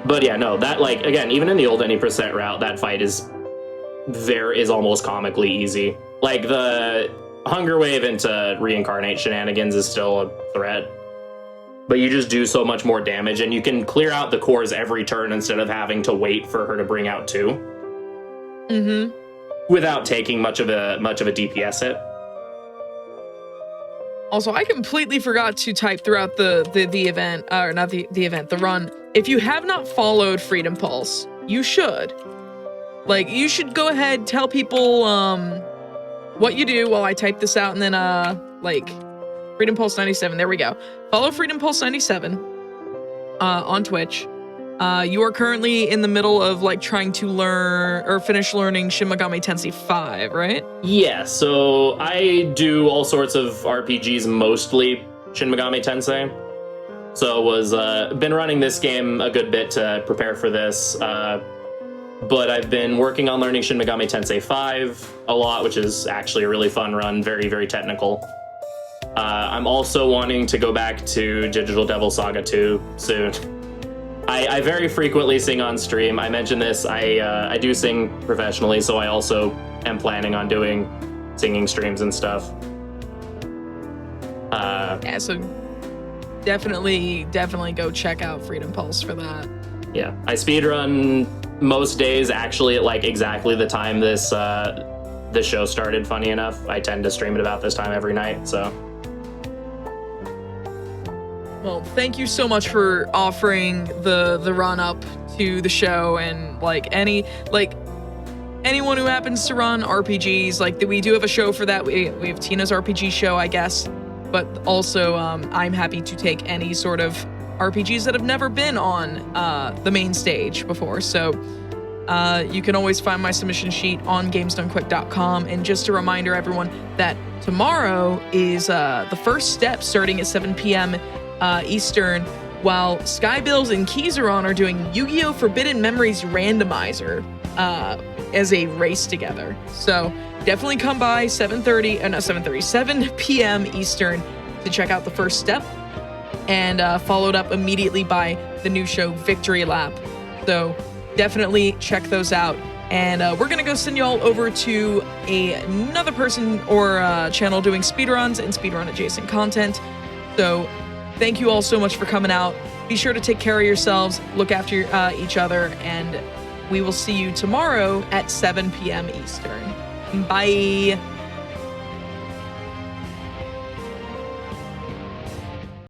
But yeah, no, that, like, again, even in the old any percent route, that fight is almost comically easy. Like, the Hunger Wave into Reincarnate shenanigans is still a threat, but you just do so much more damage, and you can clear out the cores every turn instead of having to wait for her to bring out 2. Mm-hmm. Without taking much of a DPS hit. Also, I completely forgot to type throughout the event, or not the event, the run. If you have not followed Freedom Pulse, you should. Like, you should go ahead, tell people what you do while I type this out, and then like, Freedom Pulse 97, there we go. Follow Freedom Pulse 97 on Twitch. You are currently in the middle of, like, trying to learn or finish learning Shin Megami Tensei 5, right? Yeah, so I do all sorts of RPGs, mostly Shin Megami Tensei. So was been running this game a good bit to prepare for this, but I've been working on learning Shin Megami Tensei 5 a lot, which is actually a really fun run, very, very technical. I'm also wanting to go back to Digital Devil Saga 2 soon. I very frequently sing on stream. I mentioned this, I do sing professionally, so I also am planning on doing singing streams and stuff. Yeah, so definitely go check out Freedom Pulse for that. Yeah, I speedrun most days actually at like exactly the time this show started, funny enough. I tend to stream it about this time every night, so. Well, thank you so much for offering the run up to the show, and like anyone who happens to run RPGs, like we do have a show for that. We have Tina's RPG show, I guess, but also I'm happy to take any sort of RPGs that have never been on the main stage before. So you can always find my submission sheet on gamesdonequick.com. And just a reminder, everyone, that tomorrow is the first step starting at 7 p.m. Eastern, while Skybills and Kizaron are doing Yu-Gi-Oh! Forbidden Memories Randomizer as a race together. So definitely come by 7 p.m. Eastern to check out the first step. and followed up immediately by the new show Victory Lap. So definitely check those out. And we're going to go send y'all over to another person or channel doing speedruns and speedrun adjacent content. So thank you all so much for coming out. Be sure to take care of yourselves, look after each other, and we will see you tomorrow at 7 p.m. Eastern. Bye.